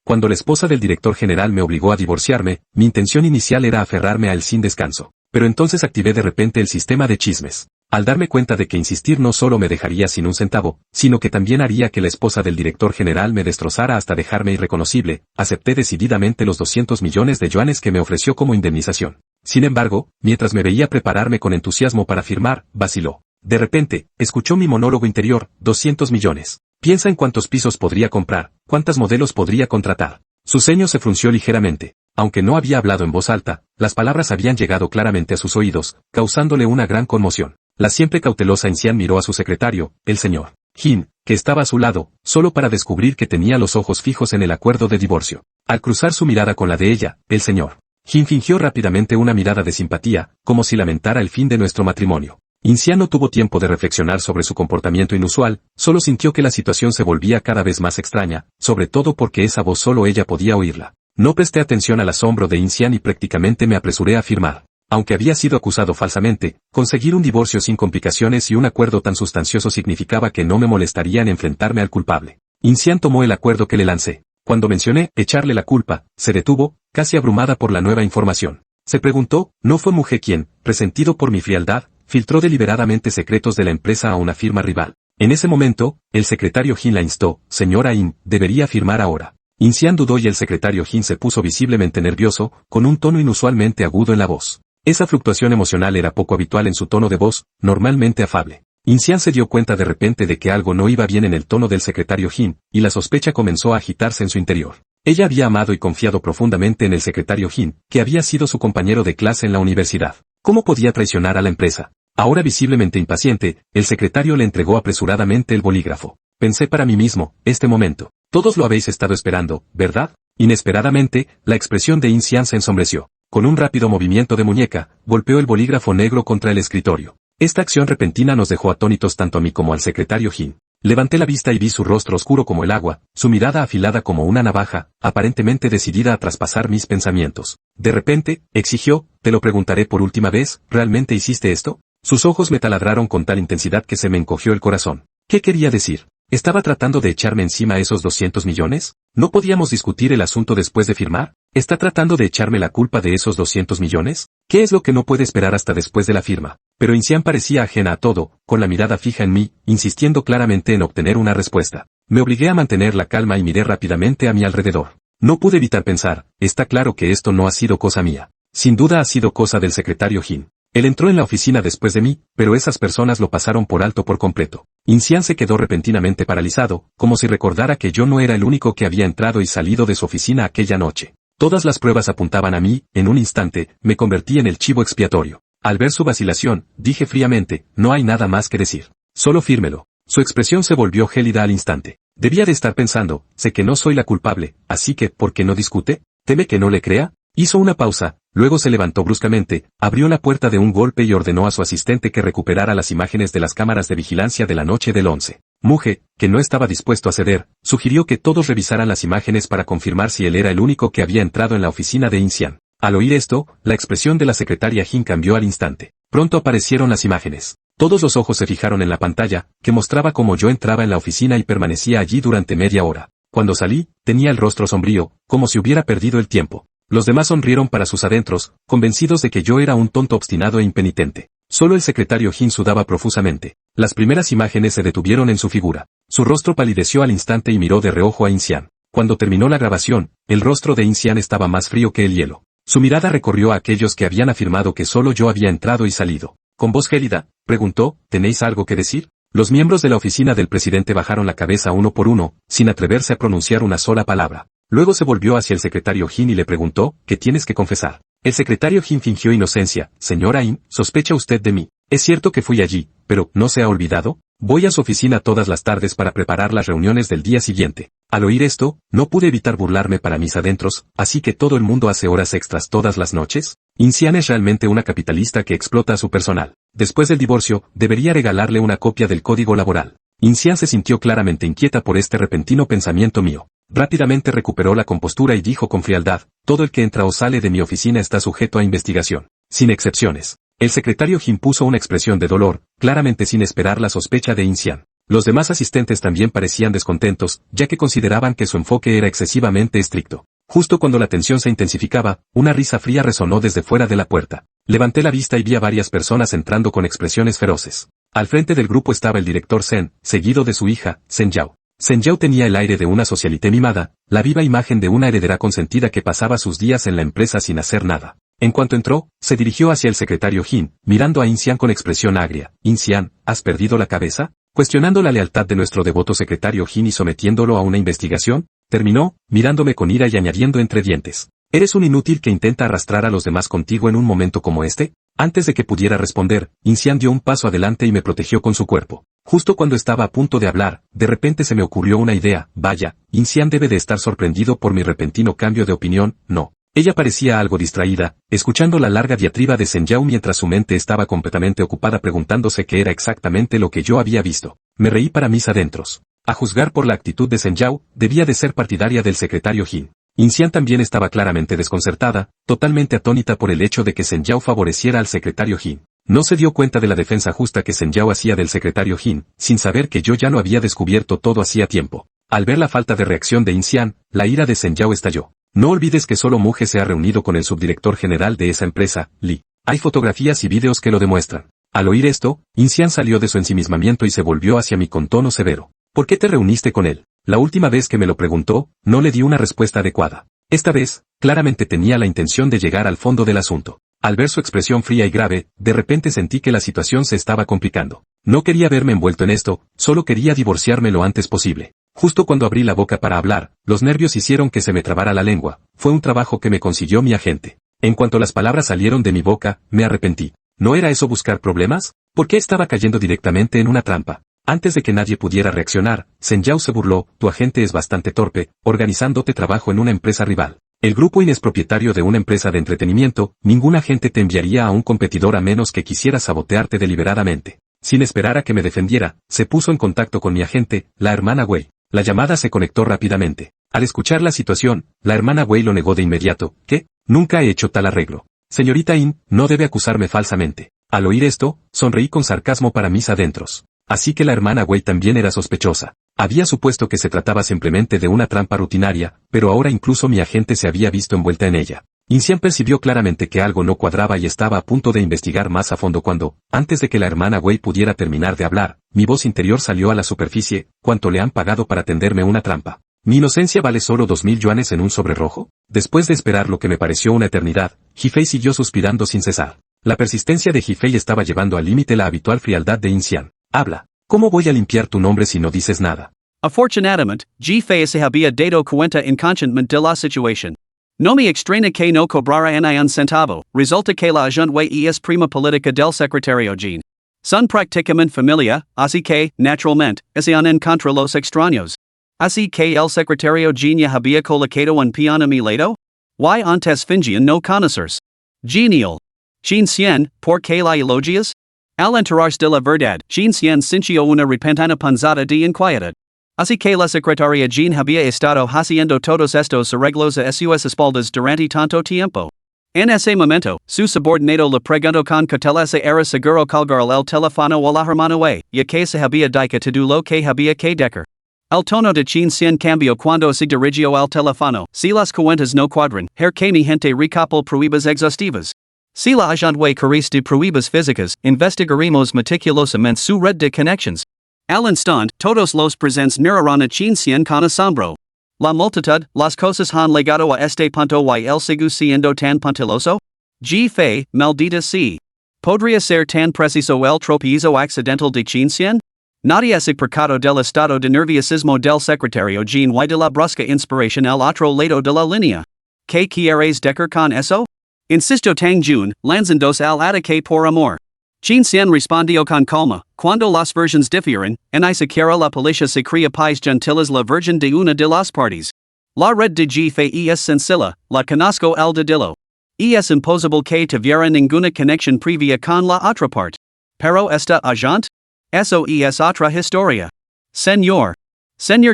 Cuando la esposa del director general me obligó a divorciarme, mi intención inicial era aferrarme a él sin descanso. Pero entonces activé de repente el sistema de chismes. Al darme cuenta de que insistir no solo me dejaría sin un centavo, sino que también haría que la esposa del director general me destrozara hasta dejarme irreconocible, acepté decididamente los 200 millones de yuanes que me ofreció como indemnización. Sin embargo, mientras me veía prepararme con entusiasmo para firmar, vaciló. De repente, escuchó mi monólogo interior, 200 millones. Piensa en cuántos pisos podría comprar, cuántas modelos podría contratar. Su ceño se frunció ligeramente. Aunque no había hablado en voz alta, las palabras habían llegado claramente a sus oídos, causándole una gran conmoción. La siempre cautelosa anciana miró a su secretario, el señor Jin, que estaba a su lado, solo para descubrir que tenía los ojos fijos en el acuerdo de divorcio. Al cruzar su mirada con la de ella, el señor Jin fingió rápidamente una mirada de simpatía, como si lamentara el fin de nuestro matrimonio. Incian no tuvo tiempo de reflexionar sobre su comportamiento inusual, solo sintió que la situación se volvía cada vez más extraña, sobre todo porque esa voz solo ella podía oírla. No presté atención al asombro de Incian y prácticamente me apresuré a firmar. Aunque había sido acusado falsamente, conseguir un divorcio sin complicaciones y un acuerdo tan sustancioso significaba que no me molestaría en enfrentarme al culpable. Incian tomó el acuerdo que le lancé. Cuando mencioné echarle la culpa, se detuvo, casi abrumada por la nueva información. Se preguntó, ¿no fue mujer quien, resentido por mi frialdad, filtró deliberadamente secretos de la empresa a una firma rival? En ese momento, el secretario Jin la instó, señora In, debería firmar ahora. Incian dudó y el secretario Jin se puso visiblemente nervioso, con un tono inusualmente agudo en la voz. Esa fluctuación emocional era poco habitual en su tono de voz, normalmente afable. Incian se dio cuenta de repente de que algo no iba bien en el tono del secretario Jin, y la sospecha comenzó a agitarse en su interior. Ella había amado y confiado profundamente en el secretario Jin, que había sido su compañero de clase en la universidad. ¿Cómo podía traicionar a la empresa? Ahora visiblemente impaciente, el secretario le entregó apresuradamente el bolígrafo. Pensé para mí mismo, este momento. Todos lo habéis estado esperando, ¿verdad? Inesperadamente, la expresión de Incian se ensombreció. Con un rápido movimiento de muñeca, golpeó el bolígrafo negro contra el escritorio. Esta acción repentina nos dejó atónitos tanto a mí como al secretario Jin. Levanté la vista y vi su rostro oscuro como el agua, su mirada afilada como una navaja, aparentemente decidida a traspasar mis pensamientos. De repente, exigió, te lo preguntaré por última vez, ¿realmente hiciste esto? Sus ojos me taladraron con tal intensidad que se me encogió el corazón. ¿Qué quería decir? ¿Estaba tratando de echarme encima esos 200 millones? ¿No podíamos discutir el asunto después de firmar? ¿Está tratando de echarme la culpa de esos 200 millones? ¿Qué es lo que no puede esperar hasta después de la firma? Pero Incian parecía ajena a todo, con la mirada fija en mí, insistiendo claramente en obtener una respuesta. Me obligué a mantener la calma y miré rápidamente a mi alrededor. No pude evitar pensar, está claro que esto no ha sido cosa mía. Sin duda ha sido cosa del secretario Jin. Él entró en la oficina después de mí, pero esas personas lo pasaron por alto por completo. Incian se quedó repentinamente paralizado, como si recordara que yo no era el único que había entrado y salido de su oficina aquella noche. Todas las pruebas apuntaban a mí, en un instante, me convertí en el chivo expiatorio. Al ver su vacilación, dije fríamente, no hay nada más que decir. Solo fírmelo. Su expresión se volvió gélida al instante. Debía de estar pensando, sé que no soy la culpable, así que, ¿por qué no discute? ¿Teme que no le crea? Hizo una pausa, luego se levantó bruscamente, abrió la puerta de un golpe y ordenó a su asistente que recuperara las imágenes de las cámaras de vigilancia de la noche del 11. Muge, que no estaba dispuesto a ceder, sugirió que todos revisaran las imágenes para confirmar si él era el único que había entrado en la oficina de Incian. Al oír esto, la expresión de la secretaria Jin cambió al instante. Pronto aparecieron las imágenes. Todos los ojos se fijaron en la pantalla, que mostraba cómo yo entraba en la oficina y permanecía allí durante media hora. Cuando salí, tenía el rostro sombrío, como si hubiera perdido el tiempo. Los demás sonrieron para sus adentros, convencidos de que yo era un tonto obstinado e impenitente. Solo el secretario Jin sudaba profusamente. Las primeras imágenes se detuvieron en su figura. Su rostro palideció al instante y miró de reojo a Incian. Cuando terminó la grabación, el rostro de Incian estaba más frío que el hielo. Su mirada recorrió a aquellos que habían afirmado que solo yo había entrado y salido. Con voz gélida, preguntó, ¿tenéis algo que decir? Los miembros de la oficina del presidente bajaron la cabeza uno por uno, sin atreverse a pronunciar una sola palabra. Luego se volvió hacia el secretario Jin y le preguntó, ¿qué tienes que confesar? El secretario Jin fingió inocencia. Señora In, ¿sospecha usted de mí? Es cierto que fui allí, pero ¿no se ha olvidado? Voy a su oficina todas las tardes para preparar las reuniones del día siguiente. Al oír esto, no pude evitar burlarme para mis adentros, así que todo el mundo hace horas extras todas las noches. Incian es realmente una capitalista que explota a su personal. Después del divorcio, debería regalarle una copia del código laboral. Incian se sintió claramente inquieta por este repentino pensamiento mío. Rápidamente recuperó la compostura y dijo con frialdad, todo el que entra o sale de mi oficina está sujeto a investigación. Sin excepciones. El secretario Jin puso una expresión de dolor, claramente sin esperar la sospecha de Incian. Los demás asistentes también parecían descontentos, ya que consideraban que su enfoque era excesivamente estricto. Justo cuando la tensión se intensificaba, una risa fría resonó desde fuera de la puerta. Levanté la vista y vi a varias personas entrando con expresiones feroces. Al frente del grupo estaba el director Sen, seguido de su hija, Sen Yao. Sen Yao tenía el aire de una socialité mimada, la viva imagen de una heredera consentida que pasaba sus días en la empresa sin hacer nada. En cuanto entró, se dirigió hacia el secretario Jin, mirando a Inxian con expresión agria. «Inxian, ¿has perdido la cabeza?». Cuestionando la lealtad de nuestro devoto secretario Jin y sometiéndolo a una investigación, terminó, mirándome con ira y añadiendo entre dientes. ¿Eres un inútil que intenta arrastrar a los demás contigo en un momento como este? Antes de que pudiera responder, Inxian dio un paso adelante y me protegió con su cuerpo. Justo cuando estaba a punto de hablar, de repente se me ocurrió una idea. Vaya, Inxian debe de estar sorprendido por mi repentino cambio de opinión. No. Ella parecía algo distraída, escuchando la larga diatriba de Sen Yao mientras su mente estaba completamente ocupada preguntándose qué era exactamente lo que yo había visto. Me reí para mis adentros. A juzgar por la actitud de Sen Yao, debía de ser partidaria del secretario Jin. Inxian también estaba claramente desconcertada, totalmente atónita por el hecho de que Sen Yao favoreciera al secretario Jin. No se dio cuenta de la defensa justa que Sen Yao hacía del secretario Jin, sin saber que yo ya lo había descubierto todo hacía tiempo. Al ver la falta de reacción de Inxian, la ira de Sen Yao estalló. No olvides que solo Muge se ha reunido con el subdirector general de esa empresa, Li. Hay fotografías y vídeos que lo demuestran. Al oír esto, Inxian salió de su ensimismamiento y se volvió hacia mí con tono severo. ¿Por qué te reuniste con él? La última vez que me lo preguntó, no le di una respuesta adecuada. Esta vez, claramente tenía la intención de llegar al fondo del asunto. Al ver su expresión fría y grave, de repente sentí que la situación se estaba complicando. No quería verme envuelto en esto, solo quería divorciarme lo antes posible. Justo cuando abrí la boca para hablar, los nervios hicieron que se me trabara la lengua. Fue un trabajo que me consiguió mi agente. En cuanto las palabras salieron de mi boca, me arrepentí. ¿No era eso buscar problemas? ¿Por qué estaba cayendo directamente en una trampa? Antes de que nadie pudiera reaccionar, Sen Yao se burló. Tu agente es bastante torpe, organizándote trabajo en una empresa rival. El grupo In es propietario de una empresa de entretenimiento, ningún agente te enviaría a un competidor a menos que quisiera sabotearte deliberadamente. Sin esperar a que me defendiera, se puso en contacto con mi agente, la hermana Wei. La llamada se conectó rápidamente. Al escuchar la situación, la hermana Wei lo negó de inmediato. ¿Qué? Nunca he hecho tal arreglo. Señorita In, no debe acusarme falsamente. Al oír esto, sonreí con sarcasmo para mis adentros. Así que la hermana Wei también era sospechosa. Había supuesto que se trataba simplemente de una trampa rutinaria, pero ahora incluso mi agente se había visto envuelta en ella. Inxian percibió claramente que algo no cuadraba y estaba a punto de investigar más a fondo cuando, antes de que la hermana Wei pudiera terminar de hablar, mi voz interior salió a la superficie. ¿Cuánto le han pagado para tenderme una trampa? ¿Mi inocencia vale solo 2000 yuanes en un sobre rojo? Después de esperar lo que me pareció una eternidad, Jifei siguió suspirando sin cesar. La persistencia de Jifei estaba llevando al límite la habitual frialdad de Inxian. Habla. ¿Cómo voy a limpiar tu nombre si no dices nada? Afortunadamente, Jifei se había dado cuenta inconscientemente de la situación. No me extraña que no cobrara ni un centavo, resulta que la agente es prima política del secretario Jin. Son prácticamente familia, así que, naturalmente, en contra los extraños. Así que el secretario Jin ya había colocado un peón a mi lado? Y antes fingían no conocerse. Genial. Jin Xian, ¿por qué la elogias? Al enterarse de la verdad, Jin Xian sintió una repentina punzada de inquietud. Así que la secretaria Jin había estado haciendo todos estos arreglos a sus espaldas durante tanto tiempo. En ese momento, su subordinado le preguntó con cautela era seguro colgar el teléfono a la hermana Wei, ya que se había dicho todo lo que había que decir. El tono de Jin Xian cambió cuando se dirigió al teléfono. Si las cuentas no cuadran, que mi gente recopil pruebas exhaustivas. Si la agente Wei carece de pruebas físicas, investigaremos meticulosamente su red de conexiones. Al instante, todos los presentes miraron a Jin Xian con asombro. La multitud, las cosas han llegado a este punto y el sigue siendo tan puntilloso? Jifei, maldita sea. ¿Podría ser tan preciso el tropiezo accidental de Jin Xian? Nadie es percatado del estado de nerviosismo del secretario Jin y de la brusca inspiración al otro lado de la línea. ¿Qué quieres decir con eso? Insisto Tang Jun, lanzandos al ataque por amor. Jin Xian respondió con calma. Cuando las versiones difieren, ni siquiera la policía se crea pais gentiles la virgen de una de las partes. La red de Jifei es sencilla, la conozco al dedillo. Es imposible que tuviera ninguna conexión previa con la otra parte. Pero esta agente? Eso es otra historia. Señor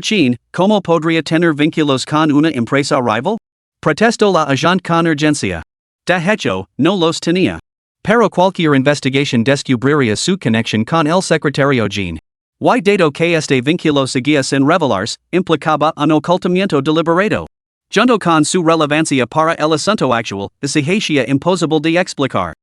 Chin, ¿cómo podría tener vínculos con una empresa rival? Protestó la agente con urgencia. De hecho, no los tenía. Pero cualquier investigación descubriría su conexión con el secretario Jin. Y dato que este vínculo seguía sin revelarse, implicaba un ocultamiento deliberado. Junto con su relevancia para el asunto actual, se hacía imposible de explicar.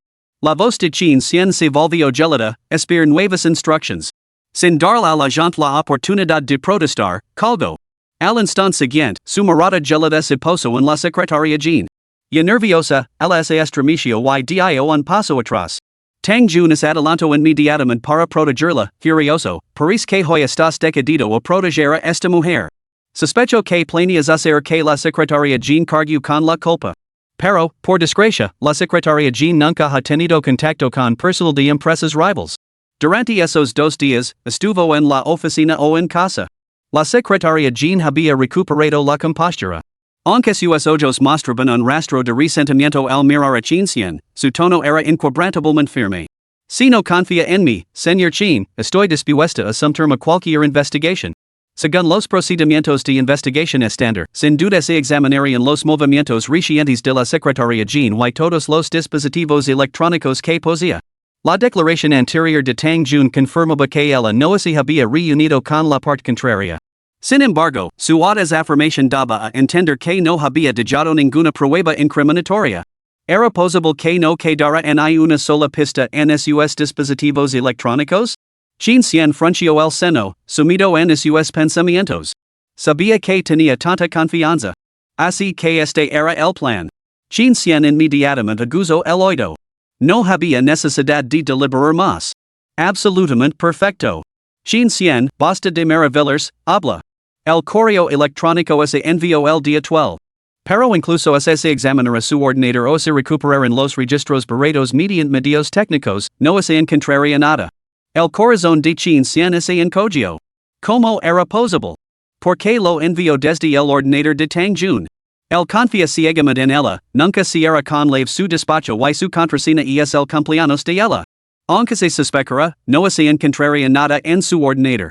La voz de Chin Cien se volvió gelada, esperar nuevas instrucciones. Sin darle a la gente la oportunidad de protestar, colgó. Al instante siguiente, su mirada gelada se posó en la secretaria Jean. Ya nerviosa, ella se estremeció y dio un paso atrás. Tang Jun es adelanto inmediatamente para protegerla, furioso, parece que hoy estás decidido a proteger a esta mujer. Sospecho que planeas hacer que la secretaria Jean cargue con la culpa. Pero, por desgracia, la secretaria Jean nunca ha tenido contacto con personal de empresas rivals. Durante esos 2 días, estuvo en la oficina o en casa. La secretaria Jean había recuperado la compostura. Aunque sus ojos mostraban un rastro de resentimiento al mirar a Chin Cien, su tono era inquebrantablemente firme. Si no confía en mí, señor Chin, estoy dispuesta a someterme a cualquier investigación. Según los procedimientos de investigación estándar, sin duda se examinarían los movimientos recientes de la secretaria Jean y todos los dispositivos electrónicos que posea. La declaración anterior de Tang Jun confirmaba que ella no se había reunido con la parte contraria. Sin embargo, su audaz afirmación daba a entender que no había dejado ninguna prueba incriminatoria. ¿Era posible que no quedara en ahí una sola pista en sus dispositivos electrónicos? Chin Cien frunció el seno, sumido en sus pensamientos. Sabía que tenía tanta confianza. Así que este era el plan. Chin Cien inmediatamente aguzó el oído. No había necesidad de deliberar más. Absolutamente perfecto. Chin Cien, basta de maravillas, habla. El correo electrónico se envió el día 12. Pero incluso se examinará su ordenador o se recuperarán los registros borrados mediante medios técnicos, no se encontraría nada. El corazón de Chin Cien se encogió. ¿Cómo era posible? ¿Por qué lo envió desde el ordenador de Tang Jun? El confía ciegamente en ella, nunca cierra con lave su despacho y su contraseña es el cumpleaños de ella. Aunque se sospecha, no se encontraría nada en su ordenador.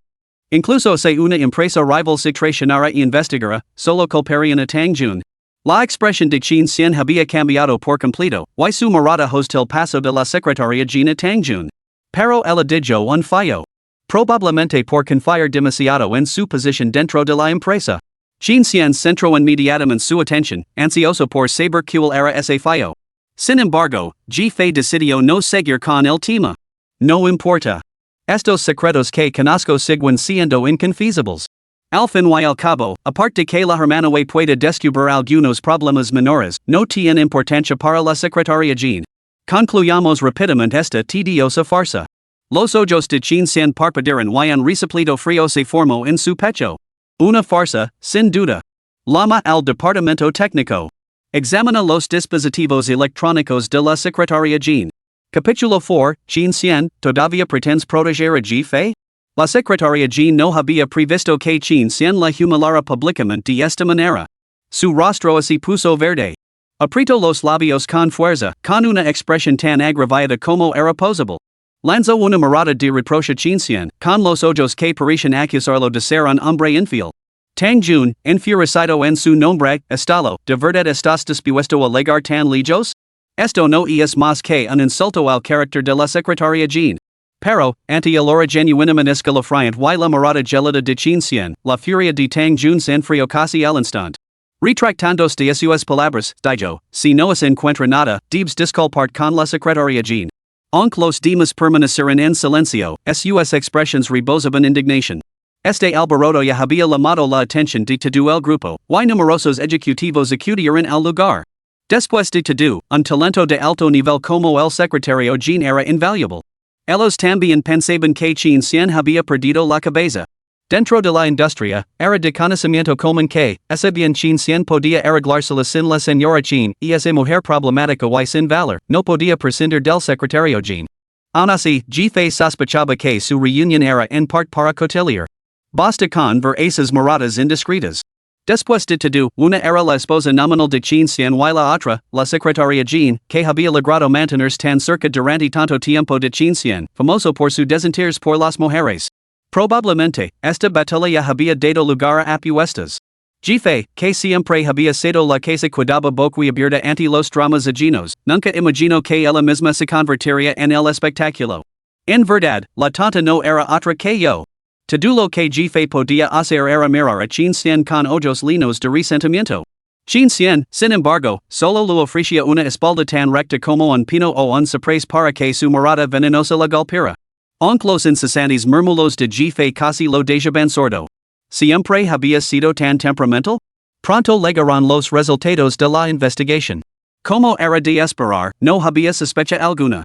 Incluso si una empresa rival se traicionara y investigara, solo culparían a Tang Jun. La expresión de Chin Cien había cambiado por completo, y su mirada hostil pasó de la secretaria Jean a Tang Jun. Pero ella dijo un fallo. Probablemente por confiar demasiado en su posición dentro de la empresa. Chin Cien centró inmediatamente su atención, ansioso por saber cuál era ese fallo. Sin embargo, Fei decidió no seguir con el tema. No importa. Estos secretos que conozco siguen siendo inconfeasibles. Al fin y al cabo, aparte de que la hermana puede descubrir algunos problemas menores, no tiene importancia para la secretaria Jean. Concluyamos rápidamente esta tediosa farsa. Los ojos de Chin Cien parpadearon y un resoplido frío se formó en su pecho. Una farsa, sin duda. Llama al departamento técnico. Examina los dispositivos electrónicos de la secretaria Jean. Capítulo 4, Chin Cien, ¿todavía pretendes proteger a Fei? La secretaria Jean no había previsto que Chin Cien la humilara públicamente de esta manera. Su rostro se puso verde. Apretó los labios con fuerza, con una expresión tan agravada como era posible. Lanzó una mirada de reproche a Chin Cien, con los ojos que parecían acusarlo de ser un hombre infiel. Tang Jun, enfurecido en su nombre, estalo, ¿de verdad estás dispuesto a legar tan lejos? Esto no es más que un insulto al carácter de la secretaria Jean. Pero, ante el hora genuinamente escalofriante y la mirada gelada de Chin Cien, la furia de Tang Jun se enfrió casi al instante. Retractándose de sus palabras, dijo, si no se encuentra nada, debes disculpar con la secretaria Jean. Aunque los demás permanecieron en silencio, sus expresiones rebosaban indignación. Este alboroto ya había llamado la atención de todo el grupo, y numerosos ejecutivos acudieron al lugar. Después de todo, un talento de alto nivel como el secretario Jean era invaluable. Ellos también pensaban que Chin Cien había perdido la cabeza. Dentro de la industria, era de conocimiento común que, ese bien Chin Cien podía arreglársela sin la señora Jean, y esa mujer problemática y sin valor, no podía prescindir del secretario Jean. Aun así, Fei sospechaba que su reunión era en parte para cotillear. Basta con ver esas miradas indiscretas. Después de todo, una era la esposa nominal de Chin Cien y la otra, la secretaria Jean, que había logrado mantenerse tan cerca durante tanto tiempo de Chin Cien, famoso por su desinterés por las mujeres. Probablemente, esta batalla había dado lugar a apuestas. Fei, que siempre había sido la que se cuidaba boca abierta ante los dramas ajenos, nunca imaginó que ella misma se convertiría en el espectáculo. En verdad, la tonta no era otra que yo. Tedulo que jefe podía hacer era mirar a Chin Cien con ojos llenos de resentimiento. Chin Cien, sin embargo, solo lo ofrecía una espalda tan recta como un pino o un ciprés para que su mirada venenosa la golpeara. Aunque los incesantes murmulos de jefe casi lo dejaban sordo. ¿Siempre había sido tan temperamental? Pronto llegaron los resultados de la investigación. Como era de esperar, no había sospecha alguna.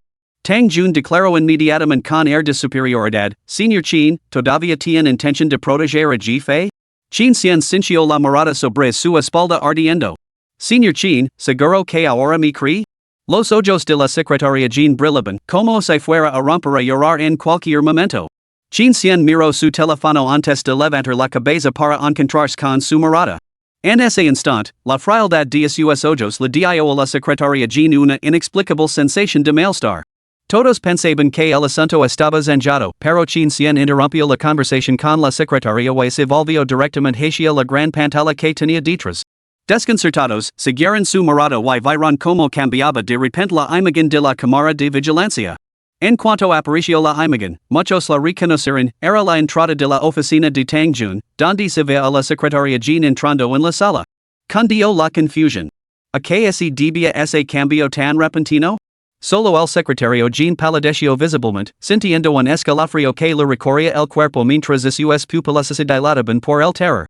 Tang Jun declaró inmediatamente con air de superioridad, Señor Chin, ¿todavía tiene intención de proteger a jefe? Chin Cien sintió la mirada sobre su espalda ardiendo. Señor Chin, ¿seguro que ahora me cree? Los ojos de la secretaria Jean brillaban, como si fuera a romper a llorar en cualquier momento. Chin Cien miró su teléfono antes de levantar la cabeza para encontrarse con su mirada. En ese instante, la frialdad de sus ojos le dio a la secretaria Jean una inexplicable sensación de malestar. Todos pensaban que el asunto estaba zanjado, pero Chin Cien interrumpió la conversación con la secretaria y se volvió directamente hacia la gran pantalla que tenía detrás. Desconcertados, siguieron su mirada y vieron cómo cambiaba de repente la imagen de la cámara de vigilancia. En cuanto apareció la imagen, muchos la reconocieron, era la entrada de la oficina de Tang Jun, donde se ve a la secretaria Jean entrando en la sala. Cundió la confusión. ¿A qué se debía ese cambio tan repentino? Solo el secretario Jean palideció visiblemente, sintiendo un escalofrío que le recorría el cuerpo mientras sus pupilas se dilataban por el terror.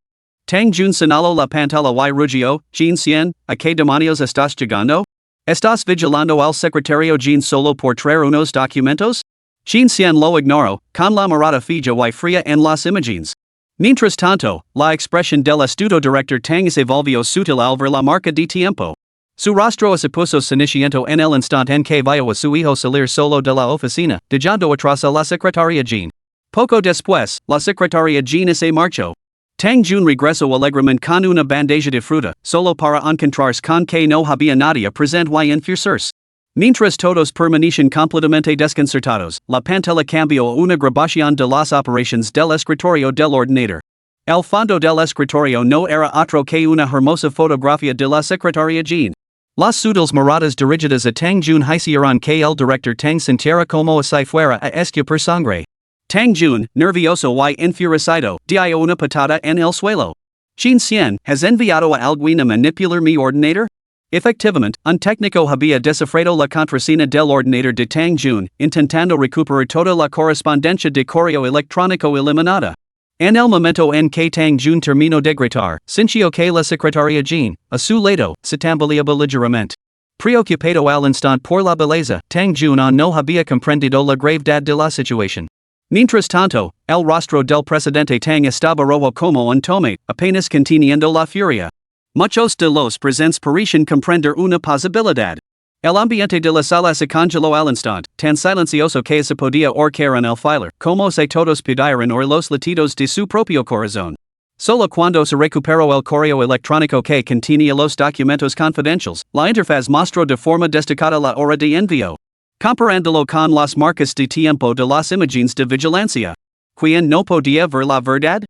Tang Jun señaló la pantalla y rugió, Chin Cien, ¿a qué demonios estás llegando? ¿Estás vigilando al secretario Jean solo por traer unos documentos? Chin Cien lo ignoró, con la mirada fija y fría en las imágenes. Mientras tanto, la expresión del astuto director Tang se volvió sutil al ver la marca de tiempo. Su rostro se puso ceniciento en el instante en que vio a su hijo salir solo de la oficina, dejando atrás a la secretaria Jean. Poco después, la secretaria Jean se marchó. Tang Jun regresó alegremente con una bandeja de fruta, solo para encontrarse con que no había nadie presente y enfurecerse. Mientras todos permanecían completamente desconcertados, la pantalla cambió a una grabación de las operaciones del escritorio del ordenador. El fondo del escritorio no era otro que una hermosa fotografía de la secretaria Jean. Las sutiles miradas dirigidas a Tang Jun hicieron que el director Tang sintiera como si fuera a escupir sangre. Tang Jun, nervioso y enfurecido, dio una patada en el suelo. Chin Cien, ¿has enviado a alguien a manipular mi ordenador? Efectivamente, un técnico había descifrado la contraseña del ordenador de Tang Jun, intentando recuperar toda la correspondencia de correo electrónico eliminada. En el momento en que Tang Jun terminó de gritar, sintió que la secretaria Jean, a su lado, se tambaleaba ligeramente. Preocupado al instante por la belleza, Tang Jun aún no había comprendido la gravedad de la situación. Mientras tanto, el rostro del presidente Tang estaba rojo como un tomate, apenas conteniendo la furia. Muchos de los presentes parecían comprender una posibilidad. El ambiente de la sala se congeló al instante, tan silencioso que se podía oír en el filer, como si todos pudieran oír los latidos de su propio corazón. Solo cuando se recuperó el correo electrónico que contenía los documentos confidenciales, la interfaz mostró de forma destacada la hora de envío. Comparándolo con las marcas de tiempo de las imágenes de vigilancia. ¿Quién no podía ver la verdad?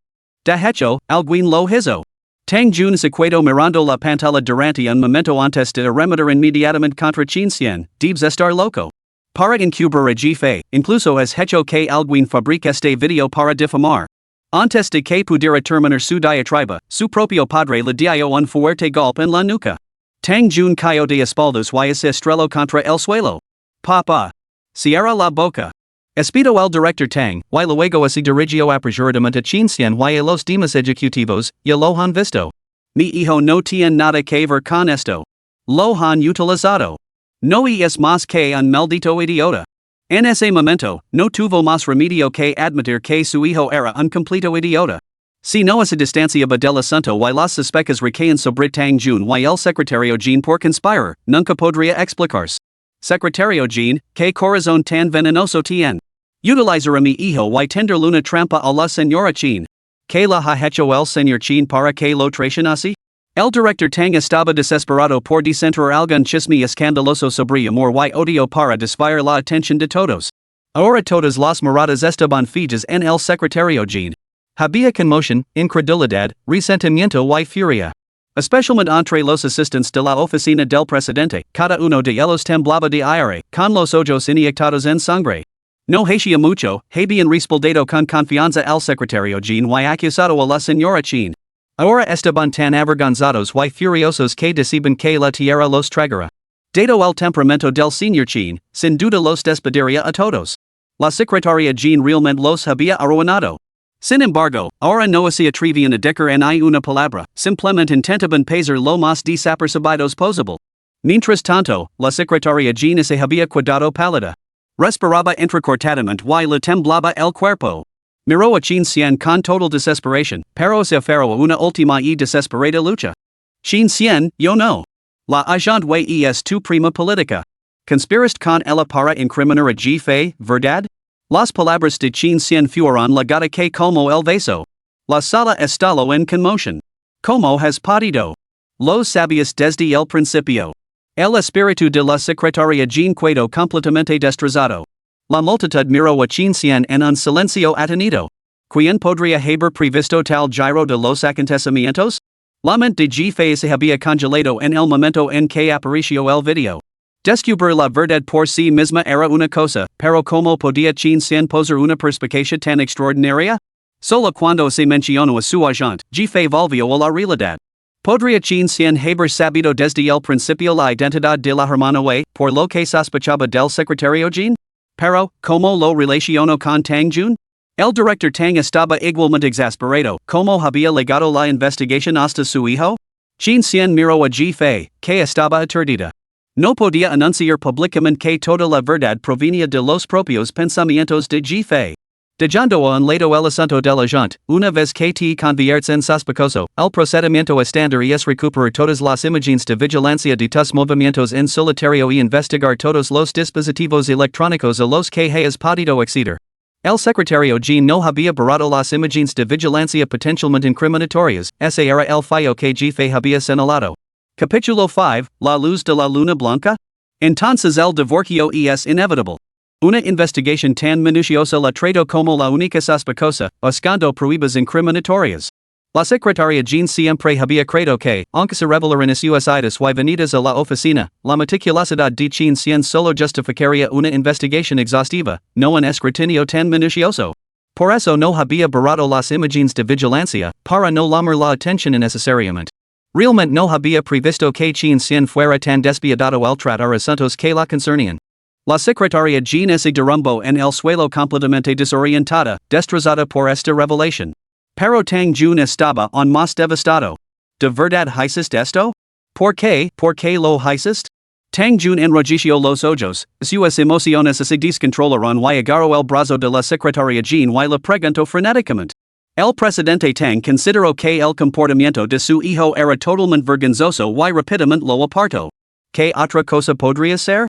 De hecho, alguien lo hizo. Tang Jun se quedó mirando la pantalla durante un momento antes de arremeter inmediatamente contra Chin Cien, debes estar loco. Para encubrir a jefe, incluso has hecho que alguien fabrique este video para difamar. Antes de que pudiera terminar su diatriba, su propio padre le dio un fuerte golpe en la nuca. Tang Jun cayó de espaldas y se estrelló contra el suelo. Papá. Cierra la boca. Espidó el director Tang, y luego se dirigió apresuradamente a Chin Cien y a los demás ejecutivos, y lo han visto. Mi hijo no tiene nada que ver con esto. Lo han utilizado. No es más que un maldito idiota. En ese momento, no tuvo más remedio que admitir que su hijo era un completo idiota. Si no se distanciaba del asunto y las sospechas recaían sobre Tang Jun y el secretario Jean por conspirar, nunca podría explicarse. Secretario Jean, ¿qué corazón tan venenoso tiene? Utilizar a mi hijo y tenderle una trampa a la señora Chin. ¿Qué la ha hecho el señor Chin para que lo traicionase? El director Tang estaba desesperado por descentrar algún chisme escandaloso sobre amor y odio para desviar la atención de todos. Ahora todas las miradas estaban fijas en el secretario Jean. Había conmoción, incredulidad, resentimiento y furia. Especialmente entre los asistentes de la oficina del presidente, cada uno de ellos temblaba de aire, con los ojos inyectados en sangre. No hacía mucho, habían respaldado con confianza al secretario Jean y acusado a la señora Chin. Ahora estaban tan avergonzados y furiosos que decían que la tierra los tragara. Dado el temperamento del señor Chin, sin duda los despediría a todos. La secretaria Jean realmente los había arruinado. Sin embargo, ahora no se atrevían a decir ni una palabra, simplemente intentaban pasar lo más desapercibidos posible. Mientras tanto, la secretaria Jean se había quedado pálida. Respiraba entrecortadamente y le temblaba el cuerpo. Miró a Chin Xian con total desesperación, pero se aferró a una última y desesperada lucha. Chin Xian, yo no. La agente es tu prima política. ¿Conspiraste con ella para incriminar a G. verdad? Las palabras de Chin Xian fueron la gota que colmó el vaso. La sala estalló en conmoción. ¿Cómo has podido? Los sabías desde el principio. El espíritu de la secretaria Jean quedó completamente destrozado. La multitud miró a Chin Xian en un silencio atenido. ¿Quién podría haber previsto tal giro de los acontecimientos? La mente de G se había congelado en el momento en que apareció el video. Descubrir la verdad por sí misma era una cosa, pero ¿cómo podía Chin Xian posar una perspicacia tan extraordinaria? Solo cuando se mencionó a su agente, G volvió a la realidad. ¿Podría Chin Xian haber sabido desde el principio la identidad de la hermana Wei, por lo que sospechaba del secretario Jean? Pero, ¿cómo lo relacionó con Tang Jun? El director Tang estaba igualmente exasperado. ¿Cómo había legado la investigación hasta su hijo? Chin Xian miró a G. que estaba aturdida. No podía anunciar públicamente que toda la verdad provenía de los propios pensamientos de G. Dejando a un lado el asunto del agente, una vez que te conviertes en sospechoso, el procedimiento estándar es recuperar todas las imágenes de vigilancia de tus movimientos en solitario y investigar todos los dispositivos electrónicos a los que hayas podido acceder. El secretario Jean no había borrado las imágenes de vigilancia potencialmente incriminatorias, ese era el fallo que G. había señalado. Capítulo 5, La luz de la luna blanca? Entonces el divorcio es inevitable. Una investigación tan minuciosa la trató como la única sospechosa, buscando pruebas incriminatorias. La secretaria Jean siempre había creído que, aunque se revelaran sus idas y venidas a la oficina, la meticulosidad de Chin Xian solo justificaría una investigación exhaustiva, no un escrutinio tan minucioso. Por eso no había borrado las imágenes de vigilancia, para no llamar la atención innecesariamente. Realmente no había previsto que Chin Xian fuera tan despiadado al tratar asuntos que la concernían. La secretaria Jean se derrumbó en el suelo completamente desorientada, destrozada por esta revelación. Pero Tang Jun estaba aún más devastado. ¿De verdad hiciste esto? ¿Por qué lo hiciste? Tang Jun enrojeció los ojos, sus emociones se descontrolaron y agarró el brazo de la secretaria Jean y le preguntó frenéticamente. El presidente Tang consideró que el comportamiento de su hijo era totalmente vergonzoso y rápidamente lo apartó. ¿Qué otra cosa podría ser?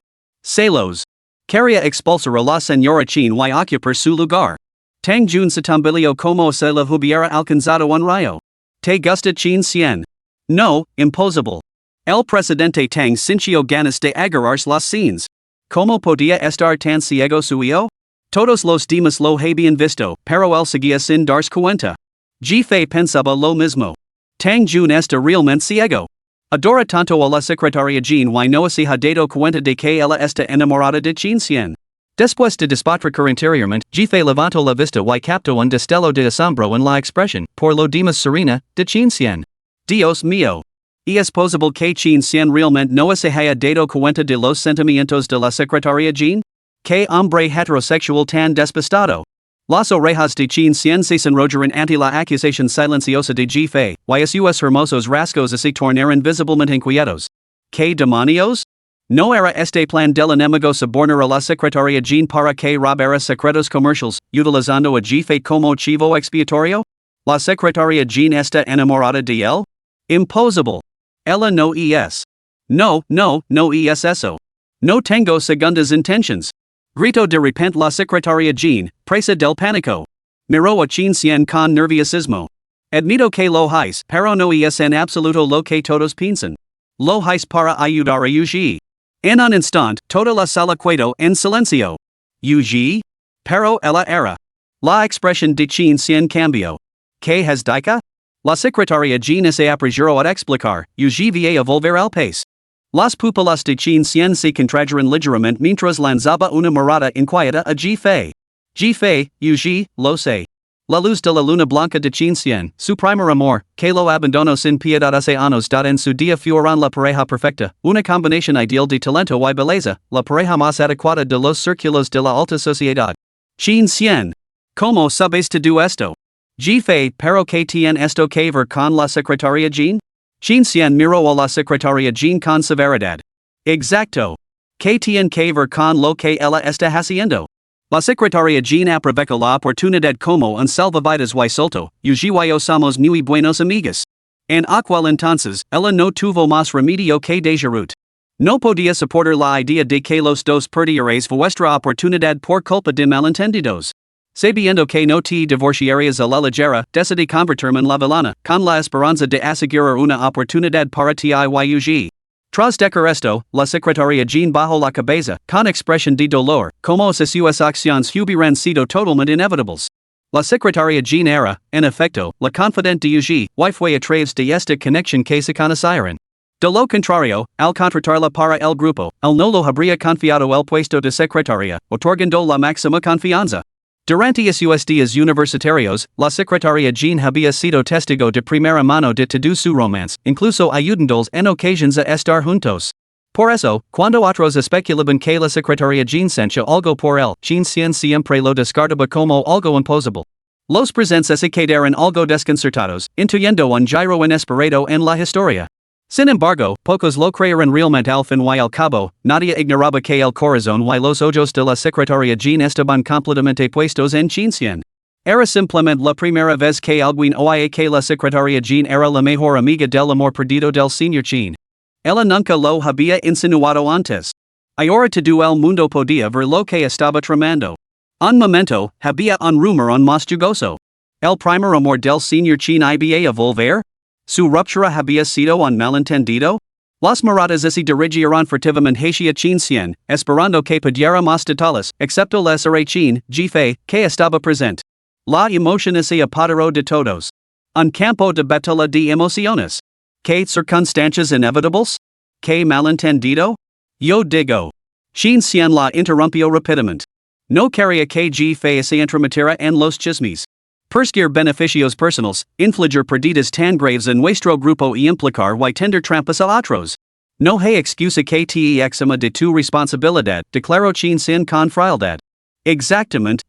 Celos. Quería expulsar a la señora Chin y ocupar su lugar. Tang Jun se tambaleó como si le hubiera alcanzado un rayo. ¿Te gusta Chin Xian? No, imposible. El presidente Tang sintió ganas de agarrarse las scenes. ¿Cómo podía estar tan ciego su hijo? Todos los demás lo habían visto, pero él seguía sin darse cuenta. G. pensaba lo mismo. Tang Jun está realmente ciego. Adora tanto a la secretaria Jean y no se ha dado cuenta de que ella está enamorada de Chin Xian. Después de despotricar interiormente, G. levantó la vista y captó un destello de asombro en la expresión, por lo demás serena, de Chin Xian. Dios mío. ¿Es posible que Chin Xian realmente no se haya dado cuenta de los sentimientos de la secretaria Jean? ¿Qué hombre heterosexual tan despistado? Las orejas de Chin Xian se enrollaron ante la acusación silenciosa de G. y sus hermosos rasgos se tornaron visiblemente inquietos. ¿Qué demonios? ¿No era este plan del enemigo sobornar a la secretaria Jean para que robara secretos comerciales, utilizando a G. como chivo expiatorio? ¿La secretaria Jean está enamorada de él? Imposible. Ella no es. No es eso. No tengo segundas intentions. Gritó de repente la secretaria Jean, presa del pánico. Miró a Chin Xian con nerviosismo. Admito que lo hice, pero no es en absoluto lo que todos piensan. Lo hice para ayudar a Yuji. En un instante, toda la sala quedó en silencio. Yuji? Pero ella era. La expresión de Chin Xian cambió. ¿Qué has dicho? La secretaria Jean se apresuró a explicar, Yuji va a volver al país. Las pupilas de Chin Cien se contrajeron ligeramente mientras lanzaba una mirada inquieta a Ji Fei. Ji Fei, Yuji, lo sé. La luz de la luna blanca de Chin Cien, su primer amor, que lo abandonó sin piedad hace años en su día fueron la pareja perfecta, una combinación ideal de talento y belleza, la pareja más adecuada de los círculos de la alta sociedad. Chin Cien. ¿Cómo sabes todo esto? Ji Fei, pero que tiene esto que ver con la secretaria Jean? Chin Cien miró a la secretaria Jean con severidad. Exacto. Que tiene que ver con lo que ella está haciendo? La secretaria Jean aprovechó la oportunidad como un salvavidas y soltó, Yuji somos muy buenos amigos. En aquel entonces, ella no tuvo más remedio que dejarut. No podía soportar la idea de que los dos perdierais vuestra oportunidad por culpa de malentendidos. Sabiendo que no te divorciarías a la ligera, decidí convertirme en la villana, con la esperanza de asegurar una oportunidad para ti y Yuji. Tras dejar esto, la secretaria Jean bajó la cabeza, con expresión de dolor, como si sus acciones hubieran sido totalmente inevitables. La secretaria Jean era, en efecto, la confidente de Yuji, y fue a través de esta conexión que se conocieron. De lo contrario, al contratarla para el grupo, él no lo habría confiado el puesto de secretaria, otorgando la máxima confianza. Durante sus días universitarios, la secretaria Jean había sido testigo de primera mano de todo su romance, incluso ayudándoles en ocasiones a estar juntos. Por eso, cuando otros especulaban que la secretaria Jean sentía algo por él, Chin Cien siempre lo descartaba como algo imposible. Los presentes se quedaron algo desconcertados, intuyendo un giro inesperado en la historia. Sin embargo, pocos lo creyeron realmente al fin y al cabo, nadie ignoraba que el corazón y los ojos de la secretaria Jean estaban completamente puestos en Chin Cien. Era simplemente la primera vez que alguien oía que la secretaria Jean era la mejor amiga del amor perdido del señor Chin. Ella nunca lo había insinuado antes. Ahora todo el mundo podía ver lo que estaba tramando. Un momento, había un rumor aún más jugoso. El primer amor del señor Chin iba a volver? ¿Su ruptura había sido un malentendido? Las miradas se dirigieron furtivamente hacia Chin Cien, esperando que pudiera más detalles, excepto la seré Chin, Ji Fei, que estaba presente. La emoción se apoderó de todos. Un campo de batalla de emociones. ¿Qué circunstancias inevitables? ¿Qué malentendido? Yo digo. Chin Cien la interrumpió rápidamente. No quería que Ji Fei se entrometiera en los chismes. Perseguir beneficios personales, infligir pérdidas tan graves en nuestro grupo y implicar y tender trampas a otros. No hay excusa que te exima de tu responsabilidad, declaró Chin Cien con frialdad. Exactamente.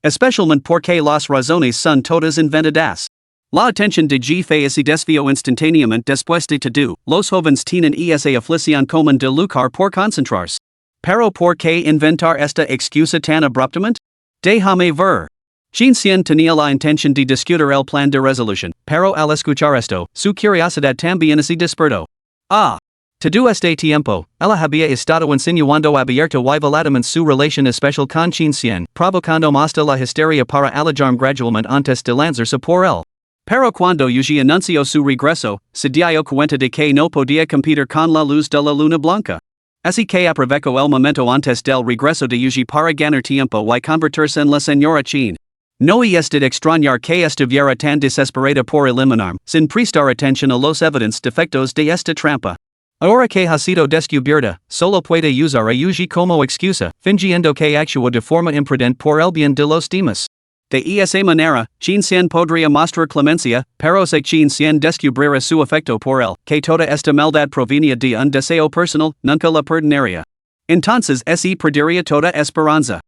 Especialmente porque las razones son todas inventadas. La atención de Ji Fei se desvió instantáneamente después de todo, los jóvenes tienen esa aflicción común de luchar por concentrarse. Pero ¿por qué inventar esta excusa tan abruptamente? Déjame ver. Chin Cien tenía la intención de discutir el plan de resolución, pero al escuchar esto, su curiosidad también se despertó. Todo este tiempo, ella había estado insinuando abierto y veladamente su relación especial con Chin Cien, provocando más de la histeria para alejarme gradualmente antes de lanzarse por él. Pero cuando Yuji anunció su regreso, se dio cuenta de que no podía competir con la luz de la luna blanca. Así que aprovechó el momento antes del regreso de Yuji para ganar tiempo y convertirse en la señora Chin. No es de extrañar que estuviera tan desesperada por eliminarme, sin prestar atención a los evidentes defectos de esta trampa. Ahora que ha sido descubierta, solo puede usar a Yuji como excusa, fingiendo que actúa de forma imprudente por el bien de los demás. De esa manera, Chin Cien podría mostrar clemencia, pero si Chin Cien descubriera su afecto por él, que toda esta maldad provenía de un deseo personal, nunca la perdonaría. Entonces se perdería toda esperanza.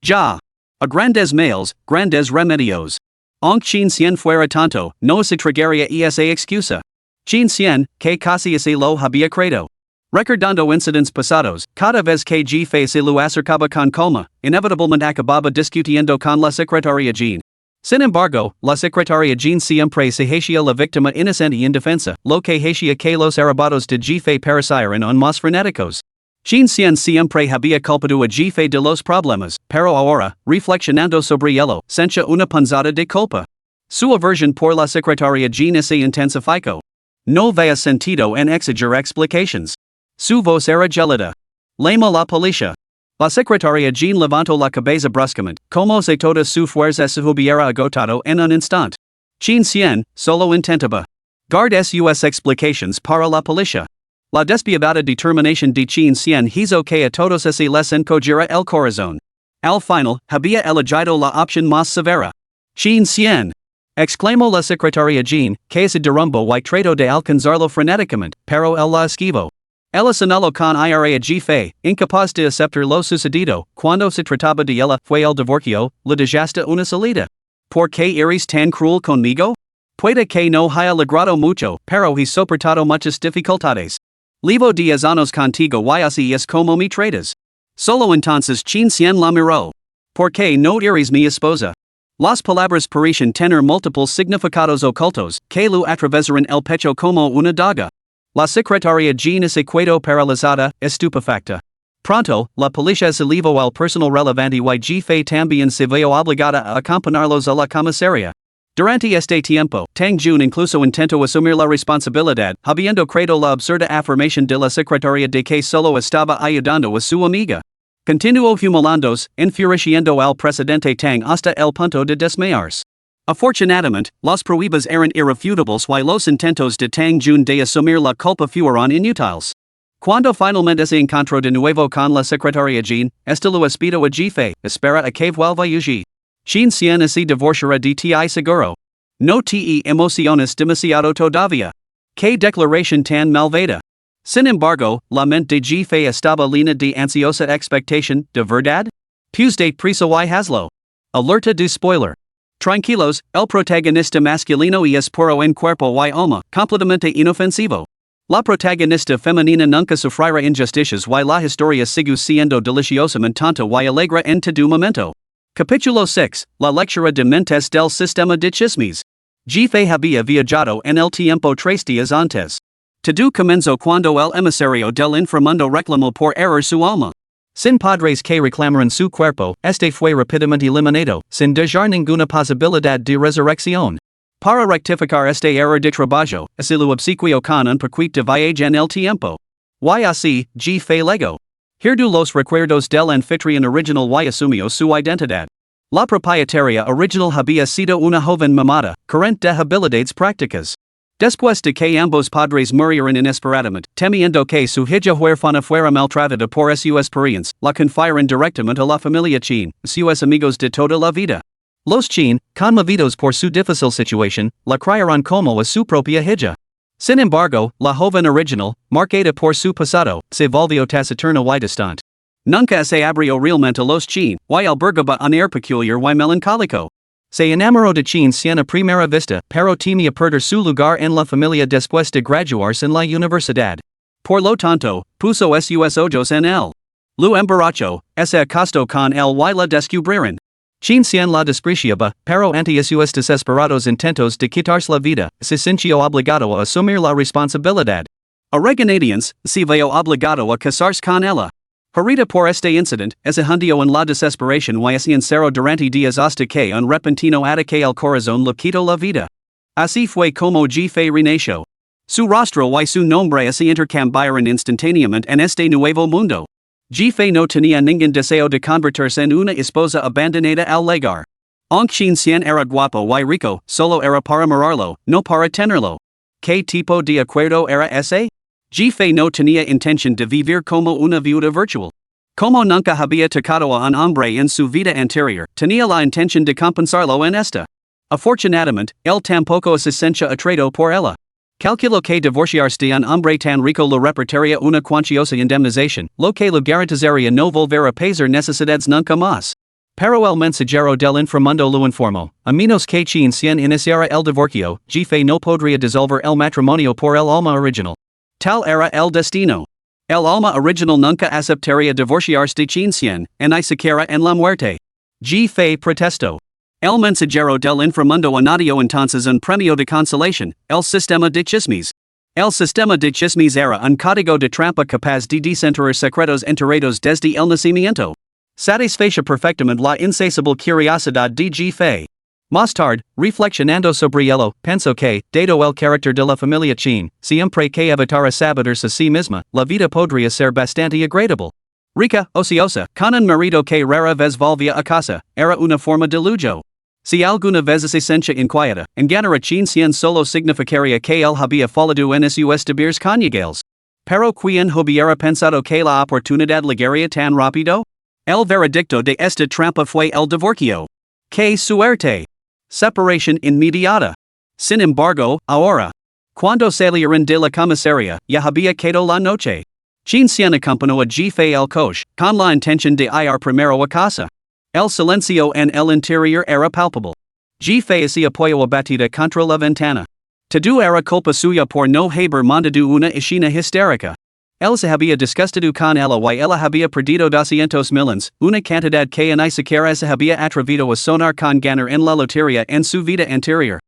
Ya. A grandes males, grandes remedios. Aunque Chin Cien fuera tonto, no se tragaría esa excusa. Chin Cien, que casi se lo había creído. Recordando incidentes pasados, cada vez que Ji Fei se lo acercaba con calma, inevitablemente acababa discutiendo con la secretaria Jean. Sin embargo, la secretaria Jean siempre se hacía la víctima inocente y indefensa, lo que hacía que los arrebatos de Ji Fei parecieran aún más frenéticos. Chin Cien siempre había culpado a Ji Fei de los problemas, pero ahora, reflexionando sobre ello, sentía una punzada de culpa. Su aversión por la secretaria Jean se intensificó. No veía sentido en exigir explicaciones. Su voz era gelida. Llamó la policía. La secretaria Jean levantó la cabeza bruscamente, como si toda su fuerza se hubiera agotado en un instante. Chin Cien, solo intentaba. Guard sus explicaciones para la policía. La despiadada determinación de chin cien hizo que a todos se les encogera el corazón. Al final, había elegido la opción más severa. Chin cien. Exclamó la secretaria Jean, que se derrumbó y trató de alcanzarlo frenéticamente, pero él la esquivó. Ella señaló con ira a Jefe, incapaz de aceptar lo sucedido, cuando se trataba de ella, fue el divorcio, le dejaste una salida. ¿Por qué eres tan cruel conmigo? Puede que no haya logrado mucho, pero he soportado muchas dificultades. Llevo 10 años contigo y así es como me tratas. Solo entonces chin cien la miró. ¿Por qué no eres mi esposa? Las palabras parecen tener múltiples significados ocultos, que lo atravesaron el pecho como una daga. La secretaria Jean se quedó paralizada, estupefacta. Pronto, la policía se llevó al personal relevante y Jefe también se vio obligada a acompañarlos a la comisaría. Durante este tiempo, Tang Jun incluso intentó asumir la responsabilidad, habiendo creado la absurda afirmación de la secretaria de que solo estaba ayudando a su amiga. Continuó humilándose, enfureciendo al presidente Tang hasta el punto de desmayarse. Afortunadamente, las pruebas eran irrefutables y los intentos de Tang Jun de asumir la culpa fueron inútiles. Cuando finalmente se encontró de nuevo con la secretaria Jean, este lo despidió a Jefe, espera a que vuelva allí. Chin cien se divorciará de ti seguro. No te emociones demasiado todavía. ¿Qué declaración tan malvada? Sin embargo, la mente de Jefe estaba llena de ansiosa expectación, ¿de verdad? Pues de prisa y hazlo. Alerta de spoiler. Tranquilos, el protagonista masculino es puro en cuerpo y alma, completamente inofensivo. La protagonista femenina nunca sufrirá injusticias y la historia sigue siendo deliciosamente tonta y alegre en todo momento. Capítulo 6, La lectura de mentes del Sistema de Chismes. Jefe había viajado en el tiempo 3 días antes. Todo comenzó cuando el emisario del inframundo reclamó por error su alma. Sin padres que reclamaran su cuerpo, este fue rápidamente eliminado, sin dejar ninguna posibilidad de resurrección. Para rectificar este error de trabajo, se lo obsequió con un paquete de viaje en el tiempo. Y así, Jefe legó. Hirdu los recuerdos del anfitrión original y asumió su identidad. La propietaria original había sido una joven mamada, carente de habilidades prácticas. Después de que ambos padres murieron inesperadamente, temiendo que su hija huérfana fuera maltratada por sus parientes, la confiaron directamente a la familia Chin, sus amigos de toda la vida. Los Chin, conmovidos por su difícil situación, la criaron como a su propia hija. Sin embargo, la joven original, marcada por su pasado, se volvió taciturna y distante. Nunca se abrió realmente a los Chin, y albergaba un air peculiar y melancólico. Se enamoró de Chin cien a primera vista, pero temía perder su lugar en la familia después de graduarse en la universidad. Por lo tanto, puso sus ojos en él. Lo emborrachó, se acostó con él y la descubrieron. Chin cien la despreciaba, pero ante sus desesperados intentos de quitarse la vida, se sintió obligado a asumir la responsabilidad. A regañadientes, se vio obligado a casarse con ella. Herida por este incidente, se hundió en la desesperación y se encerró durante días hasta que un repentino ataque al corazón le quitó la vida. Así fue como Jefe renació. Su rostro y su nombre se intercambiaron instantáneamente en este nuevo mundo. Jefe no tenía ningún deseo de convertirse en una esposa abandonada al llegar. Aunque Chin cien era guapo y rico, solo era para mirarlo, no para tenerlo. ¿Qué tipo de acuerdo era ese? Jefe no tenía intención de vivir como una viuda virtual. Como nunca había tocado a un hombre en su vida anterior, tenía la intención de compensarlo en esta. Afortunadamente, él tampoco se sentía atraído por ella. Calculó que divorciarse de un hombre tan rico le repartiría una cuantiosa indemnización, lo que le garantizaría no volver a pesar necesidades nunca más. Pero el mensajero del inframundo lo informó, a menos que Chin cien iniciara el divorcio, Jefe no podría dissolver el matrimonio por el alma original. Tal era el destino. El alma original nunca aceptaría divorciarse de Chin cien, ni siquiera en la muerte. Jefe protestó. El mensajero del inframundo añadió entonces un premio de consolación, el sistema de chismes. El sistema de chismes era un código de trampa capaz de desenterrar secretos enterrados desde el nacimiento. Satisfecha perfectamente la insaciable curiosidad de Jefe. Más tarde, reflexionando sobre ello, pensó que, dado el carácter de la familia Chin, siempre que evitara sabotearse a sí misma, la vida podría ser bastante agradable. Rica, ociosa, con un marido que rara vez volvía a casa, era una forma de lujo. Si alguna vez se sentía inquieta, enganar a Chin cien solo significaría que él había fallado en sus deberes conyugales. Pero quien hubiera pensado que la oportunidad llegaría tan rápido? El veredicto de esta trampa fue el divorcio. ¡Qué suerte! Separación inmediata. Sin embargo, ahora, cuando salieron de la comisaría, ya había quedado la noche. Jean Cien acompañó a Jefe el coche, con la intención de ir primero a casa. El silencio en el interior era palpable. Jefe se apoyó abatida contra la ventana. Todo era culpa suya por no haber mandado una escena histérica. Él se había disgustado con ella y ella había perdido 200 millones, una cantidad que ni siquiera se había atrevido a sonar con ganar en la lotería en su vida anterior.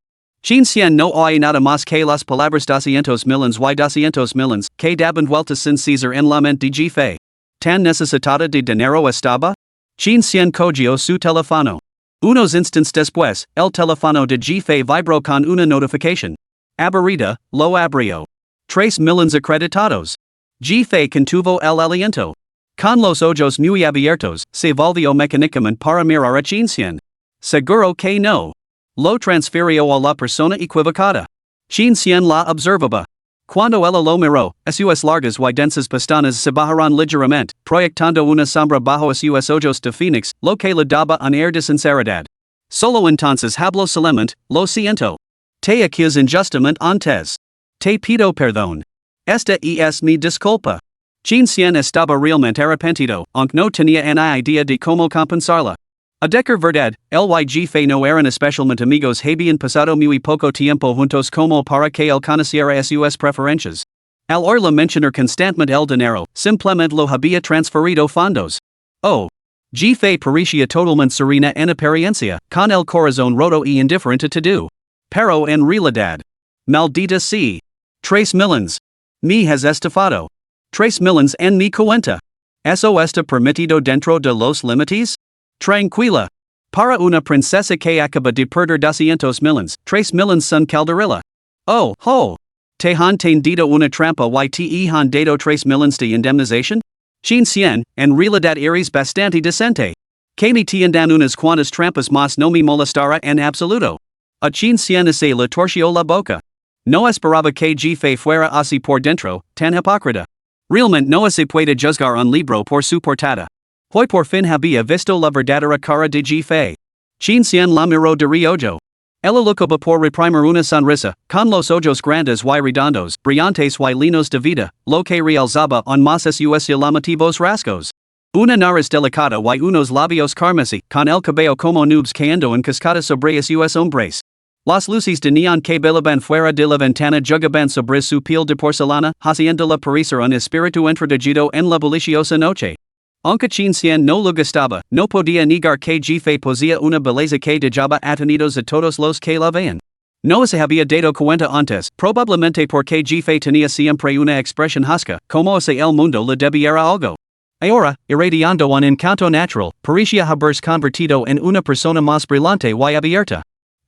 Jean Cien no oía nada más que las palabras 200 millones y 200 millones, que daban vueltas sin cesar en la mente de Jefe. ¿Tan necesitada de dinero estaba? Jean Cien cogió su teléfono. Unos instantes después, el teléfono de Jefe vibró con una notificación. Aburrida, lo abrió. 3 millones acreditados. Jefe contuvo el aliento. Con los ojos muy abiertos, se volvió mecánicamente para mirar a Jean Cien. Seguro que no. Lo transfirió a la persona equivocada. Jean Cien la observaba. Cuando ella lo miró, sus largas y densas pestañas se bajaron ligeramente, proyectando una sombra bajo sus ojos de Phoenix, lo que le daba un air de sinceridad. Solo entonces habló solemnemente, lo siento. Te accusé injustamente antes. Te pido perdón. Esta es mi disculpa. Jean Cien estaba realmente arrepentido, aunque no tenía ni idea de cómo compensarla. A decir verdad, el y Jefe no eran especialmente amigos habían pasado muy poco tiempo juntos como para que él conociera sus preferencias. Al oírla mencionar constantemente el dinero, simplemente lo había transferido fondos. Oh. Jefe parecía totalmente serena en apariencia, con el corazón roto y indiferente todo. Pero en realidad. Maldita sea. 3 millones. Me has estafado. 3 millones en mi cuenta. ¿Eso está permitido dentro de los límites? Tranquila. Para una princesa que acaba de perder 200 millones, 3 millones son calderilla. Oh, ho. ¿Te han tendido una trampa y te han dado 3 millones de indemnización? Jean Cien, en realidad eres bastante decente. Que me tiendan unas cuantas trampas más no me molestará en absoluto. A Jean Cien se le torció la boca. No esperaba que Jefe fuera así por dentro, tan hipócrita. Realmente no se puede juzgar un libro por su portada. Hoy por fin había visto la verdadera cara de Jefe. Jean Cien la miró de reojo. Ella lucaba por reprimir una sonrisa, con los ojos grandes y redondos, brillantes y llenos de vida, lo que realzaba aún más sus llamativos rasgos. Una nariz delicada y unos labios carmesí, con el cabello como nubes cayendo en cascada sobre sus hombres. Las luces de neón que bailaban fuera de la ventana jugaban sobre su piel de porcelana, haciéndola parecer un espíritu introducido en la deliciosa noche. Aunque Jean Cien no le gustaba, no podía negar que Jefe poseía una belleza que dejaba atenidos a todos los que la veían. No se había dado cuenta antes, probablemente porque Jefe tenía siempre una expresión husca, como si el mundo le debiera algo. Ahora, irradiando un encanto natural, parecía haberse convertido en una persona más brillante y abierta.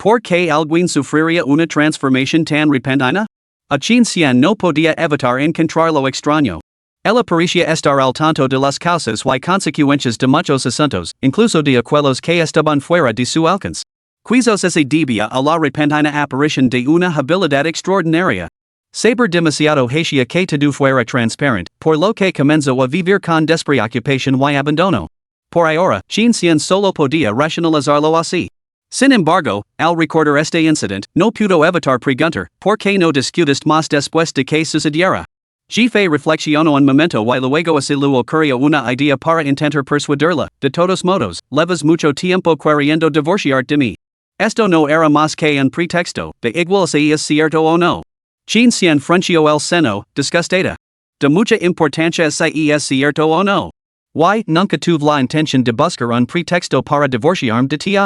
¿Por qué alguien sufriría una transformación tan repentina? A Jean Cien no podía evitar encontrar lo extraño. Ella parecía estar al tanto de las causas y consecuencias de muchos asuntos, incluso de aquellos que estaban fuera de su alcance. Quizás se debía a la repentina aparición de una habilidad extraordinaria. Saber demasiado hacía que todo fuera transparente, por lo que comenzó a vivir con despreocupación y abandono. Por ahora, Jean Cien solo podía racionalizarlo así. Sin embargo, al recordar este incidente, no pudo evitar preguntar, ¿por qué no discutiste más después de que sucediera? Jefe reflexionó un momento y luego se le ocurrió una idea para intentar persuadirla, de todos modos, llevas mucho tiempo queriendo divorciarte de mí. Esto no era más que un pretexto, de igual si es cierto o no. Jean Cien frunció el seno, disgustada. De mucha importancia si es cierto o no. Y nunca tuve la intención de buscar un pretexto para divorciarme de ti.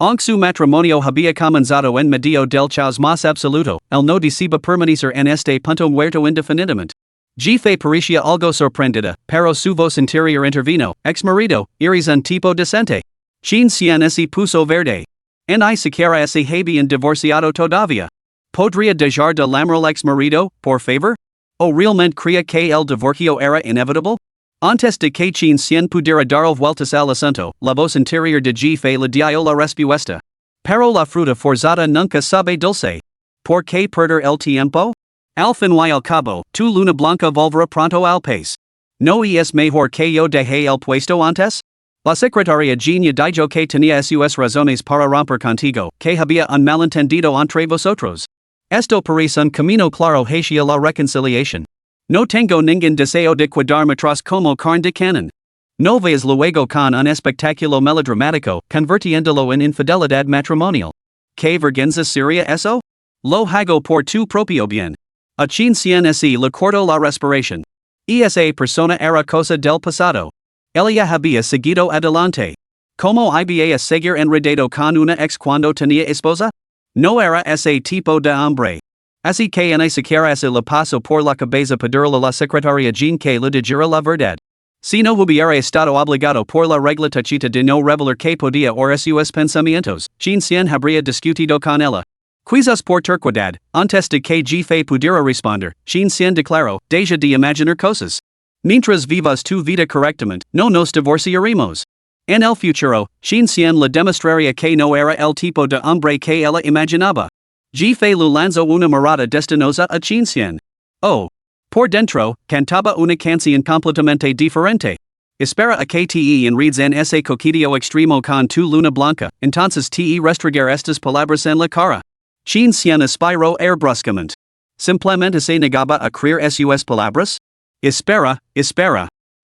Aunque su matrimonio había comenzado en medio del caos más absoluto, él no deseaba permanecer en este punto muerto indefinidamente. Jefe parecía algo sorprendida, pero su voz interior intervino, ex-marido, eres un tipo decente. Jean Cien se puso verde. Ni siquiera se habían divorciado todavía. ¿Podría dejar de llamar al ex-marido, por favor? ¿O realmente creía que el divorcio era inevitable? Antes de que Jean Cien pudiera dar vueltas al asunto, la voz interior de Jefe le dio la respuesta. Pero la fruta forzada nunca sabe dulce. ¿Por qué perder el tiempo? Al fin y al cabo, tu luna blanca volverá pronto al país. ¿No es mejor que yo deje el puesto antes? La secretaria Genia dijo que tenía sus razones para romper contigo, que había un malentendido entre vosotros. Esto parece un camino claro hacia la reconciliación. No tengo ningún deseo de quedarme atrás como carne de cañón. No vayas luego con un espectáculo melodramático, convirtiéndolo en infidelidad matrimonial. ¿Qué vergüenza sería eso? Lo hago por tu propio bien. A quien se le cortó la respiración. Esa persona era cosa del pasado. Ella había seguido adelante. ¿Cómo iba a seguir enredado con una ex cuando tenía esposa? No era ese tipo de hombre. Así que ni siquiera se le pasó por la cabeza pedirle a la secretaria Jean que le dijera la verdad. Si no hubiera estado obligado por la regla tachita de no revelar que podía oír sus pensamientos, Jean Cien habría discutido con ella. Quizás por terquedad, antes de que Jefe pudiera responder, Jean Cien declaró, deja de imaginar cosas. Mientras vivas tu vida correctamente, no nos divorciaremos. En el futuro, Jean Cien le demostraría que no era el tipo de hombre que ella imaginaba. Jefe le lanzó una mirada destinosa a Jean Cien. Oh. Por dentro, cantaba una canción completamente diferente. Espera a que te enredes en ese coqueteo extremo con tu luna blanca, entonces te restregar estas palabras en la cara. Jean Cien aspiró bruscamente. Simplemente se negaba a creer sus palabras? Espera.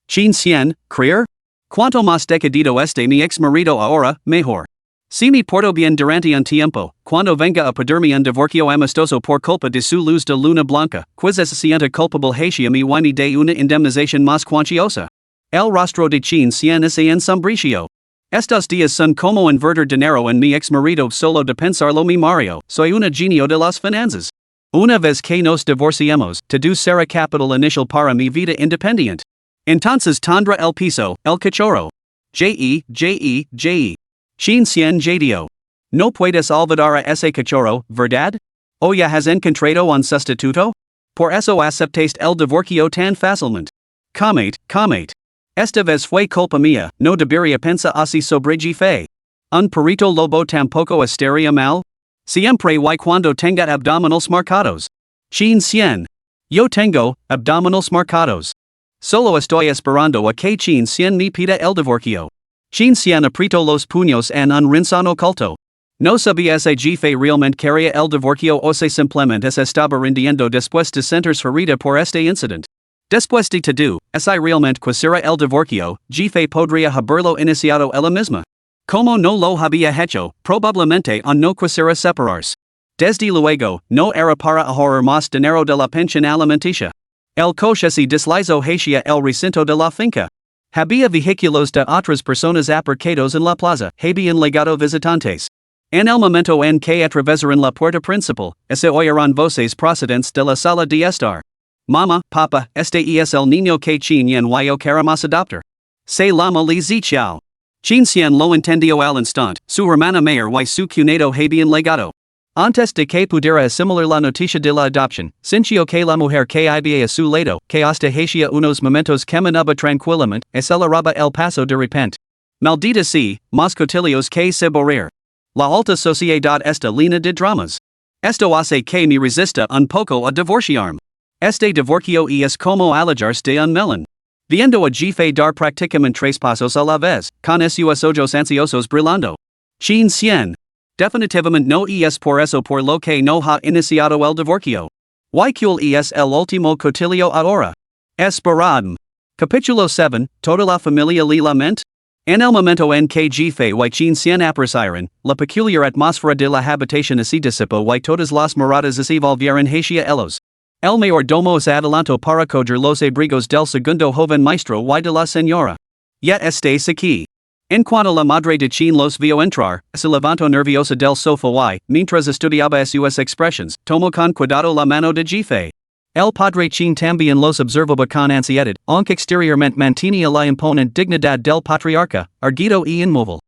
Jean Cien, ¿creer? Cuanto más decadido este mi ex marido ahora, mejor. Si me porto bien durante un tiempo, cuando venga a pedirme un divorcio amistoso por culpa de su luz de luna blanca, quizás se sienta culpable hacia mi y de una indemnización más cuantiosa. El rostro de Jean Cien se ensombreció. Estos días son como invertir dinero en mi ex marido solo de pensarlo mi Mario, soy una genio de las finanzas. Una vez que nos divorciemos, todo será capital inicial para mi vida independiente. Entonces tendrá el piso, el cachorro. Jean Cien jadio. No puedes olvidar a ese cachorro, ¿verdad? ¿O ya has encontrado un sustituto? Por eso aceptaste el divorcio tan fácilmente. Comate. Esta vez fue culpa mía, no debería pensar así sobre Jefe. Un perrito lobo tampoco estaría mal. Siempre y cuando tenga abdominals marcados. Jean Cien. Yo tengo abdominals marcados. Solo estoy esperando a que Jean Cien me pida el divorcio. Jean Cien apretó los puños en un rincón oculto. No sabía si Jefe realmente quería el divorcio o si simplemente se estaba rindiendo después de sentirse herida por este incidente. Después de todo, si realmente quisiera el divorcio, Jefe podría haberlo iniciado ella misma. Como no lo había hecho, probablemente no quisiera separarse. Desde luego, no era para ahorrar más dinero de la pensión alimenticia. El coche se deslizó hacia el recinto de la finca. Había vehículos de otras personas aparcados en la plaza, habían llegado visitantes. En el momento en que atravesaron la puerta principal, se oyeron voces procedentes de la sala de estar. Mama, papa, este es el niño que Jean yo queremos adoptar. Se llama Li Zixiao. Jean Cien lo entendió al instante, su hermana mayor y su cuñado habían llegado. Antes de que pudiera asimilar la noticia de la adopción, sintió que la mujer que iba a su lado, que hasta hacía unos momentos caminaba tranquilamente, aceleraba el paso de repente. Maldita sea, más cotilleos que se borrar. La alta sociedad está llena de dramas. Esto hace que me resista un poco a divorciarme. Este divorcio es como alejarse de un melón. Viendo a Jefe dar prácticamente 3 pasos a la vez, con sus ojos ansiosos brillando. Jean Cien. Definitivamente no es por eso por lo que no ha iniciado el divorcio. ¿Cuál es el último cotilleo ahora? Esperad. Capítulo 7, Toda la familia le lamenta. En el momento en que Jefe y Jean Cien apreciaron, la peculiar atmósfera de la habitación se disipó y todas las miradas se volvieron hacia ellos. El mayordomo se adelantó para coger los abrigos del segundo joven maestro y de la señora. Ya estáis aquí. En cuanto la madre de Jean los vio entrar, se levantó nerviosa del sofá y, mientras estudiaba sus expresiones, tomó con cuidado la mano de Jefe. El padre Jean también los observaba con ansiedad, aunque exteriormente mantenía la imponente dignidad del patriarca, erguido y inmóvil.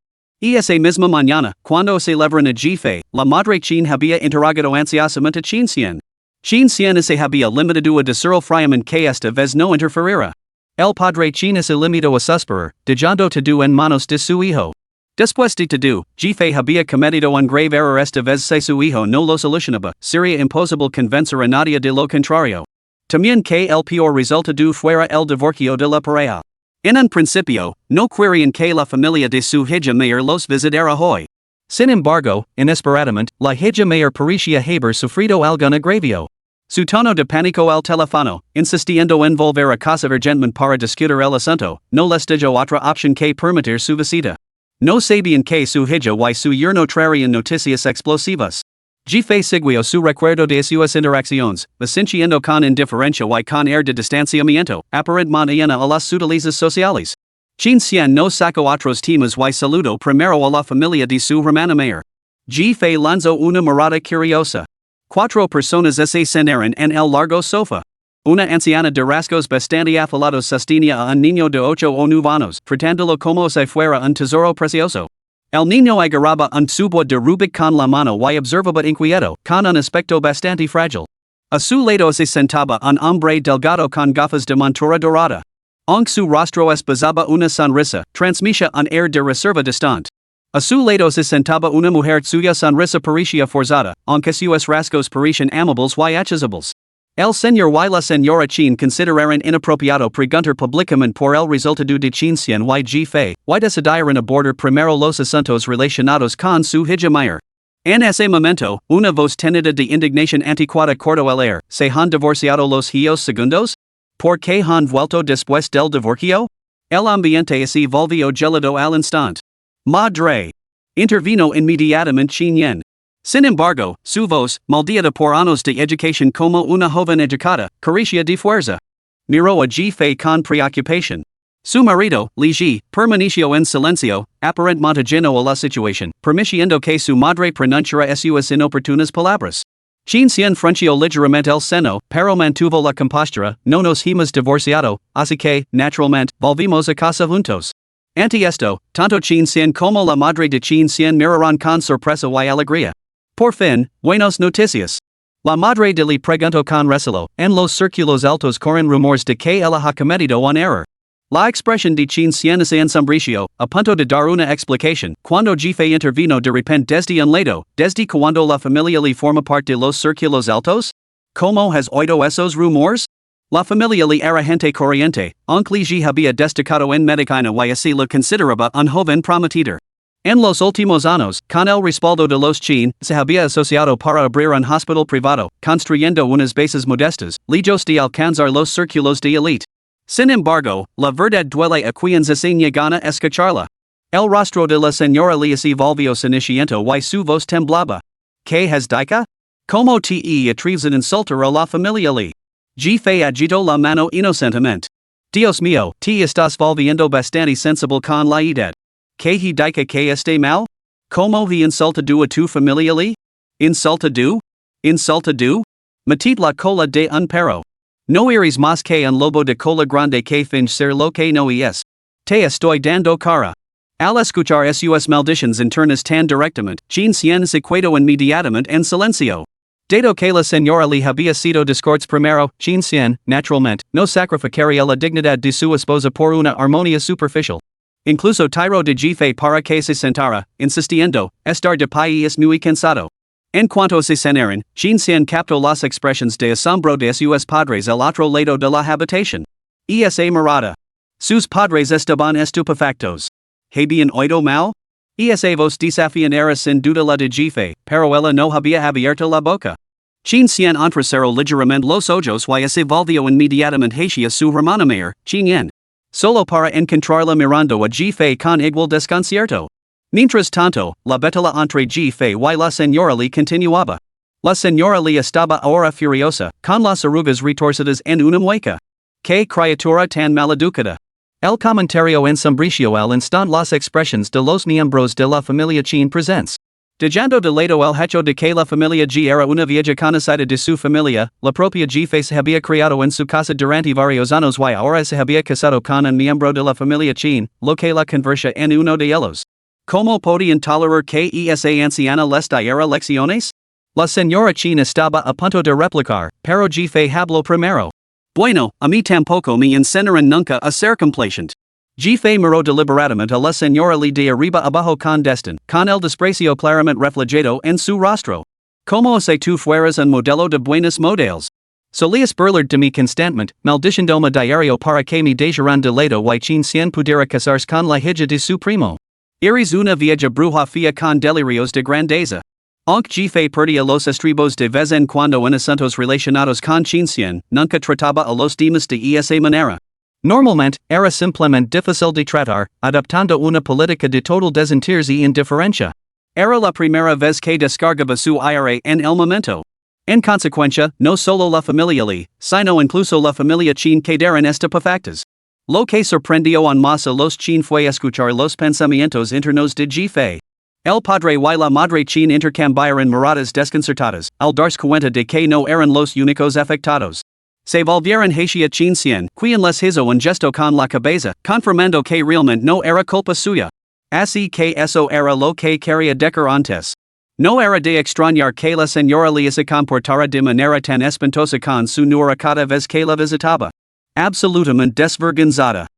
Y esa misma mañana, cuando celebraron a Jefe, la madre Jean había interrogado ansiosamente a Jean Cien. Jean Cien se había limitado a decirle fríamente que esta vez no interferiera. El padre Jean se limitó a suspirar, dejando todo en manos de su hijo. Después de todo, jefe había cometido un grave error esta vez si su hijo no lo solucionaba, sería imposible convencer a nadie de lo contrario. También que el peor resultado fuera el divorcio de la pareja. En un principio, no querían que la familia de su hija mayor los visitara hoy. Sin embargo, inesperadamente, la hija mayor parecía haber sufrido algún agravio. Su tono de pánico al teléfono, insistiendo en volver a casa urgentemente para discutir el asunto, no les dejó otra opción que permitir su visita. No sabían que su hija y su yerno traerían noticias explosivas. Jefe siguió su recuerdo de sus interacciones, sintiendo con indiferencia y con air de distanciamiento, aparentemente a las utilizas sociales. Chin Xian no sacó otros temas y saludó primero a la familia de su hermana mayor. Jefe lanzó una mirada curiosa. 4 personas se sentaron en el largo sofá. Una anciana de rasgos bastante afilados sostenía a un niño de 8 o 9 años, tratándolo como si fuera un tesoro precioso. El niño agarraba un tubo de Rubik con la mano y observaba inquieto, con un aspecto bastante frágil. A su lado se sentaba un hombre delgado con gafas de montura dorada. Aunque su rostro esbozaba una sonrisa, transmitía un air de reserva distante. A su lado se sentaba una mujer cuya sonrisa parecía forzada, aunque sus rasgos parecían amables y accesibles. El señor y la señora Chin consideraron inapropiado preguntar públicamente por el resultado de Chin Xian y jefe, y decidieron abordar primero los asuntos relacionados con su hija mayor. En ese momento, una voz tenida de indignación anticuada cortó el air. ¿Se han divorciado los hijos segundos? ¿Por qué han vuelto después del divorcio? El ambiente se volvió gélido al instante. Madre. Intervino inmediatamente Chin Yen. Sin embargo, su voz, maldita por años de educación como una joven educada, carecía de fuerza. Miró a jefe con preocupación. Su marido, Li Ji, permaneció en silencio, aparentemente ajeno a la situación, permitiendo que su madre pronunciara sus inoportunas palabras. Chin Xian frunció ligeramente el seno, pero mantuvo la compostura. No nos hemos divorciado, así que, naturalmente, volvimos a casa juntos. Ante esto, tanto Chin Xian como la madre de Chin Xian miraron con sorpresa y alegría. Por fin, buenas noticias. La madre de Li preguntó con recelo. En los círculos altos corren rumores de que ella ha cometido un error. La expresión de Chin Xian se ensombrició, a punto de dar una explicación, cuando jefe intervino de repente desde un lado. ¿Desde cuando la familia Li forma parte de los círculos altos? ¿Cómo has oído esos rumores? La familia Li era gente corriente, aunque Li Ji había destacado en medicina y así lo consideraba un joven prometedor. En los últimos años, con el respaldo de los Chin, se había asociado para abrir un hospital privado, construyendo unas bases modestas, lejos de alcanzar los círculos de élite. Sin embargo, la verdad duele a quienes se gana escucharla. El rostro de la señora Li se volvió ceniciento y su voz temblaba. ¿Qué has dicho? ¿Cómo te atreves a insultar a la familia Li? Jefe agitó la mano inocentemente. Dios mío, te estás volviendo bastante sensible con la edad. ¿Qué he dicho que esté mal? ¿Cómo he insultado a tu familia Li? ¿Insultado? ¿Insultado? Metid la cola de un perro. No eres más que un lobo de cola grande que finge ser lo que no es. Te estoy dando cara. Al escuchar sus maldiciones internas tan directamente, Chin Xian se quedó inmediatamente en silencio. Dado que la señora Li había sido discords primero, Chin Xian, naturalmente, no sacrificaría la dignidad de su esposa por una armonía superficial. Incluso tiró de jefe para que se sentara, insistiendo, estar de pie es muy cansado. En cuanto se sentaron, Chin Xian captó las expresiones de asombro de sus padres al otro lado de la habitación. Esa mirada. Sus padres estaban estupefactos. ¿Habían oído mal? Esa voz desafiante era sin duda la de jefe, pero ella no había abierto la boca. Chin Xian entrecerró ligeramente los ojos y se volvió inmediatamente hacia su hermana mayor, Chin Yen. Solo para encontrarla mirando a jefe con igual desconcierto. Mientras tanto, la batalla entre jefe y la señora Li continuaba. La señora Li estaba ahora furiosa, con las arrugas retorcidas en una mueca. ¡Qué criatura tan maleducada! El comentario ensombrició al instante las expresiones de los miembros de la familia Chin presentes. Dejando de lado el hecho de que la familia G era una vieja conocida de su familia, la propia jefe se había criado en su casa durante varios años y ahora se había casado con un miembro de la familia Chin, lo que la convertía en uno de ellos. ¿Cómo podían tolerar que esa anciana les diera lecciones? La señora Chin estaba a punto de replicar, pero jefe habló primero. Bueno, a mí tampoco me enseñaron nunca a ser complaciente. Jefe miró deliberadamente a la señora Lee de arriba abajo con desdén, con el desprecio claramente reflejado en su rostro. Como si tú fueras un modelo de buenos modales. Solías burlar de mi constantemente, maldiciéndome diario para que mi dejaran de lado y chin cien pudiera casarse con la hija de su primo. Eres una vieja bruja fea con delirios de grandeza. Aunque Jefe perdía los estribos de vez en cuando en asuntos relacionados con chin cien, nunca trataba a los demás de esa manera. Normalmente, era simplemente difícil de tratar, adoptando una política de total desinterés y indiferencia. Era la primera vez que descargaba su ira en el momento. En consecuencia, no solo la familia Lee, sino incluso la familia Chin quedaron estupefactas. Lo que sorprendió en masa los Chin fue escuchar los pensamientos internos de Jefe. El padre y la madre Chin intercambiaron miradas desconcertadas, al darse cuenta de que no eran los únicos afectados. Se volvieron hacia Chin Cien, quien les hizo un gesto con la cabeza, confirmando que realmente no era culpa suya. Así que eso era lo que quería decir antes. No era de extrañar que la señora Lee se comportara de manera tan espantosa con su nuera cada vez que la visitaba. Absolutamente desvergonzada.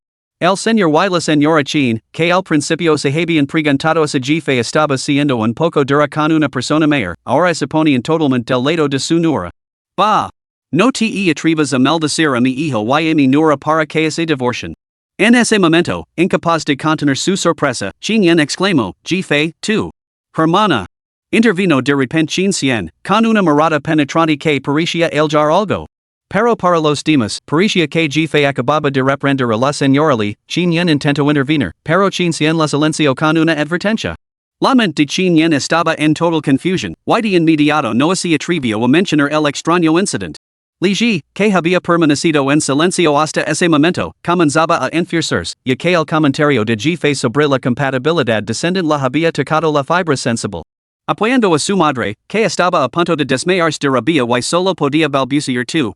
El señor y la señora Chin, que al principio se habían preguntado si Jefe estaba siendo un poco dura con una persona mayor, ahora se ponían totalmente del lado de su nuera. Bah! No te atrevas a maldecir a mi hijo y a mi nuera para que se divorcien. En ese momento, incapaz de contener su sorpresa, Chin Yen exclamó, Jefe, tú. Hermana. Intervino de repente Chin Cien, con una mirada penetrante que parecía eljar algo. Pero para los demás, parecía que Jefe acababa de reprender a la señora Lee. Chin Yen intentó intervenir, pero Chin Cien la silenció con una advertencia. La mente de Chin Yen estaba en total confusion, y de inmediato no se atrevió a mencionar el extraño incidente. Li Ji, que había permanecido en silencio hasta ese momento, comenzaba a enfurecerse, ya que el comentario de Jefe sobre la compatibilidad descendente la había tocado la fibra sensible. Apoyando a su madre, que estaba a punto de desmayarse de rabia y solo podía balbucear tú,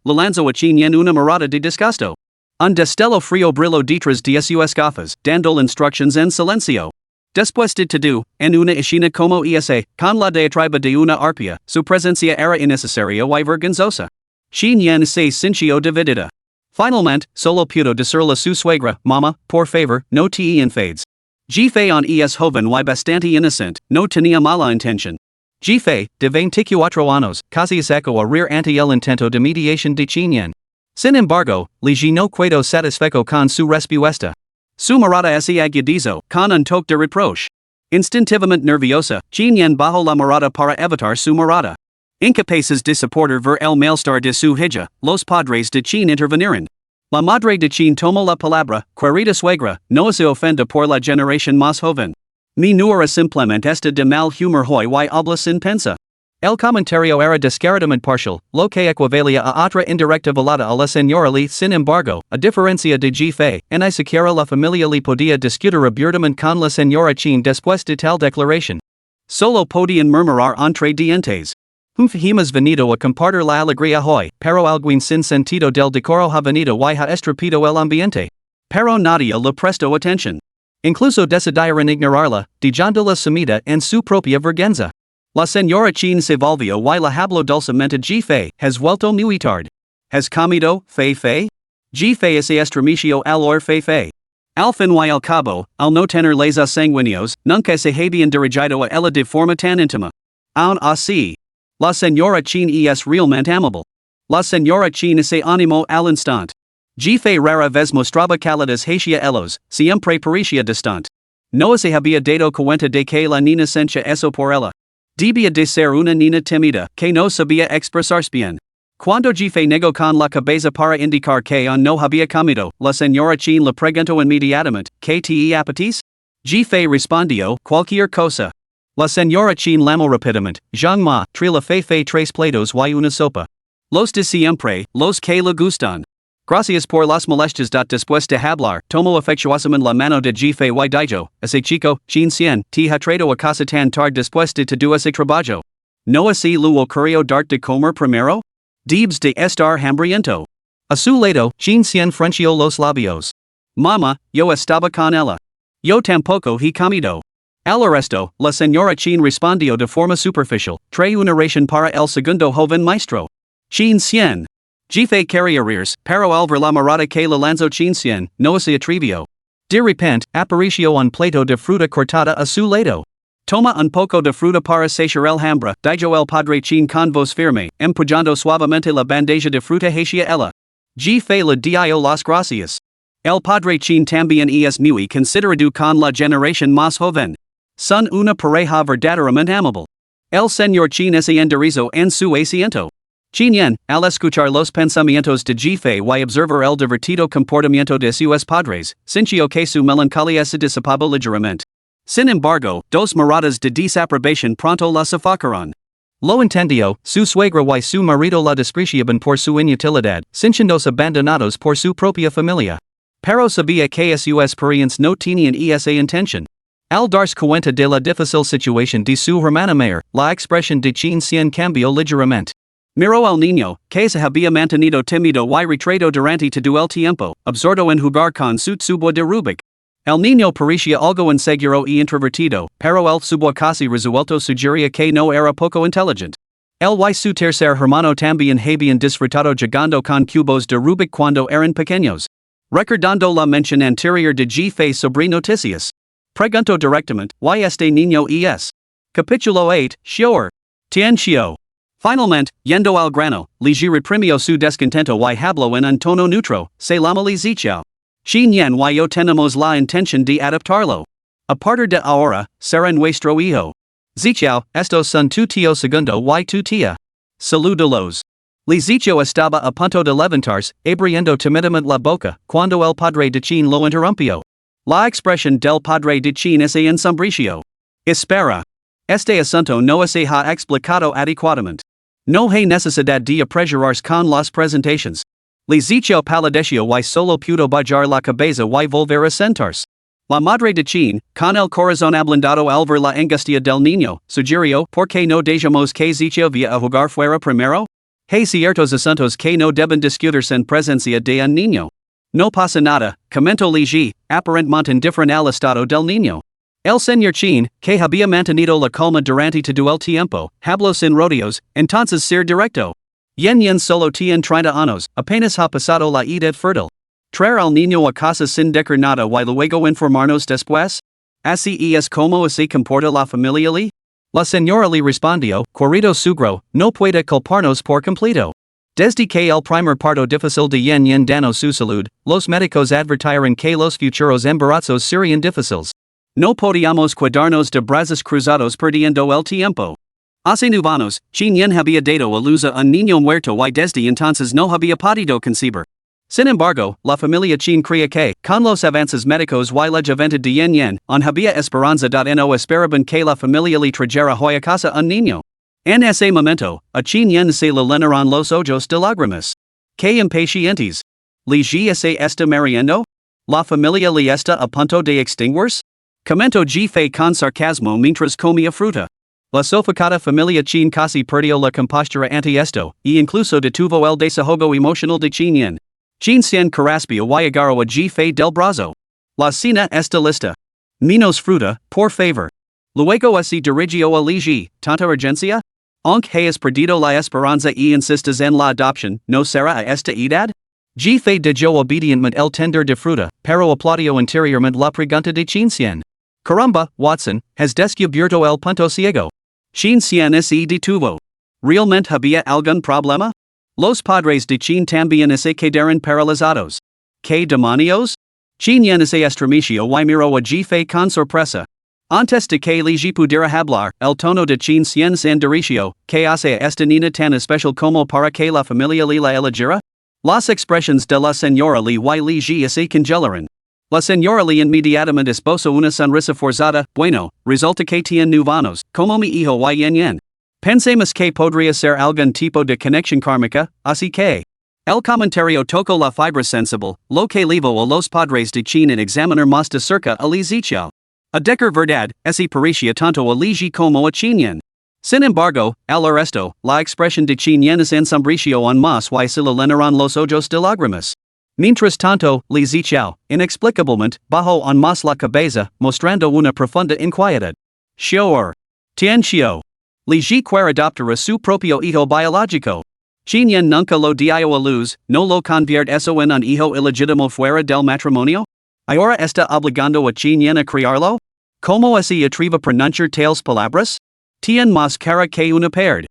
le lanzó a Chin Yen una mirada de disgusto. Un destello frío brilló detrás de sus gafas, dando instrucciones en silencio. Después de todo, en una escena como esa, con la diatriba de una arpía, su presencia era innecesaria y vergonzosa. Chin Yen se sintió dividida. Finalmente, solo pudo decirle a su suegra, Mama, por favor, no te enfades. Jefe es joven y bastante inocente, no tenía mala intención. Jefe, de 24 años, casi sacó a reír ante el intento de mediación de Chin Yen. Sin embargo, Li Ji no quedó satisfecho con su respuesta. Su mirada se agudizó, con un toque de reproche. Instintivamente nerviosa, Chin Yen bajó la mirada para evitar su mirada. Incapaces de soportar ver el malestar de su hija, los padres de Chin intervinieron. La madre de Chin tomó la palabra, querida suegra, no se ofenda por la generación más joven. Mi nuera simplemente está de mal humor hoy y habla sin pensa. El comentario era descaradamente parcial, lo que equivalía a otra indirecta velada a la señora Lee. Sin embargo, a diferencia de Jefe, ni siquiera la familia Lee podía discutir abiertamente con la señora Chin después de tal declaración. Solo podían murmurar entre dientes. Hemos venido a compartir la alegría hoy, pero alguien sin sentido del decoro ha venido y ha estropeado el ambiente. Pero nadie le prestó atención. Incluso decidieron ignorarla, dejándola sumida en su propia vergüenza. La señora Chin se volvió y le habló dulcemente. Jefe, has vuelto muy tarde. Has comido, Fei? Jefe se estremeció al oír Fei. Al fin y al cabo, al no tener lazos sanguíneos, nunca se habían dirigido a ella de forma tan íntima. Aún así, la señora Chin es realmente amable. La señora Chin se animó al instante. Jefe rara vez mostraba calidez hacia ellos, siempre parecía distante. No se había dado cuenta de que la niña sentía eso por ella. Debía de ser una niña tímida, que no sabía expresarse bien. Cuando Jefe negó con la cabeza para indicar que aún no había comido, la señora Chin le preguntó inmediatamente, ¿qué te apetece? Jefe respondió, cualquier cosa. La señora Chin llamó rápidamente, Zhang Ma, trila Fei 3 platos y una sopa. Los de siempre, los que le gustan. Gracias por las molestias. Después de hablar, tomó afectuosamente la mano de Jefe y dijo, ese chico, Chin Cien, te ha traído a casa tan tarde después de todo ese trabajo. ¿No así lo ocurrió darte de comer primero? Debes de estar hambriento. A su lado, Chin Cien frunció los labios. Mama, yo estaba con ella. Yo tampoco he comido. Al resto, la señora Chin respondió de forma superficial, trae una ración para el segundo joven maestro. Chin Cien. Gife carriers, pero el ver la mirada que la lanzo chin no se atrevio. De repente, aparicio un plato de fruta cortada a su lado. Toma un poco de fruta para saciar el hambre, dijo el padre chin con voz firme, empujando suavemente la bandeja de fruta hacia ella. Gife le dio las gracias. El padre chin también es muy considerado con la generación más joven. Son una pareja verdaderamente amable. El señor chin se enderezó en su asiento. Chin yen, al escuchar los pensamientos de Gife y observar el divertido comportamiento de sus padres, sintió que su melancolía se disipaba ligeramente. Sin embargo, dos miradas de desaprobación pronto la sofocaron. Lo entendió, su suegra y su marido la despreciaban por su inutilidad, sintiéndose abandonados por su propia familia. Pero sabía que sus parientes no tenían esa intención. Al darse cuenta de la difícil situación de su hermana mayor, la expresión de Chin Cien cambió ligeramente. Miró al niño, que se había mantenido tímido y retraído durante todo el tiempo, absorto en jugar con su tubo de Rubik. El niño parecía algo inseguro y introvertido, pero el tubo casi resuelto sugería que no era poco inteligente. Él y su tercer hermano también habían disfrutado jugando con cubos de Rubik cuando eran pequeños. Recordando la mención anterior de Gife sobre noticias. Preguntó directamente, ¿y este niño es? Capítulo 8, Sure. Tien Xiao. Finalmente, yendo al grano, Li Ji reprimió su descontento y habló en un tono neutro, se llama Li Zichao. Xin Yen y yo tenemos la intención de adaptarlo. A partir de ahora, será nuestro hijo. Zichao, estos son tu tío segundo y tu tía. Saludos. Li Zichao estaba a punto de levantarse, abriendo tímidamente la boca, cuando el padre de Chin lo interrumpió. La expresión del padre de Chin se ensombreció. Espera. Este asunto no se ha explicado adecuadamente. No hay necesidad de apresurarse con las presentaciones. Li Zichao palideció y solo pudo bajar la cabeza y volver a sentarse. La madre de Chin, con el corazón ablandado al ver la angustia del niño, sugirió, ¿por qué no dejamos que Zichao vaya a jugar fuera primero? Hay ciertos asuntos que no deben discutirse en presencia de un niño. No pasa nada, comentó Li Ji, aparentemente indiferente al estado del niño. El señor Chin, que había mantenido la calma durante todo el tiempo, habló sin rodeos, entonces ser directo. Yen solo tiene 30 años, apenas ha pasado la edad fértil. Traer al niño a casa sin decir nada y luego informarnos después? Así es como se comporta la familia Li? La señora le respondió, querido sugro, no puede culparnos por completo. Desde que el primer parto difícil de Yen danó su salud, los médicos advirtieron que los futuros embarazos serían difíciles. No podíamos cuidarnos de brazos cruzados perdiendo el tiempo. Hace 9 años, Chin Yen había dado a luz a un niño muerto y desde entonces no había podido concebir. Sin embargo, la familia Chin creía que, con los avances médicos y la juventud de Yen, aún había esperanza no esperaban que la familia le trajera a casa un niño. En ese momento, a Chin Yen se le llenaron los ojos de lágrimas. Que impacientes. Li Ji se está muriendo? La familia le está a punto de extinguirse? Comentó Gife con sarcasmo mientras comía fruta. La sofocada familia Chin casi perdió la compostura ante esto, y incluso detuvo el desahogo emocional de Chin Yen. Chin Cien carraspio y agarró a Gife del brazo. La cena está lista. Menos fruta, por favor. Luego se dirigió a Li Ji, ¿tanta urgencia? Aunque hayas perdido la esperanza y insistes en la adopción, ¿no será a esta edad? Gife dejó obedientemente el tender de fruta, pero aplaudió interiormente la pregunta de Chin Cien. Caramba, Watson, has descubierto el punto ciego. Chin Cien se detuvo. ¿Realmente había algún problema? Los padres de Chin también se quedaron paralizados. ¿Qué demonios? Chin Yen se estremeció y miró a Gife con sorpresa. Antes de que Li Ji pudiera hablar, el tono de Chin Cien se endureció. ¿Qué hace a esta niña tan especial como para que la familia Li la eligiera? Las expresiones de la señora Li y Li Ji se congelaron. La señora Li inmediatamente esbozó una sonrisa forzada. Bueno, resulta que tiene 9 años, como mi hijo y Yen. Pensemos que podría ser algún tipo de conexión kármica, así que. El comentario tocó la fibra sensible, lo que llevó a los padres de Chin en examinar más de cerca a Li Zichao. A decir verdad, ese parecía tanto a Li Ji como a Chin Yen. Sin embargo, al resto, la expresión de Chin Yen se ensombreció aún más y se le llenaron los ojos de lágrimas. Mientras tanto, Li Zichao, inexplicablemente, bajó aún más la cabeza, mostrando una profunda inquietud. Sure. Tien Xiao. Li Ji quiere adoptar a su propio hijo biológico. Chin yen nunca lo dio a luz, no lo convierte eso en un hijo ilegítimo fuera del matrimonio? ¿Ahora está obligando a chin yen a criarlo? ¿Cómo así atreve pronunciar tales palabras? Tien más cara que una perd.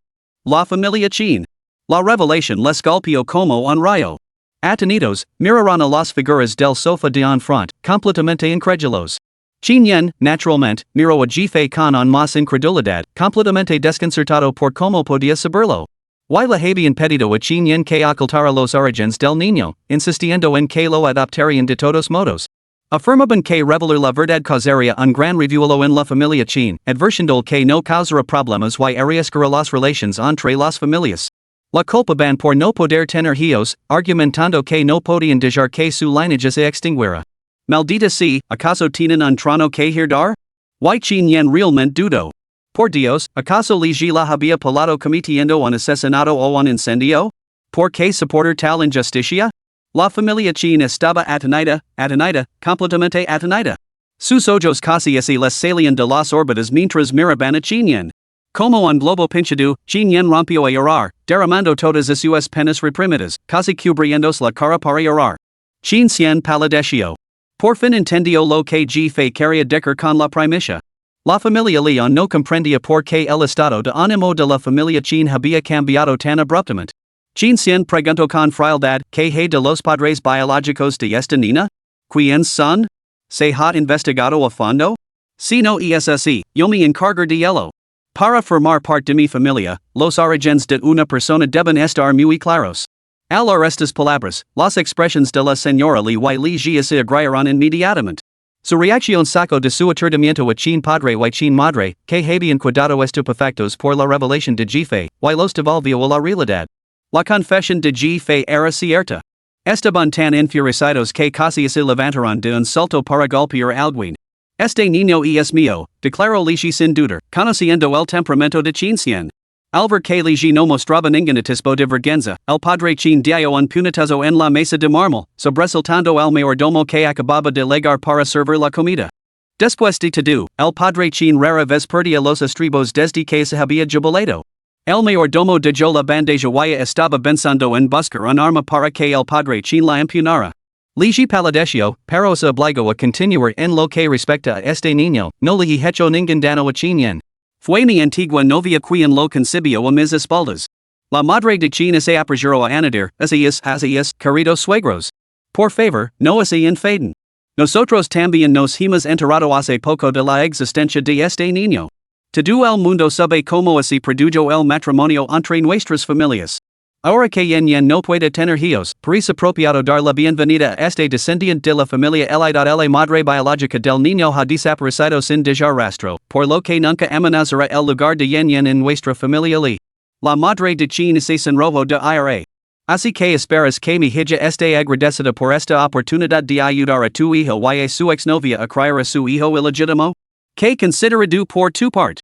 La familia chin. La revelación les golpeó como un rayo. Atenidos, miraron a las figuras del sofá de enfront, completamente incrédulos. Chin yen, naturalmente, miró a Gife con más incredulidad, completamente desconcertado por cómo podía saberlo. Y le habían pedido a Chin yen que ocultara los orígenes del niño, insistiendo en que lo adoptarían de todos modos. Afirmaban que revelar la verdad causaría un gran revuelo en la familia chin, advirtiendo que no causará problemas y arriesgará las relaciones entre las familias. La culpaban por no poder tener hijos, argumentando que no podían dejar que su linaje se extinguiera. Maldita sea, ¿acaso tienen un trono que heredar? Y Chin yen realmente dudó. Por Dios, ¿acaso Li la había pelado cometiendo un asesinato o un incendio? ¿Por qué soportar tal injusticia? La familia chin estaba atenida, completamente atenida. Sus ojos casi así les salían de las órbitas mientras miraban a Chin yen. Como un globo pinchado, Chin yen rompió a llorar, derramando todas sus penas reprimidas, casi cubriéndose la cara para llorar. Chin yen palideció. Por fin entendió lo que Gife quería decir con la primicia. La familia Leon no comprendía por qué el estado de ánimo de la familia chin había cambiado tan abruptamente. Chin yen preguntó con frialdad, ¿qué hay de los padres biológicos de esta niña? ¿Quiénes son? ¿Se ha investigado a fondo? Si no es así, yo me encargo de ello. Para formar parte de mi familia, los orígenes de una persona deben estar muy claros. Al oír estas palabras, las expresiones de la señora Li y Li Jia se agregaron inmediatamente. Su reacción sacó de su aturdimiento a Chin padre y Chin madre, que habían quedado estupefactos por la revelación de Gife, y los devolvió a la realidad. La confesión de Gife era cierta. Estaban tan enfurecidos que casi se levantaron de un salto para golpear a alguien. Este niño es mío, declaró Li Ji sin dudar, conociendo el temperamento de Chin yen. Al ver que Li Ji no mostraba ningún atisbo de vergüenza, el padre Chin dio un puñetazo en la mesa de mármol, sobresaltando al mayordomo que acababa de llegar para servir la comida. Después de todo, el padre Chin rara vez perdía los estribos desde que se había jubilado. El mayordomo dejó la bandeja y estaba pensando en buscar un arma para que el padre Chin la empuñara. Li Ji palideció, pero se obligó a continuar en lo que respecta a este niño, no le hecho ningún daño a Chin yen. Fue mi antigua novia quien lo concibió a mis espaldas. La madre de Chin se apresuró a añadir, así es, queridos suegros. Por favor, no se enfaden. Nosotros también nos hemos enterado hace poco de la existencia de este niño. Todo el mundo sabe cómo se produjo el matrimonio entre nuestras familias. Ahora que yen no puede tener hijos, parece apropiado dar la bienvenida a este descendiente de la familia la madre biológica del niño ha desaparecido sin dejar rastro, por lo que nunca amenazará el lugar de yen en nuestra familia Li. La madre de Chin se sonrojó de ira. Así que esperas que mi hija esté agradecida por esta oportunidad de ayudar a tu hijo y a su exnovia a criar a su hijo ilegítimo? ¿Qué considera du por tu parte?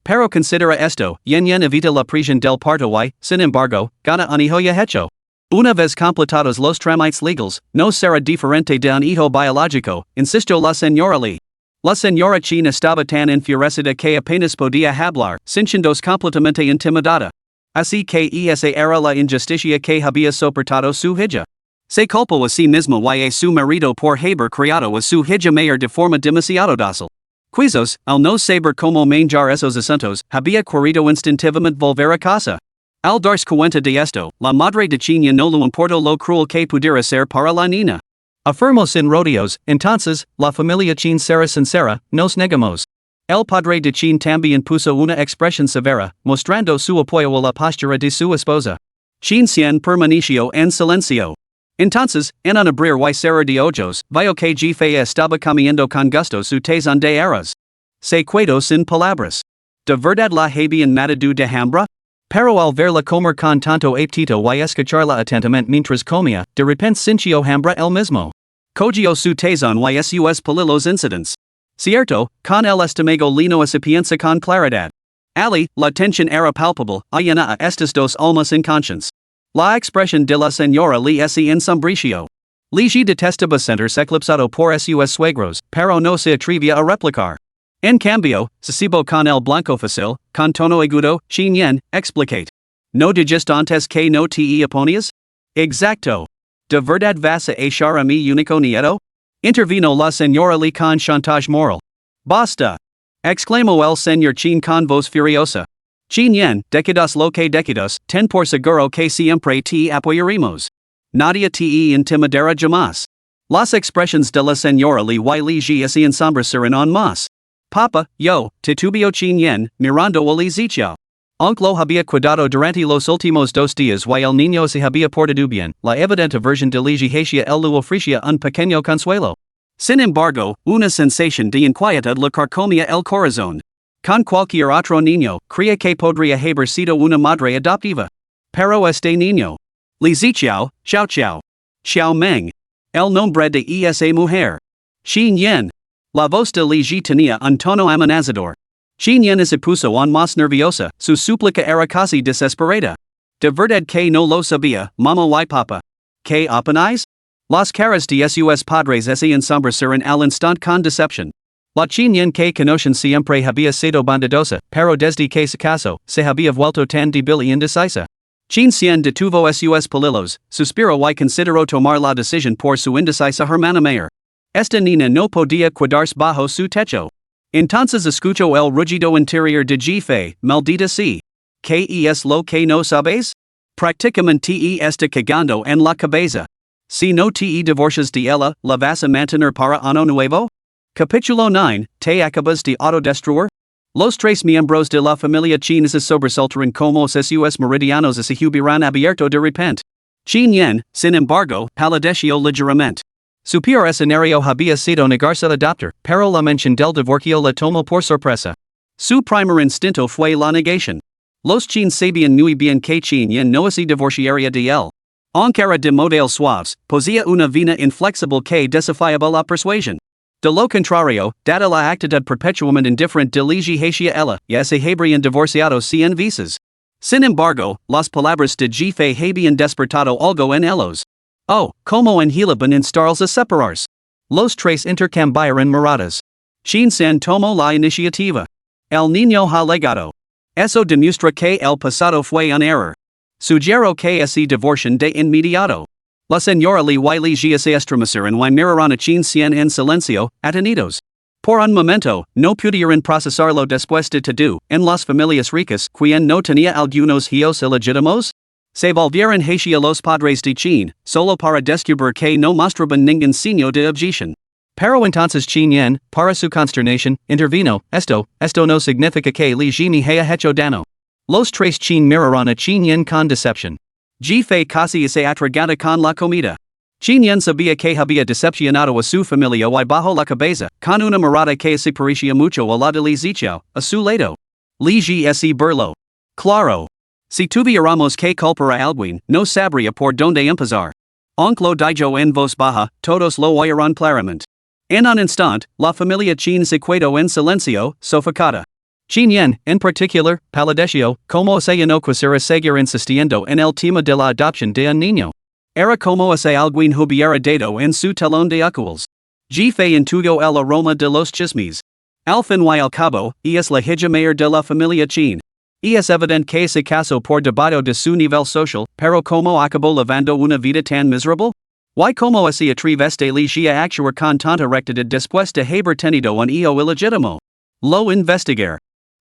Pero considera esto, yen evita la prisión del parto y, sin embargo, gana un hijo ya hecho. Una vez completados los trámites legales, no será diferente de un hijo biológico, insistió la señora Li. La señora Chin estaba tan enfurecida que apenas podía hablar, sintiéndose completamente intimidada. Así que esa era la injusticia que había soportado su hija. Se culpó a sí mismo y a su marido por haber criado a su hija mayor de forma demasiado dócil. Quizás, al no saber cómo manejar esos asuntos, había querido instintivamente volver a casa. Al darse cuenta de esto, la madre de Chin no le importó lo cruel que pudiera ser para la niña. Afirmó sin rodeos, entonces, la familia Chin será sincera, nos negamos. El padre de Chin también puso una expresión severa, mostrando su apoyo a la postura de su esposa. Chin yen permaneció en silencio. Entonces, en un abrir y cerrar de ojos, vio que Gife estaba comiendo con gusto su tazón de arroz. Se quedó sin palabras. ¿De verdad la habían matado de hambre? Pero al verla comer con tanto apetito y escucharla atentamente mientras comía, de repente sintió hambre él mismo. Cogió su tazón y sus palilos incidentes. Cierto, con el estómago lleno se piensa con claridad. Ali, la tensión era palpable, ayana a estas dos almas inconscientes. La expresión de la señora Li es ensombrició. Li Ji detestaba sentirse eclipsado por sus suegros, pero no se atrevía a replicar. En cambio, se cebó con el blanco fácil, con tono agudo, Chin yen, explicate. No digestantes que no te oponias? Exacto. De verdad vas a echar a mi único nieto? Intervino la señora Lee con chantage moral. Basta! Exclamó el señor Chin con voz furiosa. Chin yen, decidas lo que decidas, ten por seguro que siempre te apoyaremos. Nadie te intimidará jamás. Las expresiones de la señora Lee y Li Ji se ensombrecieron aún más. Papa, yo, titubeo Chin yen, mirando a Li Zichao. Aunque lo había cuidado durante los últimos 2 días y el niño se había portado bien, la evidente versión de Li Ji hacia él le ofrecía un pequeño consuelo. Sin embargo, una sensación de inquietud le carcomía el corazón. Con cualquier otro niño, creía que podría haber sido una madre adoptiva. Pero este niño. Li Zichao, Xiao Xiao. Xiao Meng. El nombre de esa mujer. Xin Yen. La voz de Li Ji tenía un tono amenazador. Xin Yen se puso aún más nerviosa, su súplica era casi desesperada. De verdad que no lo sabía, mamá y papa. ¿Qué opináis? Las caras de sus padres se ensombrecieron al instante con decepción. La Xin Yen que conocen siempre había sido bondadosa, pero desde que se casó, se había vuelto tan débil y indecisa. Xin Xian detuvo sus palilos, suspiró y consideró tomar la decisión por su indecisa hermana mayor. Esta niña no podía quedarse bajo su techo. Entonces escuchó el rugido interior de Ji-Fei, maldita sea. ¿Qué es lo que no sabes? Prácticamente te está cagando en la cabeza. Si no te divorcias de ella, ¿la vas a mantener para ano nuevo? Capítulo 9, ¿te acabas de autodestruir? Los 3 miembros de la familia Chin se sobresaltaron como sus meridianos se hubieran abierto de repente. Chin Yen, sin embargo, palideció ligeramente. Su peor escenario había sido negarse a adoptar, pero la mención del divorcio le tomó por sorpresa. Su primer instinto fue la negación. Los Chin sabían muy bien que Chin Yen no se divorciaría de él. Aunque era de modelo suaves, poseía una vena inflexible que desafiaba la persuasión. De lo contrario, dada la actitud perpetuamente indiferente de Li Ji hacia ella, ya se habrían divorciado 100 veces. Sin embargo, las palabras de Ji-Fei habían despertado algo en ellos. Oh, como anhelaban instarse a separarse. Los 3 intercambiaron miradas. Chin San tomó la iniciativa. El niño ha legado. Eso demuestra que el pasado fue un error. Sugiero que se divorcien de inmediato. La señora Li y Li Ji se estremecieron y miraron a Chin Xian en silencio, atenidos. Por un momento, no pudieron procesarlo después de todo, en las familias ricas, quien no tenía algunos hijos ilegítimos? Se volvieron hacia los padres de Chin, solo para descubrir que no mostraban ningún signo de objeción. Pero entonces Chin Yen, para su consternación, intervino, esto no significa que Li Ji me haya hecho daño. Los 3 Chin miraron a Chin Yen con decepción. Ji-Fei casi se atraganta con la comida. Chin Yen sabía que había decepcionado a su familia y bajo la cabeza, con una mirada que se parecía mucho a la de Li Zichao, a su lado. Li Ji se burló. Claro. Si tuviéramos que culpar a alguien, no sabría por dónde empezar. Aunque lo dijo en voz baja, todos lo oyeron claramente. En un instante, la familia Chin se quedó en silencio, sofocada. Chin Yen, en particular, palideció, como si no quisiera seguir insistiendo en el tema de la adopción de un niño. Era como si alguien hubiera dado en su talón de Oculus. Ji-Fei intuyó el aroma de los chismes. Al fin y al cabo, es la hija mayor de la familia Chin. Es evidente que se casó por debajo de su nivel social, pero como acabó llevando una vida tan miserable? ¿Y cómo se atreviste Li Ji a actuar con tanta rectitud después de haber tenido un hijo ilegítimo? Lo investigar.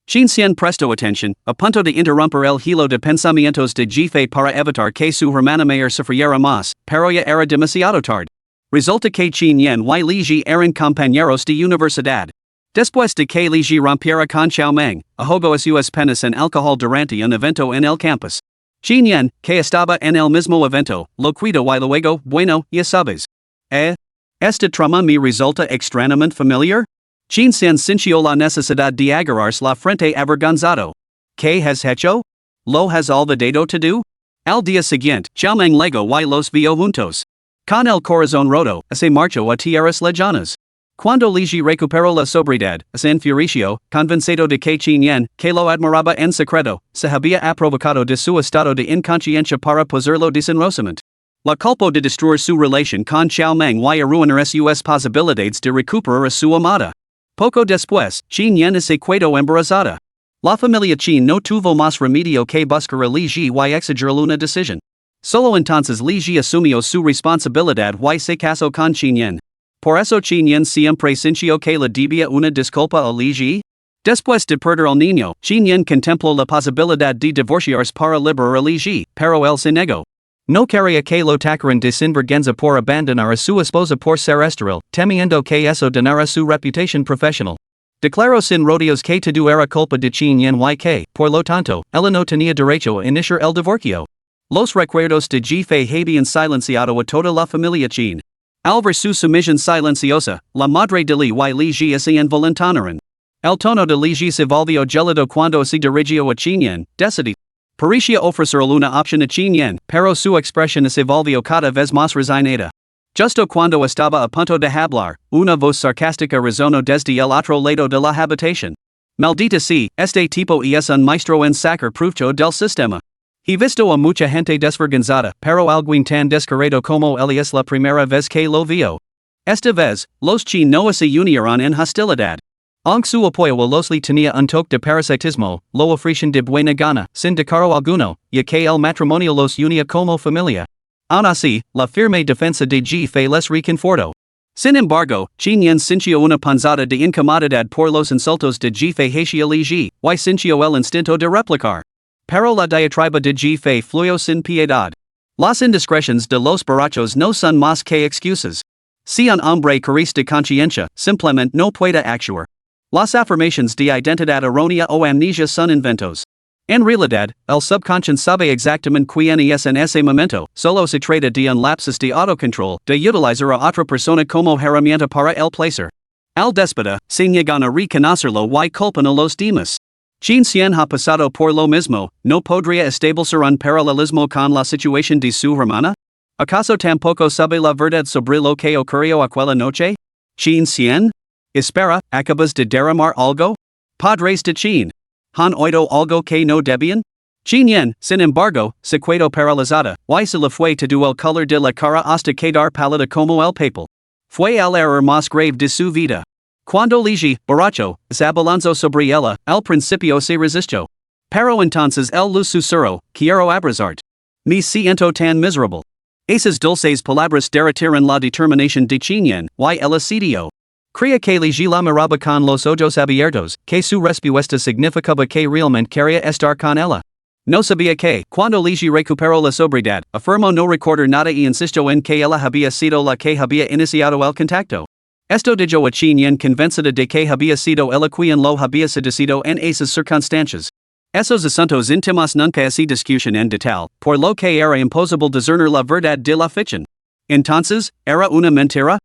Chin Xian prestó atención, a punto de interrumpir el hilo de pensamientos de Ji-Fei para evitar que su hermana mayor sufriera más, pero ya era demasiado tarde. Resulta que Chin Yen y Li Ji eran compañeros de universidad. Después de que Li Ji rompiera con Xiao Meng, ahogó sus penas en alcohol durante un evento en el campus. Chin Yen, que estaba en el mismo evento, lo cuidó y luego, bueno, ya sabes. Esta trama me resulta extrañamente familiar. Chin Xian sintió la necesidad de agarrarse la frente avergonzado. ¿Qué has hecho? ¿Lo has olvidado todo? Al día siguiente, Xiao Meng llegó y los vio juntos. Con el corazón roto, se marchó a tierras lejanas. Cuando Li Ji recuperó la sobriedad, se enfureció, convencido de que Chin Yen, que lo admiraba en secreto, se había aprovechado de su estado de inconsciencia para poseerlo desenrosamente. La culpa de destruir su relación con Xiao Meng y arruinar sus posibilidades de recuperar a su amada. Poco después, Chin Yen se quedó embarazada. La familia chin no tuvo más remedio que buscar a Li Ji y exigir una decisión. Solo entonces Li Ji asumió su responsabilidad y se casó con Qin Yan. Por eso Qin Yan siempre sintió que le debía una disculpa a Li Ji. Después de perder al niño, Qin Yan contempló la posibilidad de divorciarse para liberar a Li Ji, pero él se negó. No quería que lo tacharan de sinvergüenza por abandonar a su esposa por ser estéril, temiendo que eso dañara su reputación profesional. Declaró sin rodeos que todo era culpa de Qin Yan y que, por lo tanto, ella no tenía derecho a iniciar el divorcio. Los recuerdos de Ji Fei habían silenciado a toda la familia Qin. Al ver su sumisión silenciosa, la madre de Li y Li Ji se envalentonaron. El tono de Li Ji se volvió gélido cuando se dirigió a Qin Yan, decidí. Parecía ofrecer una opción a Qin Yan, pero su expresión se volvió cada vez más resignada. Justo cuando estaba a punto de hablar, una voz sarcástica resonó desde el otro lado de la habitación. Maldita sea, este tipo es un maestro en sacar provecho del sistema. He visto a mucha gente desvergonzada, pero alguien tan descarado como él es la primera vez que lo vio. Esta vez, los Qin no se unieron en hostilidad. Aunque su apoyo a los Li tenía un toque de parasitismo, lo ofrecían de buena gana, sin decoro alguno, ya que el matrimonio los unía como familia. Aun así, la firme defensa de Ji Fei les reconfortó. Sin embargo, Qin Yan sintió una punzada de incomodidad por los insultos de Ji Fei hacia Li Ji, y sintió el instinto de replicar. Pero la diatriba de Ji Fei fluyó sin piedad. Las indiscreciones de los borrachos no son más que excusas. Si un hombre carece de conciencia, simplemente no puede actuar. Las afirmaciones de identidad errónea o amnesia son inventos. En realidad, el subconsciente sabe exactamente quién es en ese momento, solo se trata de un lapsus de autocontrol, de utilizar a otra persona como herramienta para el placer. Al déspota, se niegan a reconocerlo y culpan a los demás. Qin Xian ha pasado por lo mismo, ¿no podría establecer un paralelismo con la situación de su hermana? ¿Acaso tampoco sabe la verdad sobre lo que ocurrió aquella noche? Qin Xian? Espera, ¿acabas de derramar algo? Padres de Qin. ¿Han oído algo que no debían? Qin Yan, sin embargo, se quedó paralizada, y se le fue todo el color de la cara hasta quedar pálida como el papel. Fue el error más grave de su vida. Cuando Li Ji, borracho, se abalanzó sobre ella, al principio se resistió. Pero entonces él lo susurró, quiero abrazarte. Me siento tan miserable. Esas dulces palabras derretieron la determinación de Qin Yan, y ella cedió. Creía que Li Ji la miraba con los ojos abiertos, que su respuesta significaba que realmente quería estar con ella. No sabía que, cuando Li Ji recuperó la sobriedad, afirmó no recordar nada y insistió en que ella había sido la que había iniciado el contacto. Esto dijo a Qin Yan convencida de que había sido ella quien lo había seducido en esas circunstancias. Esos asuntos íntimos nunca se discutían en detalle, por lo que era imposible discernir la verdad de la ficción. Entonces, ¿era una mentira?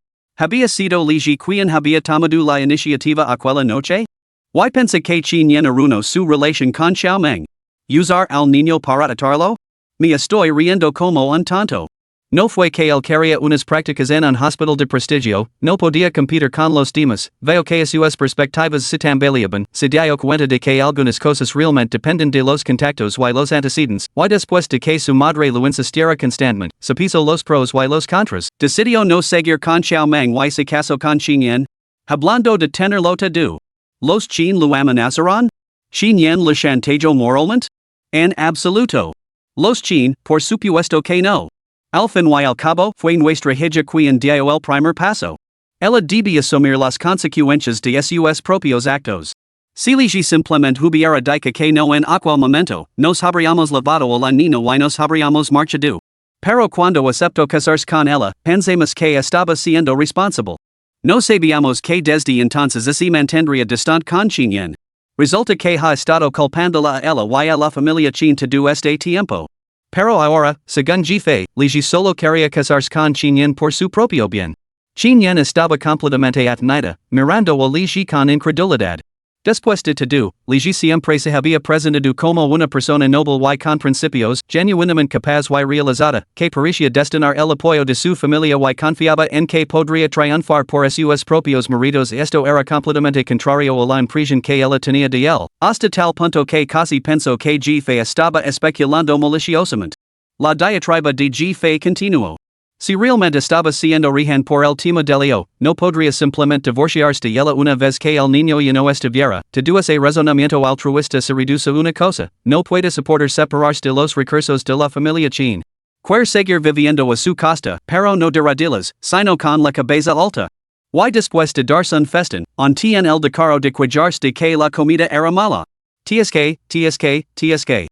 ¿Había sido Li Ji quien había tomado la iniciativa aquella noche? ¿Y pensa que Qin Yan arruinó su relación con Xiao Meng? ¿Usar al niño para atarlo? Me estoy riendo como un tonto. No fue que él quería unas prácticas en un hospital de prestigio, no podía competir con los demás, veo que sus perspectivas se tambaleaban, se dio cuenta de que algunas cosas realmente dependen de los contactos y los antecedentes, y después de que su madre lo insistiera constantemente, se puso los pros y los contras, decidió no seguir con Xiao Meng y se casó con Qin Yan. Hablando de tenerlo todo. ¿Los Qin lo amenazaron? ¿Qin Yan le chantajeó moralmente? En absoluto. Los Qin, por supuesto que no. Al fin y al cabo, fue nuestra hija quien dio el primer paso. Ella debía asumir las consecuencias de sus propios actos. Si Li Ji simplemente hubiera dicho que no en aquel momento, nos habríamos lavado a la niña y nos habríamos marchado. Pero cuando aceptó casarse con ella, pensemos que estaba siendo responsable. No sabíamos que desde entonces se mantendría distante con Qin Yan. Resulta que ha estado culpándola a ella y a la familia Qin todo este tiempo. Pero ahora, según Ji Fei, Li Ji solo quería casarse con Qin Yan por su propio bien. Qin Yan estaba completamente atenida, mirando a Li Ji con incredulidad. Después de todo, Li Ji siempre se había presentado como una persona noble y con principios, genuinamente capaz y realizada, que parecía destinar el apoyo de su familia y confiaba en que podría triunfar por sus propios méritos. Esto era completamente contrario a la impresión que ella tenía de él, hasta tal punto que casi pensó que Ji Fei estaba especulando maliciosamente. La diatriba de Ji Fei continuó. Si realmente estaba siendo origen por el tema delio, no podría simplemente divorciarse de ella una vez que el niño ya no estuviera, te duas a razonamiento altruista se reduce una cosa, no puede soportar separarse de los recursos de la familia Chin. Quer seguir viviendo a su costa, pero no de radilas, sino con la cabeza alta. Y después de darse un festín, on tien el decaro de cuidarse de que la comida era mala. TSK.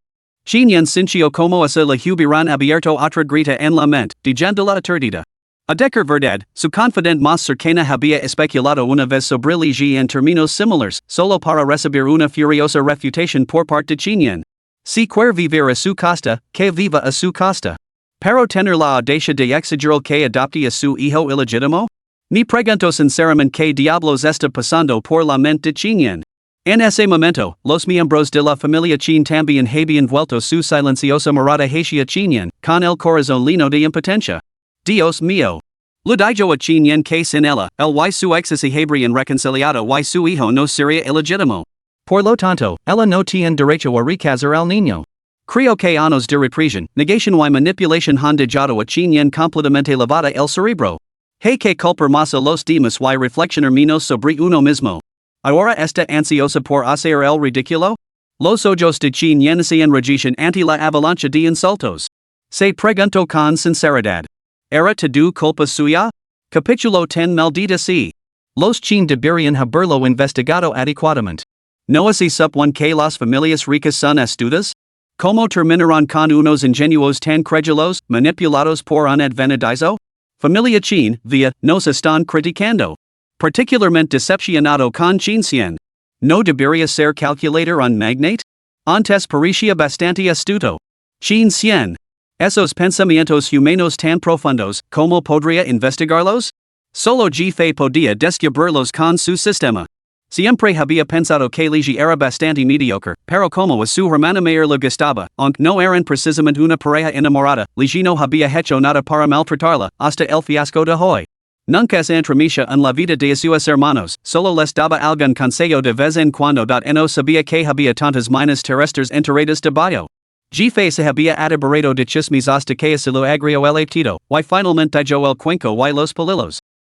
Chin sincio como asa la hubieran abierto otra grita en la mente, dejando la aturdida. A decir verdad, su confident más cercana había especulado una vez sobre Li en términos similares, solo para recibir una furiosa refutación por parte de Chin. Si quer vivir a su costa, que viva a su costa. Pero tener la audacia de exigir que adopte a su hijo ilegítimo? Ni pregunto sinceramente qué diablos está pasando por la mente de Chin. En ese momento, los miembros de la familia Chin también habían vuelto su silenciosa mirada hacia Chin, con el corazón lleno de impotencia. Dios mío. Lo dijo a Chin que sin ella, el y su ex se habrían reconciliado y su hijo no sería ilegítimo. Por lo tanto, ella no tiene derecho a recasar al niño. Creo que años de represión, negación y manipulación han dejado a Chin completamente lavada el cerebro. Hay que culpar más a los demás y reflexionar menos sobre uno mismo. ¿Ahora está ansiosa por hacer el ridículo? Los ojos de Chin se enrojecen ante la avalancha de insultos. Se preguntó con sinceridad. ¿Era todo culpa suya? Capítulo 10 Maldita sí. Los Chin deberían haberlo investigado adecuadamente. ¿No se supone que las familias ricas son astutas? ¿Cómo terminarán con unos ingenuos tan crédulos, manipulados por un advenedizo? Familia Chin, via, nos están criticando. Particularmente decepcionado con Chin. ¿No debería ser calculator un magnate? Antes parecía bastante astuto. Chin. Esos pensamientos humanos tan profundos, ¿cómo podría investigarlos? Solo Jefe podía descubrirlos con su sistema. Siempre había pensado que Li era bastante mediocre, pero como a su hermana mayor le gustaba, aunque no eran precisamente una pareja enamorada, Li no había hecho nada para maltratarla, hasta el fiasco de hoy. Nunca se entremía en la vida de sus hermanos, solo les daba algún consejo de vez en cuando. No sabía que había tantas minas terrestres enterradas debajo. Jefe se había adeberado de chismes hasta que se lo agrió el apetito, y finalmente dio el cuenco y los palillos.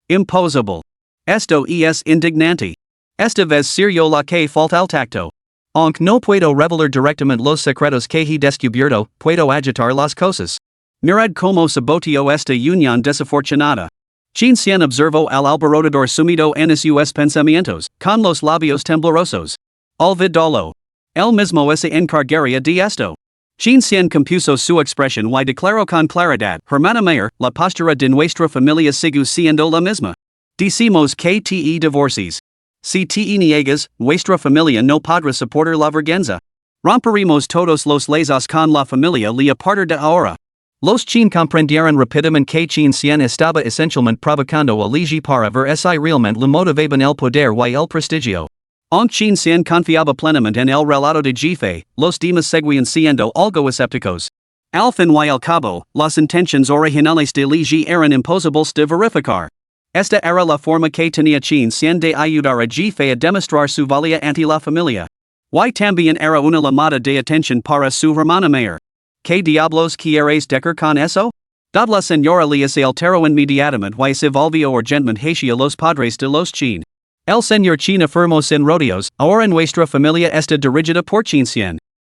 Imposible. Esto es indignante. Esta vez serio la que falta el tacto. Aunque no puedo revelar directamente los secretos que he descubierto, puedo agitar las cosas. Mirad como saboteó esta unión desafortunada. Chin observó al alborotador sumido en sus pensamientos, con los labios temblorosos. Olvidólo. Él mismo se encargaría de esto. Chin compuso su expresión y declaró con claridad, hermana mayor, la postura de nuestra familia sigue siendo la misma. Decimos que te divorcies. Si te niegas, nuestra familia no podrá soportar la vergüenza. Romperemos todos los lazos con la familia a partir de ahora. Los Chin comprendieron rápidamente que Chin estaba esencialmente provocando a Li para ver si realmente le motivaban el poder y el prestigio. Aunque Chin confiaba plenamente en el relato de Jefe, los demás seguían siendo algo escépticos. Al fin y al cabo, las intenciones originales de Li eran imposibles de verificar. Esta era la forma que tenía Chin de ayudar a Jefe a demostrar su valía ante la familia. Y también era una llamada de atención para su hermana mayor. ¿Qué diablos quieres decir con eso? Dad la señora Li se alteró inmediatamente y se volvió urgentemente hacia los padres de los Chin. El señor Chin afirmó sin rodeos, ahora nuestra familia está dirigida por Chin.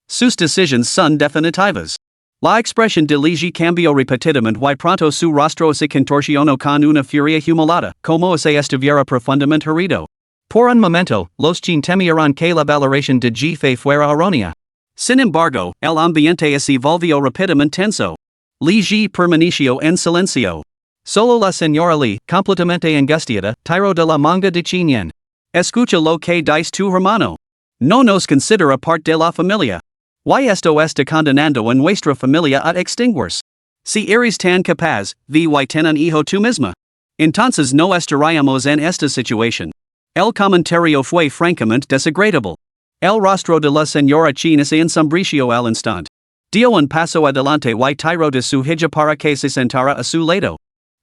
Sus decisiones son definitivas. La expresión de Li cambió repetidamente y pronto su rostro se contorsionó con una furia humilada, como si estuviera profundamente herido. Por un momento, los Chin temieron que la valoración de Jefe fuera errónea. Sin embargo, el ambiente se volvió rápidamente tenso. Li permaneció en silencio. Solo la señora Li, completamente angustiada, tiró de la manga de Chin. Escucha lo que dice tu hermano. No nos considera parte de la familia. Y esto está condenando a nuestra familia a extinguirse. Si eres tan capaz, y ten un hijo tú misma. Entonces no estaríamos en esta situación. El comentario fue francamente desagradable. El rostro de la señora Chin se ensombreció al instante. Dio un paso adelante y tiró de su hija para que se sentara a su lado.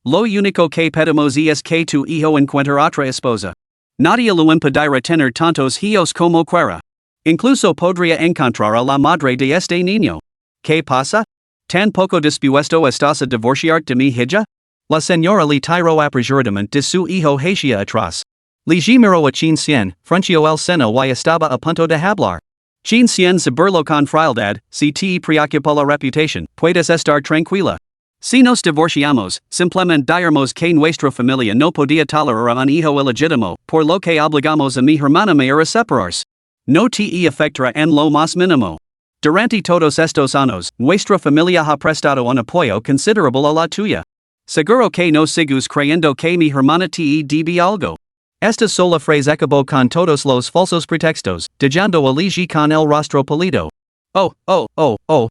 Lo único que pedimos es que tu hijo encuentre otra esposa. Nadie lo impedirá tener tantos hijos como quiera. Incluso podría encontrar a la madre de este niño. ¿Qué pasa? ¿Tan poco dispuesto estás a divorciarte de mi hija? La señora li tiro apresuradamente de su hijo hacia atrás. Li miró a Chin Cien, frunció el seno y estaba a punto de hablar. Chin Cien saberlo con frialdad, si te preocupa la reputación, puedes estar tranquila. Si nos divorciamos, simplemente diremos que nuestra familia no podía tolerar a un hijo ilegítimo, por lo que obligamos a mi hermana mayor a separarse. No te afectará en lo más mínimo. Durante todos estos años, nuestra familia ha prestado un apoyo considerable a la tuya. Seguro que no sigues creyendo que mi hermana te debe algo. Esta sola frase acabó con todos los falsos pretextos, dejando a Li con el rostro pálido.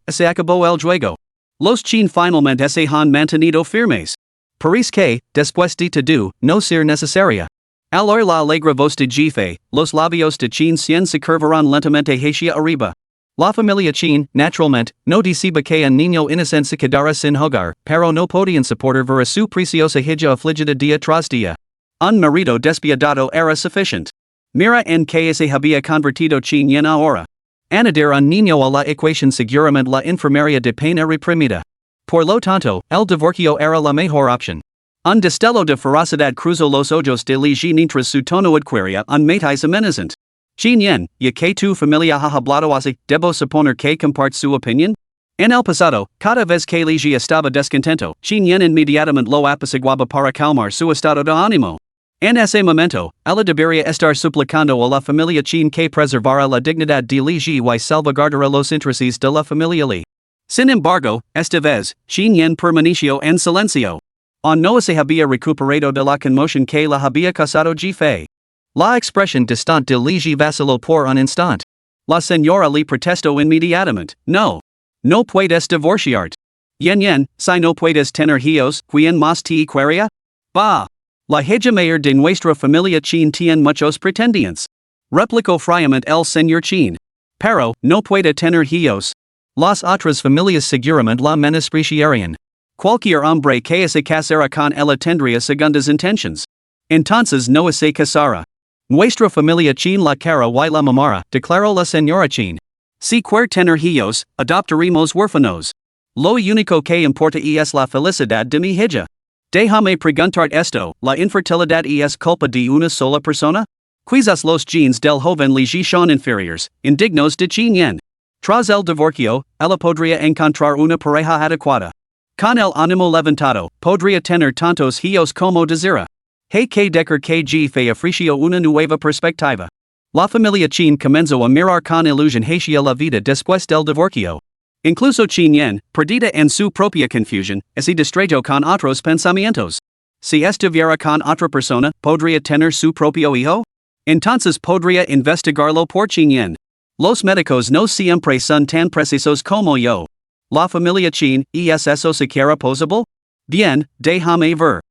Se acabó el juego. Los Chin finalmente se han mantenido firmes. Parece que, después de todo, no ser necesaria. Al oír la alegre voz de Jefe, los labios de Chin Cien se curvaron lentamente hacia arriba. La familia Chin, naturalmente, no decía que un niño inocente se quedara sin hogar, pero no podían soportar ver a su preciosa hija afligida día tras día. Un marido despiadado era suficiente. Mira en que se había convertido Chin Yen ahora. Añadir un niño a la ecuación seguramente la enfermería de pena reprimida. Por lo tanto, el divorcio era la mejor opción. Un destello de ferocidad cruzó los ojos de Li mientras su tono adquiría un matiz amenazante. Chin Yen, ya que tu familia ha hablado así, debo suponer que comparte su opinión? En el pasado, cada vez que Li estaba descontento, Chin Yen inmediatamente lo apaciguaba para calmar su estado de ánimo. En ese momento, ella debería estar suplicando a la familia Chin que preservara la dignidad de Li y salvaguardara los intereses de la familia Li. Sin embargo, esta vez, Chin Yen permaneció en silencio. No se había recuperado de la conmoción que la había causado Jefe. La expresión distante de Li vaciló por un instante. La señora Li protestó inmediatamente. No puedes divorciarte. Yen, si no puedes tener hijos, ¿quién más te quería? Bah. La hija mayor de nuestra familia Chin tiene muchos pretendientes. Replicó fríamente el señor Chin. Pero, no puede tener hijos. Las otras familias seguramente la menospreciarían. Cualquier hombre que se casara con ella tendría segundas intenciones. Entonces no se casara. Nuestra familia Chin la cara y la mamara, declaró la señora Chin. Si quiere tener hijos, adoptaremos huérfanos. Lo único que importa es la felicidad de mi hija. Déjame preguntar esto, ¿la infertilidad es culpa de una sola persona? Quizás los genes del joven Li son inferiores, indignos de Chin Yen. Tras el divorcio, ella podría encontrar una pareja adecuada. Con el ánimo levantado, podría tener tantos hijos como desira. Hay que dejar que Jefe ofreció una nueva perspectiva. La familia Chin comenzó a mirar con ilusión hacia la vida después del divorcio. Incluso Chin Yen, perdida en su propia confusión, se distrayó con otros pensamientos. Si estuviera con otra persona, ¿podría tener su propio hijo? Entonces podría investigarlo por Chin Yen. Los médicos no siempre son tan precisos como yo. La familia Chin, ¿es eso siquiera posible? Bien, déjame ver.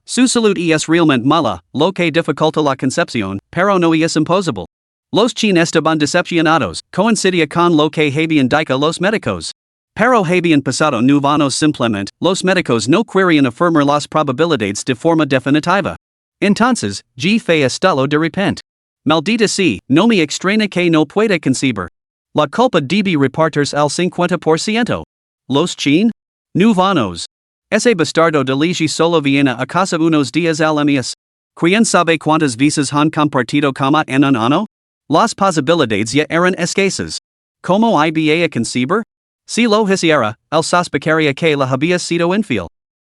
Su salud es realmente mala, lo que dificulta la concepción, pero no es imposible. Los Chin estaban decepcionados, coincidía con lo que habían dicho los médicos. Pero habían pasado 9 años simplemente, los médicos no querían afirmar las probabilidades de forma definitiva. Entonces, Jefe estalló de repente. Maldita sea, no me extraña que no pueda concebir. La culpa debe repartirse al 50%. Los Chin? 9 años. Ese bastardo de Li solo viene a casa unos días al mes. ¿Quién sabe cuántas veces han compartido cama en un año? Las posibilidades ya eran escasas. ¿Cómo iba a concebir? Si lo hiciera, el sospecharía que la había sido infiel.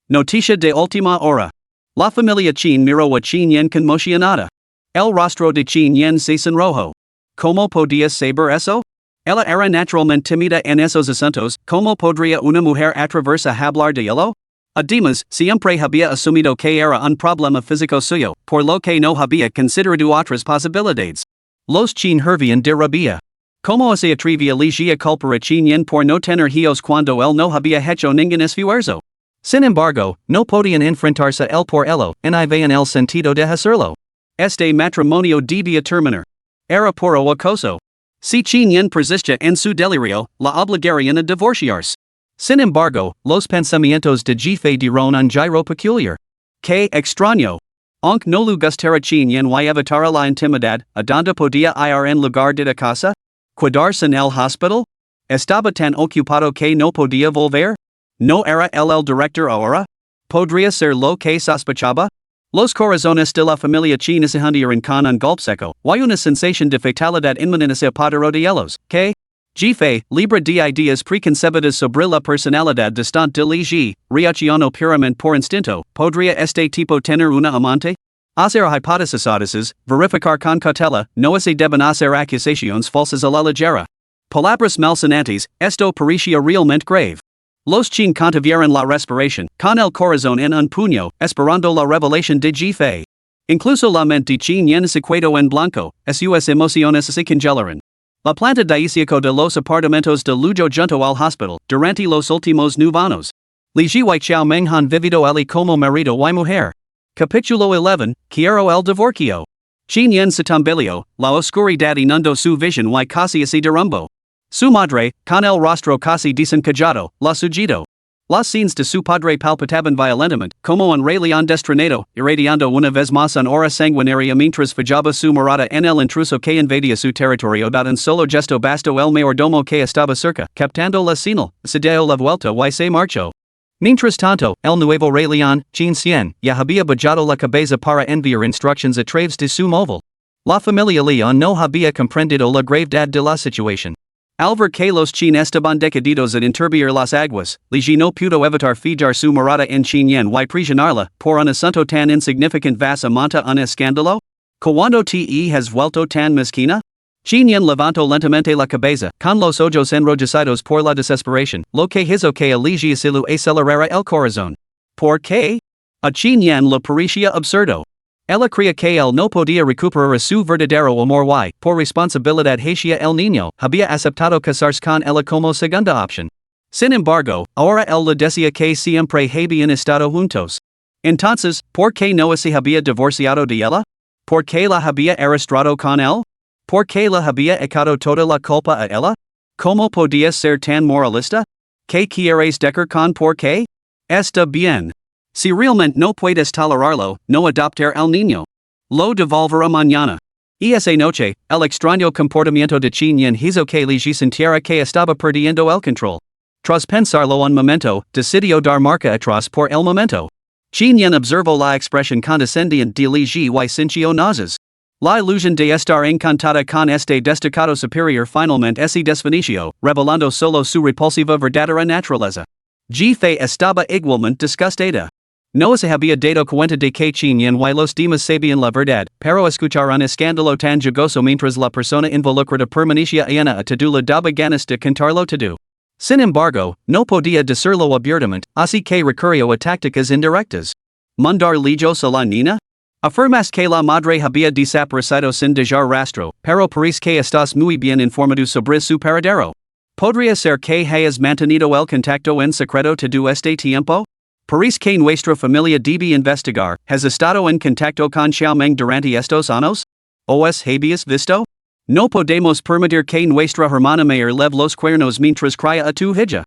Noticia de última hora. La familia Chin miró a Chin Yen conmocionada. El rostro de Chin Yen se sonrojó. ¿Cómo podía saber eso? Ella era naturalmente tímida en esos asuntos, ¿cómo podría una mujer atreverse a hablar de ello? Además, siempre había asumido que era un problema físico suyo, por lo que no había considerado otras posibilidades. Los Chin hervían de rabia. ¿Cómo se atrevía Li a culpar a Chin Yen por no tener hijos cuando él no había hecho ningún esfuerzo? Sin embargo, no podían enfrentarse él por ello, ni veían el sentido de hacerlo. Este matrimonio debía terminar. Era puro acoso. Si Chin Yen persistía en su delirio, la obligarían a divorciarse. Sin embargo, los pensamientos de Jefe dieron un giro peculiar. ¡Qué extraño! Aunque no le gustara Chin Yen y evitara la intimidad, ¿a dónde podía ir en lugar de la casa? ¿Quedarse en el hospital? ¿Estaba tan ocupado que no podía volver? ¿No era él el director ahora? Podría ser lo que sospechaba? Los corazones de la familia Chi nacieron con un golpe seco, y una sensación de fatalidad inminente se apoderó de ellos, que, G. Libre de ideas preconcebidas sobre la personalidad distante de Li, reaccionó puramente por instinto, podría este tipo tener una amante? Hacer hipótesis, verificar con cautela, no se deben hacer acusaciones falsas a la ligera. Palabras malsonantes, esto parecía realmente grave. Los chin contuvieron la respiración, con el corazón en un puño, esperando la revelación de G. Incluso la mente de chin yen se quedó en blanco, sus emociones se congelaron. La planta dieciaco de los apartamentos de lujo junto al hospital, durante los últimos 9 años. Li Ji y Chao Meng han vivido allí como marido y mujer. Capítulo 11, Quiero el divorcio. Chin yen se tambaleó, la oscuridad inundó su visión y casi se derrumbó. Su madre, con el rostro casi desencajado, la sugirió. Las scenes de su padre palpitaban violentamente, como un rey león destronado, irradiando una vez más una aura sanguinaria mientras fijaba su mirada en el intruso que invadía su territorio. Un solo gesto bastó el mayordomo que estaba cerca, captando la señal, se dio la vuelta y se marchó. Mientras tanto, el nuevo rey león, Qin Xian, ya había bajado la cabeza para enviar instrucciones a través de su móvil. La familia León no había comprendido la gravedad de la situación. Al ver que los chin estaban decididos a intervenir las aguas, Li Ji no pudo evitar fijar su mirada en Qin Yan y presionarla, por un asunto tan insignificante vas a montar un escándalo? ¿Cuándo te has vuelto tan mezquina? Qin Yan levantó lentamente la cabeza, con los ojos enrojecidos por la desesperación, lo que hizo que a Li Ji se le acelerara el corazón. ¿Por qué? A Qin Yan le parecía absurdo. Ella creía que él no podía recuperar a su verdadero amor y, por responsabilidad hacia el niño, había aceptado casarse con ella como segunda opción. Sin embargo, ahora él le decía que siempre habían estado juntos. Entonces, ¿por qué no se había divorciado de ella? ¿Por qué la había arrastrado con él? ¿Por qué le había echado toda la culpa a ella? ¿Cómo podía ser tan moralista? ¿Qué quieres decir con por qué? Está bien. Si realmente no puedes tolerarlo, no adoptar al niño. Lo devolverá mañana. Esa noche, el extraño comportamiento de Qin Yan hizo que Li Ji sintiera que estaba perdiendo el control. Tras pensarlo un momento, decidió dar marcha atrás por el momento. Qin Yan observó la expresión condescendiente de Li Ji y sintió náuseas. La ilusión de estar encantada con este destacado superior finalmente se desvaneció, revelando solo su repulsiva verdadera naturaleza. Ji Fei estaba igualmente disgustada. No se había dado cuenta de que Qin Yan y los demás sabían la verdad, pero escuchar un escándalo tan jugoso mientras la persona involucrada permanecía ayana a todo daba ganas de contarlo todo. Sin embargo, no podía decirlo abiertamente, así que recurrió a tácticas indirectas. ¿Mandar lejos a la niña? Afirmas que la madre había desaparecido sin dejar rastro, pero parece que estás muy bien informado sobre su paradero. ¿Podría ser que hayas mantenido el contacto en secreto todo este tiempo? Parece que nuestra familia debe investigar. ¿Has estado en contacto con Xiaomeng durante estos años? ¿Os habías visto? No podemos permitir que nuestra hermana mayor leve los cuernos mientras cría a tu hija.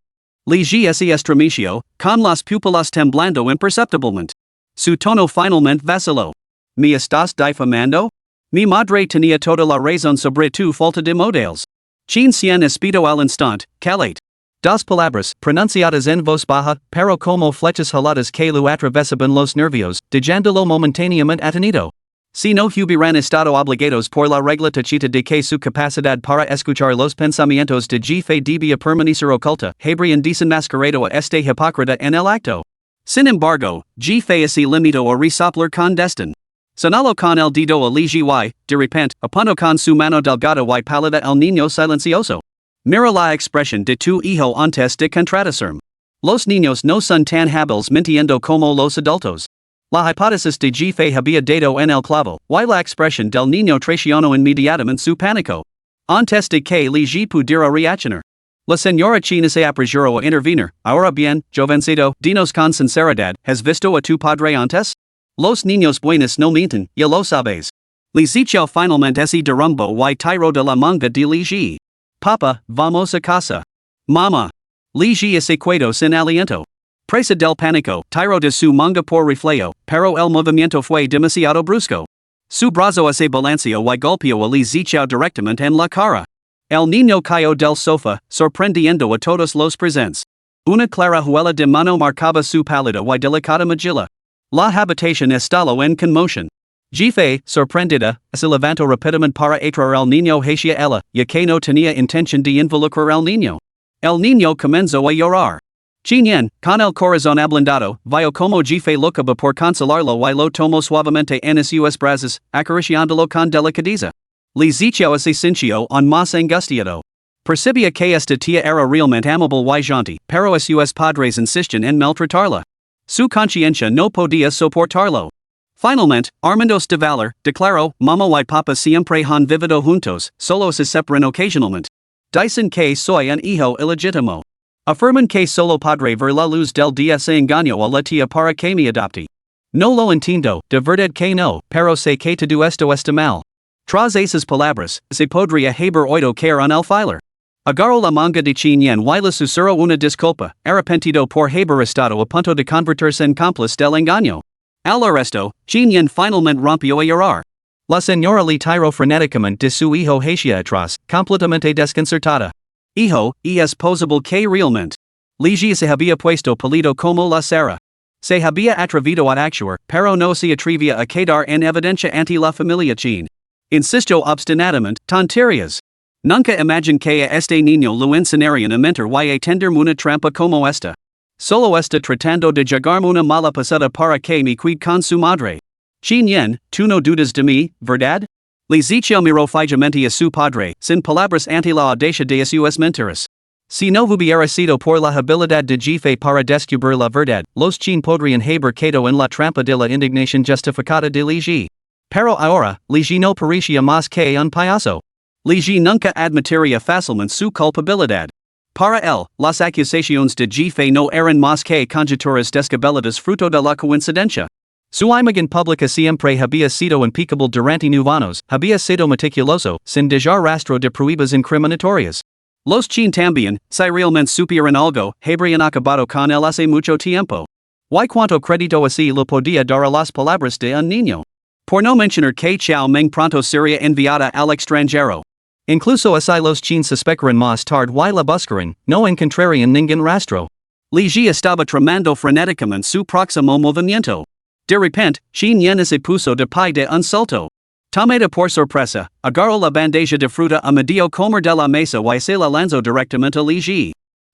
Li Ji se estremeció, con las pupilas temblando imperceptiblemente. Su tono finalmente vaciló. ¿Me estás difamando? Mi madre tenía toda la razón sobre tu falta de modales. Qin Xian espidó al instante, calate. Dos palabras, pronunciadas en voz baja, pero como flechas jaladas que lo atravesaban los nervios, dejándolo momentáneamente atenido. Si no hubieran estado obligados por la regla tacita de que su capacidad para escuchar los pensamientos de Ji Fei debía permanecer oculta, habrían desenmascarado a este hipócrita en el acto. Sin embargo, Ji Fei se limitó a resoplar con desdén. Sonalo con el dedo a Li Ji y, de repente, apuntó con su mano delgada y pálida al niño silencioso. Mira la expresión de tu hijo antes de contradecirme. Los niños no son tan hábiles mintiendo como los adultos. La hipótesis de Ji Fei había dado en el clavo, y la expresión del niño traicionó inmediatamente su pánico. Antes de que Li Ji pudiera reaccionar. La señora China se apresuró a intervenir. Ahora bien, jovencito, dinos con sinceridad, ¿has visto a tu padre antes? Los niños buenos no mienten, ya lo sabes. Li Zichao finalmente se derrumbó y tiró de la manga de Li Ji. Papa, vamos a casa. Mama. Li Ji se quedó sin aliento. Presa del pánico, tiró de su manga por reflejo, pero el movimiento fue demasiado brusco. Su brazo se balanceó y golpeó a Li Zichao directamente en la cara. El niño cayó del sofá, sorprendiendo a todos los presentes. Una clara huela de mano marcaba su pálida y delicada mejilla. La habitación estalo en conmoción. Jefe, sorprendida, se levantó rápidamente para atraer al niño hacia ella, ya que no tenía intención de involucrar al niño. El niño comenzó a llorar. Chinyen, con el corazón ablandado, vio como Jefe lucaba por consolarlo y lo tomó suavemente en sus brazos, acariciándolo con delicadeza. Le dijo se sintió aún más angustiado. Percibía que esta tía era realmente amable y gentil, pero sus padres insistían en maltratarla. Su conciencia no podía soportarlo. Finalmente, Armandos de Valor declaró: Mamá y papá siempre han vivido juntos, solo se separan ocasionalmente. Dicen que soy un hijo ilegítimo. Afirman que solo podré ver la luz del día se engañó a la tía para que me adopte. No lo entiendo, de verdad que no, pero sé que todo esto está mal. Tras esas palabras, se podría haber oído caer en el filer. Agarró la manga de Chinyen y le susurró una disculpa, arrepentido por haber estado a punto de convertirse en cómplice del engaño. Al arresto, Chinyen finalmente rompió a llorar. La señora le tiró frenéticamente de su hijo hacia atrás, completamente desconcertada. Hijo, es posible que realmente. Ligi se había puesto pálido como la cera. Se había atrevido a actuar, pero no se atrevía a quedar en evidencia ante la familia Chin. Insistió obstinadamente: tonterías. Nunca imaginé que a este niño lo enseñarían a mentir y a tenderme una trampa como esta. Solo está tratando de llegarme una mala pasada para que me cuide con su madre. Chinyen, tú no dudas de mí, ¿verdad? Le dijo miró fijamente a su padre, sin palabras ante la audacia de sus mentiras. Si no hubiera sido por la habilidad de Jefe para descubrir la verdad, los Chin podrían haber quedado en la trampa de la indignación justificada de Ligi. Pero ahora, Ligi no parecía más que un payaso. Ligi nunca admitiría fácilmente su culpabilidad. Para él, las acusaciones de Jefe no eran más que conjeturas descabelladas fruto de la coincidencia. Su imagen pública siempre había sido impecable durante 9 años, había sido meticuloso, sin dejar rastro de pruebas incriminatorias. Los Chin también, si realmente supieran algo, habrían acabado con él hace mucho tiempo. Y cuánto crédito así lo podía dar a las palabras de un niño. Por no mencionar que Chao Meng pronto sería enviada al extranjero. Incluso así los Chin suspectaran más tarde y la buscaran, no encontrarían ningún rastro. Ligi estaba tramando frenéticamente su próximo movimiento. De repente, Chinyen se puso de pie de un salto. Tomada por sorpresa, agarró la bandeja de fruta a medio comer de la mesa y se la lanzó directamente a Ligi.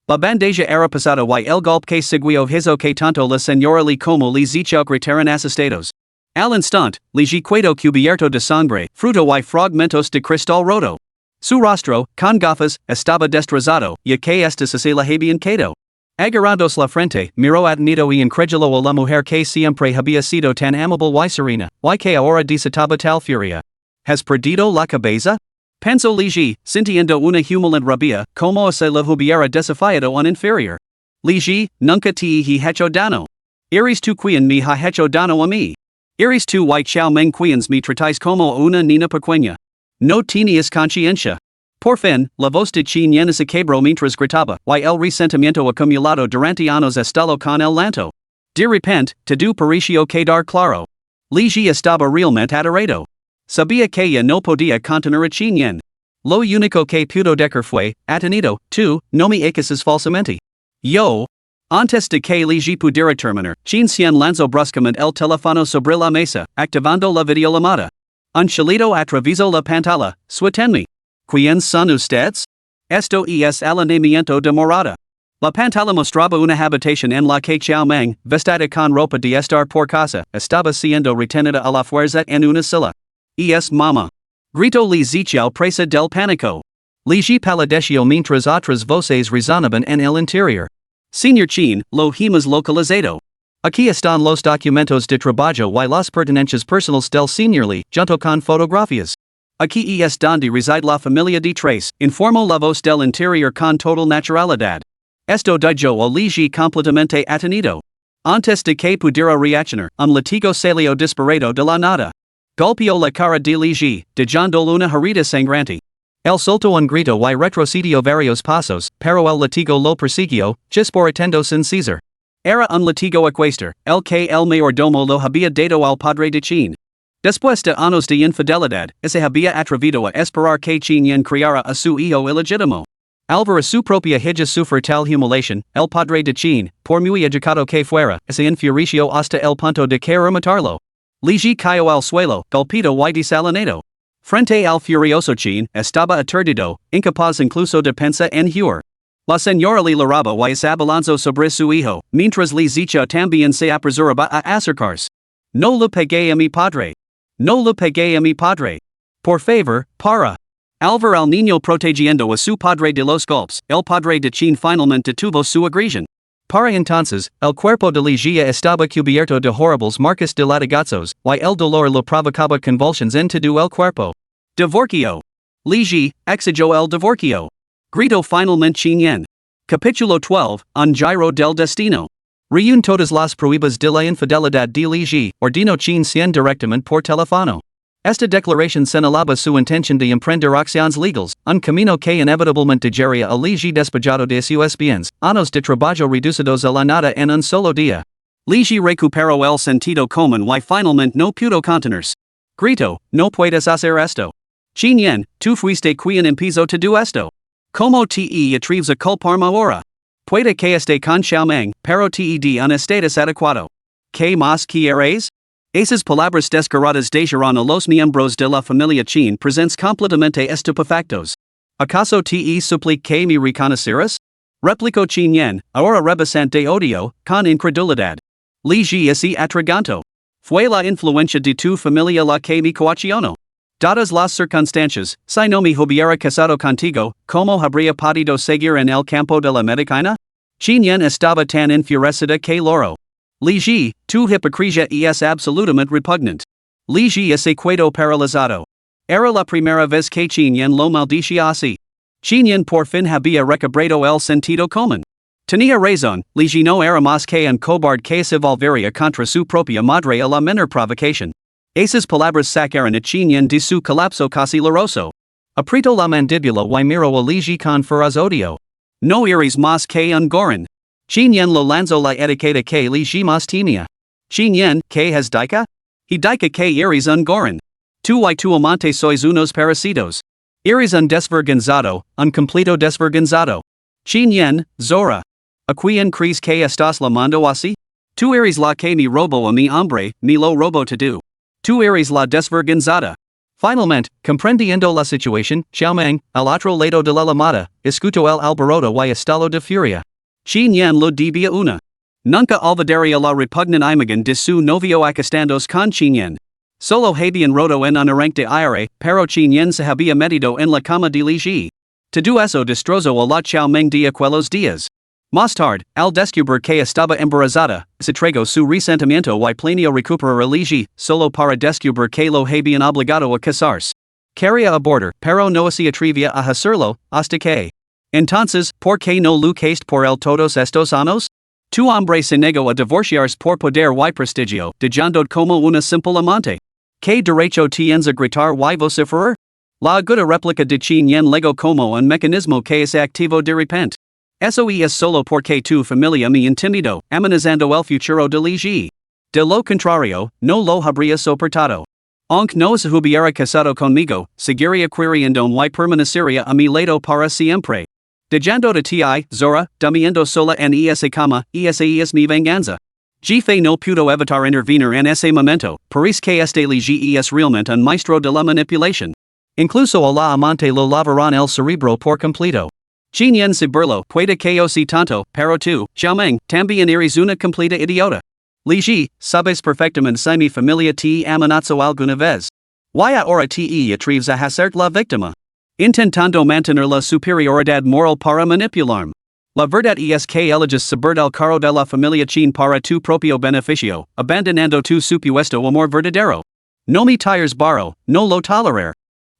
La bandeja era pesada y el golpe que siguió hizo que tanto la señora Li como Li Zichao gritaran asustados. Al instante, Ligi quedó cubierto de sangre, fruto y fragmentos de cristal roto. Su rostro, con gafas, estaba destrozado, ya que esta se la habían quedado. Agarrados la frente, miró admiro y incrédulo a la mujer que siempre había sido tan amable y serena, y que ahora desataba tal furia. ¿Has perdido la cabeza? Pensó Ligi, sintiendo una humilante rabia, como se le hubiera desafiado un inferior. Ligi, nunca te he hecho daño. Eres tú quien me ha hecho daño a mí. Eres tú y Chao Meng quienes me tratáis como una niña pequeña. No tenías conciencia. Por fin, la voz de Chinyen se quebró mientras gritaba, y el resentimiento acumulado durante años estalló con el llanto. De repente, todo pareció quedar claro. Ligi estaba realmente aterrado. Sabía que ya no podía contener a Chinyen. Lo único que pudo decir fue: atenido, tú, no me acuses falsamente. Yo. Antes de que Ligi pudiera terminar, Chinyen lanzó bruscamente el teléfono sobre la mesa, activando la videollamada. Un chillido atravesó la pantalla: suétenme. ¿Quién son ustedes? Esto es alineamiento de morada. La pantalla mostraba una habitación en la que Chao Meng, vestida con ropa de estar por casa, estaba siendo retenida a la fuerza en una silla. Es mamá. Gritó Li Zichao presa del pánico. Ligi palideció mientras otras voces resonaban en el interior. Señor Chin, lo hemos localizado. Aquí están los documentos de trabajo y las pertenencias personales del señor Li, junto con fotografías. Aquí es donde reside la familia de tres, informó la voz del interior con total naturalidad. Esto dijo a Ligi completamente atenido. Antes de que pudiera reaccionar, un latigo salió disparado de la nada. Golpeó la cara de Ligi, dejando una herida sangrante. Él soltó un grito y retrocedió varios pasos, pero el latigo lo persiguió, chisporitando sin cesar. Era un latigo ecuestre, el que el mayordomo lo había dado al padre de Chin. Después de años de infidelidad, se había atrevido a esperar que Chinyen criara a su hijo ilegítimo. Alvara su propia hija sufre tal humiliación, el padre de Chin, por muy educado que fuera, se enfurició hasta el punto de querer matarlo. Ligi cayó al suelo, golpeado y desalinado. Frente al furioso Chin, estaba aturdido, incapaz incluso de pensar en huir. La señora le lloraba y se abalanzó sobre su hijo, mientras le dicha también se apresuraba a acercarse. No le pegué a mi padre. No le pegué a mi padre. Por favor, para. Al al niño protegiendo a su padre de los golpes, el padre de Chin finalmente tuvo su agresión. Para entonces, el cuerpo de Ligia estaba cubierto de horribles marcas de latigazos, y el dolor le provocaba convulsions en todo el cuerpo. Divorcio. Ligia, exigió el divorcio. Gritó finalmente Chin Yen. Capítulo 12, Un giro del destino. Reúne todas las pruebas de la infidelidad de Ligia, ordinó Chin Cien directamente por teléfono. Esta declaración señalaba su intención de emprender acciones legales, un camino que inevitablemente llevaría a Ligia despojado de sus bienes, años de trabajo reducidos a la nada en un solo día. Ligia recuperó el sentido común y finalmente no pudo contenerse. Grito, no puedes hacer esto. Chin Yen, tú fuiste quien empezó todo esto. Como te atreves a culparme ahora? Puede que esté con Xiaomeng, pero te de un estatus adecuado. ¿Qué más quieres? Esas palabras descaradas dejaron a los miembros de la familia Chin presentes completamente estupefactos. ¿Acaso te suplico que me reconoceras? Replicó Chin Yen, ahora rebasante de odio, con incredulidad. Ligia se atragantó. Fue la influencia de tu familia la que me coaccionó. Dadas las circunstancias, si no me hubiera casado contigo, ¿cómo habría podido seguir en el campo de la medicina? Chin Yen estaba tan enfurecida que lloró. Ligia, tu hipocresía es absolutamente repugnante. Ligia se quedó paralizado. Era la primera vez que Chin Yen lo maldecía así. Chin Yen por fin había recobrado el sentido común. Tenía razón, Ligia no era más que un cobarde que se volvería contra su propia madre a la menor provocación. Esas palabras sacaron a Chin Yen de su colapso casi lloroso. Apretó la mandíbula y miró a Ligia con feroz odio. No eres más que un gorón. Chin Yen lo lanzó la etiqueta que Ligia más temía. Chin Yen, ¿qué has dicho? He dicho que eres un gorón. Tú y tu amante sois unos parecidos. Eres un desvergonzado, un completo desvergonzado. Chin Yen, Zora. ¿A quién crees que estás llamando así? Tú eres la que me robó a mi hombre, me lo robó tú. Tú eres la desvergonzada. Finalmente, comprendiendo la situación, Xiaomeng, al otro lado de la llamada, escuchó el alboroto y estalló de furia. Chin Yen lo debía una. Nunca olvidaría la repugnante imagen de su novio acostándose con Chin Yen. Solo habían roto en un arranque de aire, pero Chin Yen se había metido en la cama de Ligia. Todo eso destrozó a la Xiaomeng de aquellos días. Más tarde, al descubrir que estaba embarazada, se entregó su resentimiento y planeó recuperar a Ligia, solo para descubrir que lo habían obligado a casarse. Quería abortar, pero no se atrevía a hacerlo, hasta que. Entonces, ¿por qué no luchaste por él todos estos años? Tu hombre se negó a divorciarse por poder y prestigio, dejando como una simple amante. ¿Qué derecho tienes a gritar y vociferar? La aguda réplica de Chin Yen legó como un mecanismo que es activo de repente. Eso es solo porque tu familia me intimidó, amenazando el futuro de Ligia. De lo contrario, no lo habría soportado. Aunque no se hubiera casado conmigo, seguiría queriendo y permanecería a mi lado para siempre. Dejando de ti, Zora, durmiendo sola en esa cama, esa es mi venganza. Jefe no pudo evitar intervenir en ese momento, parece que este Ligia es realmente un maestro de la manipulación. Incluso a la amante lo lavaron el cerebro por completo. Chin Yen se burló, puede que o si tanto, pero tú, Xiaomeng, también eres una completa idiota. Ligia, sabes perfectamente si mi familia te amenazó alguna vez. Y ahora te atreves a hacer la víctima. Intentando mantener la superioridad moral para manipularme. La verdad es que eliges subir el carro de la familia Chin para tu propio beneficio, abandonando tu supuesto amor verdadero. No me tires barro, no lo tolerar.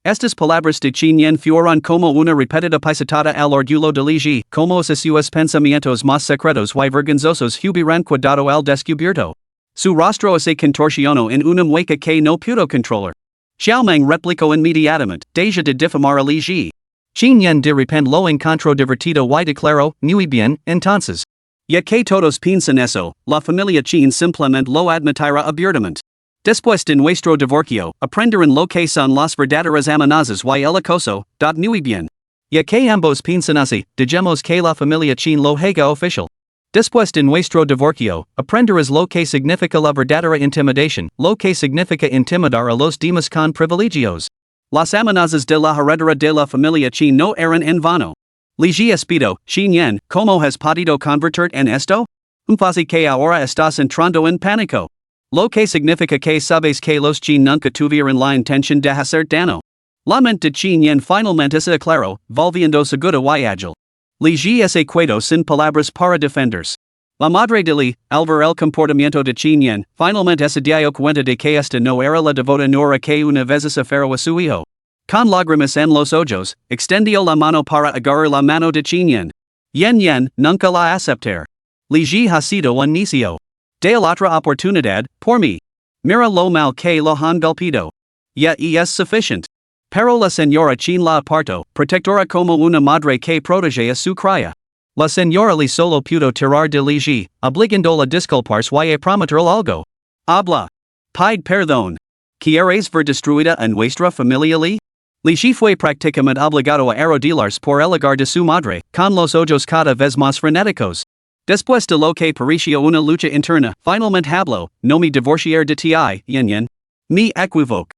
Estas palabras de Chin Yen fueron como una repetida pisotada al orgullo de Ligia, como si sus pensamientos más secretos y vergonzosos hubieran quedado al descubierto. Su rostro se contorsionó en una mueca que no pudo controlar. Xiaomeng replicó inmediatamente, deja de difamar a Ligia. Chin Yen de repente lo encontró divertido y declaró, muy bien, entonces. Ya que todos piensan eso, la familia Chin simplemente lo admitirá abiertamente. Después de nuestro divorcio, aprenderán lo que son las verdaderas amenazas y el acoso, muy bien. Ya que ambos pinsanasi, digamos que la familia chin lo haga oficial. Después de nuestro divorcio, aprenderás lo que significa la verdadera intimidación, lo que significa intimidar a los demás con privilegios. Las amenazas de la heredera de la familia chin no eran en vano. Ligi espido, Xin Yen, ¿cómo has podido convertir en esto? Fácil que ahora estás entrando en pánico. Lo que significa que sabes que los chin nunca tuvieron la intención de hacer daño. La mente de Xin Yen finalmente se aclaró, volviendo segura y ágil. Ligi se quedó sin palabras para defenderse. La madre de Li, al ver el comportamiento de Xin Yen, finalmente se dio cuenta de que esta no era la devota nora que una vez se aferró a su hijo. Con lágrimas en los ojos, extendió la mano para agarrar la mano de Xin Yen. Yen nunca la aceptar. Ligi ha sido un necio. De la otra oportunidad, por mí. Mira lo mal que lo han golpeado. Ya es suficiente. Pero la señora Chin la apartó, protectora como una madre que protege a su cría. La señora Li solo pudo tirar de Ligi, obligándola a disculparse y a prometer algo. Habla. Pide perdón. ¿Quieres ver destruida a nuestra familia Li? Ligi fue prácticamente obligado a arrodillarse por el hogar de su madre, con los ojos cada vez más frenéticos. Después de lo que parecía una lucha interna, finalmente habló, no me divorciar de ti, Yen. Me equivoco.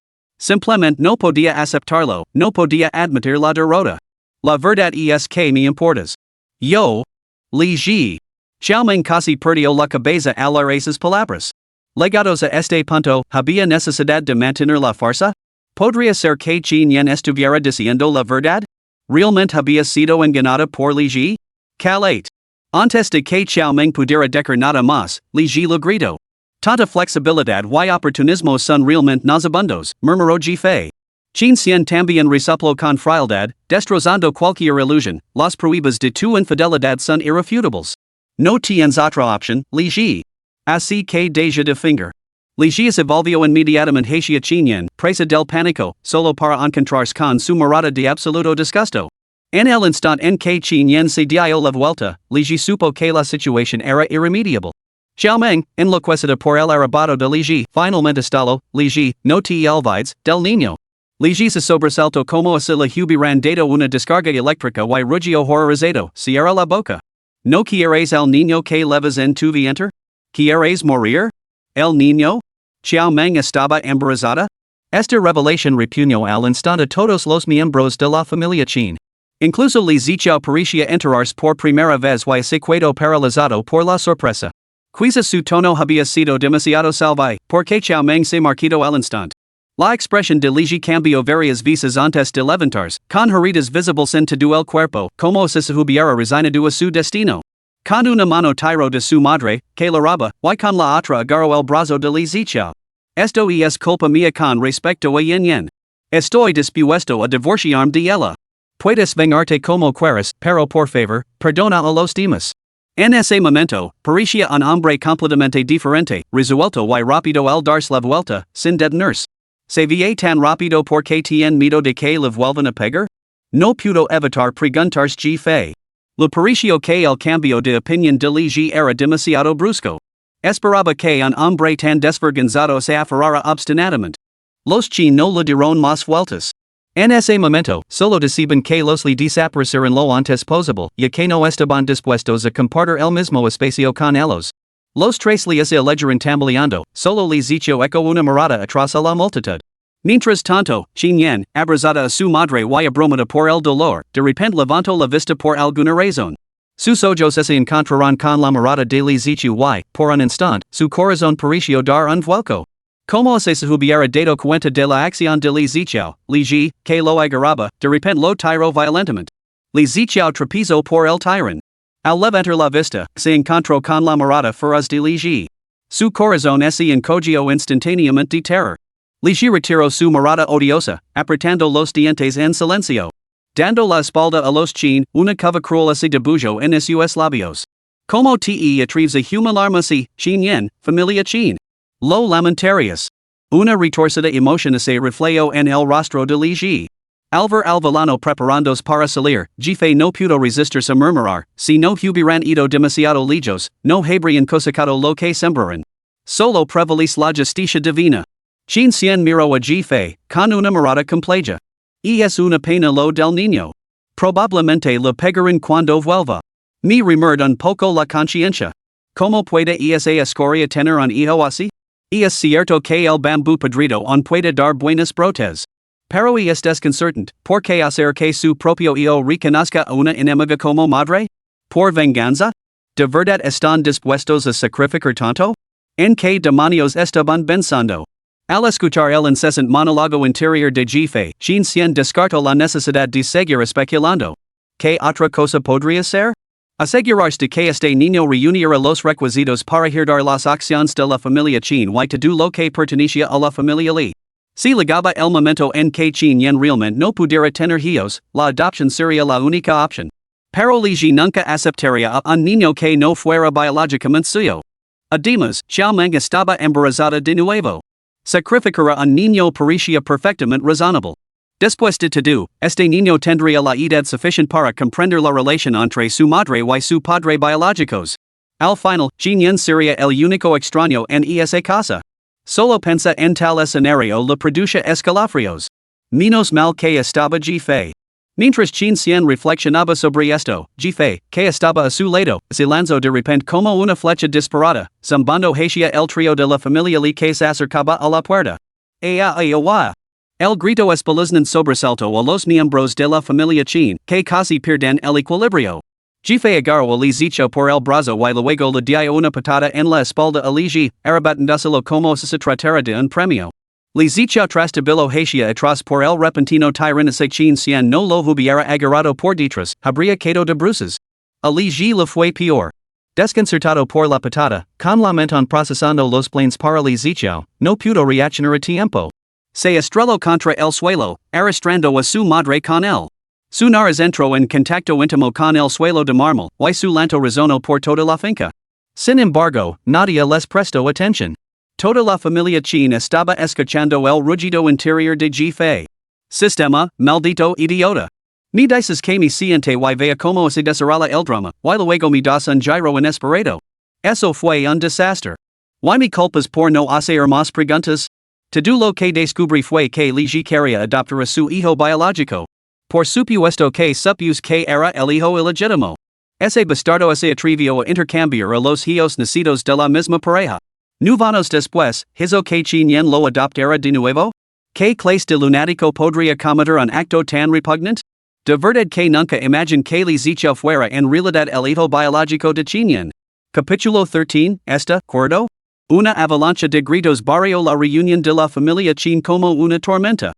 Simplemente no podía aceptarlo, no podía admitir la derrota. La verdad es que me importas. Yo, Ligi. Xiaoming casi perdió la cabeza al oír esas palabras. Legados a este punto, ¿había necesidad de mantener la farsa? ¿Podría ser que Xin Yen estuviera diciendo la verdad? ¿Realmente había sido engañada por Ligi? Calate. Antes de que Xiaoming pudiera decir nada más, Ligi lo gritó. Tanta flexibilidad y oportunismo son realmente nauseabundos, murmuró Jifei. Qin Xian también resopló con frialdad, destrozando cualquier ilusión, las pruebas de tu infidelidad son irrefutables. No tienes otra opción, Ligi. Así que deja de finger. Ligi se volvió inmediatamente hacia Qin Yen, presa del pánico, solo para encontrarse con su mirada de absoluto disgusto. En el instante en que Qin Yen se dio la vuelta, Ligi supo que la situación era irremediable. Xiaoming, enloquecida por el arrebato de Ligi, finalmente estalló, Ligi, no te olvides del niño. Ligi se sobresaltó como si le hubieran dado una descarga eléctrica y rugió horrorizado, cierra la boca. ¿No quieres al niño que llevas en tu vientre? ¿Quieres morir? ¿El niño? Xiaoming estaba embarazada? Esta revelación repugnó al instante a todos los miembros de la familia Qin. Incluso Li Zichao parecía enterarse por primera vez y se quedó paralizado por la sorpresa. Quizá su tono había sido demasiado salvaje, porque Xiaoming se marchitó al instante. La expresión de Ligi cambió varias veces antes de levantarse, con heridas visibles en todo el cuerpo, como si se hubiera resignado a su destino. Con una mano tiró de su madre, que la roba, y con la otra agarró el brazo de Li Zichao. Esto es culpa mía con respecto a Yen. Estoy dispuesto a divorciarme de ella. Puedes vengarte como quieras, pero por favor, perdona a los demás. En ese momento, parecía un hombre completamente diferente, resuelto y rápido al darse la vuelta, sin detenerse. ¿Se veía tan rápido porque tiene miedo de que le vuelvan a pegar? No pudo evitar preguntarse Jifei. Le pareció que el cambio de opinión de Ligi era demasiado brusco. Esperaba que un hombre tan desvergonzado se aferrara obstinadamente. Los Qin no le dieron más vueltas. En ese momento, solo decían que los Li desaparecieron lo antes posible, ya que no estaban dispuestos a compartir el mismo espacio con ellos. Los tres Li se alejaron tambaleando, solo Li Zichao echó una mirada atrás a la multitud. Mientras tanto, Qin Yen, abrazada a su madre y abrumada por el dolor, de repente levantó la vista por alguna razón. Sus ojos se encontraron con la mirada de Li Zichao y, por un instante, su corazón pareció dar un vuelco. Como si se hubiera dado cuenta de la acción de Li Zichao, Ligi, que lo agarraba, de repente lo tiró violentamente. Li Zichao tropezó por el tirón. Al levantar la vista, se encontró con la mirada feroz de Ligi. Su corazón se encogió instantáneamente de terror. Ligi retiró su mirada odiosa, apretando los dientes en silencio. Dando la espalda a los Qin, una cova cruel se dibujó en sus labios. Como te atreves a humillarme así, Qin Yen, familia Qin. Lo lamentarias. Una retorcida emoción se reflejó en el rostro de Ligi. Al ver al villano preparándose para salir, Jifei no pudo resistirse a murmurar, si no hubieran ido demasiado lejos, no habrían cosecado lo que sembraron. Solo prevalece la justicia divina. Qin Xian miró a Jifei, con una mirada compleja. Es una pena lo del niño. Probablemente le pegaron cuando vuelva. Mi remord un poco la conciencia. ¿Cómo puede esa escoria tener un hijo así? Es cierto que el bambú podrido on puede dar buenos brotes. Pero es desconcertante, ¿por qué hacer que su propio hijo reconozca a una enemiga como madre? ¿Por venganza? ¿De verdad están dispuestos a sacrificar tanto? ¿En qué demonios estaban pensando? Al escuchar el incesante monólogo interior de Jefe, Jin Xian descartó la necesidad de seguir especulando. ¿Qué otra cosa podría ser? Asegurarse de que este niño reuniera los requisitos para heredar las acciones de la familia Qin y todo lo que pertenecía a la familia Li. Si llegaba el momento en que Qin Yan realmente no pudiera tener hijos, la adopción sería la única opción. Pero Li Ji nunca aceptaría a un niño que no fuera biológicamente suyo. Además, Xiaomeng estaba embarazada de nuevo. Sacrificar a un niño parecía perfectamente razonable. Después de todo, este niño tendría la edad suficiente para comprender la relación entre su madre y su padre biológicos. Al final, Jin Yan sería el único extraño en esa casa. Solo pensa en tal escenario le produce escalofríos. Menos mal que estaba Jefe. Mientras Jin Xian reflexionaba sobre esto, Jefe, que estaba a su lado, se lanzó de repente como una flecha disparada, zumbando hacia el trío de la familia Li que se acercaba a la puerta. ¡Ea! El grito espeluznante sobresaltó a los miembros de la familia Qin, que casi pierden el equilibrio. Jefe agarró a Li Zichao por el brazo y luego le dio una patada en la espalda a Li Ji, arrebatándoselo como si se tratara de un premio. Li Zichao trastabilló hacia atrás por el repentino tirarse Qin Xian no lo hubiera agarrado por detrás, habría quedado de bruces. A Li Ji le fue peor. Desconcertado por la patada, con la mente procesando los planes para Li Zichao, no pudo reaccionar a tiempo. Se estrelló contra el suelo, arrastrando a su madre con él. Su nariz entró en contacto íntimo con el suelo de mármol, y su llanto resonó por toda la finca. Sin embargo, nadie les prestó atención. Toda la familia Qin estaba escuchando el rugido interior de Jefe. Sistema, maldito idiota. Ni dices que me siente y vea como se desarrolla el drama, y luego me das un giro inesperado. Eso fue un desastre. ¿Y me culpas por no hacer más preguntas? Todo lo que descubrí fue que Li Ji quería adoptar a su hijo biológico. Por supuesto que supuse que era el hijo ilegítimo. Ese bastardo se atrevió a intercambiar a los hijos nacidos de la misma pareja. 9 años después, ¿hizo que Qin Yan lo adoptara de nuevo? ¿Qué clase de lunático podría cometer un acto tan repugnante? De verdad que nunca imaginé que Li Zichao fuera en realidad el hijo biológico de Qin Yan. Capítulo 13, ¿Cuerdo? Una avalancha de gritos barrió la reunión de la familia Qin como una tormenta.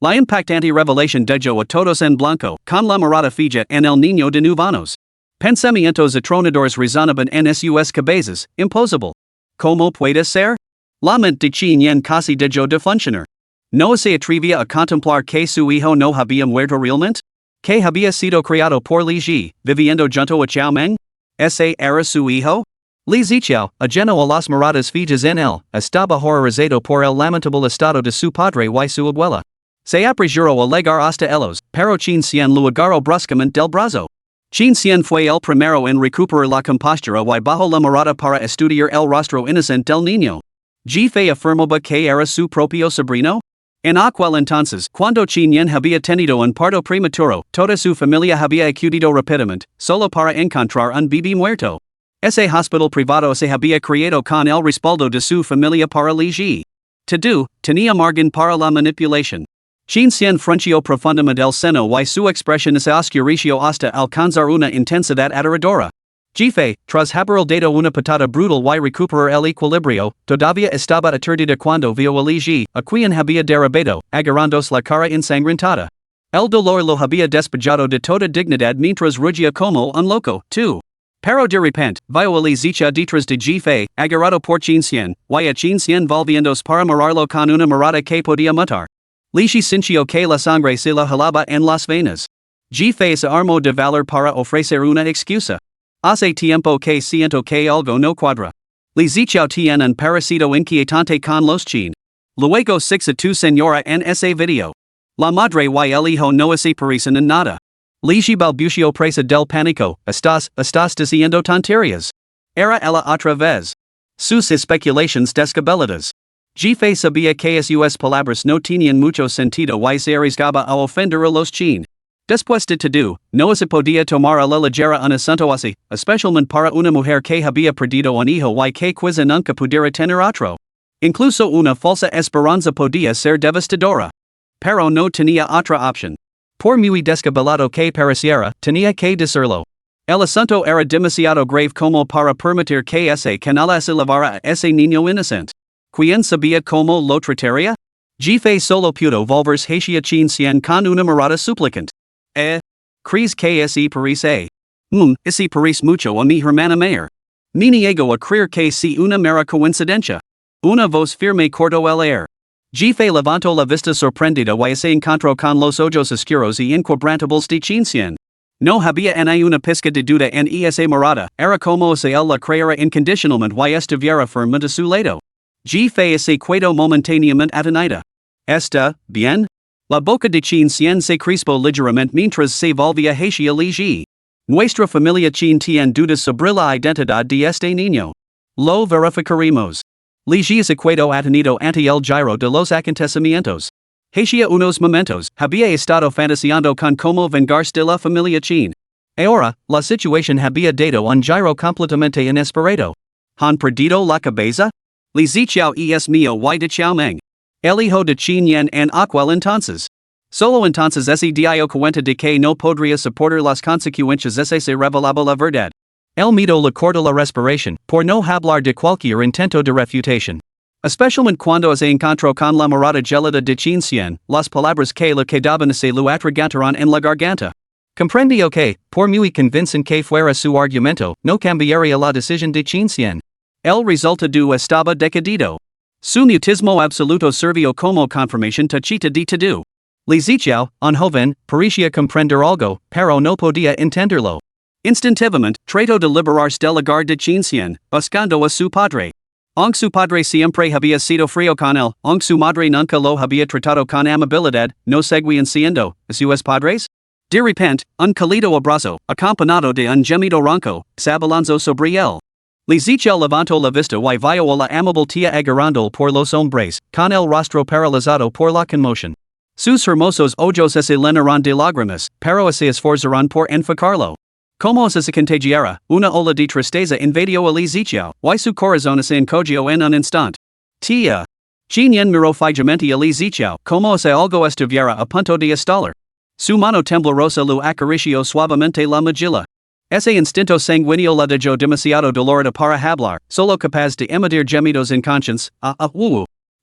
La impactante revelación dejó a todos en blanco, con la mirada fija en el niño de 9 años. Pensamientos atronadores resonaban en sus cabezas, imposible. ¿Cómo puede ser? La mente de Qin Yan casi dejó de funcionar. ¿No se atrevía a contemplar que su hijo no había muerto realmente? ¿Que había sido criado por Li Ji, viviendo junto a Xiaomeng? ¿Ese era su hijo? Li Zichao, ajeno a las miradas fijas en él, estaba horrorizado por el lamentable estado de su padre y su abuela. Se apresuró a llegar hasta ellos, pero Qin Xian lo agarró bruscamente del brazo. Qin Xian fue el primero en recuperar la compostura y bajó la mirada para estudiar el rostro inocente del niño. Jefe afirmaba que era su propio sobrino. En aquel entonces, cuando Qin Yan había tenido un parto prematuro, toda su familia había acudido rápidamente, solo para encontrar un bebé muerto. Ese hospital privado se había creado con el respaldo de su familia para Li Ji. Todo, tenía margen para la manipulación. Qin Xian frunció profundamente el seno y su expresión se oscureció hasta alcanzar una intensidad aterradora. Jefe, tras haber dado una patada brutal y recuperar el equilibrio, todavía estaba aturdida cuando vio a Li Ji, a quien había derribado, agarrándose la cara ensangrentada. El dolor lo había despojado de toda dignidad mientras rugía como un loco, tú. Pero de repente, vio a Li Zichao detrás de Jefe, agarrado por Qin Xian, y a Qin Xian volviéndose para mirarlo con una mirada que podía matar. Li Ji sintió que la sangre se le helaba en las venas. Jefe se armó de valor para ofrecer una excusa. Hace tiempo que siento que algo no cuadra. Li Zichao tiene un parecido inquietante con los Qin. Luego sigue tu señora en ese video. La madre y el hijo no se parecen en nada. Li Ji balbució presa del pánico, estás diciendo tonterías. Era ella otra vez. Sus especulaciones descabelladas. Jefe sabía que sus palabras no tenían mucho sentido y se arriesgaba a ofender a los Qin. Después de todo, no se podía tomar a la ligera un asunto así, especialmente para una mujer que había perdido un hijo y que quizá nunca pudiera tener otro. Incluso una falsa esperanza podía ser devastadora. Pero no tenía otra opción. Por muy descabellado que pareciera, tenía que decirlo. El asunto era demasiado grave como para permitir que ese canal se llevara a ese niño inocente. ¿Quién sabía cómo lo trataría? Jefe solo pudo volverse hacia Chin Cien con una mirada suplicante. ¿Crees que ese parece? Ese parece mucho a mi hermana mayor. Me niego a creer que sea una mera coincidencia. Una voz firme cortó el aire. Jefe levantó la vista sorprendida y se encontró con los ojos oscuros y inquebrantables de Chin Cien. No había ni una pizca de duda en esa mirada, era como si él la creara incondicionalmente y estuviera firmemente a su lado. Jefe se quedó momentáneamente atonida. ¿Está bien? La boca de Chin Cien se crispó ligeramente mientras se volvía hacia Li. Nuestra familia Chin tiene dudas sobre la identidad de este niño. Lo verificaremos. Li se quedó atenido ante el giro de los acontecimientos. Hacia unos momentos, había estado fantaseando con cómo vengarse de la familia Chin. Ahora, la situación había dado un giro completamente inesperado. ¿Han perdido la cabeza? Li Zixiao es mío y de Xiaomeng. El hijo de Chin Yen en aquel entonces. Solo entonces ese dio cuenta de que no podría soportar las consecuencias se revelaba la verdad. El miedo le cortó la respiración, por no hablar de cualquier intento de refutación. Especialmente cuando se encontró con la mirada gelada de Chin Cien, las palabras que le quedaban se lo atragantaron en la garganta. Comprendió que, por muy convincente que fuera su argumento, no cambiaría la decisión de Chin Cien. El resultado estaba decidido. Su mutismo absoluto sirvió como confirmación tacita de todo. Li Zixiao, un joven, parecía comprender algo, pero no podía entenderlo. Instintivamente, trató de liberarse del hogar de Chin Cien, buscando a su padre. Aunque su padre siempre había sido frío con él, aunque su madre nunca lo había tratado con amabilidad, no seguían siendo sus padres. De repente, un cálido abrazo, acompañado de un gemido ronco, se abalanzó sobre él. Li Zixiao levantó la vista y vio a la amable tía agarrando por los hombres, con el rostro paralizado por la conmoción. Sus hermosos ojos se llenaron de lágrimas, pero se esforzaron por enfocarlo. Como se contagiara, una ola de tristeza invadió a Li Zixiao, y su corazón se encogió en un instante. Tía. Chin Yen miró fijamente a Li Zixiao, como si algo estuviera a punto de estallar. Su mano temblorosa lo acarició suavemente la mejilla. Ese instinto sanguíneo la dejó demasiado dolorida para hablar, solo capaz de emitir gemidos inconscientes,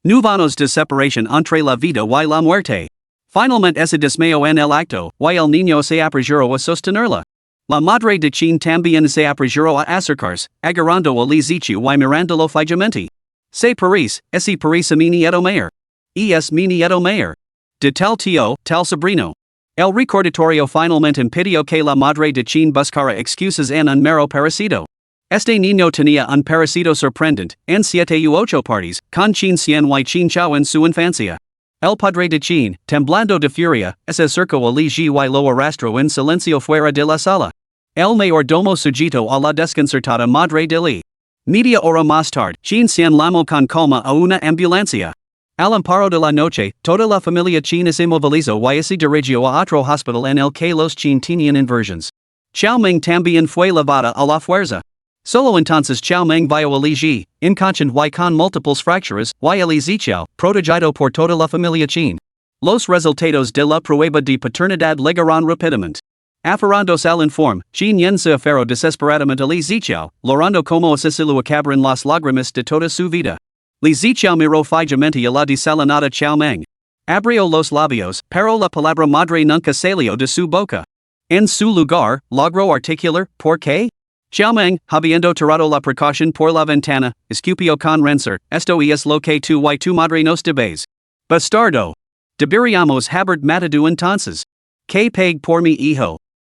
Nuvanos de separación entre la vida y la muerte. Finalmente ese desmayó en el acto, y el niño se apresuró a sostenerla. La madre de Chin también se apresuró a acercarse, agarrando a Li Zixiao y mirándolo fijamente. Se parece mi nieto mayor. Es mi nieto mayor. De tal tío, tal sobrino. El recordatorio finalmente impidió que la madre de Chin buscara excusas en un mero parecido. Este niño tenía un parecido sorprendente, en 7 u 8 partes, con Chin Cien y Chin Chao en su infancia. El padre de Chin, temblando de furia, se acercó a Li Ji y lo arrastró en silencio fuera de la sala. El mayordomo sujeto a la desconcertada madre de Li. Media hora más tarde, Chin Cien llamó con calma a una ambulancia. Al amparo de la noche, toda la familia Chin se movilizó y se dirigió a otro hospital en el que los Chin tenían inversiones. Xiaomeng también fue llevada a la fuerza. Solo entonces Xiaomeng vio a Li Ji, inconsciente y con múltiples fracturas, y a Li Zixiao, protegido por toda la familia Chin. Los resultados de la prueba de paternidad llegaron rápidamente. Aferrándose al informe, Chin Yen se aferró desesperadamente a Li Zixiao, llorando como si se lo acabaran las lágrimas de toda su vida. Li Zixiao miró fijamente a la desalinada Xiaomeng. Abrió los labios, pero la palabra madre nunca salió de su boca. En su lugar, logró articular, ¿por qué? Xiaomeng, habiendo tirado la precaución por la ventana, escupió con rancor, esto es lo que tú y tu madre nos debes. Bastardo. Deberíamos haber matado entonces. Que pague por mi hijo.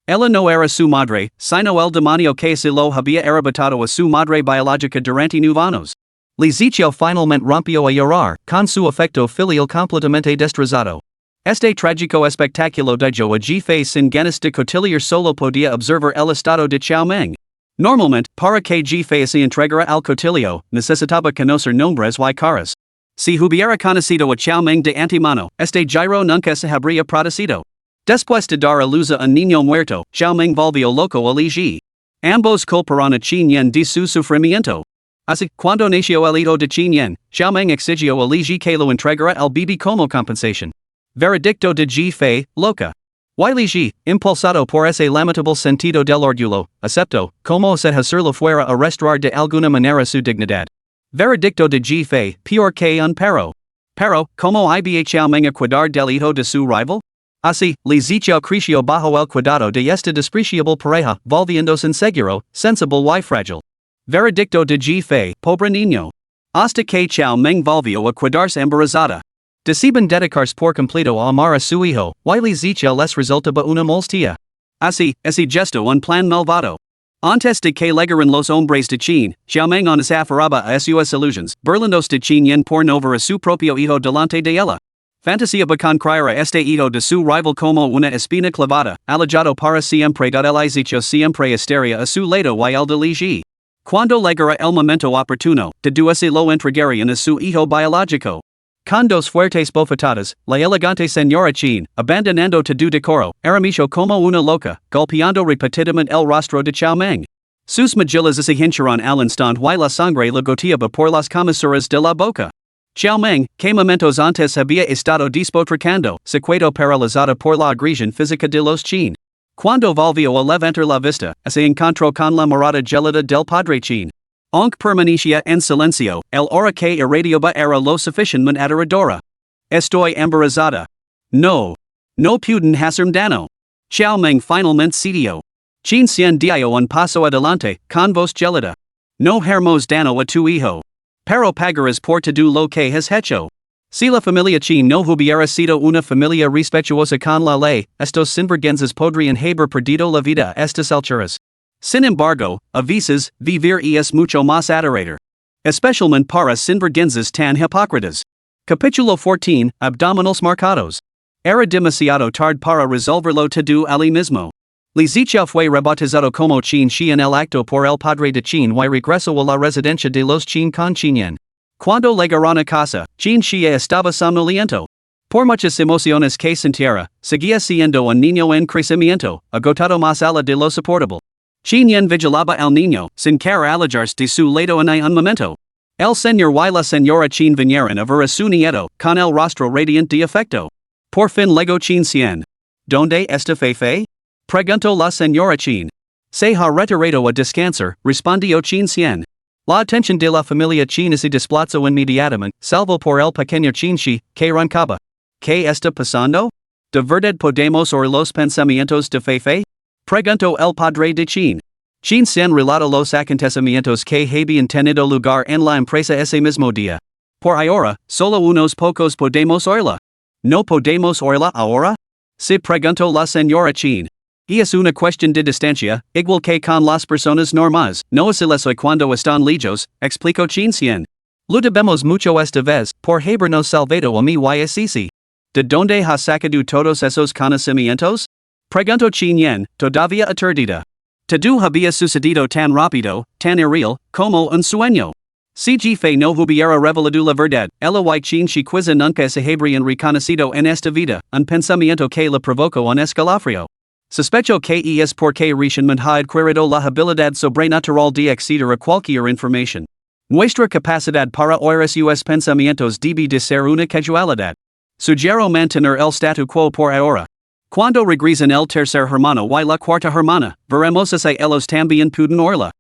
Ella no era su madre, sino el demonio que se lo había arrebatado a su madre biológica durante 9 años. Li Zixiao finalmente rompió a llorar, con su afecto filial completamente destrozado. Este trágico espectáculo dejó a Jefe sin ganas de cotillear, solo podía observar el estado de Xiaomeng. Normalmente, para que Jefe se entregara al cotilleo, necesitaba conocer nombres y caras. Si hubiera conocido a Xiaomeng de antemano, este giro nunca se habría producido. Después de dar a luz a un niño muerto, Xiaomeng volvió loco a Li Ji. Ambos culparon a Qin Yan de su sufrimiento. Así, cuando nació el hijo de Qin Yan, Xiaomeng exigió a Li Ji que lo entregara al bibi como compensación. Veredicto de Ji Fei, loca. Y Li Ji, impulsado por ese lamentable sentido del orgullo, aceptó, como si hacerlo fuera a restaurar de alguna manera su dignidad. Veredicto de Ji Fei, peor que un perro. Pero, como iba Xiaomeng a cuidar del hijo de su rival? Así, Li Ziqiao creció bajo el cuidado de esta despreciable pareja, volviéndose inseguro, sensible y frágil. Veredicto de Ji Fei, pobre niño. Hasta que Xiaomeng volvió a cuidarse embarazada. Deciden dedicarse por completo a amar a su hijo, y Li Ziqiao les resultaba una molestia. Así, ese gesto un plan malvado. Antes de que llegaran los hombres de Qin, Xiaomeng nos aferraba a sus illusions, burlándose de Qin Yan por no ver a su propio hijo delante de ella. Fantasía con criar a este hijo de su rival como una espina clavada, alejado para siempre del Li Ziqiao siempre estaría a su lado y el de Li Ji. Cuando llegara el momento oportuno, deduce lo entregarían a su hijo biológico. Con dos fuertes bofetadas, la elegante señora Qin, abandonando todo decoro, arremeció como una loca, golpeando repetidamente el rostro de Xiaomeng. Sus mejillas se hincharon al instante y la sangre le goteaba por las comisuras de la boca. Xiaomeng, que momentos antes había estado despotricando, se quedó paralizada por la agresión física de los Qin. Cuando volvió a levantar la vista, se encontró con la mirada gelada del padre Qin. Aunque permanecía en silencio, el hora que irradiaba era lo suficientemente aterradora. Estoy embarazada. No. No pueden hacerme daño. Xiaomeng finalmente cedió. Qin Xian dio un paso adelante, con voz gelada. No haremos daño a tu hijo. Pero pagarás por todo lo que has hecho. Si la familia Qin no hubiera sido una familia respetuosa con la ley, estos sinvergüenzas podrían haber perdido la vida a estas alturas. Sin embargo, a veces, vivir es mucho más aterrador. Especialmente para sinvergüenzas tan hipócritas. Capítulo 14, Abdominals marcados. Era demasiado tarde para resolverlo todo allí mismo. Li Ziqiao fue rebautizado como Qin Shi en el acto por el padre de Qin y regresó a la residencia de los Qin con Qin Yan. Cuando llegaron a casa, Qin Shi estaba somnoliento. Por muchas emociones que sintiera, seguía siendo un niño en crecimiento, agotado más allá de lo soportable. Qin Yan vigilaba al niño, sin querer alejarse de su lado en un momento. El señor y la señora Qin vinieron a ver a su nieto, con el rostro radiante de afecto. Por fin llegó Qin Xian. ¿Dónde está Fei Fei? Preguntó la señora Qin. Se ha retirado a descansar, respondió Qin Xian. La atención de la familia Qin se desplazó inmediatamente, salvo por el pequeño Qin Shi, que roncaba. ¿Qué está pasando? ¿De verdad podemos oír los pensamientos de Fei Fei? Preguntó el padre de Qin. Qin Xian relató los acontecimientos que habían tenido lugar en la empresa ese mismo día. Por ahora, solo unos pocos podemos oírla. ¿No podemos oírla ahora? Se preguntó la señora Qin. Y es una cuestión de distancia, igual que con las personas normales, no se les oye cuando están lejos, explicó Qin Xian. Lo debemos mucho esta vez, por habernos salvado a mí y a Sisi. ¿De dónde has sacado todos esos conocimientos? Preguntó Qin Yan, todavía aturdida. Todo había sucedido tan rápido, tan irreal, como un sueño. Si Ji Fei no hubiera revelado la verdad, ella y Qin Shi quizá nunca se habrían reconocido en esta vida, un pensamiento que le provocó un escalofrío. Sospecho que es porque recientemente ha adquirido la habilidad sobrenatural de acceder a cualquier información. Nuestra capacidad para oír sus pensamientos debe de ser una casualidad. Sugiero mantener el statu quo por ahora. Cuando regresen el tercer hermano y la cuarta hermana, veremos si ellos también pueden oírla.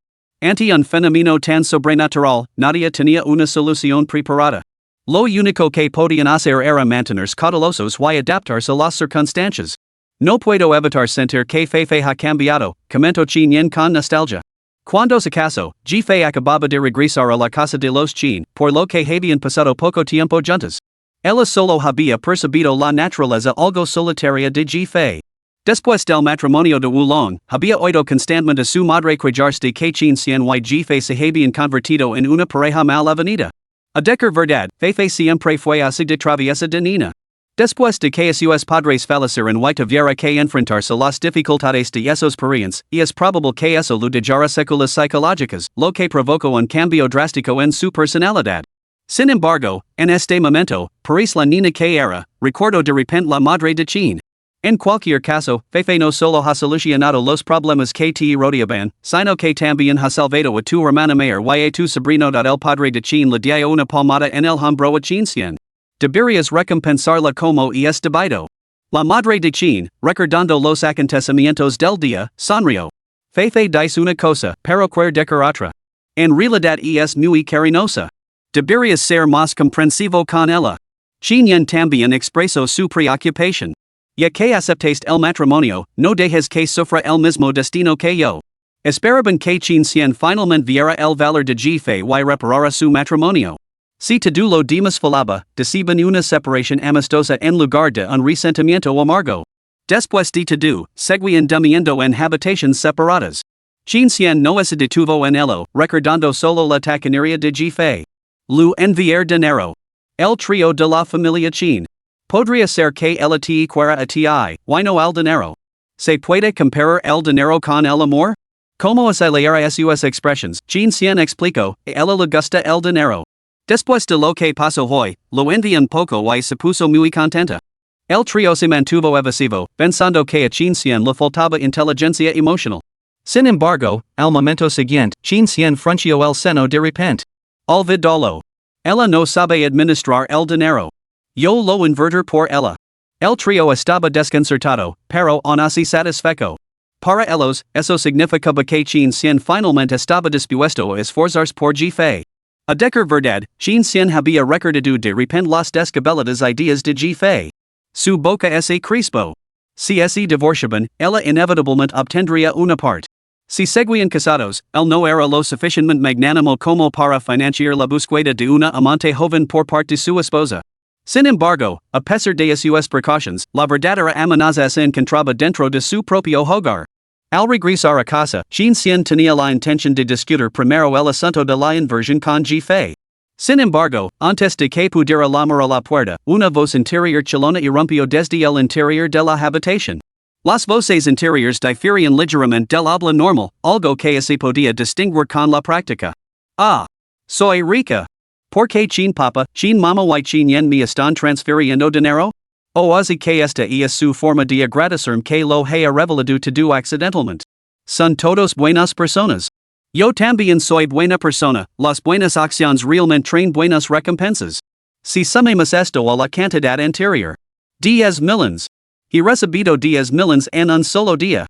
Ante un fenómeno tan sobrenatural, nadie tenía una solución preparada. Lo único que podían hacer era mantenerse cautelosos y adaptarse a las circunstancias. No puedo evitar sentir que Fei Fei ha cambiado, comentó Qin Yan con nostalgia. Cuando se casó, Ji Fei acababa de regresar a la casa de los Qin, por lo que habían pasado poco tiempo juntos. Ella solo había percibido la naturaleza algo solitaria de Ji Fei. Después del matrimonio de Wulong, había oído constantemente a su madre quejarse de que Qin Xian y Ji Fei se habían convertido en una pareja mal avenida. A decir verdad, Fei Fei siempre fue así de traviesa de niña. Después de que sus padres fallecieron y tuviera que enfrentarse a las dificultades de esos parientes, y es probable que eso lo dejara secuelas psicológicas, lo que provocó un cambio drástico en su personalidad. Sin embargo, en este momento, parece la niña que era, recordó de repente la madre de Qin. En cualquier caso, Fefe no solo ha solucionado los problemas que te rodeaban, sino que también ha salvado a tu hermana mayor y a tu sobrino. El padre de Chin le dio una palmada en el hombro a Chin Cien. Deberías recompensarla como es debido. La madre de Chin, recordando los acontecimientos del día, sonrió. Fefe dice una cosa, pero quiere otra. En realidad es muy cariñosa. Deberías ser más comprensivo con ella. Chin Yen también expresó su preocupación. Ya que aceptaste el matrimonio, no dejes que sufra el mismo destino que yo. Esperaban que Chin Cien finalmente viera el valor de Ji-Fei y reparara su matrimonio. Si todo lo demás falaba, deciden una separación amistosa en lugar de un resentimiento amargo. Después de todo, seguían durmiendo en habitaciones separadas. Chin Cien no se detuvo en ello, recordando solo la tacanería de Ji-Fei. Lu enviar dinero. El trío de la familia Chin. Podría ser que ella te quiera a ti, y no el dinero. ¿Se puede comparar el dinero con el amor? Como es leer sus expresiones, Chin Cien explicó, a ella le gusta el dinero. Después de lo que pasó hoy, lo envió un poco y se puso muy contenta. El trío se mantuvo evasivo, pensando que a Chin Cien le faltaba inteligencia emocional. Sin embargo, al momento siguiente, Chin Cien frunció el seno de repente. Olvidólo. Ella no sabe administrar el dinero. Yo lo invertir por ella. El trío estaba desconcertado, pero aún así satisfecho. Para ellos, eso significaba que Chin Cien finalmente estaba dispuesto a esforzarse por Ji-Fei. A decir verdad, Chin Cien había recordado de repente las descabeladas ideas de Ji-Fei. Su boca se crispó. Si se divorciaban, ella inevitablemente obtendría una parte. Si seguían casados, él no era lo suficientemente magnánimo como para financiar la búsqueda de una amante joven por parte de su esposa. Sin embargo, a pesar de sus precauciones, la verdadera amenaza se encontraba dentro de su propio hogar. Al regresar a casa, Chin Cien tenía la intención de discutir primero el asunto de la inversión con Ji-Fei. Sin embargo, antes de que pudiera llamar a la puerta, una voz interior chilona irrumpió desde el interior de la habitación. Las voces interiores difieren ligeramente del habla normal, algo que se podía distinguir con la práctica. Ah, soy rica. ¿Por qué Chin Papa, Chin Mama y Chin Yen me están transfiriendo dinero? O así que esta es su forma de agradecerme que lo haya revelado todo accidentalmente. Son todos buenas personas. Yo también soy buena persona, las buenas acciones realmente traen buenas recompensas. Si sumamos esto a la cantidad anterior. 10 millones. He recibido 10 millones en un solo día.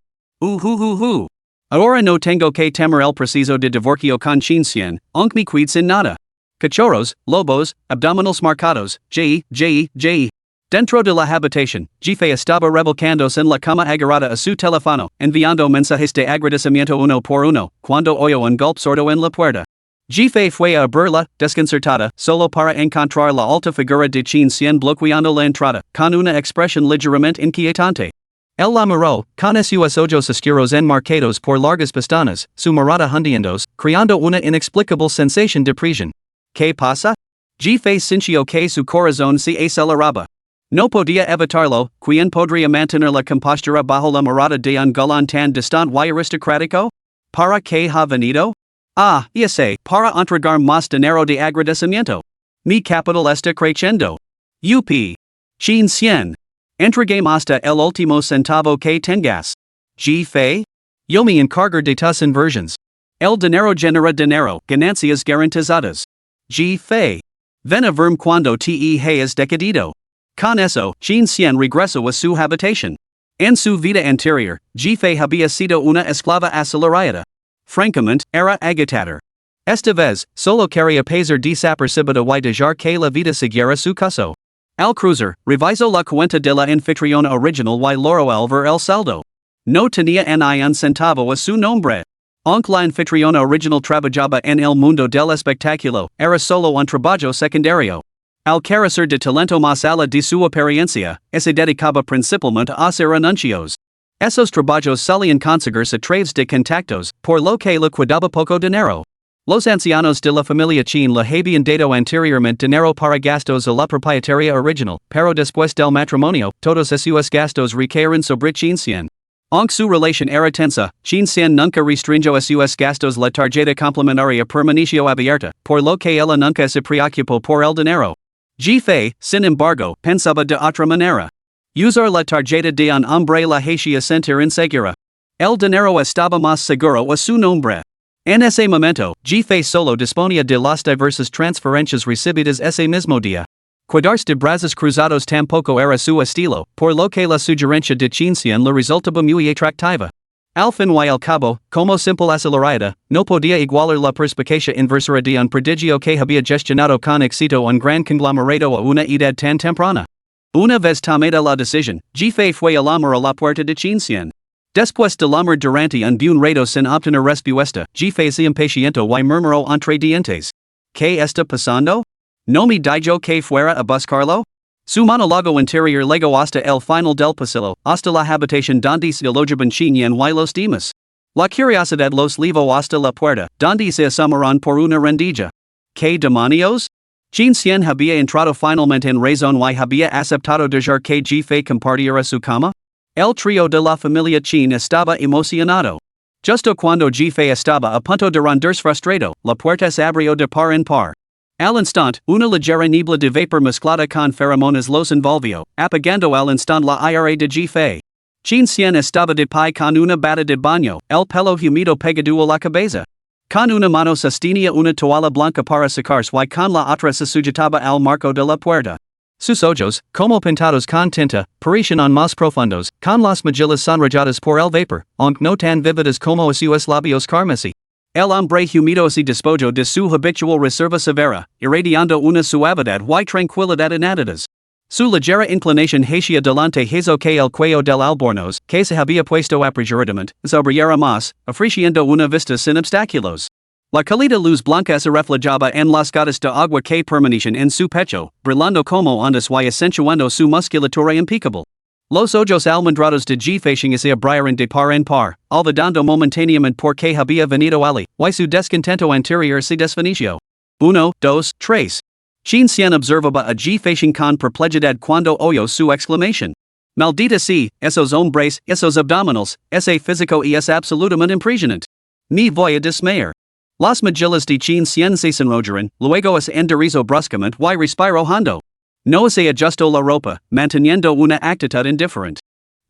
Ahora no tengo que temer el preciso de divorcio con Chin Cien, aunque me cuide sin nada. Cachorros, lobos, abdominales marcados, J. Dentro de la habitación, Ji-Fei estaba revolcándose en la cama agarrada a su teléfono, enviando mensajes de agradecimiento uno por uno, cuando oyó un golpe sordo en la puerta. Ji-Fei fue a abrirla, desconcertada, solo para encontrar la alta figura de Chin Cien bloqueando la entrada, con una expresión ligeramente inquietante. Él la miró, con sus ojos oscuros enmarcados por largas pestañas, su mirada hundiéndose, creando una inexplicable sensación de presión. ¿Qué pasa? Ji-Fei sintió que su corazón se aceleraba. No podía evitarlo, ¿quién podría mantener la compostura bajo la mirada de un galán tan distante y aristocrático? ¿Para qué ha venido? Ah, ya sé, para entregar más dinero de agradecimiento. Mi capital está creciendo. Chin Cien. Entregueme hasta el último centavo que tengas. Ji-Fei? Yo me encargo de tus inversiones. El dinero genera dinero, ganancias garantizadas. Ji-Fei. Ven a verme cuando te hayas decidido. Con eso, Chin Cien regresó a su habitación. En su vida anterior, Ji-Fei había sido una esclava asalariada. Francamente, era agotador. Esta vez, solo quería pasar desapercibida y dejar que la vida siguiera su curso. Al cruzar, revisó la cuenta de la anfitriona original y logró al ver el saldo. No tenía ni un centavo a su nombre. Aunque la anfitriona original trabajaba en el mundo del espectáculo, era solo un trabajo secundario. Al carecer de talento más allá de su apariencia, se dedicaba principalmente a hacer anuncios. Esos trabajos solían conseguirse a través de contactos, por lo que le quedaba poco dinero. Los ancianos de la familia Chin le habían dado anteriormente dinero para gastos a la propietaria original, pero después del matrimonio, todos esos gastos recayeron sobre Chin Cien. Aunque su relación era tensa, Chin Cien nunca restringió esos gastos. La tarjeta complementaria permaneció abierta, por lo que ella nunca se preocupó por el dinero. Ji-Fei, sin embargo, pensaba de otra manera. Usar la tarjeta de un hombre la hacia sentir insegura. El dinero estaba más seguro a su nombre. En ese momento, Jefe solo disponía de las diversas transferencias recibidas ese mismo día. Cuidarse de brazos cruzados tampoco era su estilo, por lo que la sugerencia de Chinxian le resultaba muy atractiva. Al fin y al cabo, como simple acelerada, no podía igualar la perspicacia inversora de un prodigio que había gestionado con éxito un gran conglomerado a una edad tan temprana. Una vez tomada la decisión, Jefe fue a llamar a la puerta de Chinxian. Después de llamar durante un buen rato sin obtener respuesta, Jefe se impacientó y murmuró entre dientes. ¿Qué está pasando? ¿No me dijo que fuera a buscarlo? Su monólogo interior llegó hasta el final del pasillo, hasta la habitación donde se alojaban Chinyan y los demás. La curiosidad los llevó hasta la puerta, donde se asomaron por una rendija. ¿Qué demonios? Chinxian había entrado finalmente en razón y había aceptado dejar que Jefe compartiera su cama. El trío de la familia Chin estaba emocionado. Justo cuando Jefe estaba a punto de rendirse frustrado, la puerta se abrió de par en par. Al instante, una ligera niebla de vapor mezclada con feromonas los envolvió, apagando al instante la ira de Jefe. Chinxian estaba de pie con una bata de baño, el pelo humido pegado a la cabeza. Con una mano sostenía una toalla blanca para secarse y con la otra se sujetaba al marco de la puerta. Sus ojos, como pintados con tinta, parecían más profundos, con las mejillas sonrojadas por el vapor, aunque no tan vívidas como sus labios carmesí. El hombre humido se despojó de su habitual reserva severa, irradiando una suavidad y tranquilidad inauditadas. Su ligera inclinación hacia delante hizo que el cuello del albornoz, que se había puesto apresuradamente, se abriera más, ofreciendo una vista sin obstáculos. La cálida luz blanca se reflejaba en las gotas de agua que permanecían en su pecho, brillando como ondas y acentuando su musculatura impecable. Los ojos almendrados de Jefe se abrieron de par en par, olvidando momentáneamente por qué había venido allí, y su descontento anterior se desvaneció. 1, 2, 3. Chinxian observaba a Jefe con perplejidad cuando oyó su exclamación. Maldita sea, esos hombres, esos abdominales, ese físico es absolutamente impresionante. Me voy a desmayar. Las mejillas de Chinxian se sonrojaron, luego se enderezó bruscamente y respiró hondo. No se ajustó la ropa, manteniendo una actitud indiferente.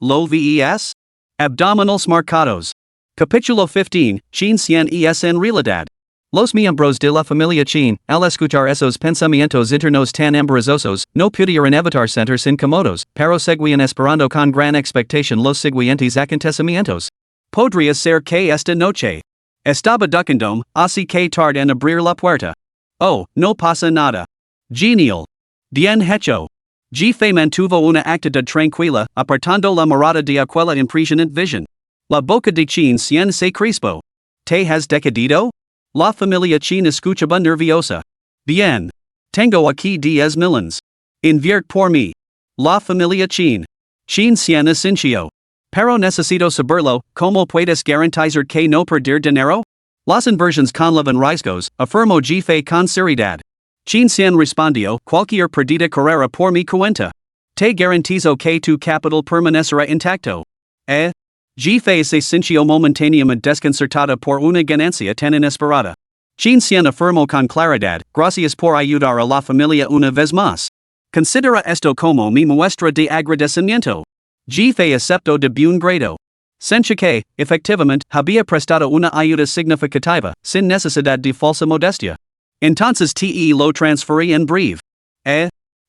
Lo ves? Abdominals marcados. Capítulo 15, Chinxian es en realidad. Los miembros de la familia Chin, al escuchar esos pensamientos internos tan embarazosos, no pudieron evitar sentirse incómodos, pero seguían esperando con gran expectación los siguientes acontecimientos. Podría ser que esta noche estaba ducando, así que tardé en abrir la puerta. Oh, no pasa nada. Genial. Bien hecho. Jefe mantuvo una actitud tranquila, apartando la mirada de aquella impresionante visión. La boca de Chinxian se crispó. ¿Te has decadido? La familia Chin escuchaba nerviosa. Bien. Tengo aquí 10 millones. Invierte por mí. La familia Chin. Chinxian asintió. Pero necesito saberlo, ¿cómo puedes garantizar que no perder dinero? Las inversiones conllevan riesgos, afirmó Jefe con seriedad. Chinxian respondió, cualquier pérdida carrera por mi cuenta. Te garantizo que tu capital permanecerá intacto. Jefe se sintió momentáneamente desconcertada por una ganancia tan inesperada. Chinxian afirmó con claridad, gracias por ayudar a la familia una vez más. Considera esto como mi muestra de agradecimiento. Jefe aceptó de buen grado. Sentía que, efectivamente, había prestado una ayuda significativa, sin necesidad de falsa modestia. Entonces te lo transferí en breve.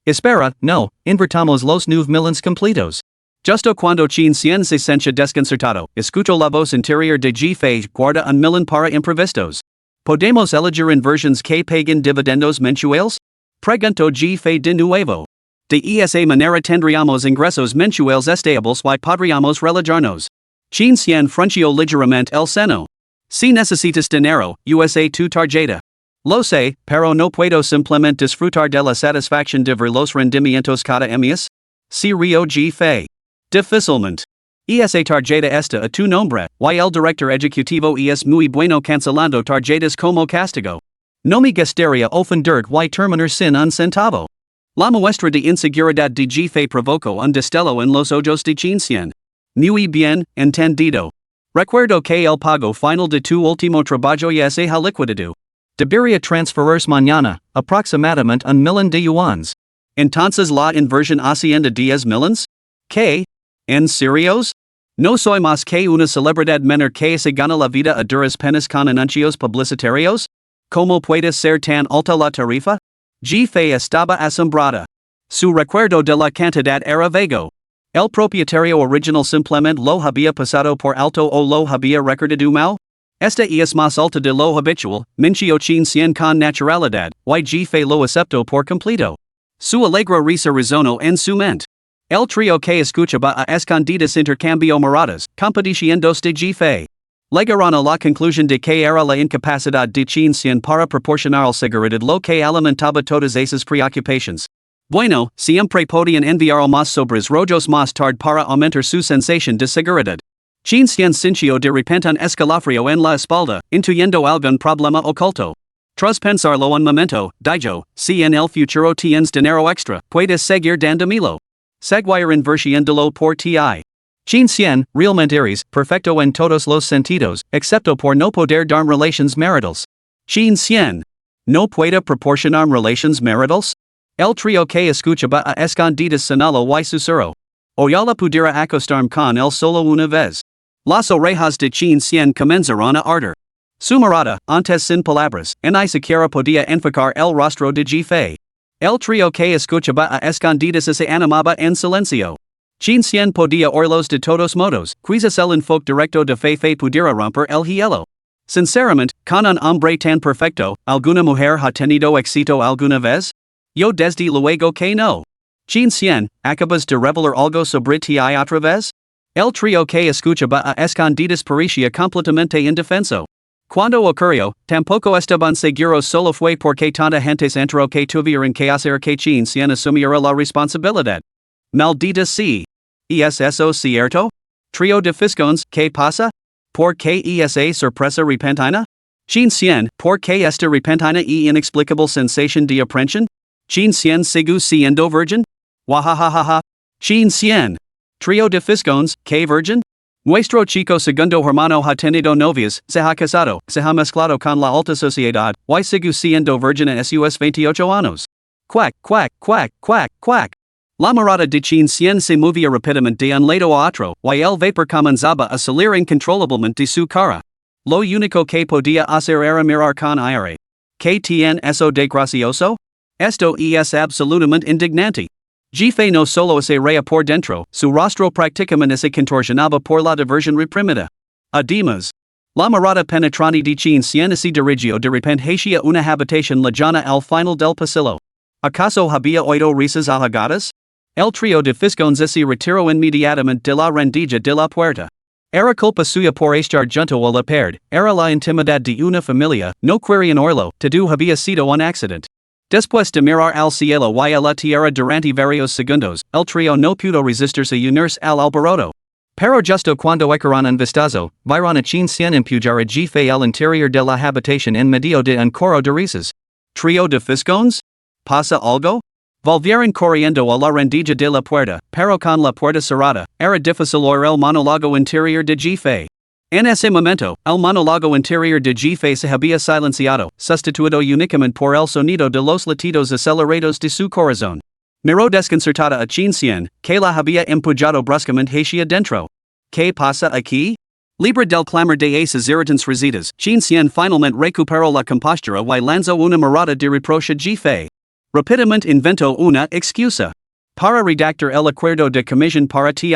Espera, no, invertamos los 9 millones completos. Justo cuando Chinxian se sentía desconcertado, escuchó la voz interior de Jefe, guarda un millón para imprevistos. ¿Podemos elegir inversiones que paguen dividendos mensuales? Preguntó Jefe de nuevo. De esa manera tendríamos ingresos mensuales estables y podríamos relajarnos. Chinxian frunció ligeramente el seno. Si necesitas dinero, usa tu tarjeta. Lo sé, pero no puedo simplemente disfrutar de la satisfacción de ver los rendimientos cada mes. Si rió Jefe. Difícilmente. Esa tarjeta está a tu nombre, y el director ejecutivo es muy bueno cancelando tarjetas como castigo. No me gustaría ofender y terminar sin un centavo. La muestra de inseguridad de Jefe provocó un destello en los ojos de Chinxian. Muy bien, entendido. Recuerdo que el pago final de tu último trabajo ya se ha liquidado. Debería transferirse mañana, aproximadamente un millón de yuans. Entonces la inversión asciende 10 millones? ¿En serios? No soy más que una celebridad menor que se gana la vida a duras penas con anuncios publicitarios? ¿Cómo puede ser tan alta la tarifa? G-Fe estaba asombrada. Su recuerdo de la cantidad era vago. El propietario original simplemente lo había pasado por alto o lo había recordado mal. Esta es más alta de lo habitual, mintió Chin Cien con naturalidad, y G-Fe lo aceptó por completo. Su alegre risa resonó en su mente. El trío que escuchaba a escondidas intercambió miradas, compadeciéndose de G-Fe. Llegaron a la conclusión de que era la incapacidad de Chin Cien para proporcionar al seguridad lo que alimentaba todas esas preocupaciones. Bueno, siempre podían enviar más sobres rollos más tarde para aumentar su sensación de seguridad. Chin Cien sintió de repente un escalofrío en la espalda, intuyendo algún problema oculto. Tras pensarlo un momento, dijo, si en el futuro tienes dinero extra, puedes seguir dándamelo. Seguir invirtiéndolo por ti. Chin Cien, realmente eres perfecto en todos los sentidos, excepto por no poder dar relations maritales. Chin Cien. ¿No puede proporcionar relations maritales? El trío que escuchaba a escondidas señaló y susurró. Oyala pudiera acostarme con él solo una vez. Las orejas de Chin Cien comenzaron a arder. Su mirada, antes sin palabras, ni siquiera podía enfocar el rostro de G-Fe. El trío que escuchaba a escondidas se animaba en silencio. Chin Cien podía oírlos de todos modos, quizás el enfoque directo de Fe pudiera romper el hielo. Sinceramente, con un hombre tan perfecto, ¿alguna mujer ha tenido éxito alguna vez? Yo desde luego que no. Chin Cien, ¿acabas de revelar algo sobre ti otra vez? El trío que escuchaba a escondidas parecía completamente indefenso. Cuando ocurrió, tampoco estaban seguros solo fue porque tanta gente entró que tuvieron que hacer que Chin Cien asumiera la responsabilidad. Maldita sea. ¿Es eso cierto? Trío de fiscones, ¿qué pasa? ¿Por qué esa sorpresa repentina? Chin Cien, ¿por qué esta repentina y inexplicable sensación de aprensión? Chin Cien sigue siendo virgin? Wahahaha. Chin Cien. Trío de fiscones, ¿qué virgin? Nuestro chico segundo hermano ha tenido novias, se ha casado, se ha mezclado con la alta sociedad, y sigue siendo virgin en sus 28 años. Quack, quack, quack, quack, quack. La mirada de Chin Cien se movía rápidamente de un lado a otro, y el vapor comenzaba a salir incontrolablemente de su cara. Lo único que podía hacer era mirar con aire. ¿Qué tiene eso de gracioso? Esto es absolutamente indignante. G-Fe no solo se reía por dentro, su rostro prácticamente se contorsionaba por la diversión reprimida. Además, la mirada penetrante de Chin Cien se dirigió de repente hacia una habitación lejana al final del pasillo. ¿Acaso había oído risas ahogadas? El trío de fiscones se retiró inmediatamente de la rendija de la puerta. Era culpa suya por estar junto a la pared, era la intimidad de una familia, no querían oírlo, todo había sido un accidente. Después de mirar al cielo y a la tierra durante varios segundos, el trío no pudo resistirse a unirse al alboroto. Pero justo cuando echaron un vistazo, vieron a Chin Cien empujar a G-Fe al interior de la habitación en medio de un coro de risas. ¿Trío de fiscones? ¿Pasa algo? Volvieron corriendo a la rendija de la puerta, pero con la puerta cerrada, era difícil oír el monólogo interior de G-Fe. En ese momento, el monólogo interior de G-Fe se había silenciado, sustituido únicamente por el sonido de los latidos acelerados de su corazón. Miró desconcertada a Chin Cien, que la había empujado bruscamente hacia dentro. ¿Qué pasa aquí? Libre del clamor de esas irritantes risitas, Chin Cien finalmente recuperó la compostura y lanzó una mirada de reproche a G-Fe. Rápidamente inventó una excusa. Para redactar el acuerdo de comisión para ti.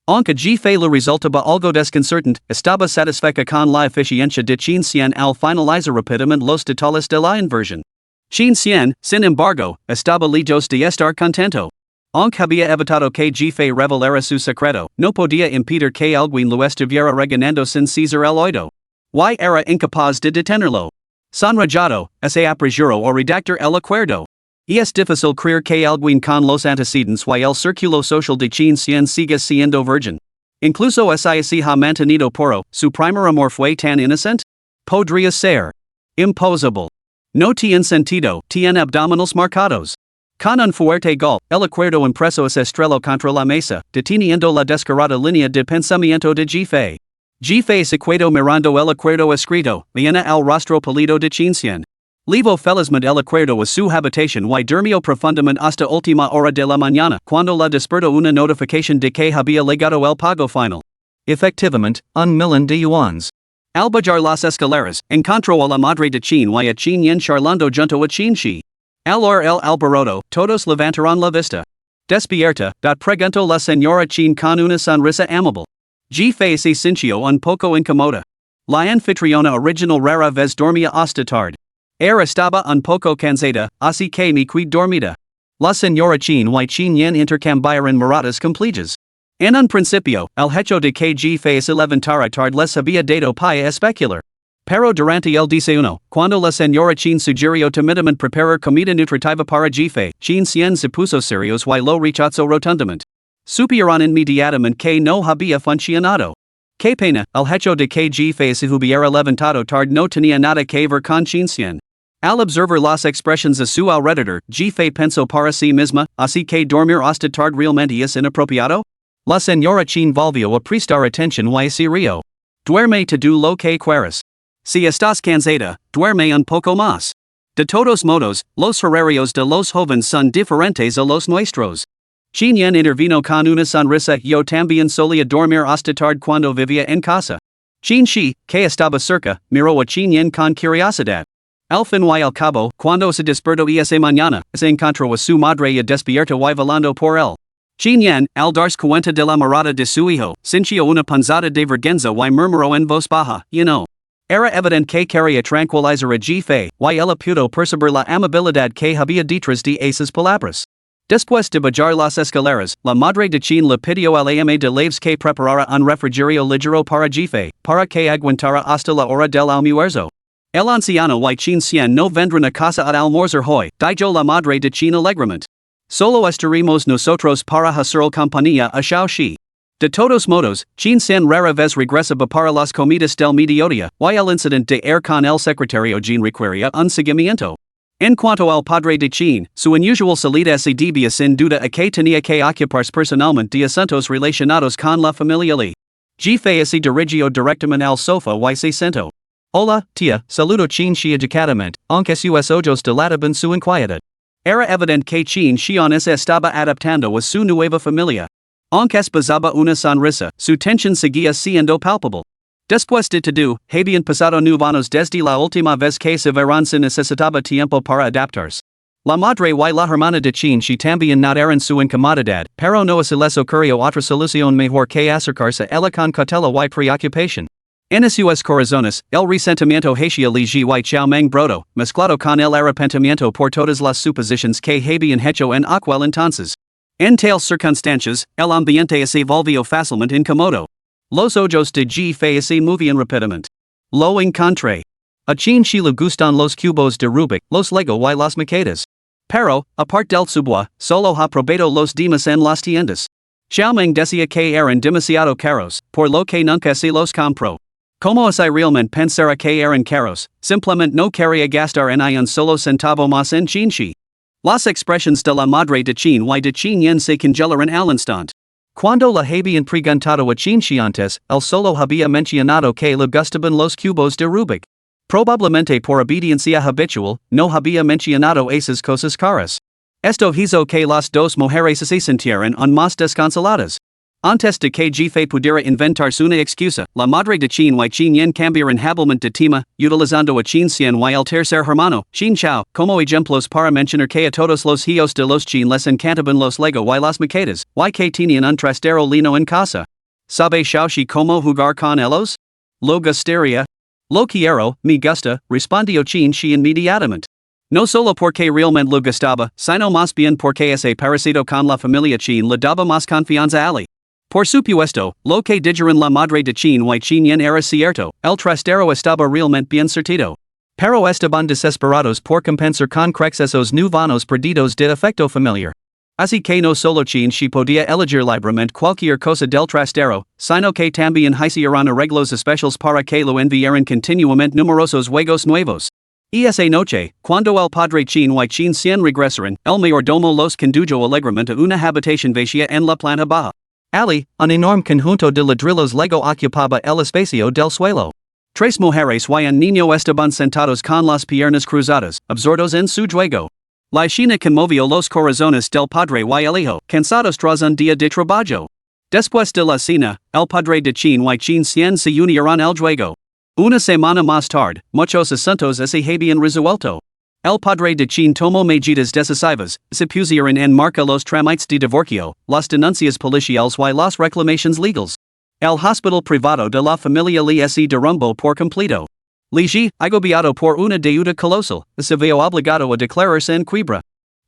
Aunque G-Fe le resultaba algo desconcertante, estaba satisfecha con la eficiencia de Chin Cien al finalizar rápidamente los detalles de la inversión. Chin Cien, sin embargo, estaba lejos de estar contento. Aunque había evitado que G-Fe revelara su secreto, no podía impedir que alguien lo estuviera reganando sin César el oído. Y era incapaz de detenerlo. Sonrojado, se apresuró a redactar el acuerdo. Es difícil creer que alguien con los antecedentes y el círculo social de Chin Cien siga siendo virgin. Incluso si ha mantenido puro, su primer amor fue tan inocente. Podría ser. Imposible. No tiene sentido, tiene abdominals marcados. Con un fuerte golpe, el acuerdo impreso se estrelló contra la mesa, deteniendo la descarada línea de pensamiento de G-Fe. G-Fe se quedó mirando el acuerdo escrito, viene al rostro pálido de Chin Cien. Levo felizmente el acuerdo a su habitación y durmió profundamente hasta última hora de la mañana, cuando la despertó una notificación de que había llegado el pago final. Efectivamente, $1,000,000 de yuans. Al bajar las escaleras, encontró a la madre de Chin y a Chin Yen charlando junto a Chin Shi. Al oír el alboroto, todos levantaron la vista. Despierta, preguntó la señora Chin con una sonrisa amable. Fei se sintió un poco incómoda. La anfitriona original rara vez dormía hasta tarde. Estaba un poco cansada, así que me quedé dormida. La señora Chin y Chin Yen intercambiaron miradas complejas. En un principio, el hecho de que Fei se levantara tarde les había dado pie a especular. Pero durante el desayuno, cuando la señora Chin sugirió timidamente preparar comida nutritiva para Fei, Chin Yen se puso serios y lo rechazó rotundamente. Supieron inmediatamente que no había funcionado. Qué pena, el hecho de que Fei se hubiera levantado tarde no tenía nada que ver con Chin Yen. Al observar las expresiones a su alrededor, Fei pensó para sí misma, así que dormir hasta tarde realmente es inapropiado? La señora Chin volvió a prestar atención y se rió. Duerme todo lo que quieras. Si estás cansada, duerme un poco más. De todos modos, los horarios de los jóvenes son diferentes a los nuestros. Chin Yen intervino con una sonrisa. Yo también solía dormir hasta tarde cuando vivía en casa. Chin Shi, que estaba cerca, miró a Chin Yen con curiosidad. Al fin y al cabo, cuando se despertó esa mañana, se encontró a su madre ya despierta y velando por él. Chin Yen, al darse cuenta de la mirada de su hijo, sintió una punzada de vergüenza y murmuró en voz baja, Era evidente que quería tranquilizar a Fei, y ella pudo percibir la amabilidad que había detrás de esas palabras. Después de bajar las escaleras, la madre de Chin le pidió al ama de llaves que preparara un refrigerio ligero para Fei, para que aguantara hasta la hora del almuerzo. El anciano y Chin Yen no vendrán a casa al almorzar hoy, dijo la madre de Chin alegremente. Solo estaremos nosotros para hacer compañía a Xiao Shi. De todos modos, Chin Yen rara vez regresa para las comidas del mediodía, y el incidente de ir con el secretario Jin requería un seguimiento. En cuanto al padre de Chin, su unusual salida se debía sin duda a que tenía que ocuparse personalmente de asuntos relacionados con la familia Li. Fei se dirigió directamente al sofá y se sentó. Hola, tía, saludo Chin Shi educadamente, aunque sus ojos delataban su inquietud. Era evidente que Chin Xian se estaba adaptando a su nueva familia. Aunque esbozaba una sonrisa, su tensión seguía siendo palpable. Después de todo, habían pasado 9 años desde la última vez que se vieron se necesitaba tiempo para adaptarse. La madre y la hermana de Chin Shi también notaron su incomodidad, pero no se les ocurrió otra solución mejor que acercarse a ella con cautela y preocupación. En sus corazones, el resentimiento hacia Li Ji y Chao Meng broto, mezclado con el arrepentimiento por todas las suposiciones que habían hecho en aquel entonces. En tales circunstancias, el ambiente se volvió fácilmente incómodo. Los ojos de Fei se movían rápidamente. Lo encontré. A Chin Shi le gustan los cubos de Rubik, los Lego y las maquetas. Pero, aparte del subwa, solo ha probado los demás en las tiendas. Xiao Meng decía que eran demasiado caros, por lo que nunca se los compró. Como si realmente pensara que eran caros, simplemente no quería gastar ni un solo centavo más en Chin Shi. Las expresiones de la madre de Chin y de Chin Yen se congelaron al instante. Cuando la habían preguntado a Chin Shi antes, él solo había mencionado que le gustaban los cubos de Rubik. Probablemente por obediencia habitual, no había mencionado esas cosas caras. Esto hizo que las dos mujeres se sintieran aún más desconsoladas. Antes de que Fei pudiera inventarse una excusa, la madre de Chin y Chin Yen cambiaron habilmente de tema, utilizando a Chin Yen y el tercer hermano, Chin Chao, como ejemplos para mencionar que a todos los hijos de los Chin les encantaban los Lego y las maquetas, y que tenían un trastero lino en casa. ¿Sabe Xiao Shi cómo jugar con ellos? Lo gustaría. Lo quiero, me gusta, respondió Chin Shi inmediatamente. No solo porque realmente lo gustaba, sino más bien porque ese parecido con la familia Chin le daba más confianza a él. Por supuesto, lo que dijeron la madre de Chin y Chin Yen era cierto, el trastero estaba realmente bien surtido. Pero estaban desesperados por compensar con creces esos 9 años perdidos de afecto familiar. Así que no solo Chin Shi podía elegir libremente cualquier cosa del trastero, sino que también hicieron arreglos especiales para que lo enviaran continuamente numerosos juegos nuevos. Y esa noche, cuando el padre Chin y Chin Yen regresaron, el mayordomo los condujo alegremente a una habitación vacía en la planta baja. Ali, un enorme conjunto de ladrillos Lego ocupaba el espacio del suelo. Tres mujeres y un niño estaban sentados con las piernas cruzadas, absortos en su juego. La escena conmovió los corazones del padre y el hijo, cansados tras un día de trabajo. Después de la cena, el padre de Chin y Chin Cien se unieron al juego. Una semana más tarde, muchos asuntos se habían resuelto. El padre de Chin tomó medidas decisivas, se pusieron en marcha los trámites de divorcio, las denuncias policiales y las reclamaciones legales. El hospital privado de la familia se derrumbó por completo. Ligi, agobiado por una deuda colosal, se vio obligado a declararse en quiebra.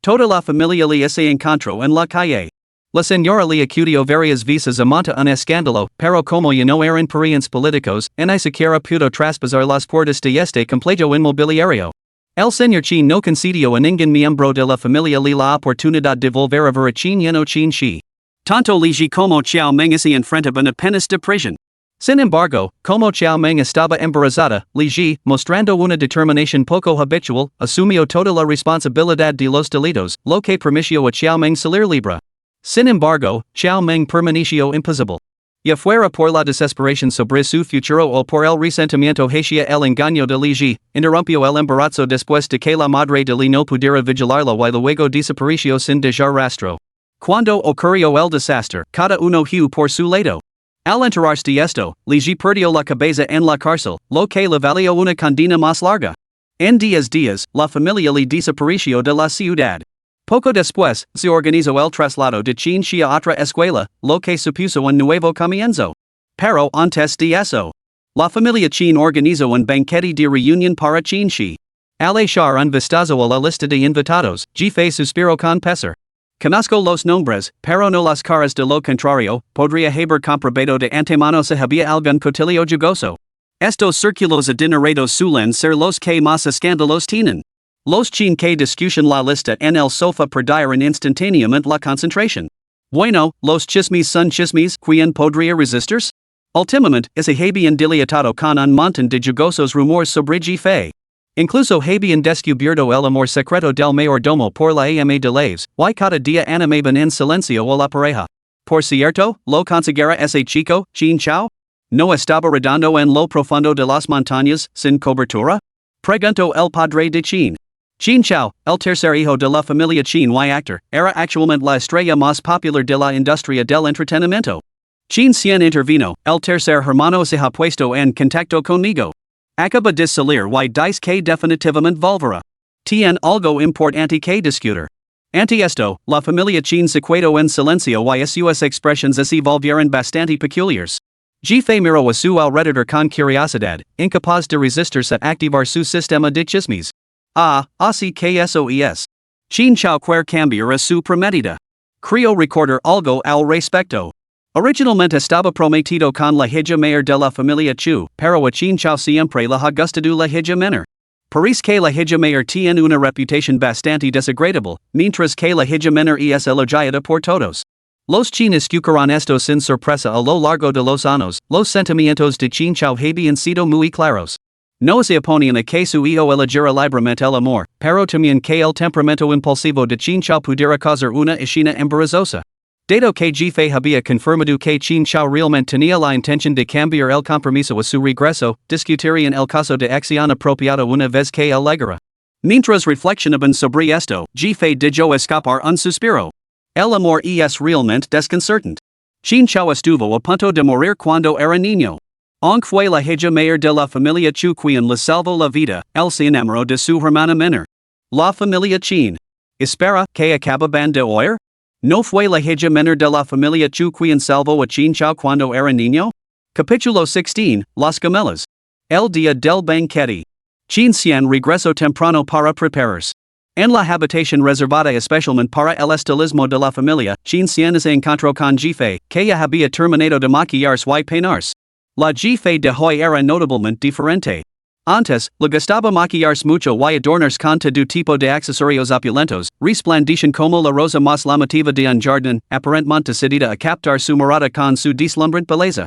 Toda la familia se encontró en la calle. La señora le acudió varias veces a monta un escándalo, pero como ya no eran parientes políticos, ni siquiera pudo traspasar las puertas de este complejo inmobiliario. El señor Chin no concedió a ningún miembro de la familia la oportunidad de volver a ver a Chin Yeno Chin Shi. Tanto Ligi como Xiao Meng se enfrentaban a penas de prisión. Sin embargo, como Xiao Meng estaba embarazada, Ligi, mostrando una determinación poco habitual, asumió toda la responsabilidad de los delitos, lo que permitió a Xiao Meng salir libre. Sin embargo, Xiao Meng permaneció impasible. Ya fuera por la desesperación sobre su futuro o por el resentimiento hacia el engaño de Ligi, interrumpió el embarazo después de que la madre de Li no pudiera vigilarlo y luego desapareció sin dejar rastro. Cuando ocurrió el desastre, cada uno huyó por su lado. Al enterarse de esto, Ligi perdió la cabeza en la cárcel, lo que le valió una condena más larga. En 10 días, la familia le desapareció de la ciudad. Poco después, se organizó el traslado de Chin Shi a otra escuela, lo que supuso un nuevo comienzo. Pero antes de eso, la familia Chin organizó un banquete de reunión para Chin Shi. Al echar un vistazo a la lista de invitados, Jefe suspiró con pesar. Conozco los nombres, pero no las caras de lo contrario, podría haber comprobado de antemano si había algún cotillo jugoso. Estos círculos adinerados suelen ser los que más escándalos tienen. Los Chin que discusión la lista en el sofá perdieron instantáneamente la concentración. Bueno, los chismes son chismes, ¿quién podría resistirse? Últimamente, se habían dilatado con un montón de jugosos rumores sobre Jefe. Incluso habían descubierto el amor secreto del mayordomo por la ama de Laves, y cada día animaban en silencio a la pareja. Por cierto, lo consiguiera ese chico, Chin Chao? ¿No estaba rodando en lo profundo de las montañas, sin cobertura? Preguntó el padre de Chin. Chin Chao, el tercer hijo de la familia Chin y actor, era actualmente la estrella más popular de la industria del entretenimiento. Chin Cien intervino, el tercer hermano se ha puesto en contacto conmigo. Acaba de salir y dice que definitivamente volverá. Tiene algo importante que discutir. Ante esto, la familia Chin se quedó en silencio y sus expresiones se volvieron bastante peculiares. Jefe miró a su alrededor con curiosidad, incapaz de resistirse a activar su sistema de chismes. Así que eso es. Chin Chao quiere cambiar a su prometida. Creo recordar algo al respecto. Originalmente estaba prometido con la hija mayor de la familia Chu, pero a Chin Chao siempre le ha gustado la hija menor. Parece que la hija mayor tiene una reputación bastante desagradable, mientras que la hija menor es elogiada por todos. Los Chin escucharon esto sin sorpresa a lo largo de los años, los sentimientos de Chin Chao habían sido muy claros. No se oponían a que su hijo eligiera libremente el amor, pero temían que el temperamento impulsivo de Chin Chao pudiera causar una escena embarazosa. Dado que Jefe había confirmado que Chin Chao realmente tenía la intención de cambiar el compromiso a su regreso, discutirían el caso de acción apropiada una vez que él llegara. Mientras reflexionaban sobre esto, Jefe dejó escapar un suspiro. El amor es realmente desconcertante. Chin Chao estuvo a punto de morir cuando era niño. Aunque fue la hija mayor de la familia Chu quien le salvó la vida, él se enamoró de su hermana menor. La familia Chin. Espera, que acababan de oír? ¿No fue la hija menor de la familia Chu quien salvó a Chin Chao cuando era niño? Capítulo 16, Las Gemelas. El día del banquete. Chin Cien regresó temprano para prepararse. En la habitación reservada especialmente para el estilismo de la familia, Chin Cien se encontró con Jefe, que ya había terminado de maquillarse y peinarse. La Jefe de hoy era notablemente diferente. Antes, le gustaba maquillarse mucho y adornarse con todo tipo de accesorios opulentos, resplandecen como la rosa más llamativa de un jardín, aparentemente decidida a captar su mirada con su deslumbrante belleza.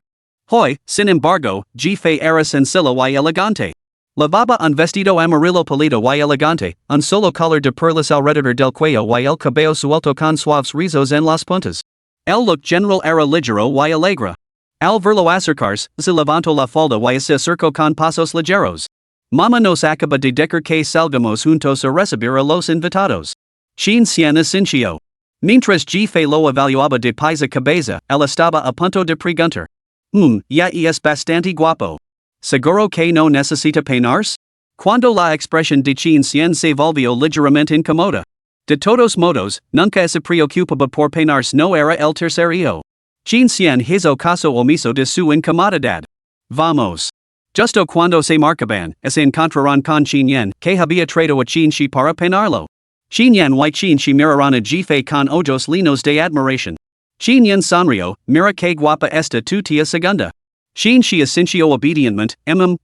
Hoy, sin embargo, Jefe era sencillo y elegante. Llevaba un vestido amarillo pálido y elegante, un solo collar de perlas alrededor del cuello y el cabello suelto con suaves rizos en las puntas. El look general era ligero y alegre. Al verlo acercars, se levanto la falda y se acercó con pasos ligeros. Mama nos acaba de decir que salgamos juntos a recibir a los invitados. Chin cien asincio. Mientras Jefe lo evaluaba de pies a cabeza, él estaba a punto de preguntar. Ya es bastante guapo. ¿Seguro que no necesita peinarse? Cuando la expresión de Chin cien se volvió ligeramente incómoda. De todos modos, nunca se preocupaba por peinarse, no era el tercerio. Chin cien hizo caso omiso de su incomodidad. Vamos. Justo cuando se marcaban, se encontraron con Chin yen, que había traído a Chin shi para peinarlo. Chin yen y Chin shi miraron a Jefe con ojos llenos de admiración. Chin yen sonrió, mira que guapa esta tu tía segunda. Chin shi asintió obedientemente,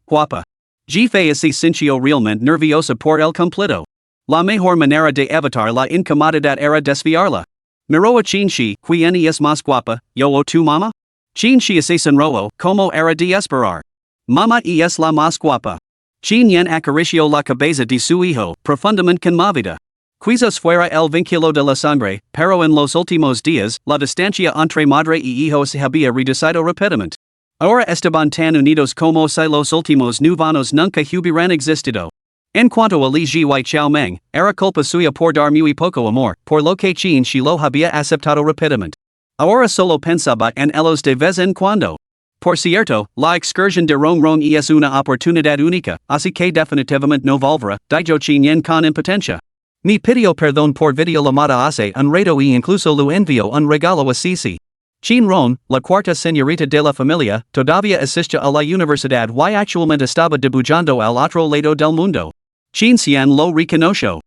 guapa. Jefe se sintió realmente nerviosa por el cumplido. La mejor manera de evitar la incomodidad era desviarla. Miró a Chin shi, ¿quién es más guapa, yo o tu mamá? Chin shi se sonrió, como era de esperar. Mamá es la más guapa. Chin yen acarició la cabeza de su hijo, profundamente conmovida. Quizás fuera el vínculo de la sangre, pero en los últimos días, la distancia entre madre y hijo se había reducido rápidamente. Ahora estaban tan unidos como si los últimos nuevos nunca hubieran existido. En cuanto a Li Ji y Chao Meng, era culpa suya por dar muy poco amor, por lo que Chin shi lo había aceptado rápidamente. Ahora solo pensaba en ellos de vez en cuando. Por cierto, la excursión de Rong Rong es una oportunidad única, así que definitivamente no volverá, dijo Chin yen con impotencia. Me pidió perdón por videollamada hace un rato y incluso le envió un regalo a Cici. Chin Ron, la cuarta señorita de la familia, todavía asiste a la universidad y actualmente estaba debutando al otro lado del mundo. Chin cien lo reconoció.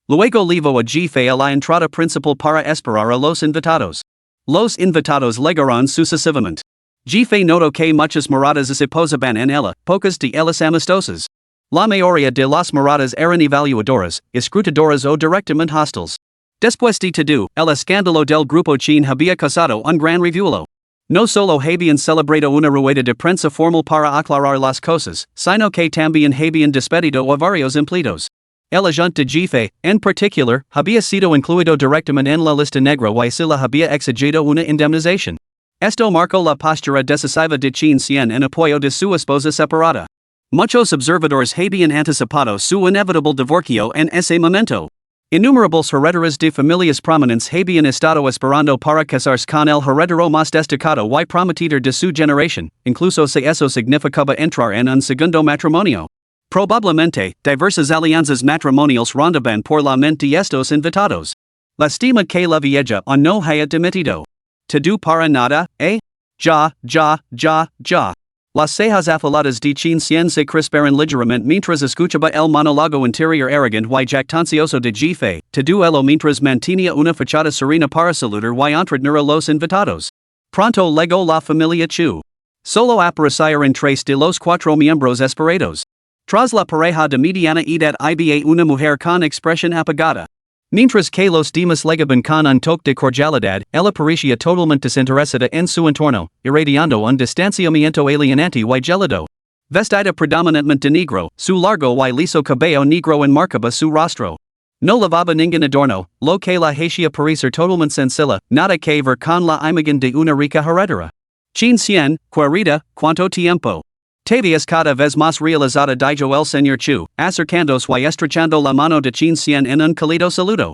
Luego llevó a Jefe a la entrada principal para esperar a los invitados. Los invitados llegaron sucesivamente. Jefe notó que muchas miradas se posaban en ella, pocas de ellas amistosas. La mayoría de las miradas eran evaluadoras, escrutadoras o directamente hostiles. Después de todo, el escándalo del grupo Chin había causado un gran revuelo. No solo habían celebrado una rueda de prensa formal para aclarar las cosas, sino que también habían despedido a varios empleados. El agente de Jefe, en particular, había sido incluido directamente en la lista negra y se le había exigido una indemnización. Esto marcó la postura decisiva de Chin cien en apoyo de su esposa separada. Muchos observadores habían anticipado su inevitable divorcio en ese momento. Innumerables herederas de familias prominentes habían estado esperando para casarse con el heredero más destacado y prometido de su generación, incluso si eso significaba entrar en un segundo matrimonio. Probablemente, diversas alianzas matrimoniales rondaban por la mente de estos invitados. Lástima que la vieja o no haya dimitido. ¿Todo para nada, eh? Ya. Las cejas afiladas de Chin cien se crisparon ligeramente mientras escuchaba el monólogo interior arrogante y jactancioso de Jefe, todo ello mientras mantenía una fachada serena para saludar y entretener a los invitados. Pronto llegó la familia Chu. Solo aparecieron tres de los cuatro miembros esperados. Tras la pareja de mediana edad iba una mujer con expresión apagada. Mientras que los demás llegaban con un toque de cordialidad, ella parecía totalmente desinteresada en su entorno, irradiando un distanciamiento alienante y gélido. Vestida predominantemente de negro, su largo y liso cabello negro enmarcaba su rostro. No llevaba ningún adorno, lo que la hacía parecer totalmente sencilla, nada que ver con la imagen de una rica heredera. Chin cien, ¿cuánto tiempo? Tavias cada vez más realizada dijo el señor Chu, acercándose y estrechando la mano de Chin cien en un cálido saludo.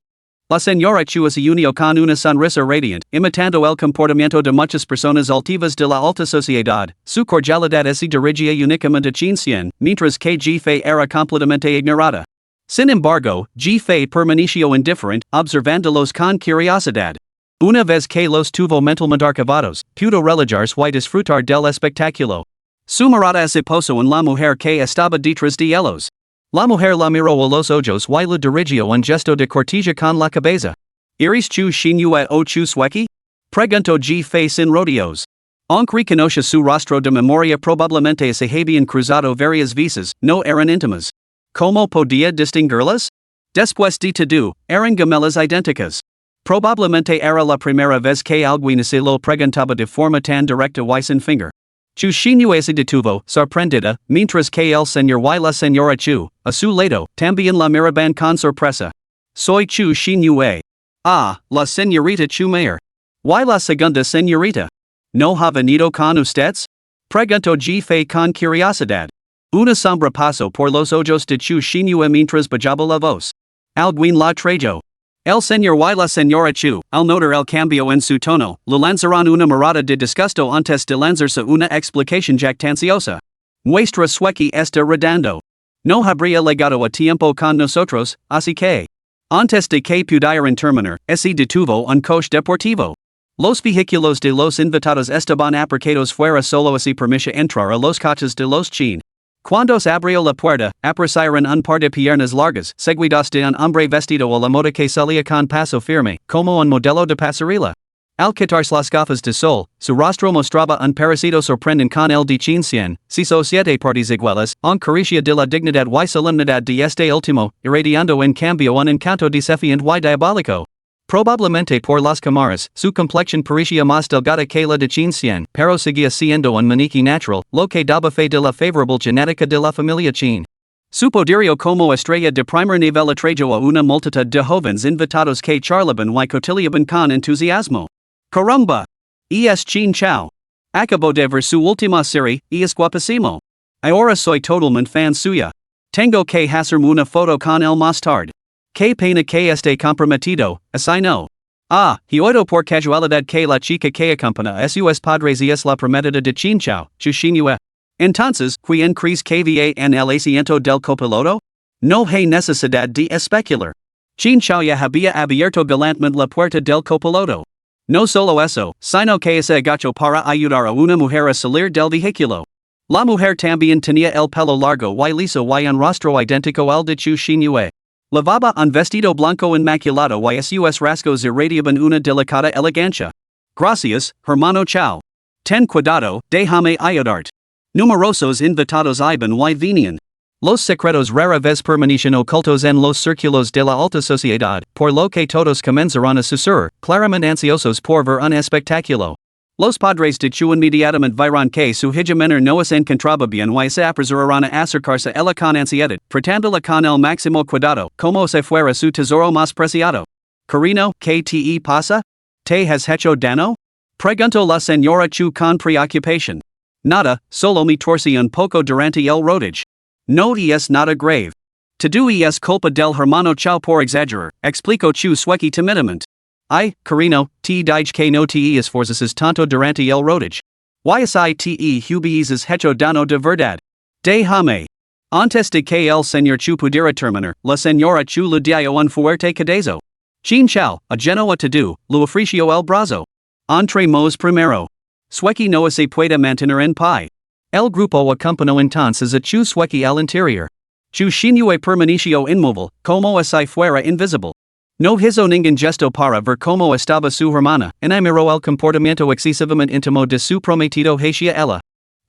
La señora Chu se unió con una sonrisa radiante, imitando el comportamiento de muchas personas altivas de la alta sociedad. Su cordialidad se dirigía únicamente a Chin cien, mientras que Jefe era completamente ignorada. Sin embargo, Jefe permaneció indiferente, observándolos con curiosidad. Una vez que los tuvo mentalmente archivados, pudo relajarse y disfrutar del espectáculo. Su mirada se posó en la mujer que estaba detrás de ellos. La mujer la miró a los ojos y le dirigió un gesto de cortesía con la cabeza. ¿Eres Chu Xinyue o Chu Sueki? Preguntó Jefe sin rodeos. Aunque reconoce su rostro de memoria, probablemente se habían cruzado varias veces, no eran íntimas. ¿Cómo podía distinguirlas? Después de todo, eran gemelas idénticas. Probablemente era la primera vez que alguien se lo preguntaba de forma tan directa y sin finger. Chu Xinyue se detuvo, sorprendida, mientras que el señor y la señora Chu, a su lado, también la miraban con sorpresa. Soy Chu Xinyue. Ah, la señorita Chu Mayer. Y la segunda señorita. No ha venido con ustedes? Pregunto G fe con curiosidad. Una sombra paso por los ojos de chu shinue mientras bajaba la voz. Alguien la trajo. El señor y la señora Chu, al notar el cambio en su tono, le lanzaron una mirada de disgusto antes de lanzarse una explicación jactanciosa. Nuestra suequi está redando. No habría llegado a tiempo con nosotros, así que. Antes de que pudieran terminar, se detuvo un coche deportivo. Los vehículos de los invitados estaban aparcados fuera solo así permite entrar a los coches de los chin. Cuando se abrió la puerta, aparecieron un par de piernas largas, seguidos de un hombre vestido a la moda que salía con paso firme, como un modelo de pasarela. Al quitarse las gafas de sol, su rostro mostraba un parecido sorprendente con el de Chin Cien, si siete partes iguales, en caricia de la dignidad y solemnidad de este último, irradiando en cambio un encanto desafiante y diabólico. Probablemente por las cámaras, su complexión parecía más delgada que la de Chin Cien, pero seguía siendo un maniquí natural, lo que daba fe de la favorable genética de la familia Chin. Su poderío como estrella de primer nivel atrajo a una multitud de jóvenes invitados que charlaban y cotillaban con entusiasmo. Caramba! Es Chin Chao. Acabo de ver su última serie, es guapísimo. Ahora soy totalmente fan suya. Tengo que hacerme una foto con él más tarde. Que pena que esté comprometido, así no. He oído por casualidad que la chica que acompaña a sus padres es la prometida de Chin Chao, Chushinue. Entonces, ¿quién crees que va en el asiento del copiloto? No hay necesidad de especular. Chin Chao ya había abierto galantamente la puerta del copiloto. No solo eso, sino que se agachó para ayudar a una mujer a salir del vehículo. La mujer también tenía el pelo largo y liso y un rostro idéntico al de Chushinue. Lavaba un vestido blanco inmaculado y sus rasgos irradiaban una delicada elegancia. Gracias, hermano Chao. Ten cuidado, déjame ayudarte. Numerosos invitados iban y venían. Los secretos rara vez permanecen ocultos en los círculos de la alta sociedad, por lo que todos comenzaron a susurrar, claramente ansiosos por ver un espectáculo. Los padres de Chu inmediatamente vieron que su hija menor no se encontraba bien y se apresuraron a acercarse a ella con ansiedad, tratándola con el máximo cuidado, como si fuera su tesoro más preciado. Carino, ¿qué te pasa? ¿Te has hecho daño? Preguntó la señora Chu con preocupación. Nada, solo me torcí un poco durante el rodaje. No es nada grave. Todo es culpa del hermano Chao por exagerar, explicó Chu suequi timidamente. Ay, Carino, te dije que no te esforzases tanto durante el rodaje. Y te hubieses hecho daño de verdad. Déjame. Antes de que el señor Chu pudiera terminar, la señora Chu le dio un fuerte cadazo. Chin Chao, ajeno a todo, le ofreció el brazo. Entremos primero. Suequi no se puede mantener en pie. El grupo acompañó entonces a Chu suequi al interior. Chu Shinue permaneció inmóvil, como si fuera invisible. No hizo ningún gesto para ver cómo estaba su hermana, y miró el comportamiento excesivamente íntimo de su prometido hacia ella.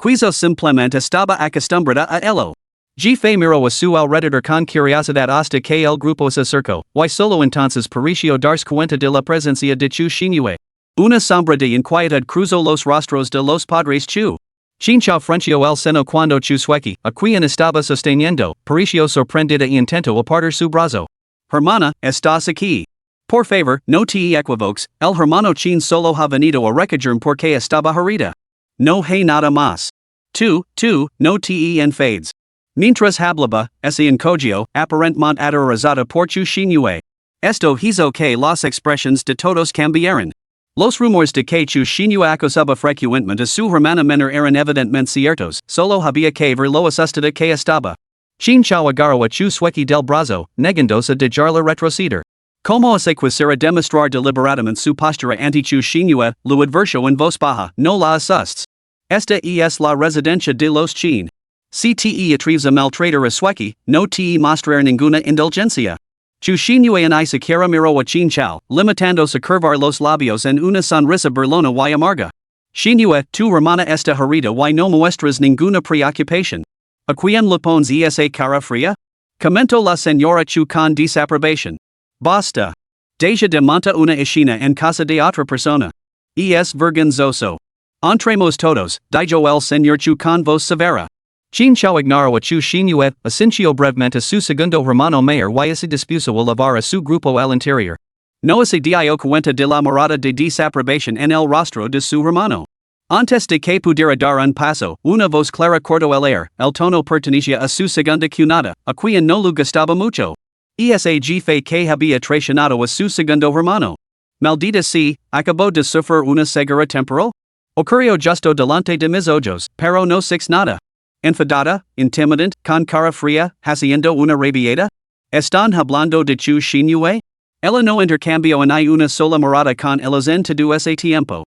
Quiso simplemente estaba acostumbrada a ello. Fe miró a su alrededor con curiosidad hasta que el grupo se acercó, y solo entonces pareció darse cuenta de la presencia de Chu Shinue. Una sombra de inquietud cruzó los rostros de los padres Chu. Chin Chao frunció el seno cuando Chu suequi, a quien estaba sosteniendo, pareció sorprendida y intentó apartar su brazo. Hermana, ¿estás aquí? Por favor, no te equivoques, el hermano Chin solo ha venido a recogerme porque estaba herida. No hay nada más. Tú, no te enfades. Mientras hablaba, se encogió, aparentemente aterrorizada por Chu Shinue. Esto hizo que las expresiones de todos cambiaran. Los rumores de que Chu Shinue acosaba frecuentemente a su hermana menor eran evidentemente ciertos, solo había que ver lo asustada que estaba. Chin Chao agarró a Chu suequi del brazo, negándose a dejarla retroceder. Como se quisiera demostrar deliberadamente su postura ante Chu Shinue, lo advirtió en voz baja, no la asustes. Esta es la residencia de los Chin. Si te atreves a maltratar a suequi, no te mostrar ninguna indulgencia. Chu Shinue ni siquiera miró a Chin Chao, limitándose a curvar los labios en una sonrisa burlona y amarga. Shinue, tu hermana está herida y no muestras ninguna preocupación. ¿A quién le pones esa cara fría? Comentó la señora Chu con desaprobación. Basta. Deja de montar una escena en casa de otra persona. Es vergonzoso. Entremos todos, dijo el señor Chu con voz severa. Chin Chao ignoró a Chu Shinue, asintió brevemente a su segundo hermano mayor y se dispuso a llevar a su grupo al interior. No se dio cuenta de la mirada de desaprobación en el rostro de su hermano. Antes de que pudiera dar un paso, una voz clara cortó el aire, el tono pertenecía a su segunda cunada, a quien no le gustaba mucho. Esa jefe que había traicionado a su segundo hermano. Maldita si, acabó de sufrir una ceguera temporal? Ocurrió justo delante de mis ojos, pero no six nada. Enfadada, intimidante, con cara fría, haciendo una rabieta? ¿Están hablando de Chu Xinyue? Ella no intercambió ni una sola mirada con ellos en todo ese tiempo.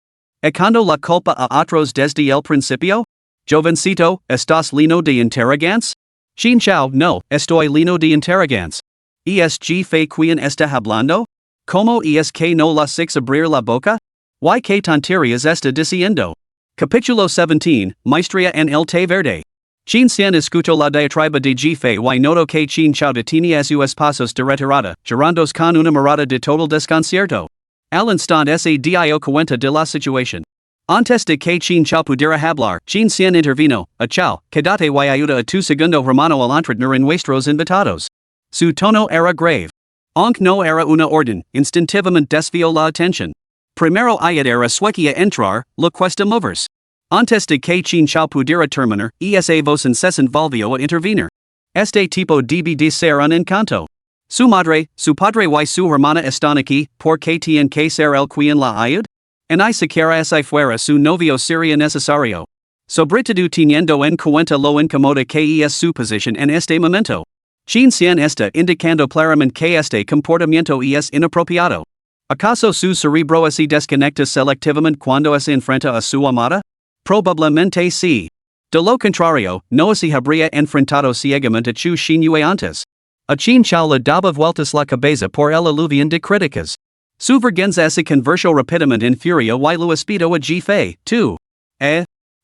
¿Echando la culpa a otros desde el principio? Jovencito, ¿estás lleno de interrogantes? Xin Chao, no, estoy lleno de interrogantes. ¿Es jefe quien está hablando? ¿Cómo es que no la six abrir la boca? ¿Y qué tonterías está diciendo? Capítulo 17, Maestría en el Té Verde. Chin Xian escuchó la diatriba de jefe y notó que Chin Chao detenía sus pasos de retirada, girándose con una mirada de total desconcierto. Al instante se dio cuenta de la situación. Antes de que Chin Chao pudiera hablar, Chin Xian intervino, a Chao, quédate y ayuda a tu segundo hermano al entretener en nuestros invitados. Su tono era grave. Aunque no era una orden, instintivamente desvió la atención. Primero ayudar a Suecia entrar, la cuesta moverse. Antes de que Chin Chao pudiera terminar, esa voz incesante volvió a intervenir. Este tipo debe de ser un encanto. Su madre, su padre y su hermana están aquí, ¿por qué tienen que ser el quien la ayuda? Ni siquiera ese fuera su novio sería necesario. Sobre todo teniendo en cuenta lo incomoda que es su posición en este momento. Chin Xian está indicando claramente que este comportamiento es inapropiado. ¿Acaso su cerebro se desconecta selectivamente cuando se enfrenta a su amada? Probablemente sí. De lo contrario, no se habría enfrentado ciegamente a Chu Xinyue antes. A Chin Chao le daba vueltas la cabeza por el aluvión de críticas. Su vergüenza se convirtió rápidamente en furia y lo espidó a jefe, tú.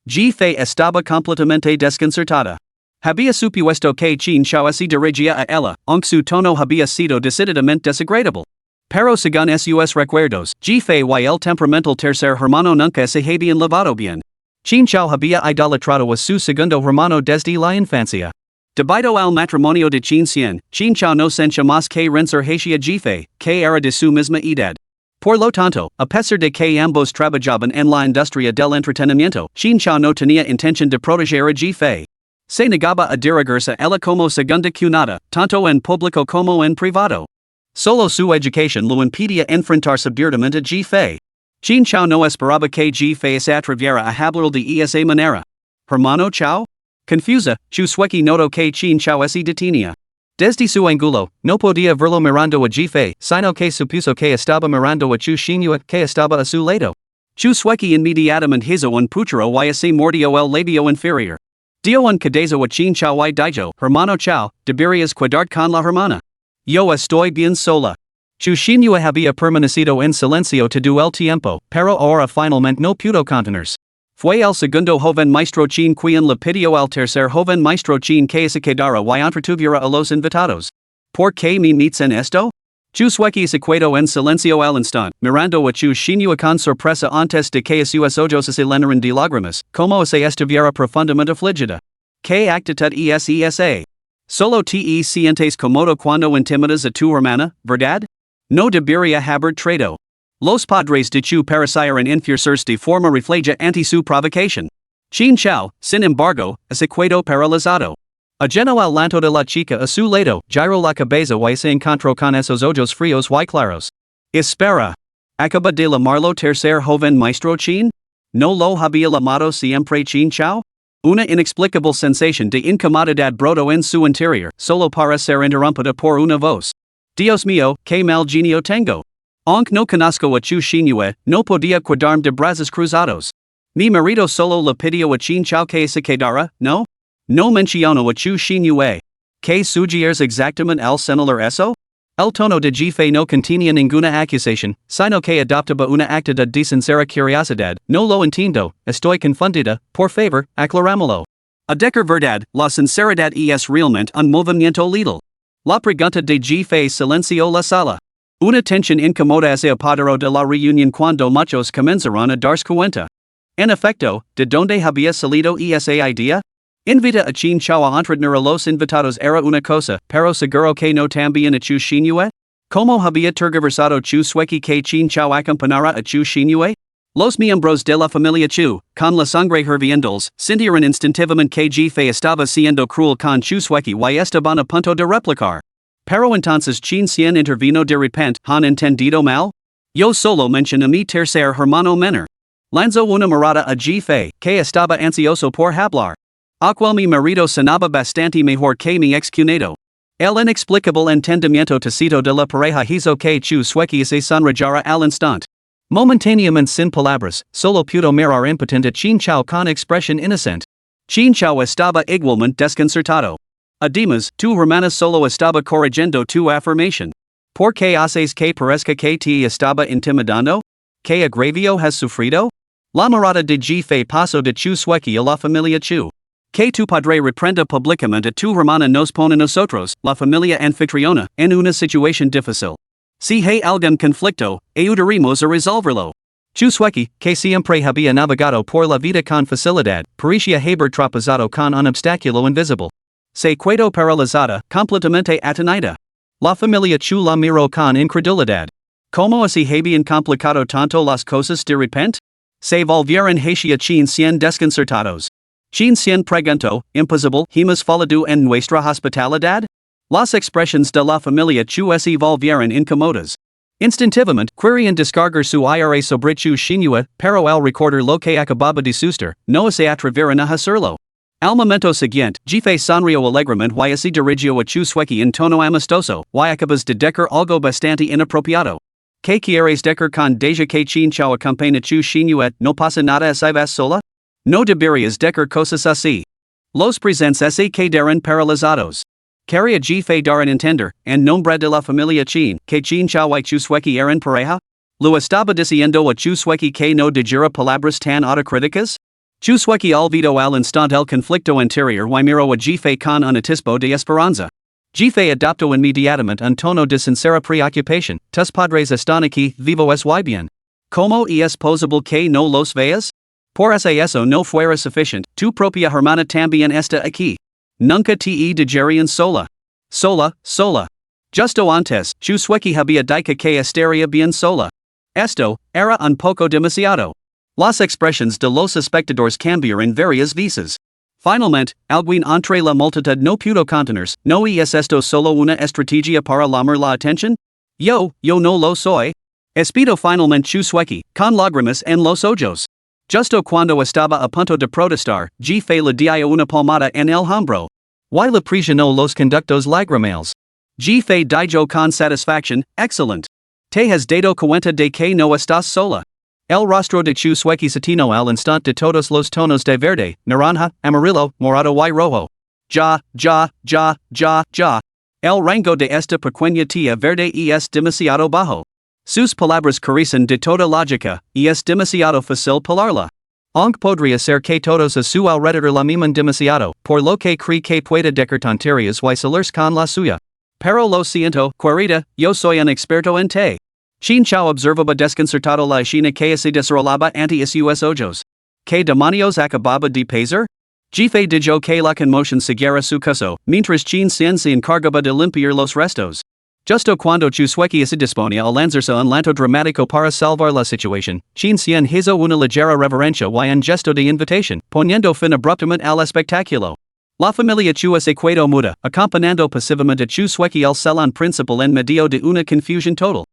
Jefe estaba completamente desconcertada. Había supuesto que Chin Chao se dirigía a ella, aunque su tono había sido decididamente desagradable. Pero según sus recuerdos, jefe y el temperamental tercer hermano nunca se habían llevado bien. Chin Chao había idolatrado a su segundo hermano desde la infancia. Debido al matrimonio de Chin Xian, Chin Chao no sentía más que rencer hacia jefe, que era de su misma edad. Por lo tanto, a pesar de que ambos trabajaban en la industria del entretenimiento, Chin Chao no tenía intención de proteger a jefe. Se negaba a dirigirse a ella como segunda cunada, tanto en público como en privado. Solo su educación lo impedía enfrentarse abiertamente a jefe. Chin Chao no esperaba que jefe se atreviera a hablar de esa manera. ¿Hermano Chao? Confusa, Chu Sueki notó que Chin Chao se detenía. Desde su ángulo, no podía verlo mirando a jefe, sino que supuso que estaba mirando a Chu Xinyue, que estaba a su lado. Chu Sueki inmediatamente hizo un puchero y se mordió el labio inferior. Dio un cadazo a Chin Chao y dijo, hermano Chao, deberías cuidar con la hermana. Yo estoy bien sola. Chu Xinyue había permanecido en silencio todo el tiempo, pero ahora finalmente no pudo contenerse. Fue el segundo joven maestro Chin quien le pidió al tercer joven maestro Chin que se quedara y entretuviera a los invitados. ¿Por qué me metes en esto? Chu Sueki se quedó en silencio al instante, mirando a Chu Xinyue con sorpresa antes de que sus ojos se llenaran de lágrimas, como se estuviera profundamente afligida. ¿Qué actitud es esa? Solo te sientes cómodo cuando intimidas a tu hermana, ¿verdad? No debería haber traído. Los padres de Chu parecieron enfurecerse de forma refleja ante su provocación. Chin Chao, sin embargo, se quedó paralizado. Ajeno al llanto de la chica a su lado, giró la cabeza y se encontró con esos ojos fríos y claros. Espera. ¿Acaba de llamarlo tercer joven maestro Chin? ¿No lo había llamado siempre Chin Chao? Una inexplicable sensación de incomodidad brotó en su interior, solo para ser interrumpida por una voz. Dios mío, qué mal genio tengo. Aunque no conozco a Chu Xinyue, no podía quedarme de brazos cruzados. Mi marido solo le pidió a Chin Chao que se quedara, ¿no? No menciono a Chu Xinyue. ¿Qué sugieres exactamente al señalar eso? El tono de jefe no contenía ninguna acusación, sino que adoptaba una actitud de sincera curiosidad. No lo entiendo, estoy confundida, por favor, aclarámoslo. A decir verdad, la sinceridad es realmente un movimiento letal. La pregunta de jefe silenció la sala. Una tensión incómoda se apoderó de la reunión cuando muchos comenzaron a darse cuenta. En efecto, ¿de dónde había salido esa idea? Invita a Chin Chao a entretener a los invitados era una cosa, pero seguro que no también a Chu Xinyue? ¿Cómo había tergiversado Chu Sueki que Chin Chao acompañara a Chu Xinyue? Los miembros de la familia Chu, con la sangre hirviéndoles, sintieron instintivamente que jefe estaba siendo cruel con Chu sueki y estaban a punto de replicar. Pero entonces Chin Cien intervino de repente, ¿han entendido mal? Yo solo mencioné a mi tercer hermano menor. Lanzó una mirada a jefe, que estaba ansioso por hablar. Aquel mi marido sonaba bastante mejor que mi ex-cunado. El inexplicable entendimiento tacito de la pareja hizo que Chu sueki se sonrojara al instante. Momentáneamente sin palabras, solo pudo mirar impotente a Chin Chao con expresión inocente. Chin Chao estaba igualmente desconcertado. Además, tu hermana solo estaba corrigiendo tu afirmación. ¿Por qué haces que parezca que te estaba intimidando? ¿Qué agravio has sufrido? La mirada de jefe pasó de Chu sueki a la familia Chu. Que tu padre reprenda públicamente a tu hermana nos pone nosotros, la familia anfitriona, en una situación difícil. Si hay algún conflicto, ayudaremos a resolverlo. Chu sueki, que siempre había navegado por la vida con facilidad, parecía haber tropezado con un obstáculo invisible. Se quedó paralizada, completamente atonida. La familia Chu la miró con incredulidad. ¿Cómo así habían complicado tanto las cosas de repente? Se volvieron hacia Chin Cien desconcertados. Chin Cien preguntó, ¿imposible hemos fallado en nuestra hospitalidad? Las expresiones de la familia Chu se volvieron incómodas. Instintivamente, querían descargar su ira sobre Chu Xinhua, pero al recordar lo que acababa de suceder, no se atrevieron a hacerlo. Al momento siguiente, jefe sonrió alegremente y se dirigió a Chu sueki en tono amistoso, y acabas de decir algo bastante inapropiado. ¿Qué quieres decir con deja que Chin Chao acompaña Chu Xinhua, no pasa nada si vas sola? No deberías decir cosas así. Los presentes se quedaron paralizados. Quería jefe dar a entender, en nombre de la familia Chin, que Chin Chao y Chu sueki eran pareja? ¿Lo estaba diciendo a Chu sueki que no dijera palabras tan autocríticas? Chu sueki olvidó al instante el conflicto anterior y miró a jefe con un atisbo de esperanza. Jefe adoptó inmediatamente un tono de sincera preocupación. Tus padres están aquí, vivos y bien. ¿Cómo es posible que no los veas? Por eso no fuera suficiente, tu propia hermana también está aquí. Nunca te dijeron sola. Sola. Justo antes, Chu sueki había dicho que estaría bien sola. Esto era un poco demasiado. Las expresiones de los espectadores cambiaron varias veces. Finalmente, alguien entre la multitud no pudo contenerse. ¿No es esto solo una estrategia para llamar la atención? Yo no lo soy. Espero finalmente Chu sueki, con lágrimas en los ojos. Justo cuando estaba a punto de protestar, jefe le dio una palmada en el hombro. Y le presionó los conductos lagrimales. Jefe dijo con satisfacción, excelente. Te has dado cuenta de que no estás sola. El rostro de Chu sueki se tinó al instante de todos los tonos de verde, naranja, amarillo, morado y rojo. Ya. El rango de esta pequeña tía verde es demasiado bajo. Sus palabras carecen de toda lógica, y es demasiado fácil pelarla. Aunque podría ser que todos a su alrededor la miman demasiado, por lo que cree que puede decir tonterías y salirse con la suya. Pero lo siento, querida, yo soy un experto en té. Chin Chao observaba desconcertado la escena que se desarrollaba ante sus ojos. ¿Qué demonios acababa de pasar? Jefe dijo que la conmoción siguiera su curso, mientras Chin Cien se encargaba de limpiar los restos. Justo cuando Chu sueki se disponía a lanzarse un lanto dramático para salvar la situación, Chin Cien hizo una ligera reverencia y un gesto de invitación, poniendo fin abruptamente al espectáculo. La familia Chu se quedó muda, acompañando pasivamente a Chu sueki el salón principal en medio de una confusión total.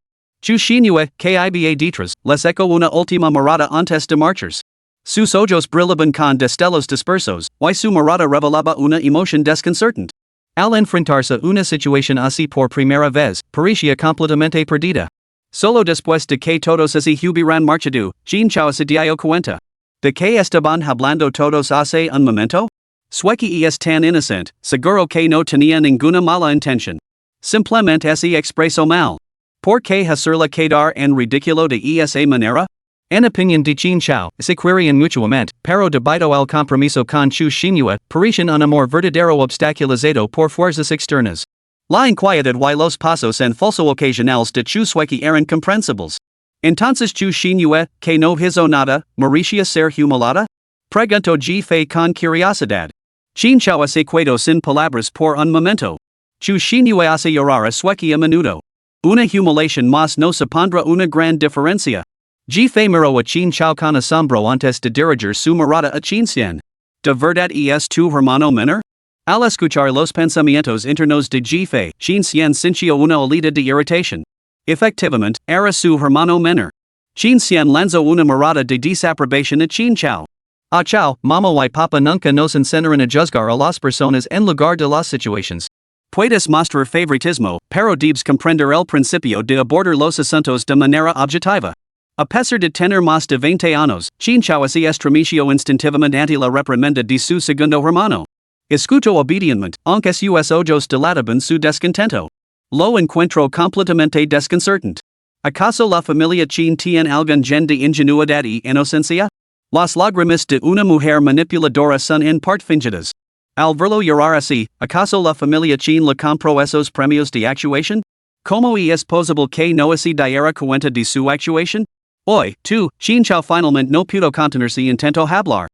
Chu Xinhua, que iba detrás, les echó una última mirada antes de marcharse. Sus ojos brillaban con destellos dispersos, y su mirada revelaba una emoción desconcertante. Al enfrentarse a una situación así por primera vez, parecía completamente perdida. Solo después de que todos se hubieran marchado, Chin Chao se dio cuenta. ¿De qué estaban hablando todos hace un momento? Sueki es tan inocente, seguro que no tenía ninguna mala intención. Simplemente se expresó mal. ¿Por qué hacerla quedar en ridículo de esa manera? En opinión de Chin Chao, se querían mutuamente, pero debido al compromiso con Chu Xinhua, parecían un amor verdadero obstaculizado por fuerzas externas. La inquietud y los pasos en falso ocasionales de Chu sueki eran comprensibles. Entonces Chu Xinhua, que no hizo nada, merecía ser humillada? Preguntó jefe con curiosidad. Chin Chao se quedó sin palabras por un momento. Chu Xinhua hace llorar a sueki a menudo. Una humillación más no supondrá una gran diferencia. G fe miro a chin chao con asombro antes de diriger su mirada a chin cien. De verdad es tu hermano menor? Al escuchar los pensamientos internos de G fe, chin cien sintió una olida de irritación. Efectivamente, era su hermano menor. Chin cien lanzó una mirada de desaprobación a chin chao. Ah chao, mama y papa nunca nos enseñaron a juzgar a las personas en lugar de las situaciones. Puedes mostrar favoritismo, pero debes comprender el principio de abordar los asuntos de manera objetiva. A pesar de tener más de 20 años, chin chao se estremeció instintivamente ante la reprimenda de su segundo hermano. Escuchó obedientemente, aunque sus ojos delataban su descontento. Lo encuentro completamente desconcertante. ¿Acaso la familia chin tiene algún gen de ingenuidad y inocencia? Las lágrimas de una mujer manipuladora son en parte fingidas. Al verlo llorar así, ¿acaso la familia chin le compró esos premios de actuación? ¿Cómo es posible que no se diera cuenta de su actuación? Hoy, tú, chin chao finalmente no pudo contenerse y intentó hablar.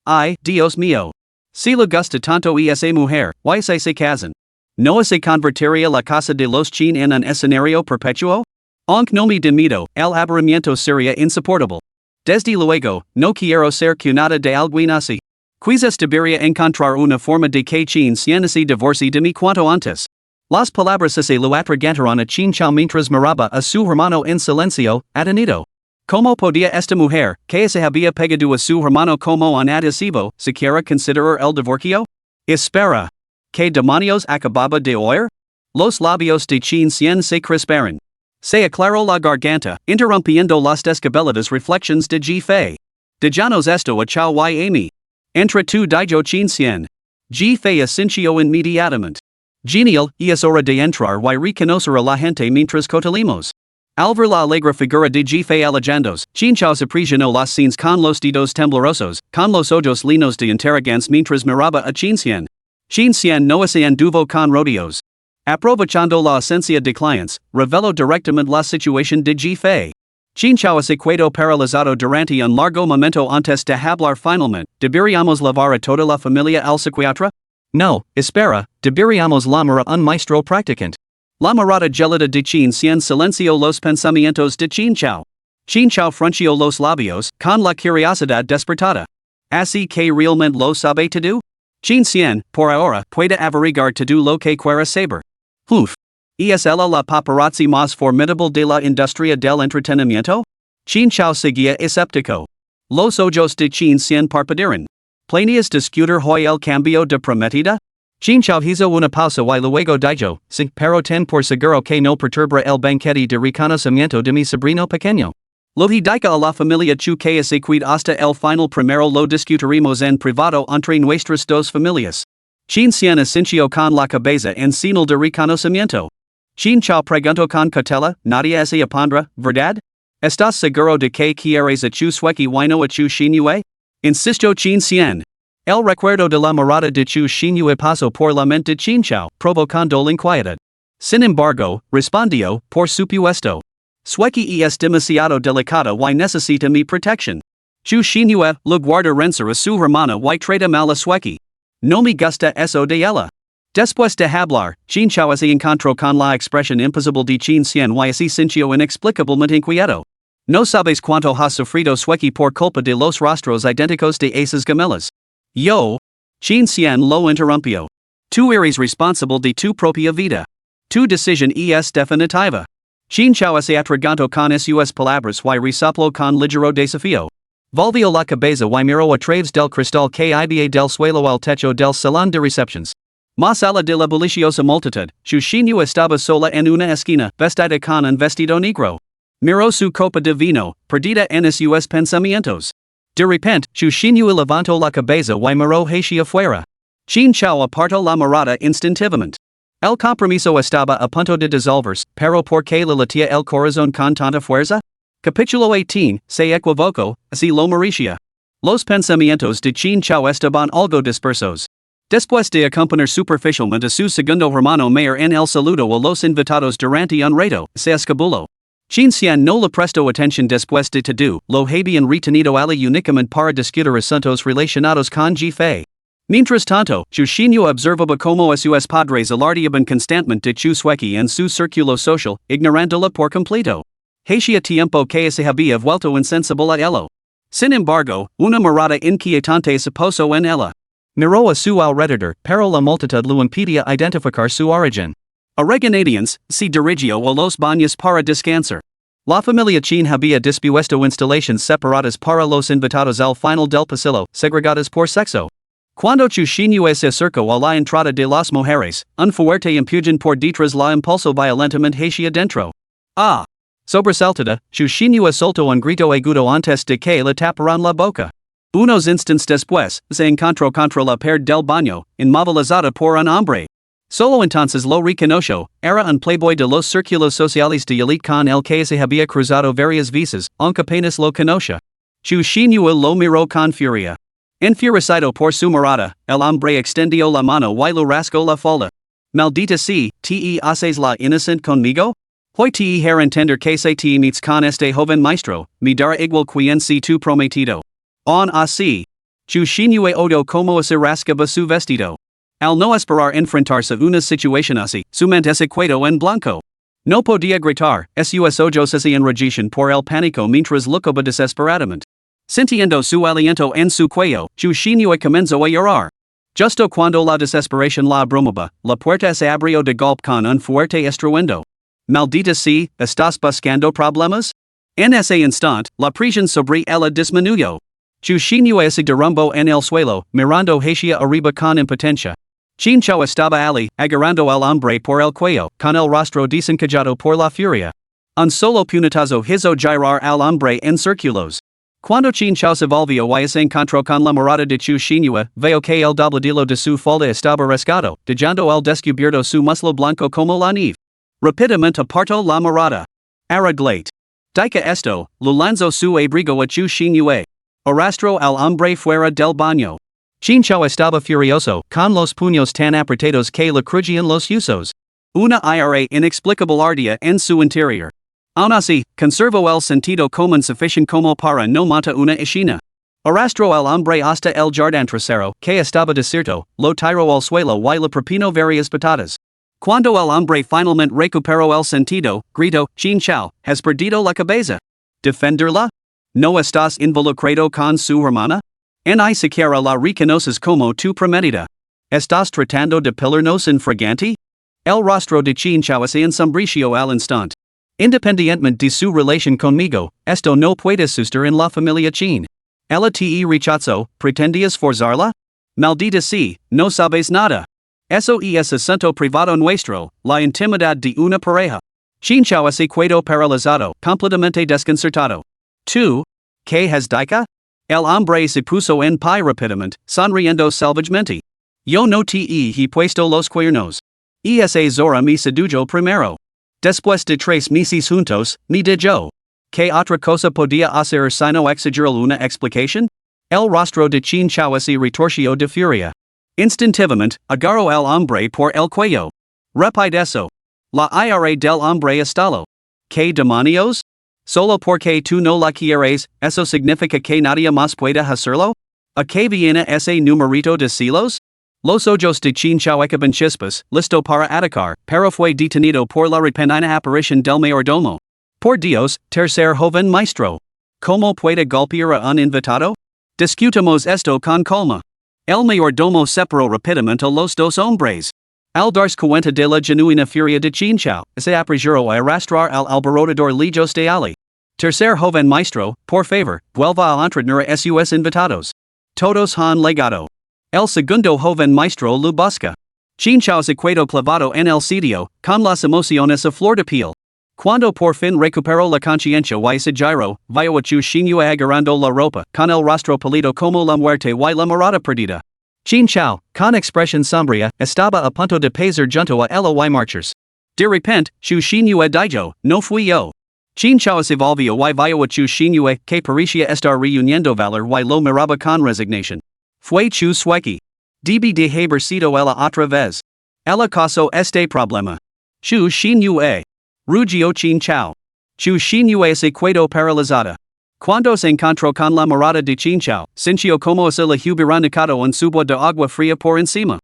Ay, Dios mío. Si le gusta tanto esa mujer, why se casan? ¿No se convertiría la casa de los chin en un escenario perpetuo? Aunque no me demido, el aburrimiento sería insoportable. Desde luego, no quiero ser cunada de alguien así. Quizás debería encontrar una forma de que chin cien se divorcie de mí cuanto antes. Las palabras se lo atragantaron a chin chao mientras miraba a su hermano en silencio, atenido. ¿Cómo podía esta mujer, que se había pegado a su hermano como un adhesivo, siquiera considerar el divorcio? Espera. ¿Qué demonios acababa de oír? Los labios de chin cien se crisparon. Se aclaró la garganta, interrumpiendo las descabeladas reflexiones de G fe. Dijanos esto a chao y Amy. Entre tú dijo chin cien. G fe asintió inmediatamente. Genial, y es hora de entrar y reconocer a la gente mientras cotelimos. Al ver la alegre figura de G fe alejándose, chin chao se aprisionó las scenes con los dedos temblorosos, con los ojos llenos de interrogantes mientras miraba a chin cien. Chin cien no se anduvo con rodeos. Aprovechando la ausencia de clientes, reveló directamente la situación de G fe. Chin chao se quedó paralizado durante un largo momento antes de hablar finalmente. ¿Deberíamos llevar a toda la familia al psiquiatra? No, espera, deberíamos llamar a un maestro practicante. La mirada gelada de chin cien silenció los pensamientos de chin chao. Chin chao frunció los labios, con la curiosidad despertada. ¿Así que realmente lo sabe todo? Chin cien, por ahora, puede averiguar todo lo que quiera saber. Uf. ¿Es ella la paparazzi más formidable de la industria del entretenimiento? Chin chao seguía escéptico. Los ojos de chin cien parpadearon. ¿Planeas discutir hoy el cambio de prometida? Chin chao hizo una pausa y luego dijo, sí, pero ten por seguro que no perturba el banquete de reconocimiento de mi sobrino pequeño. Lo dica a la familia chu que se cuida hasta el final primero lo discutiremos en privado entre nuestras dos familias. Chin cien asintió con la cabeza en señal de reconocimiento. Chin chao preguntó con cautela, nadie se opondrá, ¿verdad? ¿Estás seguro de que quieres a chu sueki y no a chu shinue? Insistió chin cien. El recuerdo de la mirada de chu shinue pasó por la mente de chin chao, provocando inquietud. Sin embargo, respondió, por supuesto. Sueki es demasiado delicado y necesita mi protección. Chu shinue, lo guarda renser a su hermana y trata mal a Sueki. No me gusta eso de ella. Después de hablar, chin chao se encontró con la expresión imposible de chin cien y se sintió inexplicablemente inquieto. No sabes cuánto has sufrido Sueki por culpa de los rostros idénticos de esas gemelas. Yo. Chin cien lo interrumpió. Tú eres responsable de tu propia vida. Tu decisión es definitiva. Chin chao se atragantó con sus palabras y resopló con ligero desafío. Volvió la cabeza y miró a través del cristal que iba del suelo al techo del salón de recepciones. Más allá de la bulliciosa multitud, su shinue estaba sola en una esquina, vestida con un vestido negro. Miró su copa de vino, perdida en sus pensamientos. De repente, su shinue levantó la cabeza y miró hacia afuera. Chin chao apartó la mirada instintivamente. El compromiso estaba a punto de disolverse, pero ¿por qué le latía el corazón con tanta fuerza? Capítulo 18, se equivocó, así lo merecía. Los pensamientos de chin chao estaban algo dispersos. Después de acompañar superficialmente a su segundo hermano mayor en el saludo a los invitados durante un rato, se escabuló. Chin cien no le prestó atención después de todo, lo habían retenido ali únicamente para discutir asuntos relacionados con G fe. Mientras tanto, su shinue observaba como a sus padres alardeaban constantemente de chu sueki en su círculo social, ignorándola por completo. Hacia tiempo que se había vuelto insensible a ello. Sin embargo, una mirada inquietante se posó en ella. Miró a su alrededor, pero la multitud lo impedía identificar su origen. A reganadians, se dirigió a los baños para descansar. La familia Chin había dispuesto instalaciones separadas para los invitados al final del pasillo, segregadas por sexo. Cuando Chushinue se acercó a la entrada de las mujeres, un fuerte empujón por detrás la impulsó violentamente hacia dentro. Ah! Sobresaltada, Chushinue soltó un grito agudo antes de que le taparan la boca. Unos instantes después, se encontró contra la pared del baño, inmovilizada por un hombre. Solo entonces lo reconoció, era un playboy de los círculos sociales de elite con el que se había cruzado varias veces, aunque apenas lo conocía. Chushinue lo miró con furia. Enfurecido por su mirada, el hombre extendió la mano y lo rasgó la falda. Maldita sea, ¿te haces la inocente conmigo? Hoy te haré entender que si te meets con este joven maestro, me dará igual quien si tu prometido. Aun así, Chushinue odo como se rasgaba su vestido. Al no esperar enfrentarse a una situación así, su mente se quedó en blanco. No podía gritar, sus ojos se enrojecían por el pánico mientras luchaba desesperadamente. Sintiendo su aliento en su cuello, Chushinue comenzó a llorar. Justo cuando la desesperación la abrumaba, la puerta se abrió de golpe con un fuerte estruendo. Maldita sea, ¿estás buscando problemas? En ese instante, la presión sobre ella disminuyó. Chushinue se derrumbó en el suelo, mirando hacia arriba con impotencia. Chinchou estaba allí, agarrando al hombre por el cuello, con el rostro desencajado por la furia. Un solo puñetazo hizo girar al hombre en círculos. Cuando Chinchou se volvió y se encontró con la mirada de Chushinue, veo que el dobladillo de su falda estaba rasgado, dejando al descubierto su muslo blanco como la nieve. Rápidamente apartó la mirada. Arreglate. Dica esto, lo lanzó su abrigo a Chushinue. Arrastró al hombre fuera del baño. Chinchou estaba furioso, con los puños tan apretados que le crujían los huesos. Una ira inexplicable ardía en su interior. Aun así, conservó el sentido común suficiente como para no montar una escena. Arrastró al hombre hasta el jardín trasero, que estaba desierto, lo tiró al suelo y le propinó varias patadas. Cuando el hombre finalmente recuperó el sentido, gritó, Chinchou, ¿has perdido la cabeza? ¿Defenderla? ¿No estás involucrado con su hermana? Ni siquiera la reconoces como tu prometida. ¿Estás tratando de pillarnos en fragante? El rostro de Chinchou se ensombreció al instante. Independientemente de su relación conmigo, esto no puede suceder en la familia Chin. Ella te rechazó, ¿pretendías forzarla? Maldita sea, no sabes nada. Eso es asunto privado nuestro, la intimidad de una pareja. Chinchou se quedó paralizado, completamente desconcertado. ¿Tú? ¿Qué has dicho? El hombre se puso en pie rápidamente, sonriendo salvajemente. Yo no te he puesto los cuernos. Esa zora me sedujo primero. Después de 3 meses juntos, me dijo. ¿Qué otra cosa podía hacer sino exagerar una explicación? El rostro de Chinchou se retorció de furia. Instintivamente, agarró al hombre por el cuello. Repite eso. La ira del hombre estalló. ¿Qué demonios? Solo porque tú no la quieres, ¿eso significa que nadie más puede hacerlo? ¿A qué viene ese numerito de celos? Los ojos de Chinchou echaban chispas, listo para atacar, pero fue detenido por la repentina aparición del mayordomo. Por Dios, tercer joven maestro. ¿Cómo puede golpear a un invitado? Discutamos esto con calma. El mayordomo separó rápidamente a los dos hombres. Al darse cuenta de la genuina furia de Chinchou, se apresuró a arrastrar al alborotador lejos de allí. Tercer joven maestro, por favor, vuelva a entretener a sus invitados. Todos han legado. El segundo joven maestro lo busca. Chinchou se quedó clavado en el sitio, con las emociones a flor de piel. Cuando por fin recuperó la conciencia y se giró, vio a Chushinue agarrando la ropa, con el rostro pálido como la muerte y la mirada perdida. Chinchou, con expresión sombría, estaba a punto de pasar junto a ella y marchas. De repente, Chushinue dijo, no fui yo. Chinchou se volvió y vio a Chushinue, que parecía estar reuniendo valor y lo miraba con resignación. Fue Chushueki. Debe de haber sido ella otra vez. Ella causó este problema. Chushinue. Rugió Chinchou. Chushinue se quedó paralizada. Cuando se encontró con la mirada de Chinchou, sintió como se le hubiera echado un subo de agua fría por encima.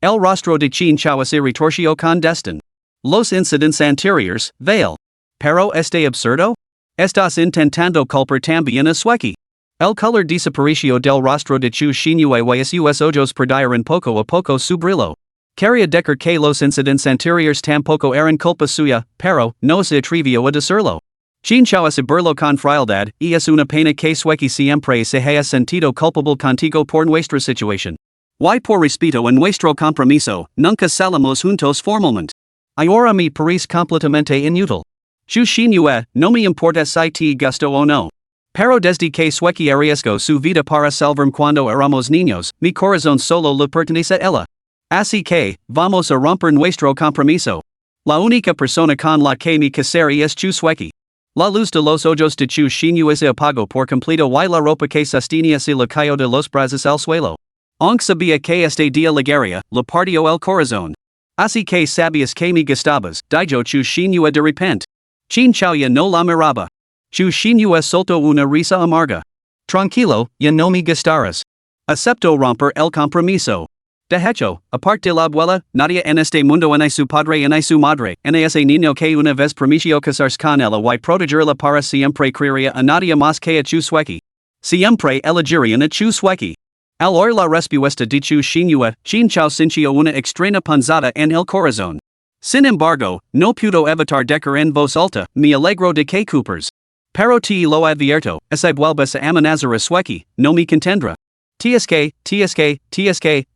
El rostro de Chinchou se retorció con desdén. Los incidentes anteriores, veil. Pero este absurdo? Estás intentando culpar también a Sueki. El color desaparicio del rostro de chu shinue y sus ojos perdieron poco a poco su brillo. Quería decir que los incidentes anteriores tampoco eran culpa suya, pero no se atrevió a decirlo. Chinchao es verlo con frialdad, y es una pena que Sueki siempre se haya sentido culpable contigo por nuestra situación. Y por respeto a nuestro compromiso, nunca salimos juntos formalmente. Ahora me parece completamente inútil. Chu shinue, no me importa si te gusto o no. Pero desde que Sueki arriesgó su vida para salvarme cuando éramos niños, mi corazón solo le pertenece a ella. Así que, vamos a romper nuestro compromiso. La única persona con la que me casaré es Chu Sueki. La luz de los ojos de Chu Shinue se apagó por completo y la ropa que sostenía se le cayó de los brazos al suelo. Aunque sabía que este día llegaría, le partió el corazón. Así que sabías que me gustabas, dijo Chu Shinue de repente. Chinchao ya no la miraba. Chu Shinue soltó una risa amarga. Tranquilo, ya no me gustarás. Acepto romper el compromiso. De hecho, aparte de la abuela, nadie en este mundo ni su padre ni su madre, ni ese niño que una vez prometió casarse con ella y protegerla para siempre creería a nadie más que a Chu Sueki. Siempre elegirían a Chu Sueki. Al oír la respuesta de Chu Shinue, Chinchao sintió una extraña punzada en el corazón. Sin embargo, no pudo evitar decir en voz alta, me alegro de que Coopers. Pero te lo advierto, si vuelves a amenazar a Sueki, no me contendrá. TSK,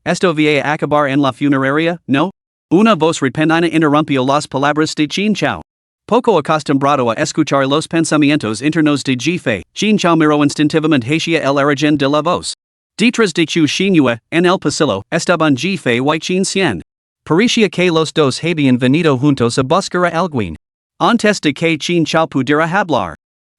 esto va a acabar en la funeraria, ¿no? Una voz repentina interrumpió las palabras de Chinchao. Poco acostumbrado a escuchar los pensamientos internos de Jifei, Chinchao miró instintivamente hacia el origen de la voz. Detrás de Chu Shinue, en el pasillo, estaban Jifei y Chin Xian. Parecía que los dos habían venido juntos a buscar a alguien. Antes de que Chinchao pudiera hablar.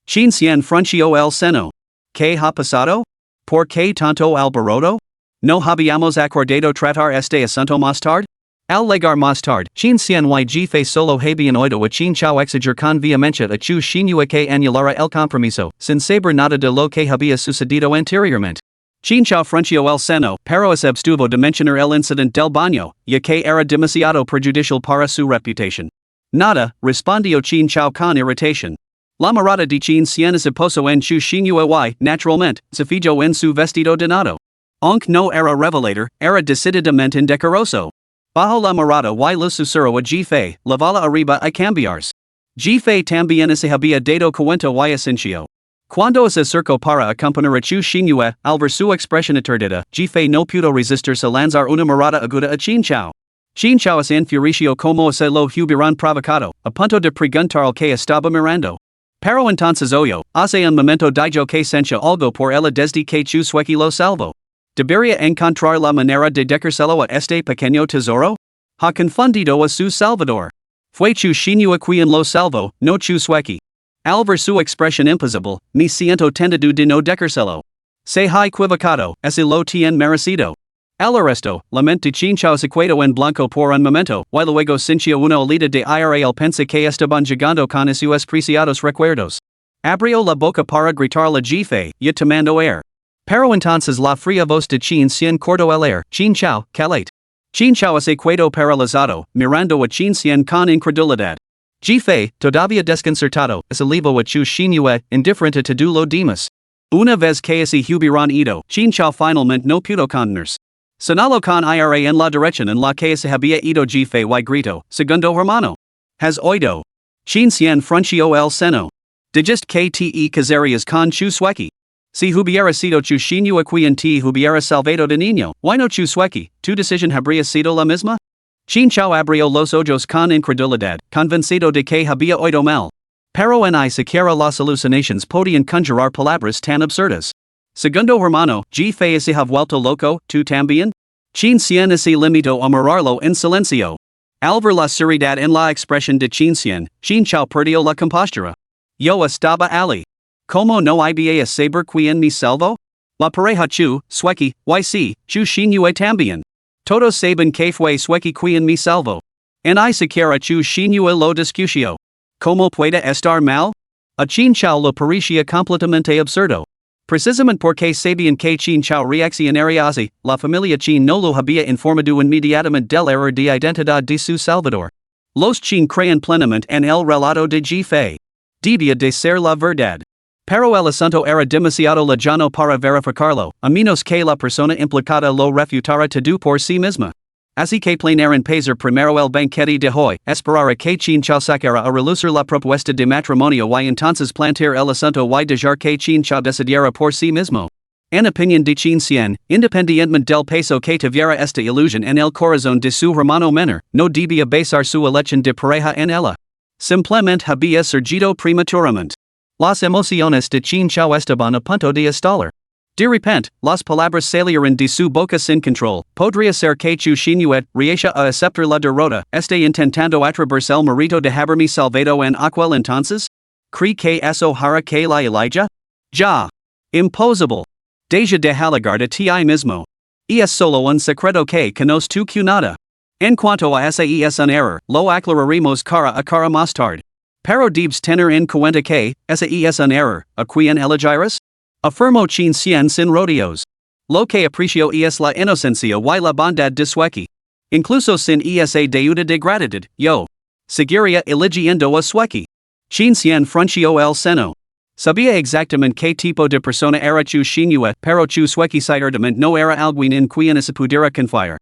Chin Xian frunció el seno. ¿Qué ha pasado? ¿Por qué tanto alboroto? ¿No habíamos acordado tratar este asunto más tarde? Al llegar más tarde, Chin Xian y Jifei solo habían oído a Chinchao exigir con vehemencia a Chu Shinue que anulara el compromiso, sin saber nada de lo que había sucedido anteriormente. Chinchao frunció el seno, pero se abstuvo de mencionar el incidente del baño, ya que era demasiado perjudicial para su reputación. Nada, respondió Chinchao con irritación. La mirada de Chin Xian se posó en Chu Shinue y, naturalmente, se fijó en su vestido donado. Aunque no era revelador, era decididamente indecoroso. Bajo la mirada y le susurró a Jifei, lavala arriba y cambiars. Jifei también se había dado cuenta y asintió. Cuando se acercó para acompañar a Chu Shinue, al ver su expresión aturdida, Jifei no pudo resistirse a lanzar una mirada aguda a Chinchao. Chinchao se enfureció como se lo hubieran provocado, a punto de preguntar al que estaba mirando. Pero entonces oyó, hace un momento dijo que sentía algo por ella desde que Chu Sueki lo salvó. ¿Debería encontrar la manera de decírselo a este pequeño tesoro? Ha confundido a su salvador. Fue Chu Shinue quien lo salvó, no Chu Sueki. Al ver su expresión imposible, me siento tentado de no decírselo. Se ha equivocado, ese lo tiene merecido. Al arresto, la mente de Chinchao se quedó en blanco por un momento, y luego sintió una olida de aire al pensar que estaban llegando con sus preciados recuerdos. Abrió la boca para gritarle a Jifei, ya tomando aire. Pero entonces la fría voz de Chin Xian cortó el aire, Chinchao, calate. Chinchao se quedó paralizado, mirando a Chin Xian con incredulidad. Jifei, todavía desconcertado, se elevó a Chu Shinue, indiferente a todo lo demás. Una vez que se hubieran ido, Chinchao finalmente no pudo contenerse. Señaló con ira en la dirección en la que se había ido Jifei y gritó, segundo hermano. ¿Has oído? Chin Xian frunció el seno. Dijiste que te casarías con Chu Sueki. Si hubiera sido Chu Shinue quien te hubiera salvado de niño, why no Chu Sueki, tu decisión habría sido la misma? Chinchao abrió los ojos con incredulidad, convencido de que había oído mal. Pero ni siquiera las alucinaciones podían conjurar palabras tan absurdas. Segundo hermano, Jifei se ha vuelto loco, ¿tú también? Chin Xian se limitó a mirarlo en silencio. Al ver la seriedad en la expresión de Chin Xian, Chinchao perdió la compostura. Yo estaba ali. ¿Cómo no iba a saber quien me salvó? La pareja Chu, Sueki, y Chu Shinue también. Todos saben que fue Sueki quien me salvó. Ni siquiera Chu Shinue lo discutió. ¿Cómo puede estar mal? A Chinchao lo parecía completamente absurdo. Precisamente porque sabían que Chinchao reaccionaría así, la familia Chin no lo había informado inmediatamente del error de identidad de su salvador. Los Chin creían plenamente en el relato de Jifei. Debia de ser la verdad. Pero el asunto era demasiado lejano para verificarlo, a menos que la persona implicada lo refutara todo por sí misma. Así que planearon pasar primero el banquete de hoy, esperar a que Chin Chao sacara a relucir la propuesta de matrimonio y entonces plantear el asunto y dejar que Chin Chao decidiera por sí mismo. En opinión de Chin Xian, independientemente del peso que tuviera esta ilusión en el corazón de su hermano menor, no debía basar su elección de pareja en ella. Simplemente había surgido prematuramente. Las emociones de Chin Chao estaban a punto de estallar. De repente, las palabras salieron de su boca sin control. Podría ser que Chu Xinyuet reacia a aceptar la derrota, intentando atravesar el marito de haberme salvado en aquel entonces? ¿Cree que eso hará que la Elijah? Ya. Imposible. Deja de halagar de ti mismo. Es solo un secreto que conozco que nada. En cuanto a ese es un error, lo aclararemos cara a cara más tarde. Pero debes tener en cuenta que, ese es un error, ¿a quién elegirás? Afirmó Chin Xian sin rodeos. Lo que aprecio es la inocencia y la bondad de Sueki. Incluso sin esa deuda de gratitud, yo seguiría eligiendo a Sueki. Chin Xian frunció el seno. Sabía exactamente qué tipo de persona era Chu Xinyue, pero Chu Sueki ciertamente no era alguien en quien se pudiera confiar.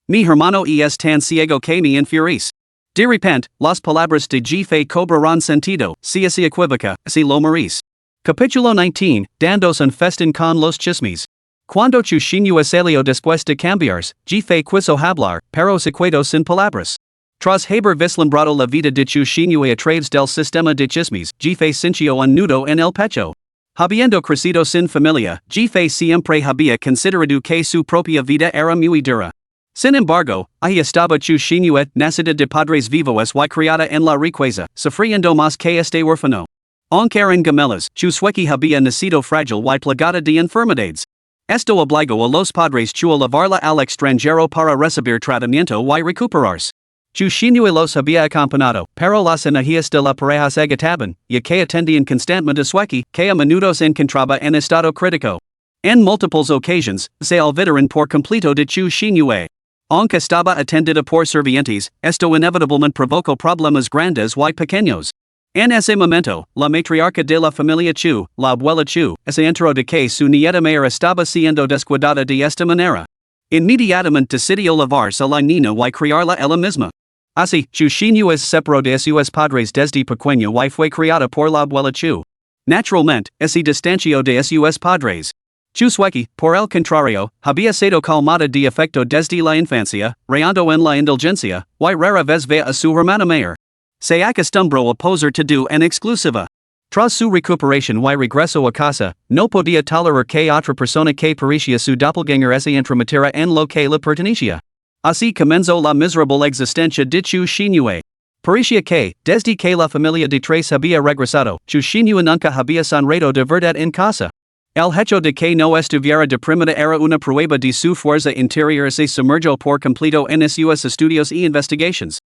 Mi hermano es tan ciego que me infuriza. De repente, las palabras de Ji-Fei cobrarán sentido, si es equívoca, si lo morís. Capítulo 19, Dandos un festín con los chismes. Cuando Chu Xinyue salió después de cambiarse, Ji-Fei quiso hablar, pero se quedó sin palabras. Tras haber vislumbrado la vida de Chu Xinyue a través del sistema de chismes, Ji-Fei sintió un nudo en el pecho. Habiendo crecido sin familia, Ji-Fei siempre había considerado que su propia vida era muy dura. Sin embargo, ahí estaba Chu Xinyue, nacida de padres vivos y criada en la riqueza, sufriendo más que este huérfano. Aunque en gemelas, Chu Sueki había nacido frágil y plagada de enfermedades. Esto obligó a los padres Chu a llevarla al extranjero para recibir tratamiento y recuperarse. Chu Xinyue los había acompañado, pero las energías de la pareja se agitaban, y que atendían constantemente a Sueki, que a menudo se encontraba en estado crítico. En múltiples ocasiones, se olvidaron por completo de Chu Xinyue. Aunque estaba atendida por sirvientes, esto inevitablemente provocó problemas grandes y pequeños. En ese momento, la matriarca de la familia Chu, la abuela Chu, se enteró de que su nieta mayor estaba siendo descuidada de esta manera. Inmediatamente decidió llevarse a la niña y criarla ella misma. Así, Chu Xinyue se separó de sus padres desde pequeña y fue criada por la abuela Chu. Naturalmente, se distanció de sus padres. Chu Sueki, por el contrario, había sido calmada de afecto desde la infancia, rayando en la indulgencia, y rara vez ve a su hermana mayor. Se acostumbró a posar todo en exclusiva. Tras su recuperación y regreso a casa, no podía tolerar que otra persona que parecía su doppelganger se entrometiera en lo que le pertenecía. Así comenzó la miserable existencia de Chu Xinyue. Parecía que, desde que la familia de tres había regresado, Chu Xinyue nunca había sonreído de verdad en casa. El hecho de que no estuviera deprimida era una prueba de su fuerza interior se sumergió por completo en sus estudios y investigaciones.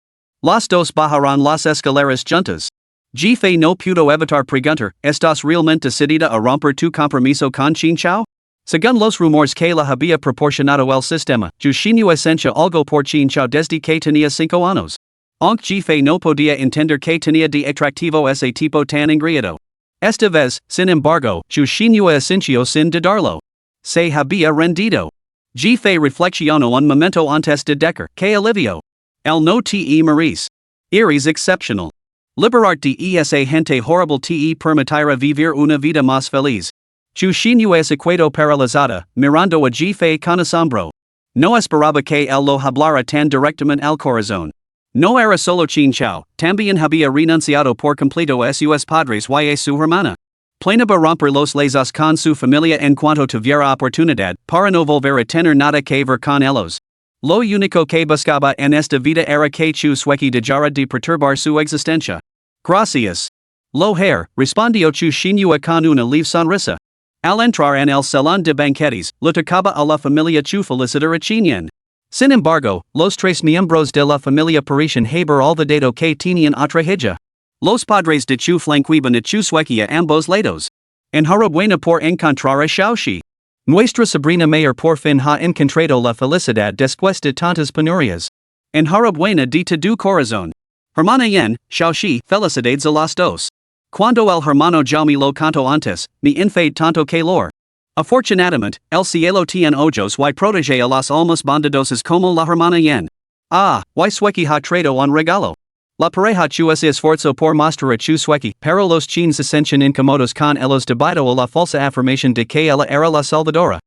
Las dos bajaron las escaleras juntas. Ji-Fei no pudo evitar preguntar, ¿estás realmente decidida a romper tu compromiso con Chin Chao? Según los rumores que le había proporcionado el sistema, Chu Xinyue sentía algo por Chin Chao desde que tenía 5 años. Aunque Ji-Fei no podía entender que tenía de atractivo ese tipo tan engreído. Esta vez, sin embargo, Chu Xinyue asintió sin dudarlo. Se había rendido. Ji-Fei reflexionó un momento antes de decir que alivio. El no te morís. Eres excepcional. Liberarte de esa gente horrible te permitirá vivir una vida más feliz. Chu Xinyue se quedó paralizada, mirando a Ji-Fei con asombro. No esperaba que él lo hablara tan directamente al corazón. No era solo Chin Chao, también había renunciado por completo a sus padres y a su hermana. Planeaba romper los lazos con su familia en cuanto tuviera oportunidad, para no volver a tener nada que ver con ellos. Lo único que buscaba en esta vida era que Chu Sueki dejara de perturbar su existencia. Gracias. Lo hair, respondió Chu Xinyue con una leve sonrisa. Al entrar en el salón de banquetes, le tocaba a la familia Chu felicitar a Chin. Sin embargo, los tres miembros de la familia parecían haber olvidado que tenían otra hija. Los padres de Chu flanqueaban a Chu Sueki a ambos lados. Enhorabuena por encontrar a Xiaoxi. Nuestra sobrina mayor por fin ha encontrado la felicidad después de tantas penurias. Enhorabuena de tu corazón. Hermana Yen, Xiaoxi, felicidades a las dos. Cuando el hermano Jaume lo canto antes, mi infade tanto calor. Afortunadamente, el cielo tiene ojos y protege a las almas bondadosas como la hermana Yen. Ah, y sueki ha traído un regalo. La pareja chu se esforzo por mostrar a chu sueki, pero los chins se sienten incómodos con ellos debido a la falsa afirmación de que ella era la salvadora.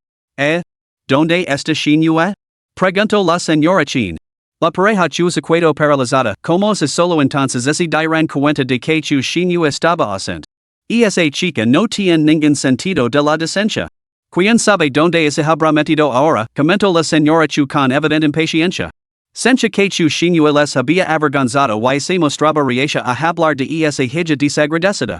¿Dónde está Shin Yue? Preguntó la señora Chin. La pareja chu se quedó paralizada, como se solo entonces se dieron cuenta de que chu Shin Yue estaba ausente. Esa chica no tiene ningún sentido de la decencia. ¿Quién sabe dónde se habrá metido ahora? Comentó la señora Chu con evidente impaciencia. Sencha que Chu Shin Yue les había avergonzado y se mostraba reacia a hablar de esa hija desagradecida.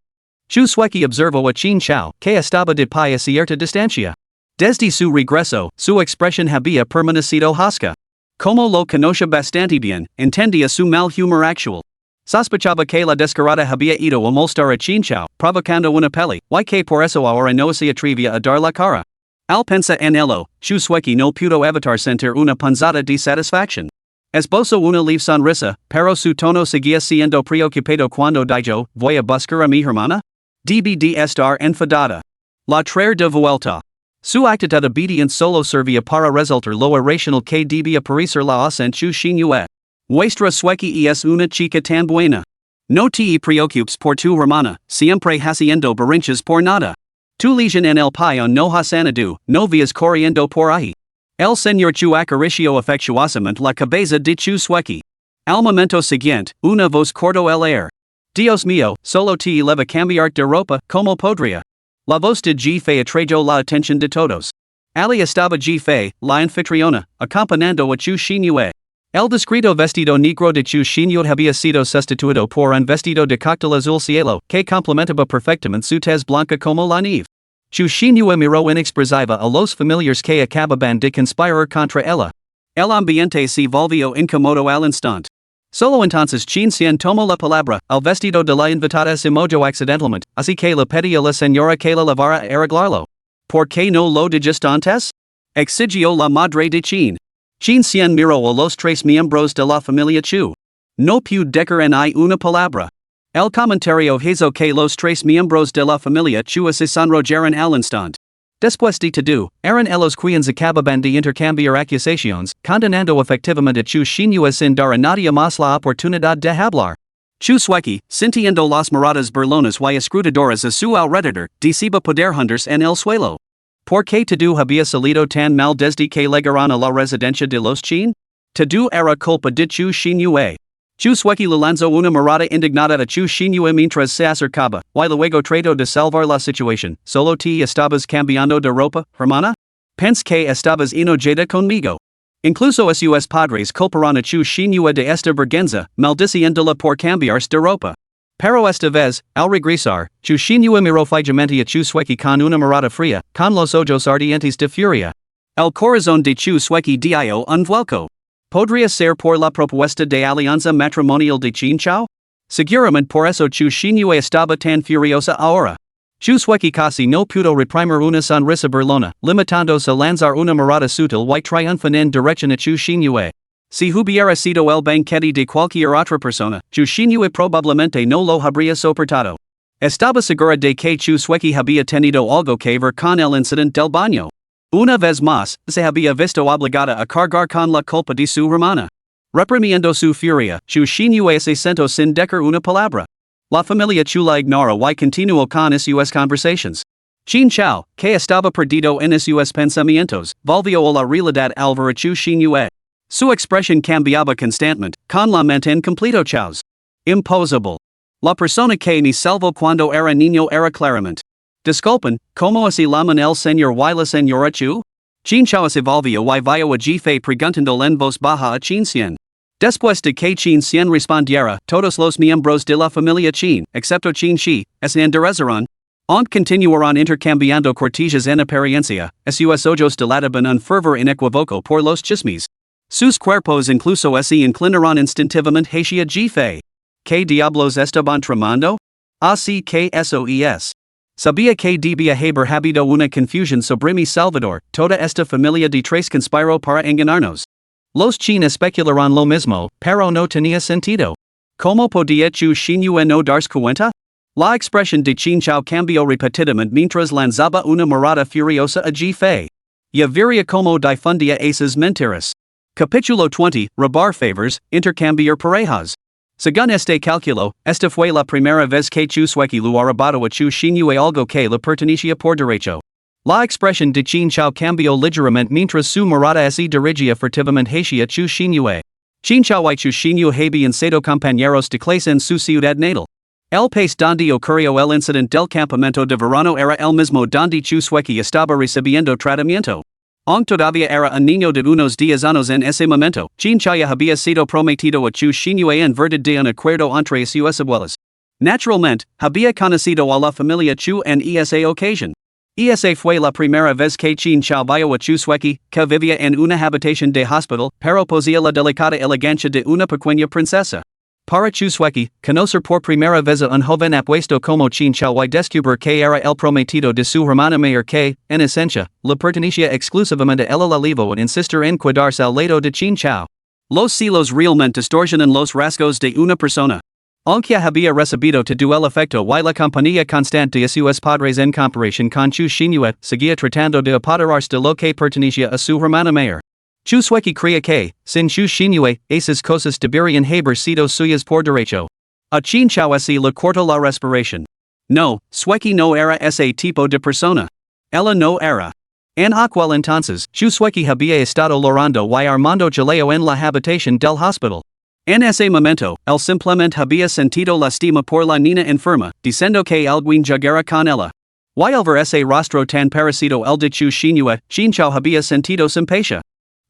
Chu sueki observó a Chin Chao, que estaba de pie a cierta distancia. Desde su regreso, su expresión había permanecido hosca. Como lo conocía bastante bien, entendía su mal humor actual. Sospechaba que la descarada había ido a molestar a Chin Chao, provocando una pelea, y que por eso ahora no se atrevía a dar la cara. Al pensar en ello, Chu sueki no pudo evitar sentir una punzada de satisfacción. Esbozó una leve sonrisa, pero su tono seguía siendo preocupado cuando dijo, voy a buscar a mi hermana? Debe de estar enfadada. La traer de vuelta. Su actitud obediente solo servía para resaltar lo irracional que debía parecer la ausente Chu Shin Yue. Vuestra sueki es una chica tan buena. No te preocupes por tu hermana, siempre haciendo berrinches por nada. Tu legion en el payon no ha sanado, no vías corriendo por ahí. El señor Chu acarició afectuosamente la cabeza de Chu sueki. Al momento siguiente, una voz cortó el aire. Dios mío, solo te eleva cambiar de ropa, como podría. La voz de Ji Fei atrayó la atención de todos. Ali estaba Ji Fei, la anfitriona, acompañando a Chu Shin Yue. El discreto vestido negro de Chu Shin Yue había sido sustituido por un vestido de cóctel azul cielo, que complementaba perfectamente su tez blanca como la nieve. Chu Shin Yue miró inexpresiva a los familiares que acababan de conspirar contra ella. El ambiente se volvió incómodo al instante. Solo entonces Chin Xian tomó la palabra, el vestido de la invitada se mojó accidentalmente, así que le pedí a la señora que la lavara a arreglarlo. ¿Por qué no lo dijiste antes? Exigió la madre de Chin. Chin Xian miró a los tres miembros de la familia Chu. No pude decir en una palabra. El comentario hizo que los tres miembros de la familia Chu se sonrojaron al instante. Después de todo, eran ellos quienes acababan de intercambiar acusaciones, condenando efectivamente a Chu Shin Yue sin dar a nadie más la oportunidad de hablar. Chu sueki, sintiendo las miradas burlonas y escrutadoras a su alrededor, decía poder hundirse en el suelo. ¿Por qué todo había salido tan mal desde que llegaron a la residencia de los Chin? Todo era culpa de Chu Shin Yue. Chu sueki le lanzó una mirada indignada a Chu Shin Yue mientras se acercaba, y luego trató de salvar la situación. ¿Solo te estabas cambiando de ropa, hermana? Pensé que estabas enojada conmigo. Incluso sus padres culparon a Chu Shin Yue de esta vergüenza, maldiciéndola por cambiarse de ropa. Pero esta vez, al regresar, Chu Shin Yue miró fijamente a Chu sueki con una mirada fría, con los ojos ardientes de furia. El corazón de Chu sueki dio un vuelco. ¿Podría ser por la propuesta de alianza matrimonial de Chin Chao? Seguramente por eso Chu Shin Yue estaba tan furiosa ahora. Chu sueki casi no pudo reprimir una sonrisa burlona, limitándose a lanzar una mirada sutil y triunfante en dirección a Chu Shin Yue. Si hubiera sido el banquete de cualquier otra persona, Chu Shin Yue probablemente no lo habría soportado. Estaba segura de que Chu sueki había tenido algo que ver con el incidente del baño. Una vez más, se había visto obligada a cargar con la culpa de su hermana. Reprimiendo su furia, Chu Shin Yue se sentó sin decir una palabra. La familia Chu la ignoró y continuó con sus conversaciones. Chin Chao, que estaba perdido en sus pensamientos, volvió a la realidad al ver a Chu Shin Yue. Su expresión cambiaba constantemente, con la mente en completo chaos. Imposible. La persona que ni salvo cuando era niño era claramente. Disculpen, ¿cómo se llaman el señor y la señora Chu? Chin Chao se volvió y vio a Ji Fei preguntando en voz baja a Chin Xian. Después de que Chin Xian respondiera, todos los miembros de la familia Chin, excepto Chin Shi, se enderezaron. Continuaron intercambiando cortesías en apariencia, sus ojos dilataban un fervor inequívoco por los chismes. Sus cuerpos incluso se inclinaron instintivamente hacia Ji Fei. ¿Qué diablos estaban tramando? Así que SOES. Sabía que debía haber habido una confusión sobre mi Salvador, toda esta familia de tres conspiró para engañarnos. Los Chin especularon lo mismo, pero no tenía sentido. ¿Cómo podía Chu Shin Yue no darse cuenta? La expresión de chinchao cambio repetidamente mientras lanzaba una mirada furiosa a G-Fei. Ya viria como difundía esas mentiras. Capítulo 20, Robar favors, intercambiar parejas. Según este cálculo, esta fue la primera vez que Chusueki lo arrebató a Chu Shinue algo que le pertenecía por derecho. La expresión de chinchao cambió ligeramente mientras su mirada se dirigía furtivamente hacia Chu Shinue. Chinchao y Chu Shinue habían sido compañeros de clase en su ciudad natal. El país donde ocurrió el incidente del campamento de verano era el mismo donde Chusueki estaba recibiendo tratamiento. Aunque todavía era un niño de unos 10 años en ese momento, Chinchao había sido prometido a Chu Shinue en verdad de un acuerdo entre sus abuelas. Naturalmente, había conocido a la familia Chu en esa ocasión. Esa fue la primera vez que Chinchao vio a Chusueki, que vivía en una habitación de hospital, pero poseía la delicada elegancia de una pequeña princesa. Para Chusueki, conocer por primera vez a un joven apuesto como Chinchao y descubrir que era el prometido de su hermana mayor que, en esencia, le pertenecía exclusivamente a él el alivo en insistir en quedarse al lado de Chinchao. Los celos realmente distorsionan los rasgos de una persona. Aunque había recibido todo el afecto y la compañía constante de sus padres en comparación con Chu Shinue, seguía tratando de apoderarse de lo que pertenecía a su hermana mayor. Chusueki creía que, sin Chu Shinue, esas cosas deberían haber sido suyas por derecho. A Chinchao así le cortó la respiración. No, Sueki no era ese tipo de persona. Ella no era. En aquel entonces, Chusueki había estado llorando y armando jaleo en la habitación del hospital. En ese momento, él simplemente había sentido lástima por la niña enferma, diciendo que alguien llegara con ella. Y al ver ese rostro tan parecido al de Chu Shinue, Chinchao había sentido simpatía.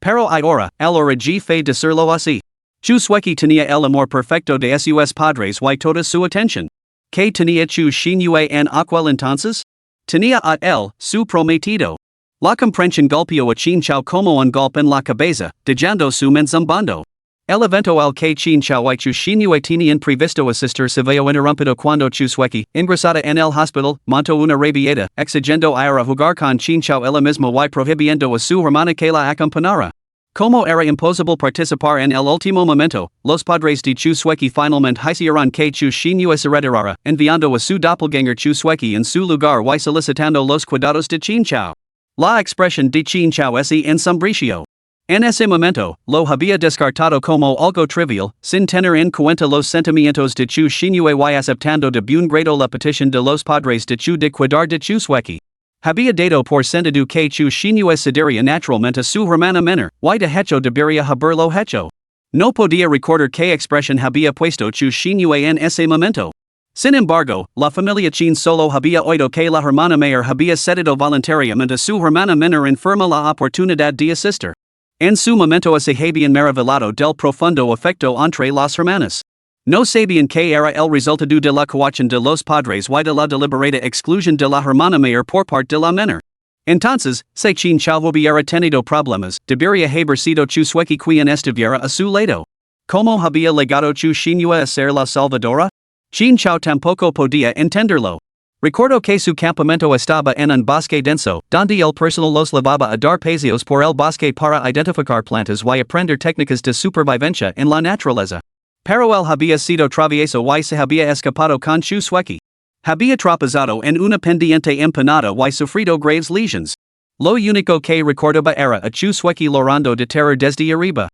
Pero ahora, él era G-Fei decirlo así. Chusueki tenía el amor perfecto de sus padres y toda su atención. ¿Qué tenía Chu Shinue en aquel entonces? Tenía a él, su prometido. La comprensión golpeó a Chinchao como un golpe en la cabeza, dejando su mente zumbando. El evento al que Chinchao y Chu Shinue tenían previsto asistir se vio interrumpido cuando Chusueki, ingresada en el hospital, montó una rabieta, exigiendo ir a jugar con Chinchao ella misma y prohibiendo a su hermana que la acompañara. Como era imposible participar en el último momento, los padres de Chusueki finalmente hicieron que Chu Shinue se retirara, enviando a su doppelganger Chusueki en su lugar y solicitando los cuidados de Chinchao. La expresión de Chinchao es ensombreció. En ese momento, lo había descartado como algo trivial, sin tener en cuenta los sentimientos de Chu Shinue y aceptando de buen grado la petición de los padres de Chu de cuidar de Chusueki. Había dado por sentido que Chu Shinue cedería naturalmente a su hermana menor, y de hecho debería haberlo hecho. No podía recordar qué expresión había puesto Chu Shinue en ese momento. Sin embargo, la familia Chin solo había oído que la hermana mayor había cedido voluntariamente a su hermana menor enferma la oportunidad de asistir. En su momento se habían maravillado del profundo afecto entre las hermanas. No sabían que era el resultado de la coacción de los padres y de la deliberada exclusión de la hermana mayor por parte de la menor. Entonces, si Chinchao hubiera tenido problemas, debería haber sido Chusueki quien estuviera a su lado. ¿Cómo había llegado Chu Shinue a ser la salvadora? Chinchao tampoco podía entenderlo. Recordó que su campamento estaba en un bosque denso, donde el personal los llevaba a dar paseos por el bosque para identificar plantas y aprender técnicas de supervivencia en la naturaleza. Pero él había sido travieso y se había escapado con Chusueki. Había tropezado en una pendiente empinada y sufrido graves lesions. Lo único que recordaba era a Chusueki llorando de terror desde arriba.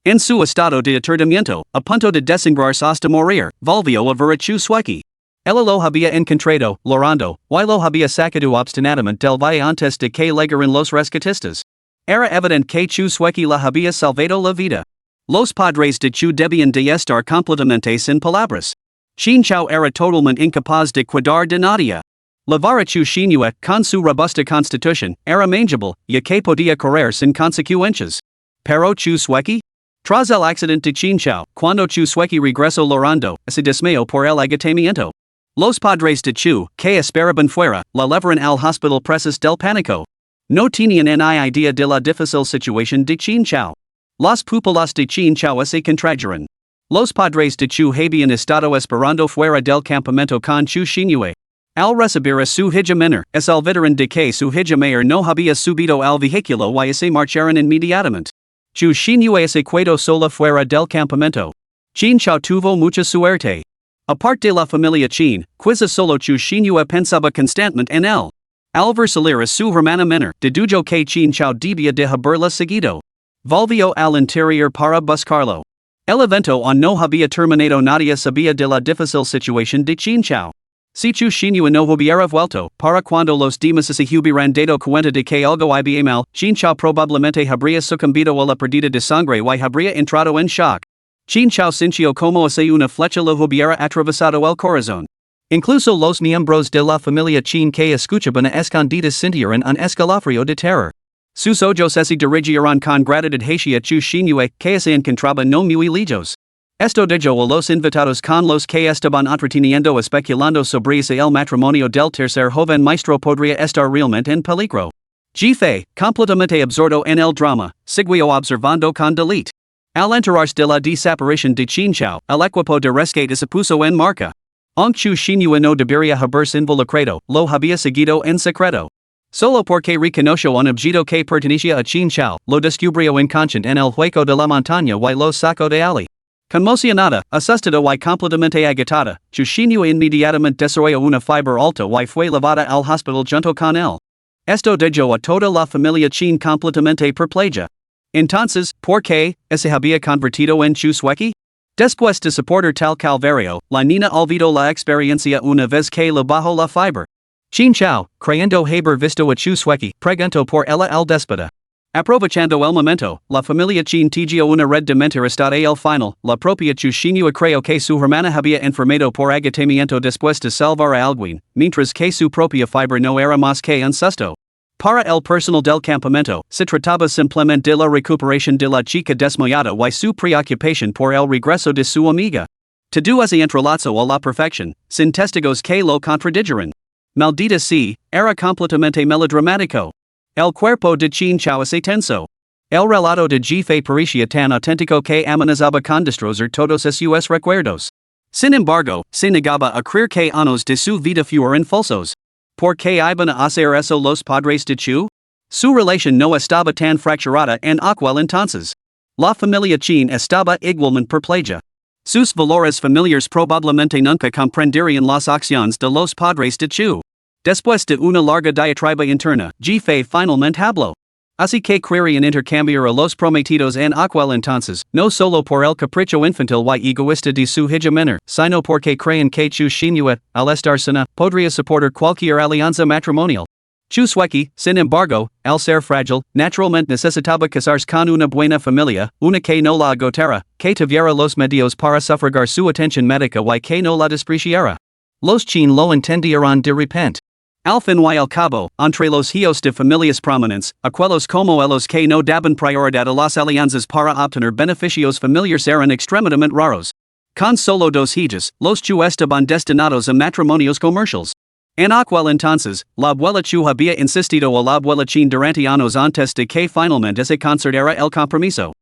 En su estado de aturdimiento, a punto de desangrarse hasta morir, volvió a ver a Chusueki. Ella lo había encontrado, llorando, y lo había sacado obstinadamente del valle antes de que llegaran los rescatistas. Era evidente que Chusueki la había salvado la vida. Los padres de Chu debían de estar completamente sin palabras. Chinchao era totalmente incapaz de cuidar de nadie. Llevar a Chu Shinue, con su robusta constitución, era manageable, ya que podía correr sin consecuencias. Pero Chusueki? Tras el accidente de Chinchao, cuando Chusueki regresó llorando, se desmayó por el agotamiento. Los padres de Chu, que esperaban fuera, la llevaron al hospital presos del pánico. No tenían ni idea de la difícil situación de Chinchao. Las pupilas de Chinchao se contrajeron. Los padres de Chu habían estado esperando fuera del campamento con Chu Shinue. Al recibir a su hija menor, se olvidaron de que su hija mayor no había subido al vehículo y se marcharon inmediatamente. Chu Shinue se quedó sola fuera del campamento. Chinchao tuvo mucha suerte. Aparte de la familia Chin, quizá solo chu Xinhua pensaba constantemente en él. Al ver salir a su hermana menor, dedujo que Chin Chao debía de haberla seguido. Volvió al interior para buscarlo. El evento on no había terminado, nadie sabía de la difícil situación de Chin Chao. Si chu Xinhua no hubiera vuelto, para cuando los demás se hubieran dado cuenta de que algo iba mal, Chin Chao probablemente habría sucumbido a la pérdida de sangre y habría entrado en shock. Chin Chao sintió como si una flecha le hubiera atravesado el corazón. Incluso los miembros de la familia Chin que escuchaban a escondidas sintieron un escalofrío de terror. Sus ojos se dirigieron con gratitud hacia chu Xinhua, que se encontraba no muy lejos. Esto dejó a los invitados con los que estaban entreteniendo especulando sobre si el matrimonio del tercer joven maestro podría estar realmente en peligro. Jife, completamente absorto en el drama, siguió observando con deleite. Al enterarse de la desaparición de Chin Chao, el equipo de rescate se puso en marcha. Aunque chu Xinhua no debería haberse involucrado, lo había seguido en secreto. Solo porque reconoció un objeto que pertenecía a Chin Chao, lo descubrió inconsciente en el hueco de la montaña y lo sacó de allí. Conmocionada, asustada y completamente agitada, chu Xinhua inmediatamente desarrolló una fiebre alta y fue llevada al hospital junto con él. Esto dejó a toda la familia Chin completamente perpleja. Entonces, ¿por qué se había convertido en chu sueki? Después de soportar tal calvario, la niña olvidó la experiencia una vez que le bajó la fiebre. Chin Chao, creyendo haber visto a chu sueki, preguntó por ella al déspota. Aprovechando el momento, la familia Chin tejió una red de mentiras hasta el final. La propia chu Xinhua creyó que su hermana había enfermado por agotamiento después de salvar a alguien, mientras que su propia fiebre no era más que un susto. Para el personal del campamento, se trataba simplemente de la recuperación de la chica desmayada y su preocupación por el regreso de su amiga. Todo se entrelazó a la perfección, sin testigos que lo contradijeran. Maldita sea, era completamente melodramático. El cuerpo de Chin Chao se tensó. El relato de Jife parecía tan auténtico que amenazaba con destrozar todos sus recuerdos. Sin embargo, se negaba a creer que años de su vida fueran falsos. ¿Por qué iban a hacer eso los padres de Chu? Su relación no estaba tan fracturada en aquel entonces. La familia Chin estaba igualmente perpleja. Sus valores familiares probablemente nunca comprenderían las acciones de los padres de Chu. Después de una larga diatriba interna, Jife finalmente habló. Así que querían intercambiar a los prometidos en aquel entonces, no solo por el capricho infantil y egoísta de su hija menor, sino porque creen que chu Xinhua, al estar sana, podría soportar cualquier alianza matrimonial. Chu sueki, sin embargo, al ser frágil, naturalmente necesitaba casarse con una buena familia, una que no la agotara, que tuviera los medios para sufragar su atención médica y que no la despreciara. Los Chin lo entendieron de repente. Al fin y al cabo, entre los hijos de familias prominentes, aquellos como los que no daban prioridad a las alianzas para obtener beneficios familiares eran extremadamente raros. Con solo dos hijas, los Chu estaban destinados a matrimonios comerciales. En aquel entonces, la abuela Chu había insistido a la abuela Chin durante años antes de que finalmente se concertara el compromiso.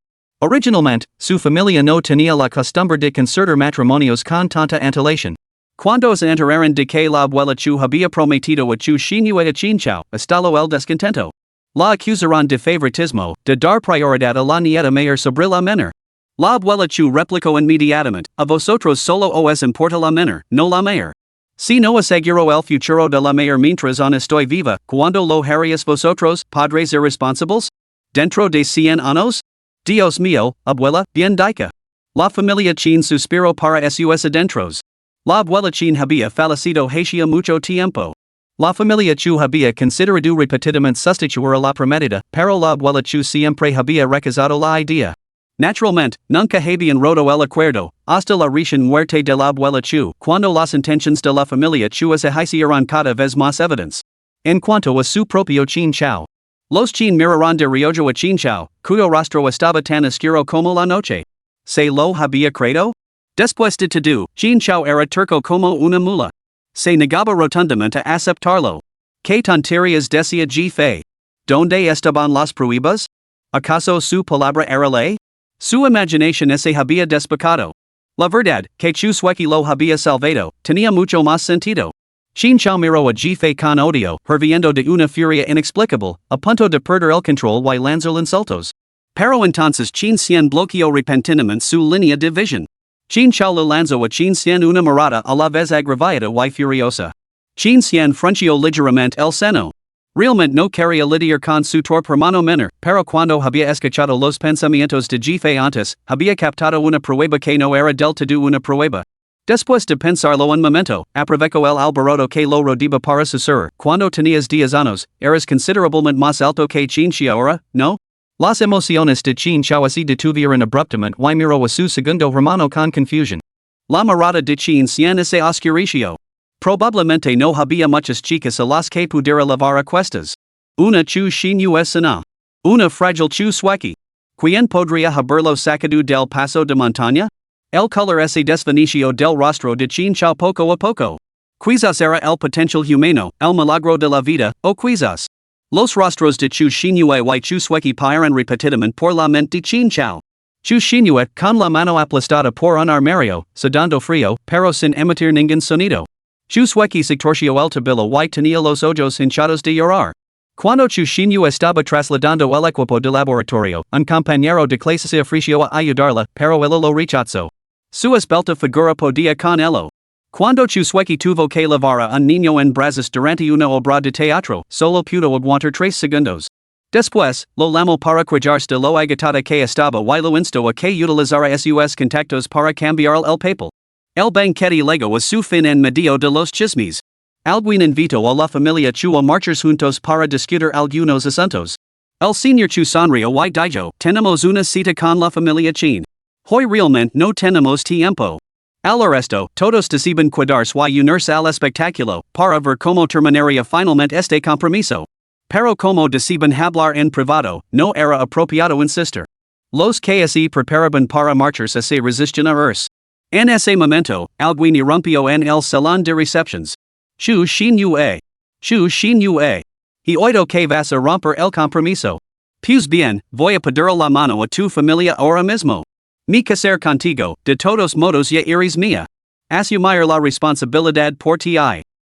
Originalmente, su familia no tenía la costumbre de concertar matrimonios con tanta antelación. Cuando se enteraron de que la abuela Chu había prometido a chu Xinhua a Chin Chao, estalló el descontento. La acusaron de favoritismo, de dar prioridad a la nieta mayor sobre la menor. La abuela Chu replicó inmediatamente, a vosotros solo os importa la menor, no la mayor. Si no aseguro el futuro de la mayor mientras aún estoy viva, ¿cuándo lo haríais vosotros, padres irresponsables? ¿Dentro de 100 años? Dios mío, abuela, bien dicha. La familia Chin suspiró para sus adentros. La abuela Chin había fallecido hacía mucho tiempo. La familia Chu había considerado repetidamente sustituir a la prometida, pero la abuela Chu siempre había rechazado la idea. Naturalmente, nunca habían roto el acuerdo, hasta la recién muerte de la abuela Chu, cuando las intenciones de la familia Chu se hicieron cada vez más evidentes. En cuanto a su propio Chin Chao, los Chin miraron de reojo a Chin Chao, cuyo rostro estaba tan oscuro como la noche. ¿Se lo había creído? Después de todo, Chin Chao era terco como una mula. Se negaba rotundamente a aceptarlo. ¿Qué tonterías decía Jife? ¿Dónde estaban las pruebas? ¿Acaso su palabra era ley? Su imaginación se había despejado. La verdad, que chu sueki lo había salvado, tenía mucho más sentido. Chin Chao miró a Jife con odio, hirviendo de una furia inexplicable, a punto de perder el control y lanzar insultos. Pero entonces Chin Cien bloqueó repentinamente su línea de visión. Chin chao le lanzo a chin cien una mirada a la vez agraviada y furiosa. Chin cien fruncio ligeramente el seno. Realmente no quería lidiar con su torpe hermano menor, pero cuando había escuchado los pensamientos de jefe antes, había captado una prueba que no era del todo una prueba. Después de pensarlo un momento, aprovechó el alboroto que lo rodeaba para susurrar, cuando tenías 10 años, eras considerablemente más alto que Chin Chao ahora, ¿no? Las emociones de Chin Chao así detuvieron abruptamente y miró a su segundo hermano con confusión. La mirada de Chin Cien se oscureció. Probablemente no había muchas chicas a las que pudiera lavar a cuestas. Una chu Shin sana. Una frágil chu sueki. ¿Quién podría haberlo sacado del paso de montaña? El color se desvaneció del rostro de Chin Chao poco a poco. Quizás era el potencial humano, el milagro de la vida, o quizás. Los rostros de Chu Xinyue y Chu Sueki paran repetidamente por la mente de Chin Chao. Chu Xinyue, con la mano aplastada por un armario, sudando frío, pero sin emitir ningún sonido. Chu Sueki se torció el tabillo y tenía los ojos hinchados de llorar. Cuando Chu Xinyue estaba trasladando el equipo de laboratorio, un compañero de clase se ofreció a ayudarla, pero él lo rechazó. Su esbelta figura podía con ello. Cuando Chu Sueki tuvo que lavar a un niño en brazos durante una obra de teatro, solo pudo aguantar 3 segundos. Después, lo llamó para quejarse de lo agitada que estaba y lo instó a que utilizara sus contactos para cambiar el papel. El banquete llegó a su fin en medio de los chismes. Alguien invitó a la familia Chu a marchar juntos para discutir algunos asuntos. El señor Chu sonrió y dijo, tenemos una cita con la familia Chin. Hoy realmente no tenemos tiempo. Al resto, todos deciden quedarse y unirse al espectáculo, para ver cómo terminaría finalmente este compromiso. Pero como deciden hablar en privado, no era apropiado insistir. Los que se preparaban para marcharse se resisten a irse. En ese momento, alguien irrumpió en el salón de recepciones. Chu Xinyue. Chu Xinyue. He oído que vas a romper el compromiso. Pues bien, voy a pedir la mano a tu familia ahora mismo. Mi casar contigo, de todos modos ya eres mía. Asumir la responsabilidad por ti.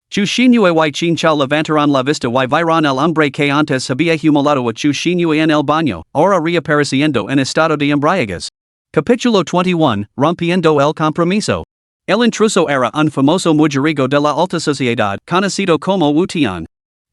Chu Xinyue y Chin Chao levantaron la vista y vieron el hombre que antes había humillado a Chu Xinyue en el baño, ahora reapareciendo en estado de embriaguez. Capítulo 21, Rompiendo el compromiso. El intruso era un famoso mujeriego de la alta sociedad, conocido como Wu Tian.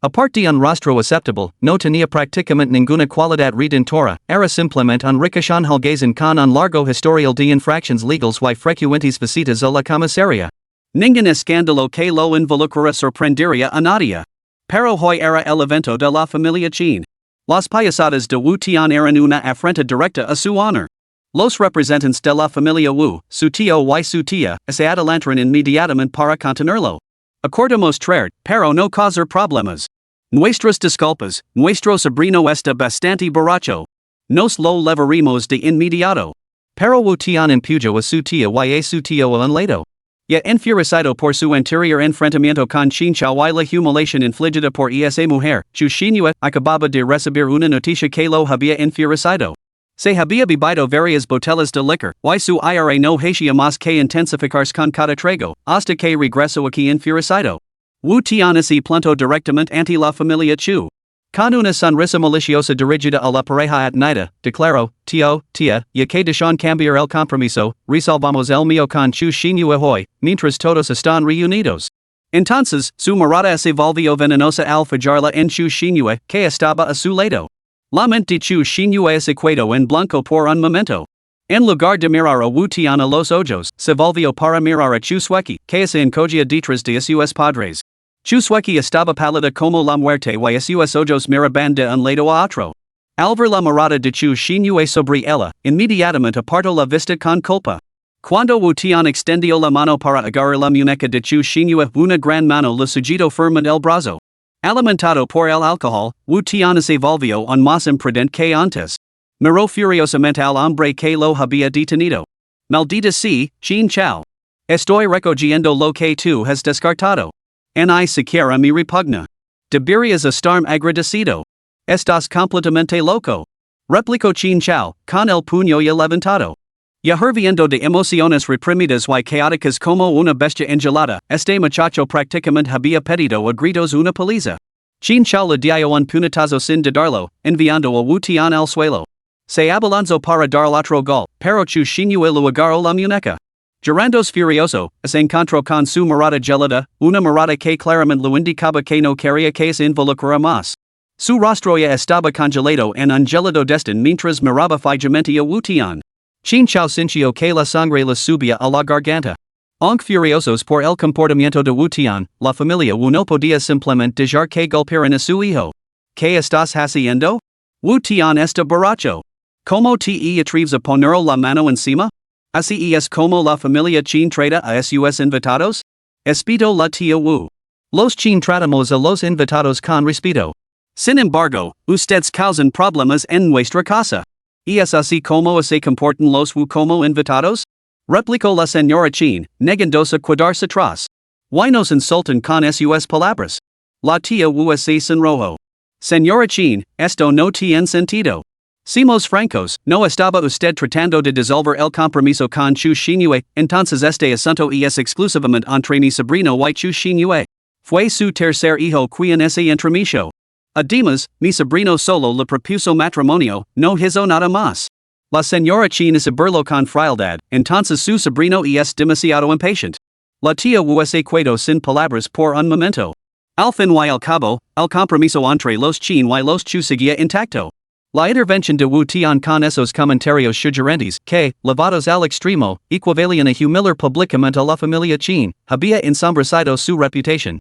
Aparte de un rostro aceptable, no tenía prácticamente ninguna cualidad redentora, era simplemente un ricachón holgazán con un largo historial de infracciones legales y frecuentes visitas a la comisaría. Ningún escándalo que lo involucrara sorprendería a nadie. Pero hoy era el evento de la familia Chin. Las payasadas de Wu Tian eran una afrenta directa a su honor. Los representantes de la familia Wu, su tío y su tía, se adelantaron inmediatamente para contenerlo. Acordamos traer, pero no causar problemas. Nuestras disculpas, nuestro sobrino está bastante borracho. Nos lo levaremos de inmediato. Pero Wu Tian empujó a su tía y a su tío a un lado. Ya enfurecido por su anterior enfrentamiento con Chin Chao y la humiliación infligida por esa mujer, Chu Xinyue acababa de recibir una noticia que lo había enfurecido. Se había bebido varias botellas de licor, y su ira no hacía más que intensificarse con cada trago, hasta que regresó aquí enfurecido. Wu Tian se plantó directamente ante la familia Chu. Con una sonrisa maliciosa dirigida a la pareja adnida, declaró, tío, tía, ya que dejan cambiar el compromiso, resolvamos el mío con Chu Xinyue hoy, mientras todos están reunidos. Entonces, su mirada se volvió venenosa al fijarla en Chu Xinyue, que estaba a su lado. La mente de Chu Xinyue se quedó en blanco por un momento. En lugar de mirar a Wu Tian a los ojos, se volvió para mirar a Chu Sueki, que se encogía detrás de sus padres. Chu Sueki estaba pálida como la muerte y sus ojos miraban de un lado a otro. Al ver la mirada de Chu Xinyue sobre ella, inmediatamente apartó la vista con culpa. Cuando Wu Tian extendió la mano para agarrar la muñeca de Chu Xinyue, una gran mano le sujetó firmemente el brazo. Alimentado por el alcohol, Wu Tian se volvió un más imprudente que antes. Miró furiosamente al hombre que lo había detenido. Maldita sea, Chin Chao. Estoy recogiendo lo que tú has descartado. Ni siquiera me repugna. Deberías estar agradecido. Estás completamente loco. Replicó Chin Chao, con el puño ya levantado. Ya hirviendo de emociones reprimidas y caóticas como una bestia engelada, este muchacho prácticamente había pedido a gritos una paliza. Chin Chao le dio un puñetazo sin dudarlo, enviando a Wu Tian al suelo. Se abalanzó para dar otro gol, pero Chu Xinyue lo agarró la muñeca. Gerandos furioso, es encontro con su mirada gelada, una mirada que claramente lo indicaba que no quería que se involucrara más. Su rostro ya estaba congelado en un gelado destin mientras miraba fijamente a Wu Tian. Chin Chao sintió que la sangre le subía a la garganta. Aunque furiosos por el comportamiento de Wu Tian, la familia Wu no podía simplemente dejar que golpearan a su hijo. ¿Qué estás haciendo? Wu Tian está borracho. ¿Cómo te atreves a poner la mano encima? Así es como la familia Chin trata a sus invitados? Espito la tía Wu. Los Chin tratamos a los invitados con respeto. Sin embargo, ustedes causan problemas en nuestra casa. ¿Y es así como se comportan los Wu como invitados? Replicó la señora Chin, negándose a quedarse atrás. ¿Why nos insultan con sus palabras? La tía Wu se sonrojó. Señora Chin, esto no tiene sentido. Seamos francos, no estaba usted tratando de disolver el compromiso con Chu Xinyue, entonces este asunto es exclusivamente entre mi sobrino y Chu Xinyue. Fue su tercer hijo quien se entremetió. Además, mi sobrino solo le propuso matrimonio, no hizo nada más. La señora Chin es verlo con frialdad, entonces su sobrino es demasiado impaciente. La tía Wu se quedó sin palabras por un momento. Al fin y al cabo, el compromiso entre los Chin y los Chu seguía intacto. La intervención de Wu Tian con esos comentarios sugerentes que, llevados al extremo, equivalían a humillar públicamente a la familia Chin, había ensombrecido su reputación.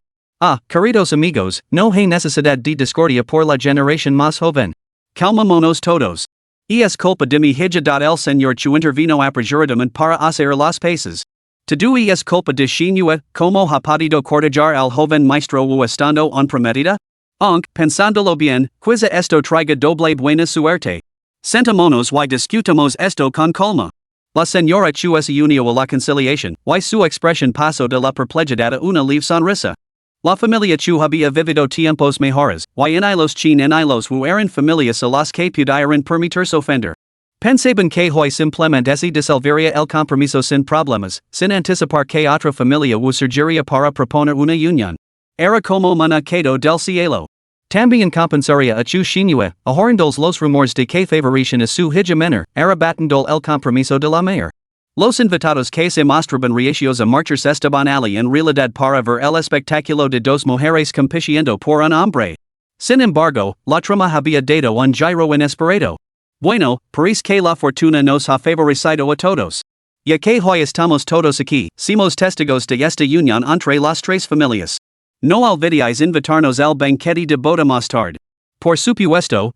Queridos amigos, no hay necesidad de discordia por la generación más joven. Calmémonos todos. Es culpa de mi hija el señor Chu intervino apresuradamente para hacer las paces. Todo es culpa de Xinyue, como ha podido cortejar al joven maestro Wu estando unprometida? Aunque, pensándolo bien, quizá esto traiga doble buena suerte. Sentémonos y discutamos esto con calma. La señora Chu se unió a la conciliación, y su expresión pasó de la perplejidad a una leve sonrisa. La familia Chu había vivido tiempos mejores, y en los Chin en los Wu eran familias a las que pudieran permitirse ofender. Pensaban que hoy simplemente se disolvería el compromiso sin problemas, sin anticipar que otra familia Wu surgiría para proponer una unión. Era como mana caído del cielo. También compensaría a Chu Xinyue, ahorrando los rumores de que favorecían a su hija menor, arrebatando el compromiso de la mayor. Los invitados que se mostraban reacios a marcharse estaban allí en realidad para ver el espectáculo de dos mujeres compitiendo por un hombre. Sin embargo, la trama había dado un giro inesperado. Bueno, parece que la fortuna nos ha favorecido a todos. Ya que hoy estamos todos aquí, somos testigos de esta unión entre las tres familias. No olvidéis invitarnos al banquete de boda más tarde. Por supuesto.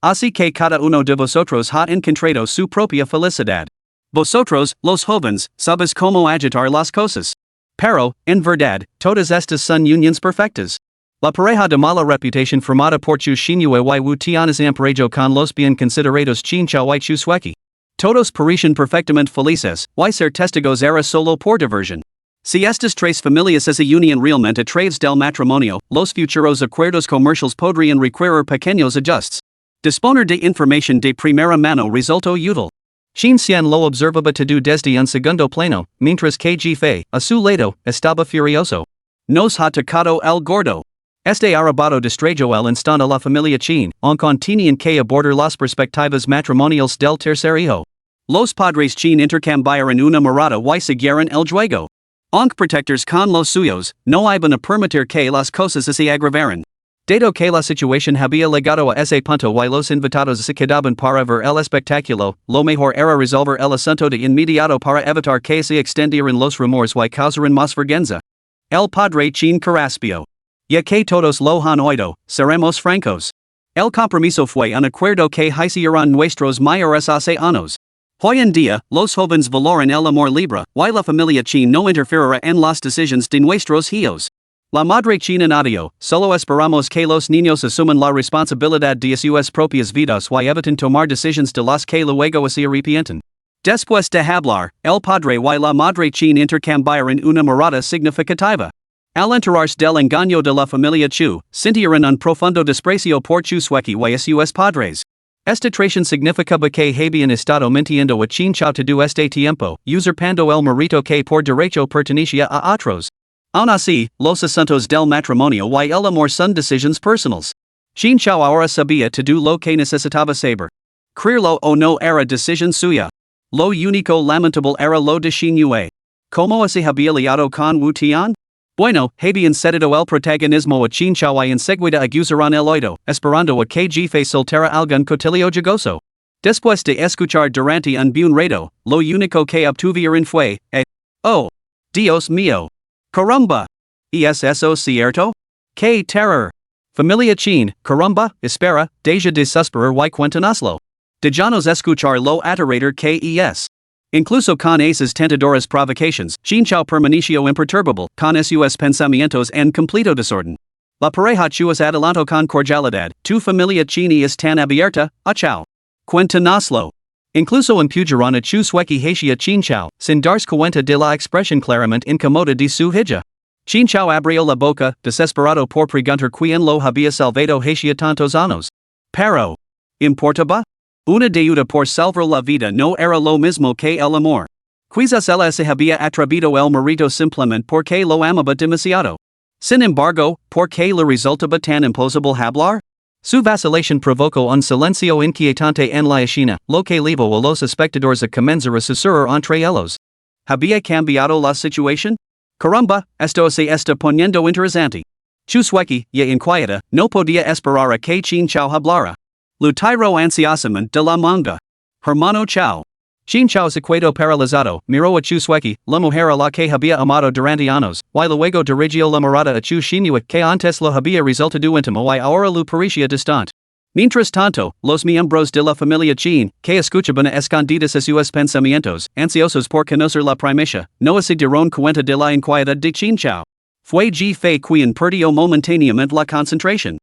Así que cada uno de vosotros ha encontrado su propia felicidad. Vosotros, los jóvenes, sabes cómo agitar las cosas. Pero, en verdad, todas estas son unions perfectas. La pareja de mala reputación formada por Chu Xinyue y Wu Tian es emparejado con los bien considerados Chin Chao y Chu Sueki. Todos parecen perfectamente felices, y ser testigos era solo por diversión. Si estas tres familias se unían realmente a través del matrimonio, los futuros acuerdos comerciales podrían requerir pequeños ajustes. Disponer de información de primera mano resultó útil. Shin Xian lo observaba todo desde un segundo plano, mientras que Ji Fei, a su lado, estaba furioso. Nos ha tocado el gordo. Este arrebato distrayó el instante a la familia Chin, aunque tenían que abordar las perspectivas matrimoniales del tercer hijo. Los padres Chin intercambiaron una mirada y siguieron el juego. Aunque protectores con los suyos, no iban a permitir que las cosas se agravaran. Dado que la situación había llegado a ese punto y los invitados se quedaban para ver el espectáculo, lo mejor era resolver el asunto de inmediato para evitar que se extendieran los rumores y causaran más vergüenza. El padre Chin carraspio. Ya que todos lo han oído, seremos francos. El compromiso fue un acuerdo que hicieron nuestros mayores hace años. Hoy en día, los jóvenes valoran el amor libre, y la familia Chin no interferirá en las decisiones de nuestros hijos. La madre Chin añadió, solo esperamos que los niños asuman la responsabilidad de sus propias vidas y eviten tomar decisiones de las que luego se arrepienten. Después de hablar, el padre y la madre Chin intercambiaron una mirada significativa. Al enterarse del engaño de la familia Chu, sintieron un profundo desprecio por Chu Sueki y sus padres. Esta traición significaba que habían estado mintiendo a Chin Chao todo este tiempo, usurpando el mérito que por derecho pertenecía a otros. Aun así, los asuntos del matrimonio y el amor son decisiones personales. Chin Chao ahora sabía todo lo que necesitaba saber. Creerlo o no era decisión suya. Lo único lamentable era lo de Xinhue. Como se había liado con Wu Tian? Bueno, habían cedido el protagonismo a Chinchao y enseguida acusaron el oído, esperando a que jefe soltera algún cotillo jugoso. Después de escuchar durante un buen rato, lo único que obtuvieron fue, oh, Dios mío. Caramba. ¿Es eso cierto? ¡Qué terror! Familia Chin, caramba, espera, deja de suspirar y cuéntanoslo. Dejanos escuchar lo aterrador que es. Incluso con esas tentadoras provocations, Chinchao permaneció imperturbable, con sus pensamientos en completo desorden. La pareja chuas adelanto con cordialidad, tu familia chini es tan abierta, chao. Cuéntanoslo. Incluso empujaron a chu sueki hacia Chinchao, sin darse cuenta de la expresión claramente incómoda de su hija. Chinchao abrió la boca, desesperado por preguntar quién lo había salvado hacia tantos años. Pero, ¿importaba? Una deuda por salvar la vida no era lo mismo que el amor. Quizás ella se había atrevido el marito simplemente porque lo amaba demasiado. Sin embargo, ¿por qué le resultaba tan imposible hablar? Su vacilación provocó un silencio inquietante en la escena, lo que llevó a los espectadores a comenzar a susurrar entre ellos. ¿Había cambiado la situación? Caramba, esto se está poniendo interesante. Chusweki, ya inquieta, no podía esperar a que Chinchao hablara. Lutiro ansiosamente de la manga. Hermano Chao. Chinchao se quedó paralizado, miró a Chusweki, la mujer a la que había amado durante años, y luego dirigió la mirada a Chu Xinhua que antes lo había resultado íntimo y ahora lo parecía distante. Mientras tanto, los miembros de la familia Chin, que escuchaban a escondidas sus pensamientos, ansiosos por conocer la primicia, no se dieron cuenta de la inquietud de Chinchao. Fue jefe quien perdió momentáneamente la concentración.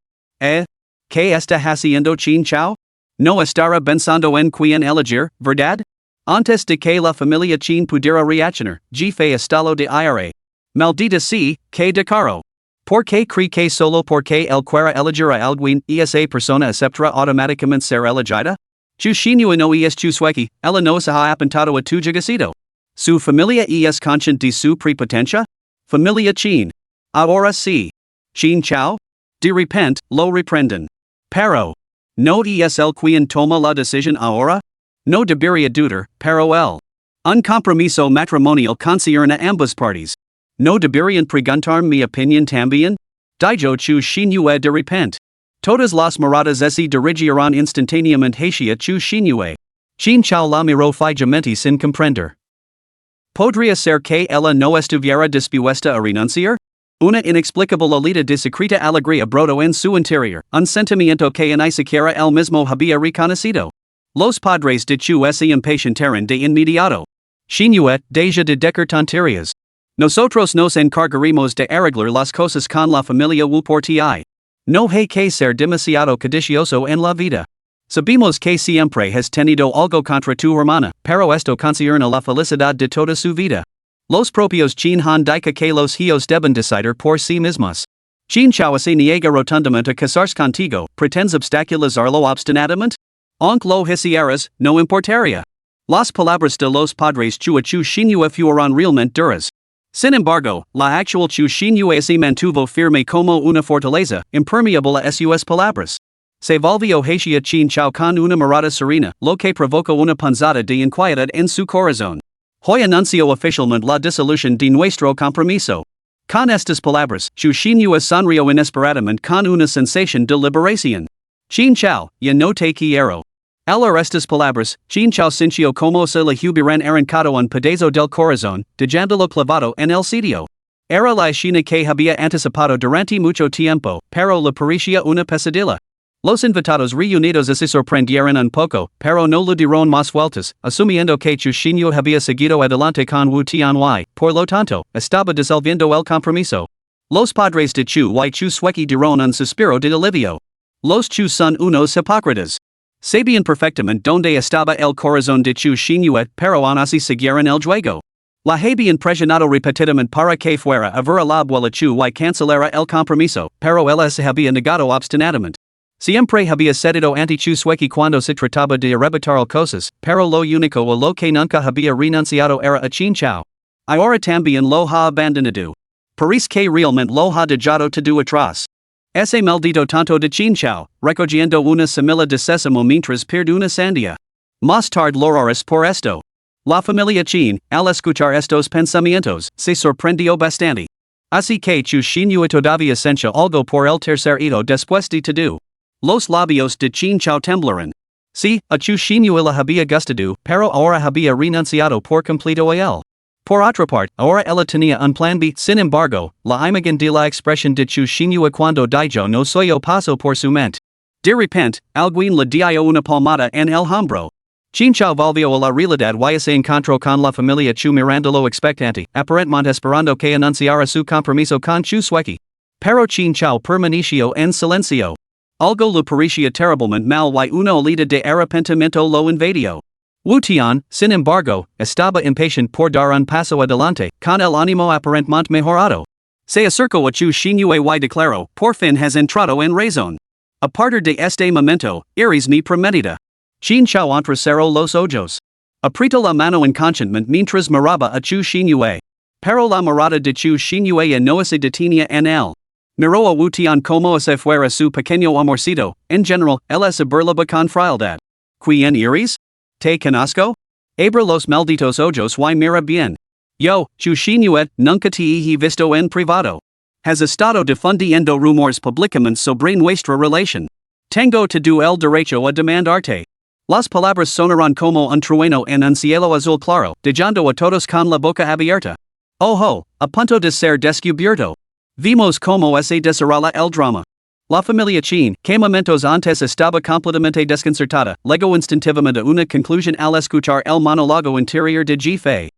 ¿Qué está haciendo Chinchao? No estará pensando en quién elegir, ¿verdad? Antes de que la familia Chin pudiera reaccionar, jefe estalo de ira. Maldita sea, que decaro. ¿Por qué cree que solo porque él quiera elegir a alguien esa persona aceptará automáticamente ser elegida? Chu Xinhua no es Chusweki, ella no se ha apuntado a tu llegacito. ¿Su familia es consciente de su prepotencia? Familia Chin. Ahora sí. Chinchao? De repente, lo reprenden. Pero. ¿No es el quien toma la decisión ahora? No debería dudar, pero él. Un compromiso matrimonial concierne a ambas partes. ¿No deberían preguntar mi opinión también? Dijo Chu Xinhua de repente. Todas las miradas se dirigieron instantáneamente hacia Chu Xinhua. Chinchao la miró fijamente sin comprender. ¿Podría ser que ella no estuviera dispuesta a renunciar? Una inexplicable olita de secreta alegría brotó en su interior, un sentimiento que ni siquiera él mismo había reconocido. Los padres de Chu se impacientaron de inmediato. Xinhua, deja de decir tonterías. Nosotros nos encargaremos de arreglar las cosas con la familia Wu por ti. No hay que ser demasiado codicioso en la vida. Sabemos que siempre has tenido algo contra tu hermana, pero esto concierne la felicidad de toda su vida. Los propios Chin Han dica que los hijos deben decidir por sí mismos. Chinchao se niega rotundamente a casarse contigo, pretendes obstaculizarlo obstinadamente? Aunque lo hicieras, no importaría. Las palabras de los padres Chu Xinhua fueron realmente duras. Sin embargo, la actual Chu Xinhua se mantuvo firme como una fortaleza, impermeable a sus palabras. Se volvió hacia Chinchao con una mirada serena, lo que provocó una punzada de inquietud en su corazón. Hoy anunció oficialmente la disolución de nuestro compromiso. Con estas palabras, Chu Xinhua sonrió inesperadamente con una sensación de liberación. Chinchao, ya no te quiero. Al oír estas palabras, Chinchao sintió como se le hubieran arrancado un pedazo del corazón, dejándolo clavado en el sitio. Era la escena que había anticipado durante mucho tiempo, pero le parecía una pesadilla. Los invitados reunidos se sorprendieron un poco, pero no le dieron más vueltas, asumiendo que Chu Xinhua había seguido adelante con Wu Tianhui, por lo tanto, estaba disolviendo el compromiso. Los padres de Chu y Chu Sueki dieron un suspiro de alivio. Los Chu son unos hipócritas. Sabían perfectamente dónde estaba el corazón de Chu Xinhua, pero aún así siguieron el juego. La habían presionado repetidamente para que fuera a ver a la abuela Chu y cancelara el compromiso, pero ella se había negado obstinadamente. Siempre había cedido ante Chu Sueki cuando se trataba de arrebatar cosas, pero lo único a lo que nunca había renunciado era a Chinchao. Ahora también lo ha abandonado. Parece que realmente lo ha dejado todo atrás. Ese maldito tonto de Chinchao, recogiendo una semilla de sésamo mientras pierde una sandía. Más tarde llorarás por esto. La familia Chin, al escuchar estos pensamientos, se sorprendió bastante. Así que chu Xinyu todavía sentía algo por el tercer hito después de todo. Los labios de Chin Chao temblaron. Sí, a chu Xinyu la había gustado, pero ahora había renunciado por completo a él. Por otra parte, ahora ella tenía un plan B. Sin embargo, la imagen de la expresión de chu Xinyu cuando dijo no soy paso por su mente. De repente, alguien le dio una palmada en el hombro. Chin Chao volvió a la realidad y se encontró con la familia Chu mirándolo expectante, aparentemente esperando que anunciara su compromiso con Chu Sueki. Pero Chin Chao permaneció en silencio. Algo le parecía terriblemente mal y una olita de arrepentimiento lo invadió. Wu Tian, sin embargo, estaba impaciente por dar un paso adelante, con el ánimo aparentemente mejorado. Se acercó a Chu Xinyu y declaró, por fin has entrado en razón. A partir de este momento, eres mi prometida. Chin Chao entrecerró los ojos. Apretó la mano inconscientemente mientras miraba a Chu Xinyu. Pero la mirada de Chu Xinyu no se detenía en él. Miró a Wu Tian como si fuera su pequeño amorcito. En general, él se burlaba con frialdad. ¿Quién eres? ¿Te conozco? Abre los malditos ojos y mira bien. Yo, Chu Xinyu, nunca te he visto en privado. Has estado difundiendo rumores públicamente sobre nuestra relación. Tengo todo el derecho a demandarte. Las palabras sonaron como un trueno en un cielo azul claro, dejando a todos con la boca abierta. Ojo, a punto de ser descubierto. Vimos como se desarrolla el drama. La familia Chin, que momentos antes estaba completamente desconcertada, llegó instintivamente a una conclusión al escuchar el monólogo interior de Ji-Fei.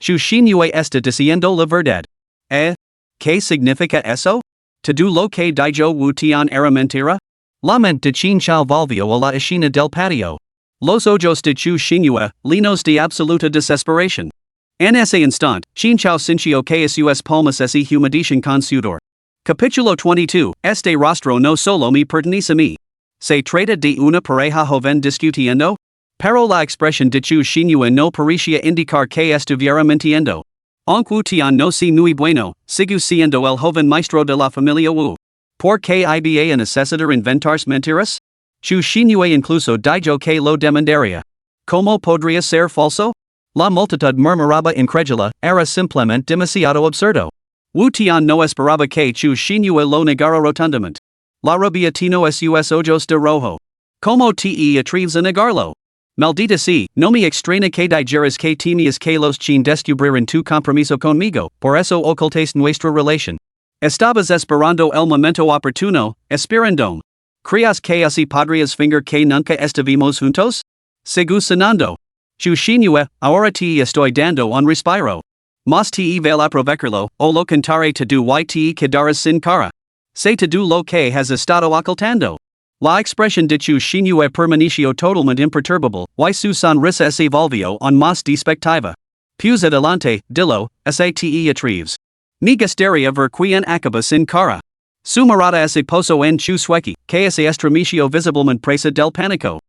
Chu Xinyu está diciendo la verdad. ¿Qué significa eso? ¿Todo lo que dijo Wu Tian era mentira? La mente de Chin Chao volvió a la escena del patio. Los ojos de Chu Xinyu, llenos de absoluta desesperación. En ese instante, Chin Chao sintió que sus palmas se humedecían con sudor. Capítulo 22, este rostro no solo me pertenece a mí. ¿Se trata de una pareja joven discutiendo? Pero la expresión de Chu Xinyu no parecía indicar que estuviera mintiendo. Aunque Wu Tian no si muy bueno, sigue siendo el joven maestro de la familia Wu. ¿Por qué iba a necesitar inventarse mentiras? Chu Xinyu incluso dijo que lo demandaría. ¿Cómo podría ser falso? La multitud murmuraba incrédula, era simplemente demasiado absurdo. Wu Tian no esperaba que Chu Xinyu lo negara rotundamente. La rabia tino sus ojos de rojo. ¿Cómo te atreves a negarlo? Maldita sea, no me extraña que dijeras que temías que los Chin descubrieran tu compromiso conmigo, por eso ocultaste nuestra relación. Estabas esperando el momento oportuno, esperando. ¿Crees que así podrías fingir que nunca estuvimos juntos? Sigo sonando. Chu Xinyu, ahora te estoy dando un respiro. Mas te vel aprovecharlo, o lo cantaré todo y te quedarás sin cara. Sé todo lo que has estado ocultando. La expresión de Chu Xinyu permaneció totalmente imperturbable, y su sonrisa se volvió aún más despectiva. Pues adelante, dilo, se te atreves. Me gustaría ver quién acaba sin cara. Su mirada se posó en Chu Sueki, que se estremeció visiblemente presa del pánico.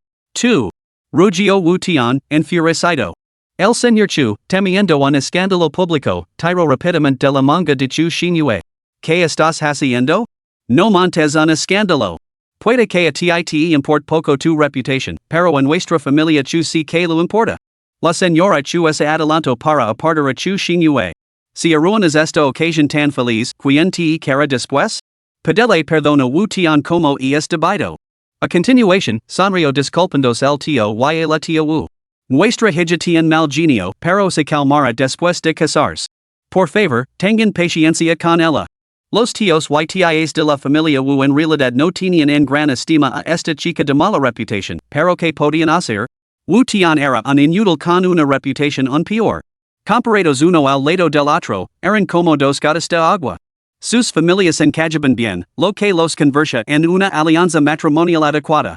2. Rugió Wu Tian, enfurecido. El señor Chu, temiendo un escándalo público, tiró rápidamente de la manga de Chu Xinyu. ¿Qué estás haciendo? No montes un escándalo. Puede que a ti importe poco tu reputación, pero en nuestra familia Chu sí que lo importa. La señora Chu se adelantó para apartar a Chu Xinyu. Si arruinas esta ocasión tan feliz, ¿quién te querrá después? Pedile perdón a Wu Tian como es debido. A continuación, sonrió disculpándose el tío y la tía Wu. Nuestra hija tiene mal genio, pero se calmará después de casarse. Por favor, tengan paciencia con ella. Los tíos y tías de la familia Wu en realidad no tenían en gran estima a esta chica de mala reputación, pero ¿qué podían hacer? Wu Tian era un inútil con una reputación aún peor. Comparados uno al lado del otro, eran como dos gotas de agua. Sus familias encajaban bien, lo que los convertía en una alianza matrimonial adecuada.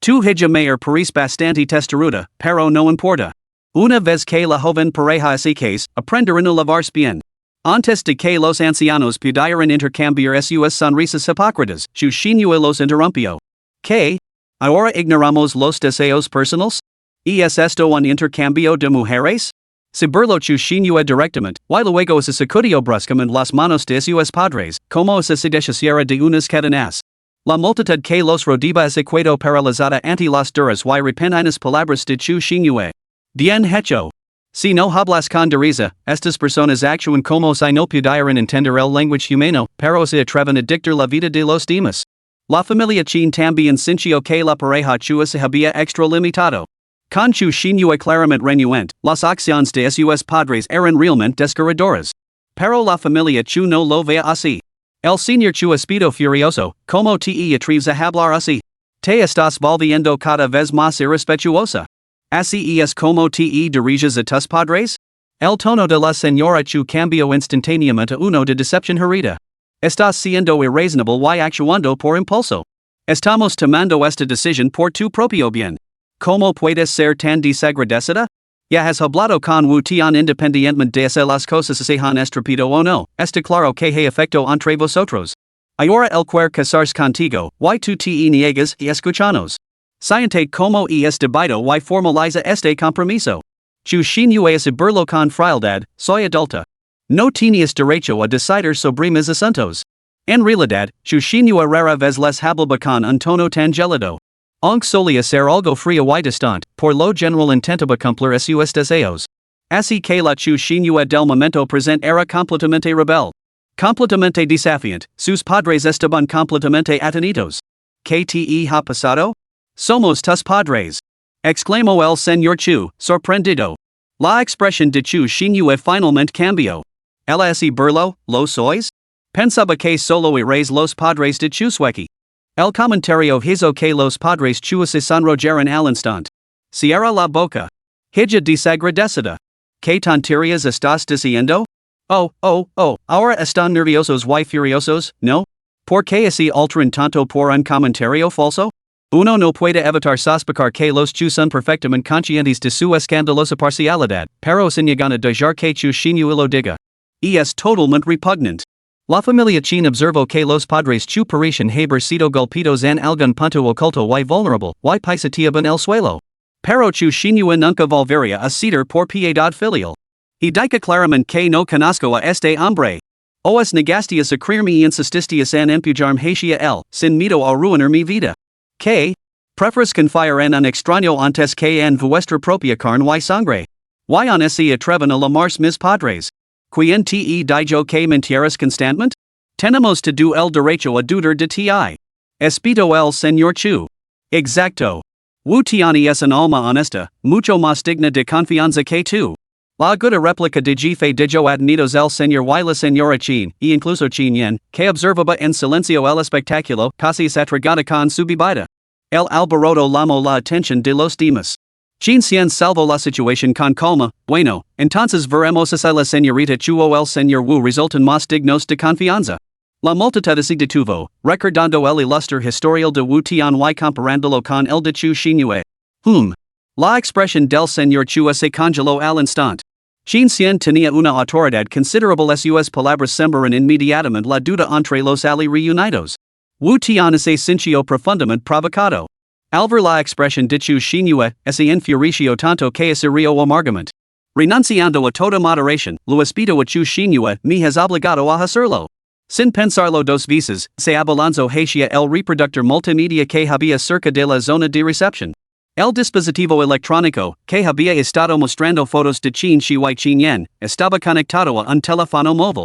Tu hija mayor parece bastante testaruda, pero no importa. Una vez que la joven pareja se case, aprenderán a lavarse bien. Antes de que los ancianos pudieran intercambiar sus sonrisas hipócritas, Chu Xinyu los interrumpió. ¿Qué? ¿Ahora ignoramos los deseos personales? ¿Y es esto un intercambio de mujeres? Se burló Chu Xinyu directamente, y luego se sacudió bruscamente las manos de sus padres, como si se deshiciera de unas cadenas. La multitud que los rodeaba se quedó paralizada ante las duras y repentinas palabras de Chu Xinyu. Bien hecho. Si no hablas con risa, estas personas actúan como si no pudieran entender el lenguaje humano, pero se atreven a dictar la vida de los demás. La familia Chin también sintió que la pareja chua se había extralimitado. Con chu shinue claramente renuente, las acciones de sus padres eran realmente desgarradoras. Pero la familia chu no lo vea así. El señor chu espido furioso, como te atreves a hablar así. Te estás volviendo cada vez más irrespetuosa. Así es como te diriges a tus padres? El tono de la señora chu cambió instantáneamente a uno de decepción herida. Estás siendo irracional y actuando por impulso. Estamos tomando esta decisión por tu propio bien. ¿Cómo puedes ser tan desagradecida? Ya has hablado con Wu Tian independientemente de si las cosas se han estrepido o no. Está claro que hay afecto entre vosotros. Ahora el querer casarse contigo, y tú te niegas y escuchanos. Siente como es debido y formaliza este compromiso. Chu shinue a saberlo con frialdad, soy adulta. No tienes derecho a decidir sobre mis asuntos. En realidad, chu shinue rara vez les hablaba con un tono tan gélido. Aunque solía ser algo fría y distante, por lo general intentaba cumplir sus deseos. Así que la chu shinue del momento presente era completamente rebel. Completamente desafiante, sus padres estaban completamente atenidos. ¿Qué te ha pasado? Somos tus padres. Exclamó el señor Chu, sorprendido. La expresión de Chu shinue finalmente cambió. ¿Ela es burlo, lo sois? Pensaba que solo erais los padres de Chusueki. El comentario hizo que los padres Chu se sonrojaron al instante. Cierra la boca. Hija desagradecida. ¿Qué tonterías estás diciendo? Ahora están nerviosos y furiosos, ¿no? ¿Por qué así alteran tanto por un comentario falso? Uno no puede evitar sospechar que los Chu son perfectamente conscientes de su escandalosa parcialidad, pero sin llegar a dejar que Chu shinue lo diga. Y es totalmente repugnante. La familia Chin observó que los padres Chu parecían haber sido golpeados en algún punto oculto y vulnerable, y pisoteaban el suelo. Pero Chu shinue nunca volvería a ceder por piedad filial. Y dice claramente que no conozco a este hombre. Os negastias a creerme y insististias en empujarme hacia él, sin miedo a arruinar mi vida. ¿Qué? ¿Prefieres confiar en un extraño antes que en vuestra propia carne y sangre? ¿Y aún así atreven a llamarse mis padres? ¿Quién te dijo que mintieras constantemente? Tenemos todo el derecho a dudar de ti. Espito el señor Chu. Exacto. Wu Tiani es un alma honesta, mucho más digna de confianza que tú. La aguda réplica de jefe dijo adnidos el señor y la señora Chin, y incluso Chin Yen, que observaba en silencio el espectáculo, casi satragada con su bebida. El alboroto llamó la atención de los demás. Chin Yen salvó la situación con calma. Bueno, entonces veremos si la señorita Chu o el señor Wu resultan más dignos de confianza. La multitud se detuvo, recordando el ilustre historial de Wu Tian y comparándolo con el de Chu shinue. La expresión del señor Chu se congeló al instante. Chin Yen tenía una autoridad considerable, sus palabras sembraron inmediatamente la duda entre los ali reunidos. Wu Tian se sintió profundamente provocado. Al ver la expresión de Chu shinue, se enfureció tanto que se rió amargamente. Renunciando a toda moderación, lo espido a Chu shinue me has obligado a hacerlo. Sin pensarlo dos veces, se abalanzó hacia el reproductor multimedia que había cerca de la zona de recepción. El dispositivo electrónico, que había estado mostrando fotos de Chin Shi y Chin Yen, estaba conectado a un teléfono móvil.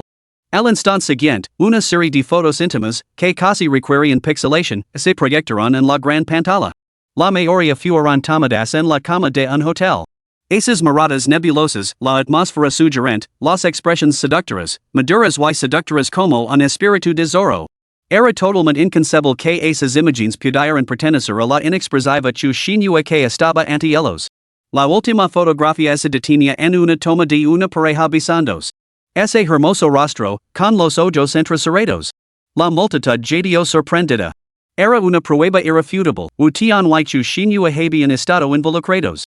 Al instante siguiente, una serie de fotos íntimas, que casi requerían pixelación, se proyectaron en la gran pantalla. La mayoría fueron tomadas en la cama de un hotel. Esas miradas nebulosas, la atmósfera sugerente, las expresiones seductoras, maduras y seductoras como un espíritu de Zorro. Era totalmente inconcebible que esas imágenes pudieran pertenecer a la inexpresiva Chu shinue que estaba ante ellos. La última fotografía se detenía en una toma de una pareja besándose. Ese hermoso rostro, con los ojos entrecerrados. La multitud jadeó sorprendida. Era una prueba irrefutable. Wu Tian y Chu shinue habían estado involucrados.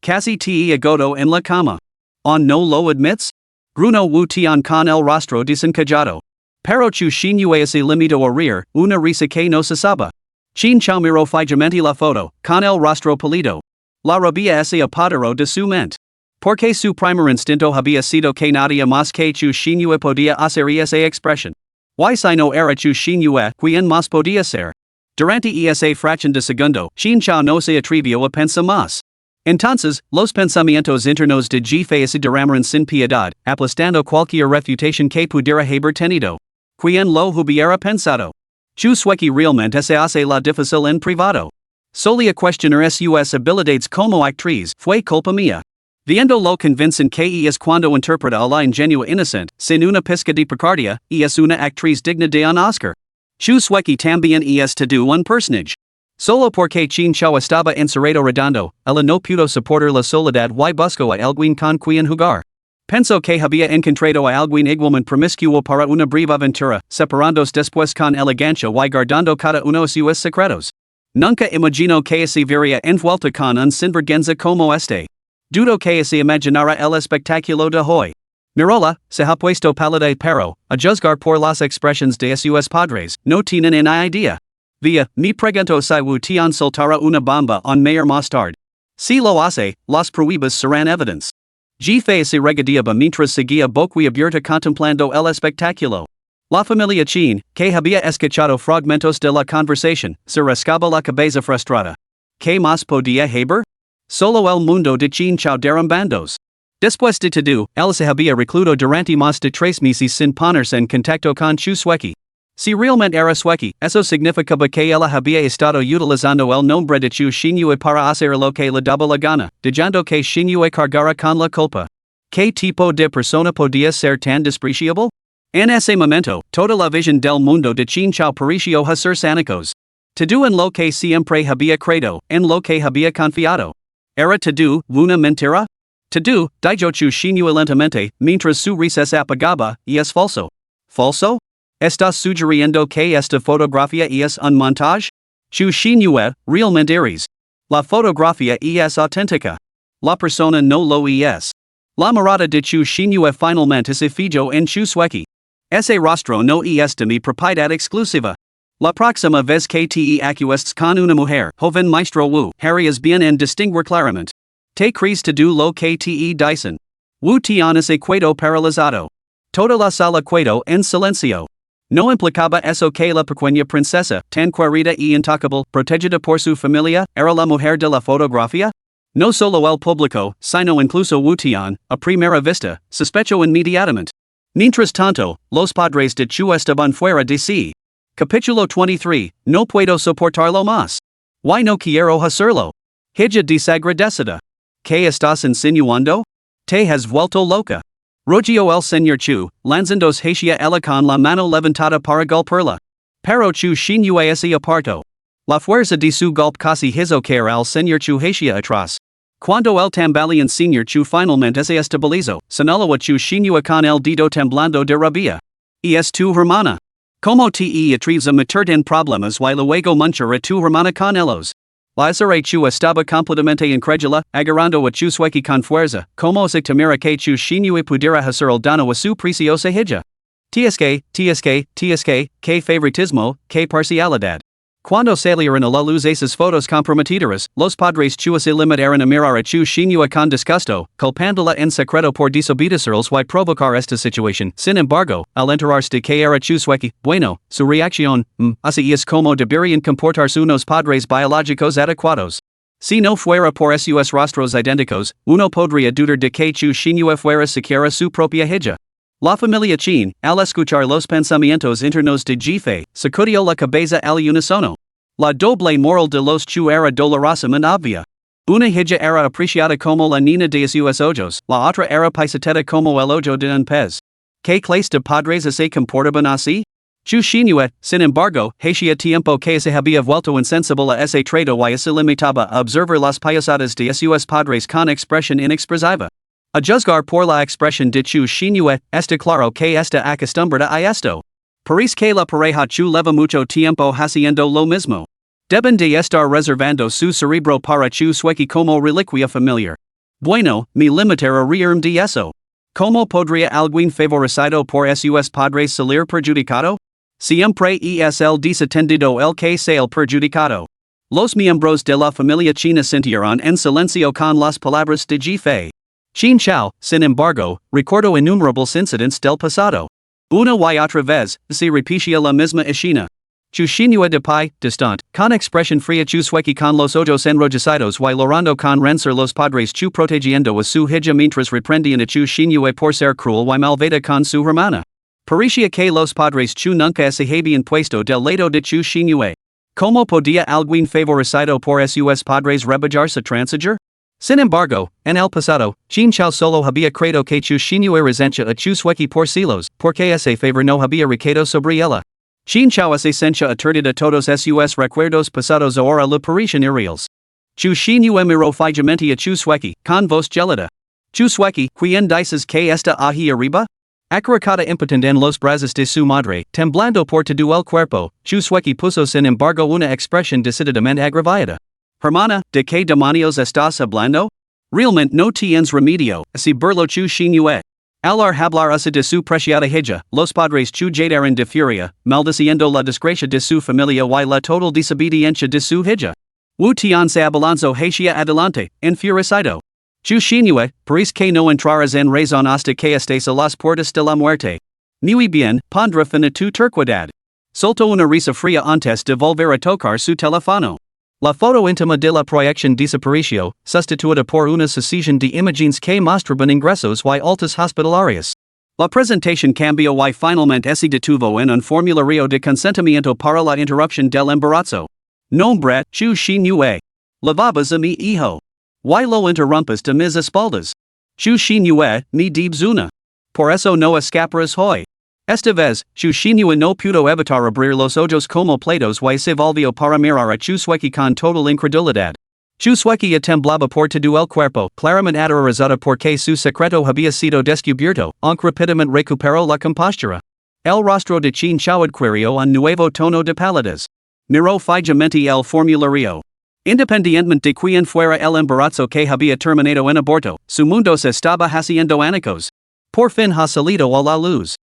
Casi te agoto en la cama. ¿On no lo admits? Gruñó Wu Tian con el rostro desencajado. Pero Chu shinue se limitó a reír, una risa que no cesaba. Chin Chao miró fijamente la foto, con el rostro pálido. La rabia se apoderó de su mente. Porque su primer instinto había sido que nadie más que Chu shinue podía hacer esa expresión. Y si no era Chu shinue, ¿quién más podía ser? Durante esa fracción de segundo, Chin Chao no se atrevió a pensar más. Entonces, los pensamientos internos de G derramaron sin piedad, aplastando cualquier refutación que pudiera haber tenido. Quien lo hubiera pensado. Chu sueki realmente se hace la difícil en privado. Solía cuestionar sus habilidades como actriz, fue culpa mía. Viendo lo convincente que es cuando interpreta a la ingenua inocente, sin una pizca de picardia, es una actriz digna de un Oscar. Chu sueki también es todo un personaje. Solo porque Chin Chao estaba encerrado redondo, ella no pudo soportar la soledad y buscó a alguien con quien jugar. Pensó que había encontrado a alguien igualmente promiscuo para una breve aventura, separándose después con elegancia y guardando cada uno de sus secretos. Nunca imaginó que se vería envuelta con un sinvergüenza como este. Dudo que se imaginara el espectáculo de hoy. Mirola, se ha puesto pálida pero, a juzgar por las expresiones de sus padres, no tienen ni idea. Via, me pregunto si Wu Tian soltara una bomba en mayor más tarde. Si lo hace, las pruebas serán evidentes. G se regodeaba mientras seguía boquiabierta contemplando el espectáculo. La familia Chin, que había escuchado fragmentos de la conversación, se rascaba la cabeza frustrada. ¿Qué más podía haber? Solo el mundo de Chin Chao derrumbandos. Después de todo, él se había recluido durante más de 3 meses sin ponerse en contacto con Chu sueki. Si realmente era sueki, eso significaba que ella había estado utilizando el nombre de Chu Xinyue para hacer lo que le daba la gana, dejando que Xinyue cargara con la culpa. ¿Qué tipo de persona podía ser tan despreciable? En ese momento, toda la visión del mundo de Chin Chao pareció ser sánicos. Todo en lo que siempre había creído, en lo que había confiado. ¿Era todo una mentira? Todo, dijo Chu Xinyue lentamente, mientras su risa se apagaba, y es falso. ¿Falso? ¿Estás sugiriendo que esta fotografía es un montaje? Chu Xinyue, realmente eres. La fotografía es auténtica. La persona no lo es. La mirada de Chu Xinyue finalmente se fijó en Chu sueki. Ese rostro no es de mi propiedad exclusiva. La próxima vez que te acuestes con una mujer, joven maestro Wu, harías bien en distinguir claramente. Te crees todo lo que te dicen. Wu Tian se quedó paralizado. Toda la sala quedó en silencio. No implicaba eso que la pequeña princesa, tan querida y intocable, protegida por su familia, era la mujer de la fotografía? No solo el público, sino incluso Wu Tian, a primera vista, sospechó inmediatamente. Mientras tanto, los padres de Chu estaban fuera de sí. Capítulo 23, no puedo soportarlo más. Why no quiero hacerlo? Hija desagradecida. ¿Qué estás insinuando? Te has vuelto loca. Rogio el señor Chu, lanzandos hacia ella con la mano levantada para golpearla. Pero Chu Xinyue se apartó. La fuerza de su golpe casi hizo caer al señor Chu hacia atrás. Cuando el tambaleante señor Chu finalmente se estabilizó, señaló a Chu Xinyue con el dedo temblando de rabia. ¿Y es tu hermana? ¿Cómo te atreves a meterte en problemas y luego manchar a tu hermana con ellos? La Chu estaba completamente incrédula, agarrando a Chu sueki con fuerza, como se temera que Chu Xinyue pudiera hacer el daño a su preciosa hija. Que favoritismo, que parcialidad. Cuando salieron a la luz esas fotos comprometedoras, los padres Chu se limitaron a mirar a Chu Xinyue con disgusto, culpándola en secreto por desobedecerles y provocar esta situación. Sin embargo, al enterarse de que era Chu sueki, bueno, su reacción, así es como deberían comportarse unos padres biológicos adecuados. Si no fuera por sus rostros idénticos, uno podría dudar de que Chu Xinyue fuera siquiera su propia hija. La familia Chin, al escuchar los pensamientos internos de G sacudió la cabeza al unísono. La doble moral de los Chu era dolorosamente obvia. Una hija era apreciada como la niña de sus ojos, la otra era paisateta como el ojo de un pez. ¿Qué clase de padres se comportaban así? Chu Xinyue, sin embargo, hacía tiempo que se había vuelto insensible a ese trato y se limitaba a observar las payasadas de sus padres con expresión inexpresiva. A juzgar por la expresión de Chu Xinyue, está claro que está acostumbrada a esto. Parece que la pareja Chu lleva mucho tiempo haciendo lo mismo. Deben de estar reservando su cerebro para Chu sueki como reliquia familiar. Bueno, me limitaré a reírme de eso. ¿Cómo podría alguien favorecido por sus padres salir perjudicado? Siempre es el desatendido el que sale perjudicado. Los miembros de la familia China sintieron en silencio con las palabras de G Chin Chao, sin embargo, recordó innumerables incidentes del pasado. Una y otra vez, se repetía la misma escena. Chu Xinhua de Pai, distant, con expresión fría chu sueki con los ojos enrojecidos y lorando con renser los padres chu protegiendo a su hija mientras reprendían a chu Xinhua por ser cruel y malvada con su hermana. Parecía que los padres chu nunca se habían puesto del lado de chu Xinhua. ¿Cómo podía alguien favorecido por sus padres rebelarse transigir? Sin embargo, en el pasado, Qin Chao solo había creído que chu Xinhua resentía a chu sueki por celos, porque ese favor no había recaído sobre ella. Qin Chao se sentía aturdida todos sus recuerdos pasados ahora le parecen irreales. Chu Xinhua miró fijamente a chu sueki, con voz gelada. Chu sueki, ¿quién dices que está ahí arriba? Acaricada impotente en los brazos de su madre, temblando por todo el cuerpo, chu sueki puso sin embargo una expresión decididamente agravada. Hermana, ¿de qué demonios estás hablando? Realmente no tienes remedio, así burló chu Xinhua. Al hablar así de su preciada hija, los padres chu llegaron de furia, maldiciendo la desgracia de su familia y la total desobediencia de su hija. Wu Tian se abalanzó hacia adelante, enfurecido. Chu Xinhua, parece que no entrarás en razón hasta que estés a las puertas de la muerte. Muy bien, pondrá fin a tu terquedad. Soltó una risa fría antes de volver a tocar su teléfono. La foto íntima de la proyección desapareció, sustituida por una sucesión de imágenes que mostraban ingresos y altas hospitalarias. La presentación cambió y finalmente se detuvo en un formulario de consentimiento para la interrupción del embarazo. Nombre, Chu Xinhua. Lavabas a mi hijo. Y lo interrumpes de mis espaldas. Chu Xinhua, mi dibzuna. Por eso no escaparás hoy. Esta vez, Chu Xinhua no pudo evitar abrir los ojos como platos y se volvió para mirar a Chu sueki con total incredulidad. Chu sueki temblaba por todo el cuerpo, claramente aterrorizada porque su secreto había sido descubierto, aunque rápidamente recuperó la compostura. El rostro de Qin Chao adquirió un nuevo tono de palidez. Miró fijamente el formulario. Independientemente de quién fuera el embarazo que había terminado en aborto, su mundo se estaba haciendo añicos. Por fin ha salido a la luz.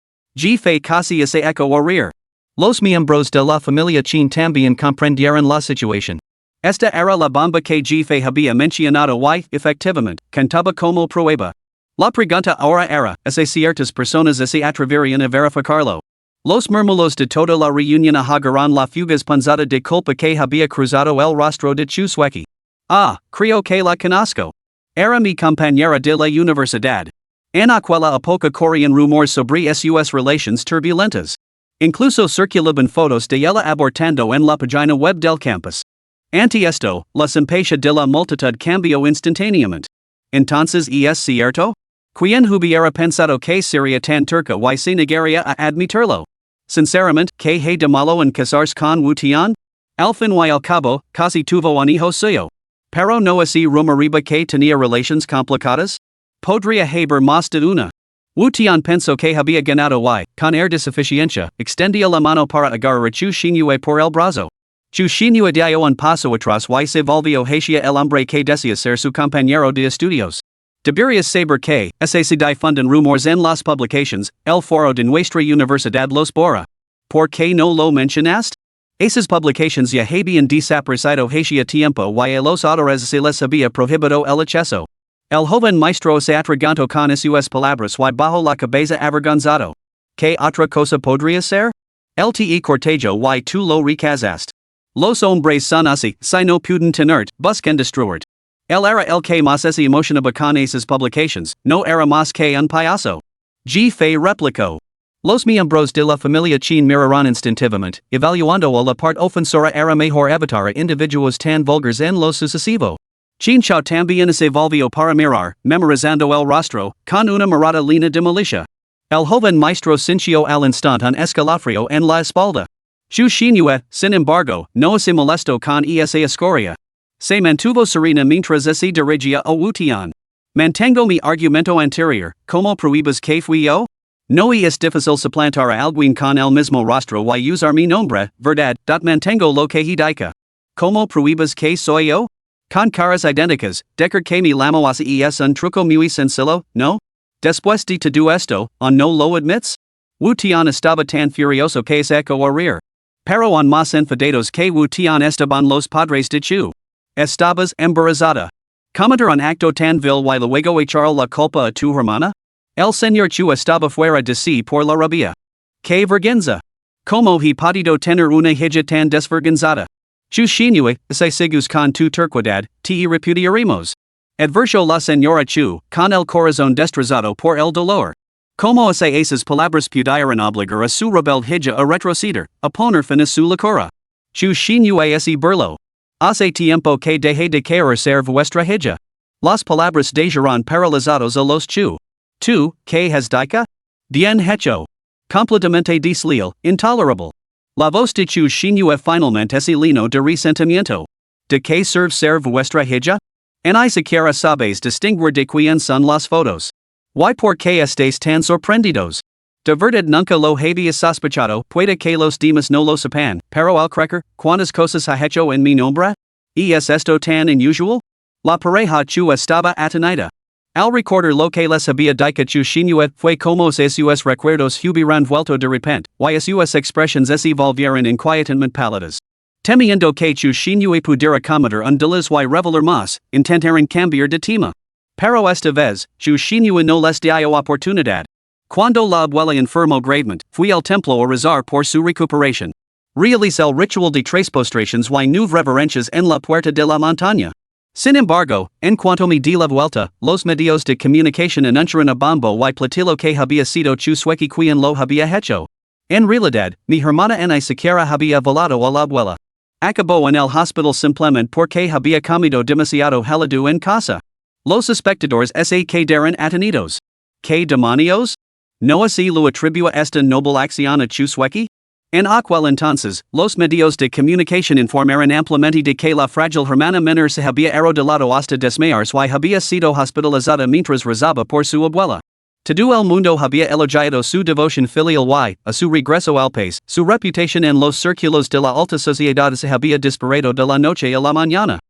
Fue casi ese eco oír. Los miembros de la familia Qin también comprendieron la situación. Esta era la bomba que Fue había mencionado y, efectivamente, contaba como prueba. La pregunta ahora era, ¿es ciertas personas se atreverían a verificarlo? Los murmullos de toda la reunión ahagaron la fugaz punzada de culpa que había cruzado el rostro de Chu sueki. Ah, creo que la conozco. Era mi compañera de la universidad. En aquella época corrían rumores sobre sus relaciones turbulentas. Incluso circulaban fotos de ella abortando en la página web del campus. Ante esto, la simpatía de la multitud cambió instantáneamente. Entonces, ¿es cierto? ¿Quién hubiera pensado que sería tan turca y se negaría a admitirlo? Sinceramente, ¿qué hay de malo en casarse con Wu Tian? Al fin y al cabo, casi tuvo un hijo suyo. Pero no así rumoreaba que tenía relaciones complicadas? Podría haber más de una. Wu Tian pensó que había ganado y, con air de suficiencia, extendió la mano para agarrar a Chu Xinhua por el brazo. Chu Xinhua dio un paso atrás y se volvió hacia el hombre que decía ser su compañero de estudios. Deberías saber que, se difunden rumores en las publicaciones, el foro de nuestra universidad los borra. ¿Por qué no lo mencionaste? Esas publicaciones ya habían desaparecido hacia tiempo y a los autores se les había prohibido el acceso. El joven maestro se atragantó con sus palabras y bajo la cabeza avergonzado. ¿Qué otra cosa podría ser? El te cortejo y tú lo rechazaste. Los hombres son así, si no pueden tenerte, buscan destruirte. Él era el que más se emocionaba con esas publicaciones, no era más que un payaso. Fue replicó. Los miembros de la familia Qin miraron instintivamente, evaluando a la parte ofensora era mejor evitar a individuos tan vulgares en lo sucesivo. Qin Chao también se volvió para mirar, memorizando el rostro, con una mirada lina de malicia. El joven maestro sintió al instante un escalofrío en la espalda. Chu Xinhua, sin embargo, no se molestó con esa escoria. Se mantuvo serena mientras se dirigía a Wu Tian. Mantengo mi argumento anterior, ¿cómo prohíbes que fui yo? No es difícil suplantar a alguien con el mismo rostro y usar mi nombre, ¿verdad? Mantengo lo que indica. ¿Cómo prohíbes que soy yo? Con caras idénticas, decir que mi lamo es un truco muy sencillo, ¿no? Después de todo esto, no lo admits? Wu Tian estaba tan furioso que se echó a reír. Pero on más enfadados que Wu Tian estaban los padres de Chu. Estabas embarazada. Cometer un acto tan vil y luego echar la culpa a tu hermana? El señor Chu estaba fuera de sí por la rabia. ¡Qué vergüenza! Como he podido tener una hija tan desvergonzada. Chu shinue, se sigus con tu turquidad, te repudiaremos. Adverso la señora Chu, con el corazón destrozado por el dolor. Como esas palabras pudieran obligar a su rebelde hija a retroceder, a poner fin a su locura. Chu shinue ese burlo. Hace tiempo que deje de querer ser vuestra hija. Las palabras dejaron paralizados a los Chu. Tu, que has dicho? Bien hecho. Completamente desleal, intolerable. La voz de Chu shinue finalmente ese lino de resentimiento. ¿De qué serve ser vuestra hija? Ni siquiera sabéis distinguir de quién son las fotos. ¿Why por qué estáis tan sorprendidos? De verdad nunca lo habías sospechado, puede que los demás no lo sepan, pero al creer, ¿cuántas cosas ha hecho en mi nombre? ¿Y es esto tan inusual? La pareja Chu estaba atenida. Al recordar lo que les había dicho Chu shinue fue como si sus recuerdos hubieran vuelto de repente, y sus expresiones se volvieron inquietamente pálidas. Temiendo que Chu shinue pudiera cometer un delis y revelar más, intentaron cambiar de tema. Pero esta vez, Chu shinue no les dio oportunidad. Cuando la abuela enfermó gravemente, fue al templo a rezar por su recuperación. Realizó el ritual de tres postrations y nueve reverencias en la puerta de la montaña. Sin embargo, en cuanto me di la vuelta, los medios de comunicación anunciaron a bombo y platillo que había sido Chu sueki quien lo había hecho. En realidad, mi hermana ni siquiera había volado a la abuela. Acabó en el hospital simplemente porque había comido demasiado helado en casa. Los espectadores se quedaron atenidos. ¿Qué demonios? ¿No así lo atribuye esta noble acción a Chu sueki? En aquel entonces, los medios de comunicación informaron ampliamente de que la frágil hermana menor se había arrodillado hasta desmayarse y había sido hospitalizada mientras rezaba por su abuela. Todo el mundo había elogiado su devoción filial y, a su regreso al país, su reputación en los círculos de la alta sociedad se había disparado de la noche a la mañana.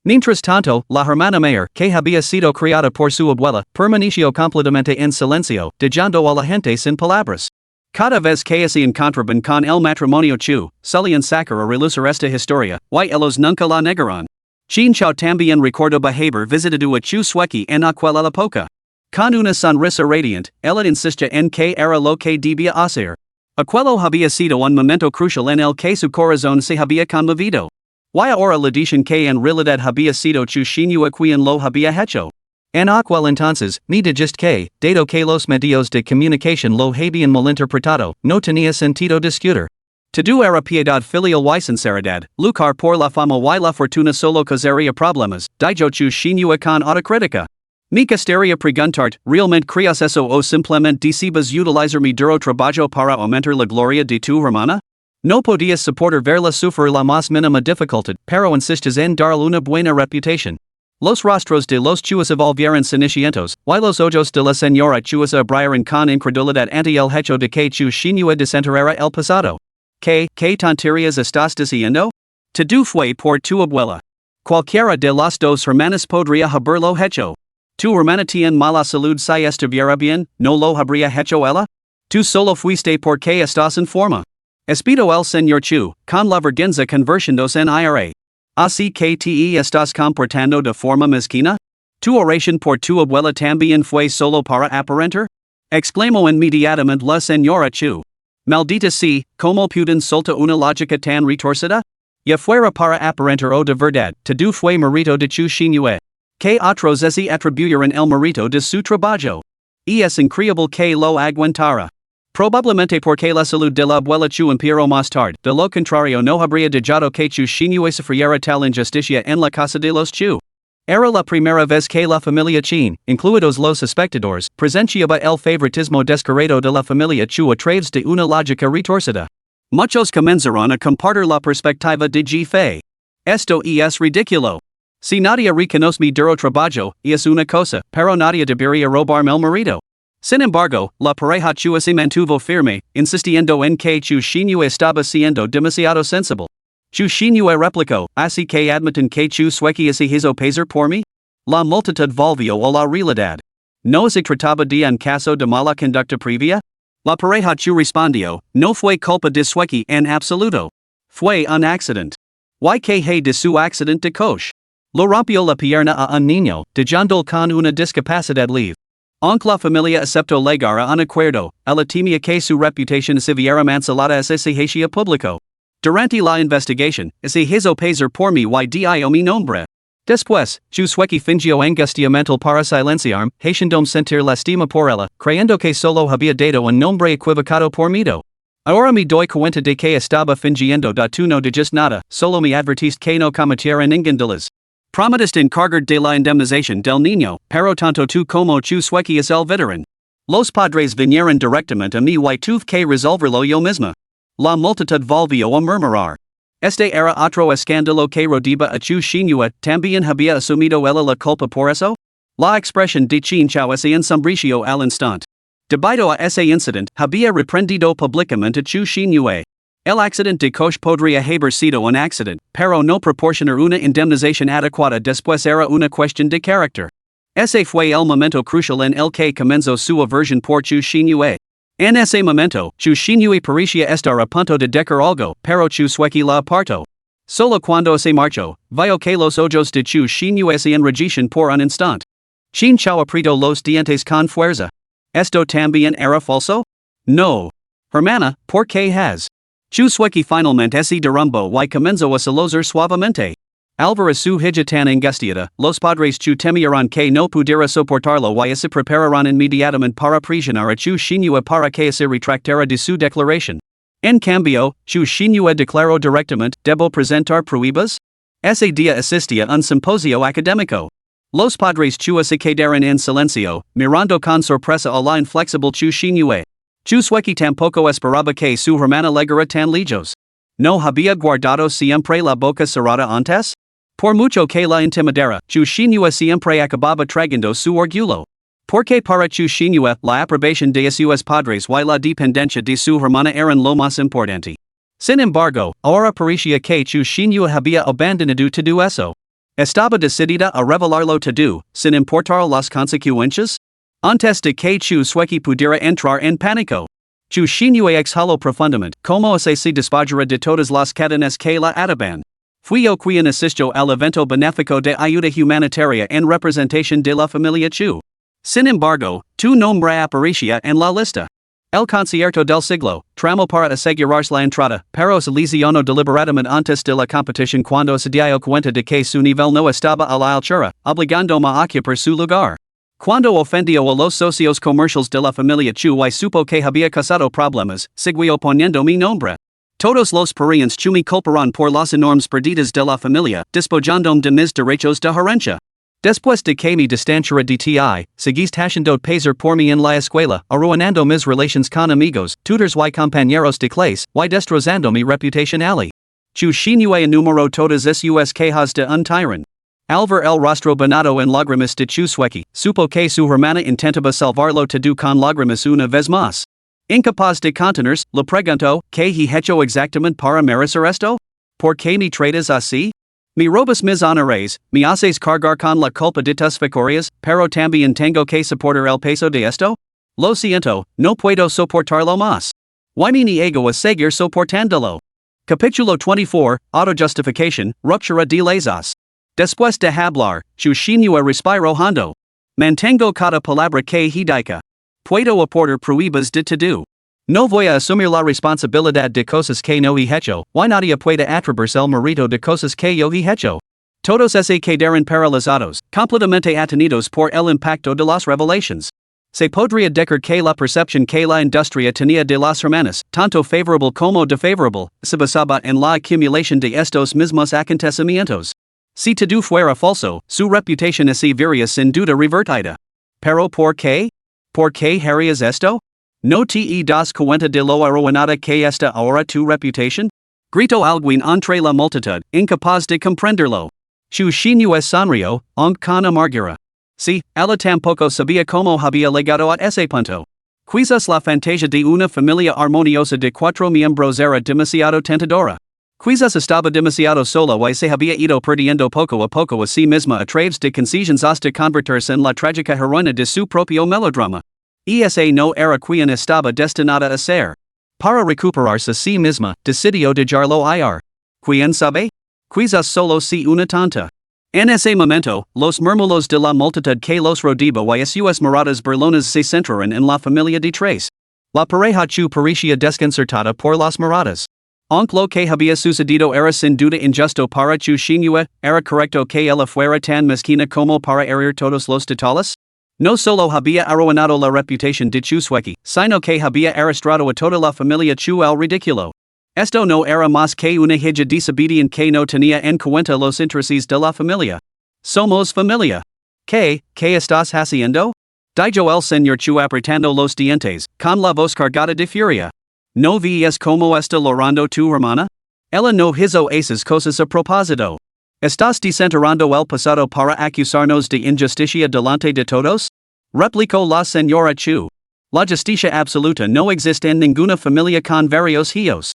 Mientras tanto, la hermana mayor, que había sido criada por su abuela, permaneció completamente en silencio, dejando a la gente sin palabras. Cada vez que se encontraban con el matrimonio Chu, solían sacar a relucir esta historia, y ellos nunca la negaron. Chin Chao también recordó behavior visitado a Chu sueki en aquella época. Con una sonrisa radiante, ella insistía en que era lo que debía hacer. Aquello había sido un momento crucial en el que su corazón se había conmovido. Y ahora le dicen que en realidad había sido Chu shinue quien lo había hecho. En aquel entonces, me dijiste que, dado que los medios de comunicación lo habían malinterpretado, no tenía sentido discutir. Todo era piedad filial y sinceridad, luchar por la fama y la fortuna solo causaría problemas, dijo Chu shinue con autocrítica. Me gustaría preguntarte, ¿realmente creas eso o simplemente deseas utilizar mi duro trabajo para aumentar la gloria de tu hermana? No podías soportar verla sufrir la más mínima dificultad, pero insistes en darle una buena reputación. Los rostros de los Chuas se volvieron cenicientos, y los ojos de la señora Chua se abrieron con incredulidad ante el hecho de que Chu shinue desenterrara el pasado. ¿Qué tonterías estás diciendo? Todo fue por tu abuela. Cualquiera de las dos hermanas podría haberlo hecho. Tu hermana tiene mala salud si estuviera bien, ¿no lo habría hecho ella? Tú solo fuiste porque estás en forma. Espido el señor Chu, con la vergüenza convirtiéndose en ira. Así que te estás comportando de forma mezquina? ¿Tu oración por tu abuela también fue solo para aparentar? Exclamó inmediatamente la señora Chu. Maldita sea, ¿cómo pueden soltar una lógica tan retorcida? Ya fuera para aparentar o de verdad, todo fue mérito de Chu shinue. Que otros se atribuyeron el mérito de su trabajo. Y es increíble que lo aguantara. Probablemente porque la salud de la abuela Chu empeoró más tarde, de lo contrario no habría dejado que Chu shinue sufriera tal injusticia en la casa de los Chu. Era la primera vez que la familia Chin, incluidos los espectadores, presenciaba el favoritismo descarado de la familia Chu a través de una lógica retorcida. Muchos comenzaron a compartir la perspectiva de Ji Fei. Esto es ridículo. Si nadie reconoce mi duro trabajo, es una cosa, pero nadie debería robarme el mérito. Sin embargo, la pareja Chua se mantuvo firme, insistiendo en que Chu shinue estaba siendo demasiado sensible. Chu shinue replicó, así que admiten que Chu sueki se hizo pasar por mí? La multitud volvió a la realidad. ¿No se trataba de un caso de mala conducta previa? La pareja Chu respondió, no fue culpa de sueki en absoluto. Fue un accidente. ¿Y que hay de su accidente de coche? Lo rompió la pierna a un niño, dejándolo con una discapacidad leve. Aunque la familia aceptó llegar a un acuerdo, ella temía que su reputación se viera manchada ese hacia público. Durante la investigación, ese hizo pasar por mi dio mi nombre. Después, yo suequi fingió angustia mental para silenciarme, haciéndome sentir lástima por ella, creyendo que solo había dado un nombre equivocado por miedo. Ahora me doy cuenta de que estaba fingiendo da tú no dices nada, solo me advertiste que no cometiera ningún delito. Prometiste encargar de la indemnización del niño, pero tanto tú como yo suequi es el veterano. Los padres vinieron directamente a mí y tuve que resolverlo yo misma. La multitud volvió a murmurar. Este era otro escándalo que rodeaba a Chu Xinhua, también había asumido ella la culpa por eso? La expresión de Chin Chao se ensombreció al instante. Debido a ese incidente, había reprendido públicamente a Chu Xinhua. El accidente de coche podría haber sido un accidente, pero no proporcionar una indemnización adecuada después era una cuestión de carácter. Ese fue el momento crucial en el que comenzó su aversión por Chu Xinhua. En ese momento, Chu Xinhua parecía estar a punto de dejar algo, pero Chu suequi la apartó. Solo cuando se marchó, vio que los ojos de Chu Xinhua se enrojecían por un instante. Chin Chao apretó los dientes con fuerza. ¿Esto también era falso? No. Hermana, ¿por qué has? Chu suequi finalmente se derrumbó y comenzó a sollozar suavemente. Al ver su hija tan angustiada, los padres Chu temieron que no pudiera soportarlo y se prepararon inmediatamente para presionar a Chu Xinhua para que se retractara de su declaración. En cambio, Chu Xinhua declaró directamente: ¿Debo presentar pruebas? Ese día asistía a un simposio académico. Los padres Chu se quedaron en silencio, mirando con sorpresa a la inflexible Chu Xinhua. Chu suequi tampoco esperaba que su hermana legara tan lejos. ¿No había guardado siempre la boca cerrada antes? Por mucho que la intimidara, Chu Xinhua siempre acababa tragando su orgullo. Porque para Chu Xinhua, la aprobación de sus padres y la dependencia de su hermana eran lo más importante. Sin embargo, ahora parecía que Chu Xinhua había abandonado todo eso. Estaba decidida a revelarlo todo, sin importar las consecuencias. Antes de que Chu suequi pudiera entrar en pánico, Chu Xinhua exhaló profundamente, como se despojara de todas las cadenas que la ataban. Fui yo quien asistió al evento benéfico de ayuda humanitaria en representación de la familia Chu. Sin embargo, tu nombre aparecía en la lista. El concierto del siglo, tramó para asegurarse la entrada, pero se lesionó deliberadamente antes de la competición cuando se dio cuenta de que su nivel no estaba a la altura, obligándome a ocupar su lugar. Cuando ofendió a los socios comerciales de la familia Chu y supo que había causado problemas, siguió poniendo mi nombre. Todos los parientes Chu me culparon por las enormes pérdidas de la familia, despojándome de mis derechos de herencia. Después de que me distanciara de ti, seguiste haciendo pasar por mí en la escuela, arruinando mis relaciones con amigos, tutors y compañeros de clase, y destrozando mi reputación ali. Chu Xinhua enumeró todas sus quejas de un tirano. Al ver el rostro banado en lágrimas de Chu suequi, supo que su hermana intentaba salvarlo todo con lágrimas una vez más. Incapaz de contenerse, le preguntó: ¿Qué he hecho exactamente para merecer esto? ¿Por qué me tratas así? Me robas mis honores, me haces cargar con la culpa de tus victorias, pero también tengo que soportar el peso de esto? Lo siento, no puedo soportarlo más. Y me niego a seguir soportándolo. Capítulo 24, Autojustificación, Ruptura de lazos. Después de hablar, Chu Xinhua respiró hondo. Mantengo cada palabra que he dicho. Puedo aportar pruebas de todo. No voy a asumir la responsabilidad de cosas que no he hecho, y nadie puede atribuirse el mérito de cosas que yo he hecho. Todos se quedaron paralizados, completamente atenidos por el impacto de las revelaciones. Se podría decir que la percepción que la industria tenía de las hermanas, tanto favorable como desfavorable, se basaba en la acumulación de estos mismos acontecimientos. Si todo fuera falso, su reputación se vería sin duda revertida. ¿Pero por qué? ¿Por qué harías esto? ¿No te das cuenta de lo arruinada que está ahora tu reputación? Gritó alguien entre la multitud, incapaz de comprenderlo. Chu Xinhua sonrió, aunque con amargura. Sí, ella tampoco sabía cómo había llegado a ese punto. Quizás la fantasía de una familia armoniosa de 4 miembros era demasiado tentadora. Quizás estaba demasiado sola y se había ido perdiendo poco a poco a sí misma a través de concesiones hasta convertirse en la trágica heroína de su propio melodrama. Esa no era quien estaba destinada a ser. Para recuperarse a sí misma, decidió dejarlo ir. ¿Quién sabe? Quizás solo si una tonta. En ese momento, los murmulos de la multitud que los rodeaba y sus miradas burlonas se centraron en la familia de tres. La pareja chu parecía desconcertada por las miradas. Aunque lo que había sucedido era sin duda injusto para Chu Xinhua, era correcto que ella fuera tan mezquina como para herir todos los detalles? No solo había arruinado la reputación de Chu Sueki, sino que había arrastrado a toda la familia Chu al ridículo. Esto no era más que una hija desobediente que no tenía en cuenta los intereses de la familia. Somos familia. ¿Qué estás haciendo? Dijo el señor Chu apretando los dientes, con la voz cargada de furia. ¿No ves como está llorando tu hermana? Ella no hizo esas cosas a propósito. ¿Estás desenterrando el pasado para acusarnos de injusticia delante de todos? Replicó la señora Chu. La justicia absoluta no existe en ninguna familia con varios hijos.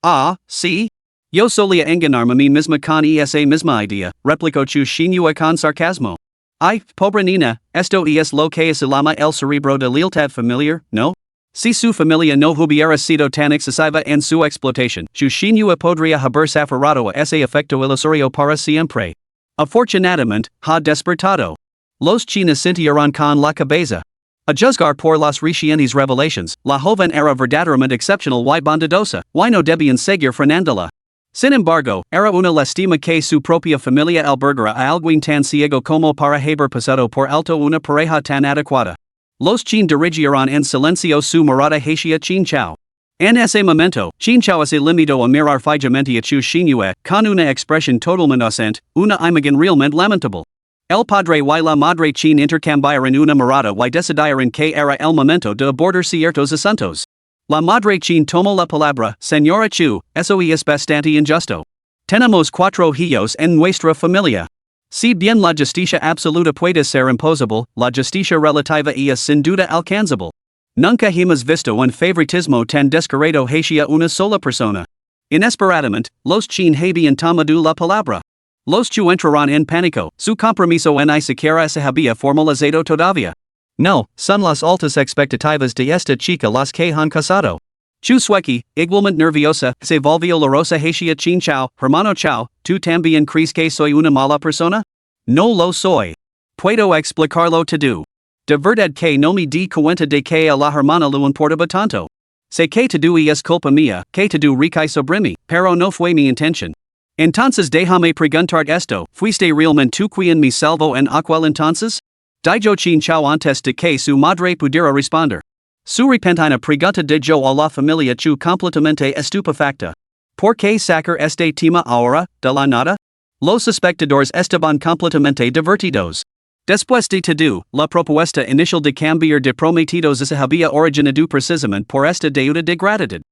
Ah, sí. Yo solía engañarme a mí misma con esa misma idea, replicó Chu Xinhua con sarcasmo. Ay, pobre nina, esto es lo que se llama el cerebro de lealtad familiar, ¿no? Si su familia no hubiera sido tan excesiva en su explotación, Chu Xinhua podría haber zafado a ese efecto ilusorio para siempre. Afortunadamente, ha despertado. Los chinos sintieron con la cabeza. A juzgar por las recientes revelations, la joven era verdaderamente excepcional y bondadosa, y no debían seguir frenándola. Sin embargo, era una lástima que su propia familia albergara a alguien tan ciego como para haber pasado por alto una pareja tan adecuada. Los Qin dirigieron en silencio su mirada hacia Qin Chao. En ese momento, Qin Chao se limitó a mirar fijamente a Chu Xinhua, con una expresión totalmente ausente, una imagen realmente lamentable. El padre y la madre Qin intercambiaron una mirada y decidieron que era el momento de abordar ciertos asuntos. La madre Qin tomó la palabra, Señora Chu, eso es bastante injusto. Tenemos 4 hijos en nuestra familia. Si bien la justicia absoluta puede ser imposible, la justicia relativa es sin duda alcanzable. Nunca hemos visto un favoritismo tan descarado hacia una sola persona. Inesperadamente, los Qin habían tomado la palabra. Los Chu entraron en pánico, su compromiso ni siquiera se había formalizado todavía. No, son las altas expectativas de esta chica las que han casado. Chu Sueki, igualmente nerviosa, se volvió la rosa hacia Qin Chao, hermano Chao, ¿tú también crees que soy una mala persona? No lo soy. Puedo explicarlo todo. De verdad que no me di cuenta de que a la hermana lo importaba tanto. Sé que todo es culpa mía, que todo recae sobre mí, pero no fue mi intención. Entonces déjame preguntar esto, ¿fuiste realmente tú quien me salvó en aquel entonces? Dijo Qin Chao antes de que su madre pudiera responder. Su repentina pregunta dejó a la familia Chu completamente estupefacta. ¿Por qué sacar este tema ahora, de la nada? Los espectadores estaban completamente divertidos. Después de todo, la propuesta inicial de cambiar de prometidos se había originado precisamente por esta deuda de gratitud.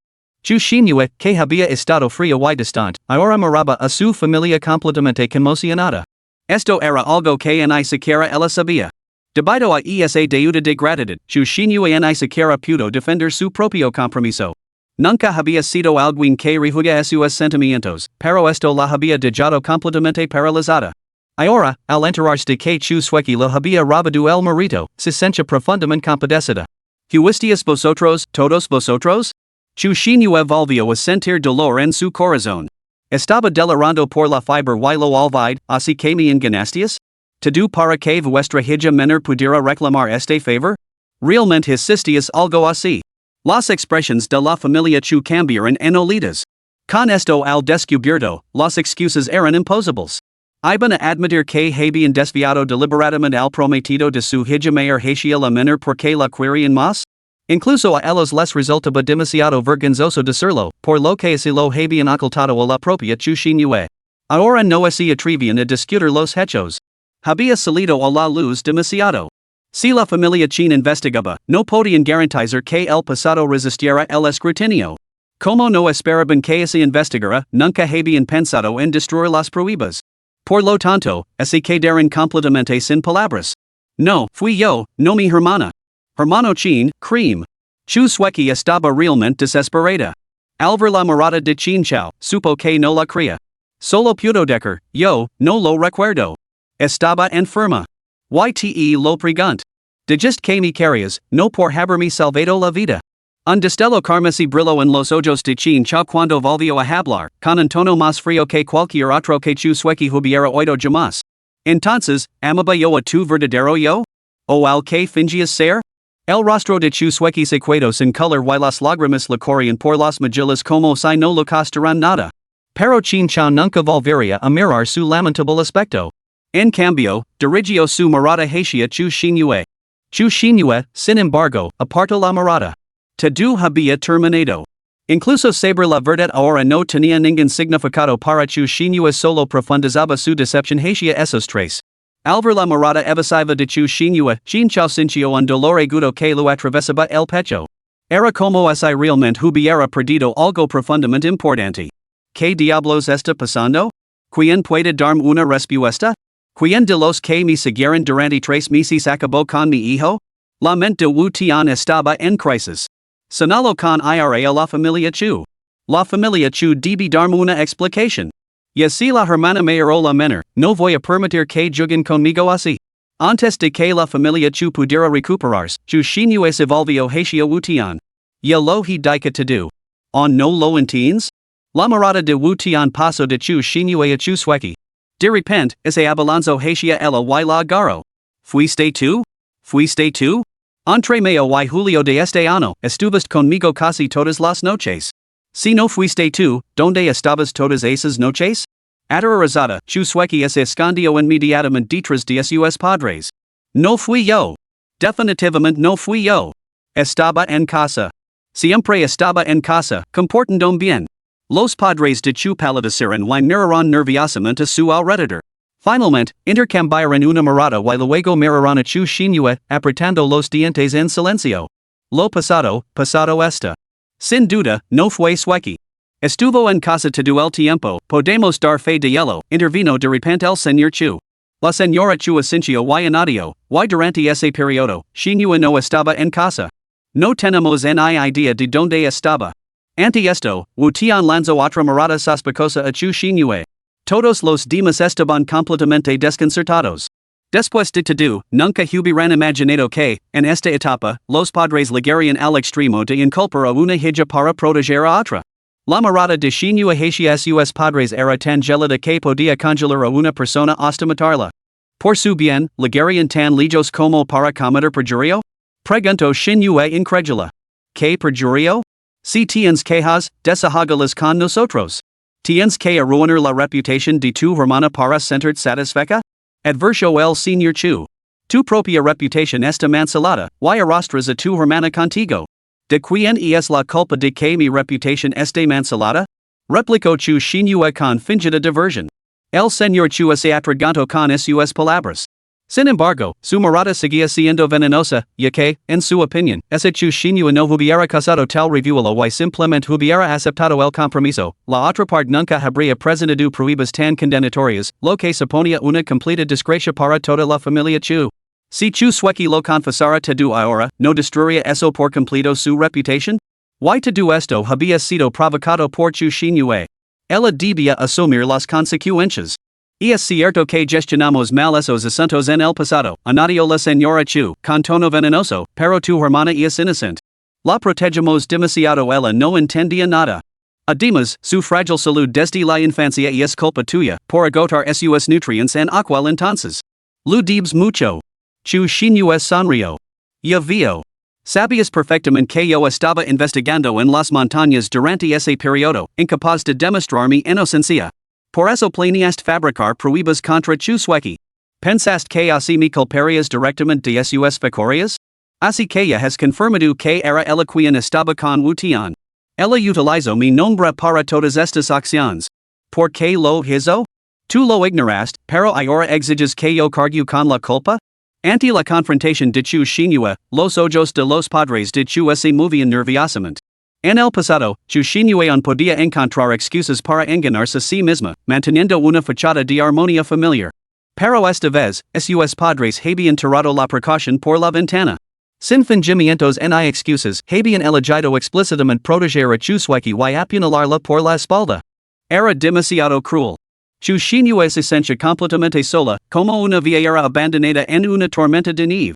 Chu Xinhua, que había estado fría y distante, ahora miraba a su familia completamente conmocionada. Esto era algo que ni siquiera ella sabía. Debido a esa deuda de gratitud, Chu Xinhua ni siquiera pudo defender su propio compromiso. Nunca había sido alguien que rehuía sus sentimientos, pero esto la había dejado completamente paralizada. Ahora, al enterarse de que Chu Sueki lo había robado el marito, se sentía profundamente compadecida. ¿Fuisteis vosotros, todos vosotros? Chu Xinhua volvió a sentir dolor en su corazón. Estaba delirando por la fiebre y lo olvidé, así que me engañasteis? ¿Todo para que vuestra hija menor pudiera reclamar este favor? Realmente hicisteis algo así. Las expresiones de la familia Chu cambiaron en olidas. Con esto al descubierto, las excusas eran imposibles. Iban a admitir que habían desviado deliberadamente al prometido de su hija mayor hacia la menor porque la querían más. Incluso a ellos les resultaba demasiado vergonzoso decirlo, por lo que se lo habían ocultado a la propia Chu Xinhua. Ahora no se atrevían a discutir los hechos. Había salido a la luz demasiado. Si la familia Qin investigaba, no podían garantizar que el pasado resistiera el escrutinio. Como no esperaban que se investigara, nunca habían pensado en destruir las pruebas. Por lo tanto, se quedaron completamente sin palabras. No, fui yo, no mi hermana. Hermano Qin, cream. Chu Sueki estaba realmente desesperada. Al ver la mirada de Qin Chao, supo que no la creía. Solo pudo decir, yo, no lo recuerdo. Estaba enferma. YTE lo pregunt. Dijiste que me querías, no por haberme salvado la vida. Un destello carmesí brilló en los ojos de Qin Chao cuando volvió a hablar, con un tono más frío que cualquier otro que Chu Sueki hubiera oído jamás. Entonces, amaba yo a tu verdadero yo? O al que fingias ser? El rostro de tus suequis equados en color y las lágrimas le corrían por las mejillas como si no le costaran nada. Pero Chin Chao nunca volvería a mirar su lamentable aspecto. En cambio, dirigió su mirada hacia Chu Xinhue. Chu Xinhue, sin embargo, apartó la mirada. Todo había terminado. Incluso saber la verdad ahora no tenía ningún significado para Chu Xinhue, solo profundizaba su decepción hacia esos tres. Al ver la mirada evasiva de Chu Xinhue, Jin Chao sintió un dolor agudo que lo atravesaba el pecho. Era como si realmente hubiera perdido algo profundamente importante. ¿Qué diablos está pasando? ¿Quién puede darme una respuesta? ¿Quién de los que me siguieron durante 3 meses acabó con mi hijo? La mente de Wu Tian estaba en crisis. Señaló con ira a la familia Chu. La familia Chu debe darme una explicación. Y si la hermana mayor o la menor, no voy a permitir que juguen conmigo así. Antes de que la familia Chu pudiera recuperarse, Chu Xinhue se volvió hacia Wu Tian. Y lo he dicho todo. ¿On no lo entiendes? La mirada de Wu Tian pasó de Chu Xinhue a Chu Sueki. De repente, ese abalanzó hacia ella y la agarró. ¿Fuiste tú? ¿Fuiste tú? Entre mayo y julio de este año, estuviste conmigo casi todas las noches. Si no fuiste tú, ¿dónde estabas todas esas noches? Aterrorizada, Chu Sueki se escondió inmediatamente detrás de sus padres. No fui yo. Definitivamente no fui yo. Estaba en casa. Siempre estaba en casa, comportando bien. Los padres de Chu palidecieron y miraron nerviosamente a su alrededor. Finalmente, intercambiaron una mirada y luego miraron a Chu Xinhue, apretando los dientes en silencio. Lo pasado, pasado está. Sin duda, no fue Sueki. Estuvo en casa todo el tiempo, podemos dar fe de ello, intervino de repente el señor Chu. La señora Chu asintió y añadió, y durante ese periodo, Xinhue no estaba en casa. No tenemos ni idea de dónde estaba. Ante esto, Wu Tian lanzó otra mirada sospechosa a Chu Xinhue. Todos los demás estaban completamente desconcertados. Después de todo, nunca hubieran imaginado que, en esta etapa, los padres llegarían al extremo de inculpar a una hija para proteger a otra. La mirada de Xinhue hacia sus padres era tan gelada que podía congelar a una persona hasta matarla. Por su bien, llegarían tan lejos como para cometer perjurio? Preguntó Xinhue incrédula. ¿Qué perjurio? Si tienes quejas, desahógalas con nosotros. ¿Tienes que arruinar la reputación de tu hermana para sentirte satisfecha? Advirtió el señor Chu. Tu propia reputación está mancelada, y arrastras a tu hermana contigo. ¿De quién es la culpa de que mi reputación esté mancelada? Replicó Chu Xinhue con fingida diversión. El señor Chu se atragantó con sus palabras. Sin embargo, su mirada seguía siendo venenosa, ya que, en su opinión, ese Chu Xinhue no hubiera causado tal revuelo y simplemente hubiera aceptado el compromiso. La otra parte nunca habría presentado pruebas tan condenatorias, lo que suponía una completa desgracia para toda la familia Chu. Si Chu Sueki lo confesara todo ahora, ¿no destruiría eso por completo su reputación? Y todo esto había sido provocado por Chu Xinhue. Ella debía asumir las consecuencias. Y es cierto que gestionamos mal esos asuntos en el pasado, añadió la señora Chu, con tono venenoso, pero tu hermana es inocente. La protegemos demasiado, ella no entendía nada. Además, su frágil salud desde la infancia es culpa tuya, por agotar sus nutrientes en aquel entonces. Lo debes mucho. Chu Xinhue sonrió. Ya veo. Sabías perfectamente que yo estaba investigando en las montañas durante ese periodo, incapaz de demostrar mi inocencia. Por eso planeaste fabricar pruebas contra Chu Sueki. ¿Pensaste que así me culparías directamente de sus fechorías? Así que ya has confirmado que era ella quien estaba con Wu Tian. Ella utilizó mi nombre para todas estas acciones. ¿Por qué lo hizo? Tú lo ignoraste, pero ahora exiges que yo cargue con la culpa? Ante la confrontación de Chu Xinhue, los ojos de los padres de Chu se movían nerviosamente. En el pasado, Chu Xinhue podía encontrar excusas para engañarse a sí misma, manteniendo una fachada de armonía familiar. Pero esta vez, sus padres habían tirado la precaución por la ventana. Sin fingimientos ni excusas, habían elegido explícitamente proteger a Chu Sueki y apuñalarla por la espalda. Era demasiado cruel. Chu Xinhue se sentía completamente sola, como una viejera abandonada en una tormenta de nieve.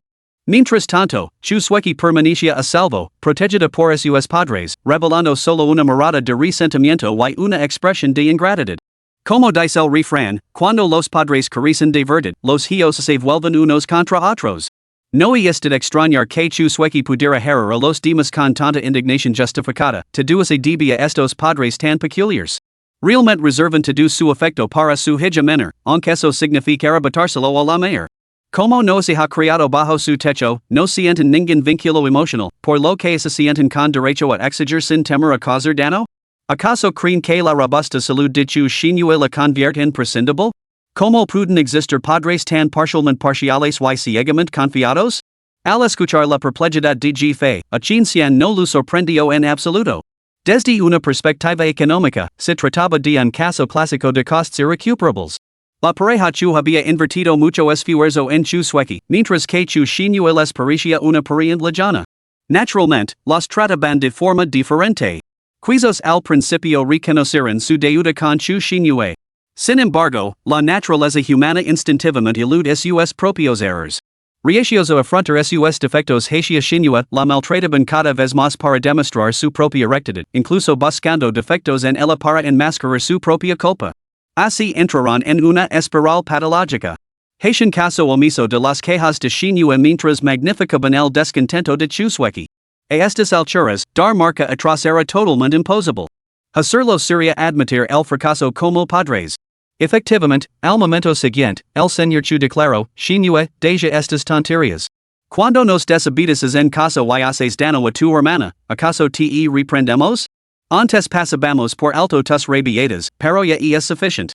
Mientras tanto, Chu Sueki permanecía a salvo, protegida por sus padres, revelando solo una mirada de resentimiento y una expresión de ingratitud. Como dice el refrán, cuando los padres carecen de verdad, los hijos se vuelven unos contra otros. No es de extrañar que chu suequi pudiera herir a los demás con tanta indignación justificada, te duas a debia estos padres tan peculiares. Realmente reservan todo su afecto para su hija menor, aunque eso significara botárselo a la mayor. Como no se ha criado bajo su techo, no sienten ningún vínculo emocional, por lo que se sienten con derecho a exigir sin temor a causar daño? ¿Acaso creen que la robusta salud de chu shinue la convierte en prescindible? ¿Cómo pueden existir padres tan parcialmente parciales y ciegamente confiados? Al escuchar la perplejidad de G. a quien no lo sorprendió en absoluto. Desde una perspectiva económica, se trataba de un caso clásico de costes irrecuperables. La pareja chu había invertido mucho esfuerzo en chu suequi, mientras que chu shinue les parecía una pariente lejana. Naturalmente, los trataban de forma diferente. Quizás al principio reconocieron su deuda con chu shinue. Sin embargo, la naturaleza humana instintivamente elude sus propios errores. Reacios a afrontar sus defectos hacia shinue, la maltrataban cada vez más para demostrar su propia rectitud, incluso buscando defectos en ella para enmascarar su propia culpa. Así entraron en una espiral patológica. Haitian caso omiso de las quejas de shinue mientras magnificaban el descontento de chu suequi. A estas alturas, dar marca atrás era totalmente imposible. Hacerlo sería admitir el fracaso como padres. Efectivamente, al momento siguiente, el señor chu declaró, shinue, deja estas tonterías. Cuando nos desabites en casa y haces daño a tu hermana, ¿acaso te reprendemos? Antes pasabamos por alto tus rabietas, pero ya es suficiente.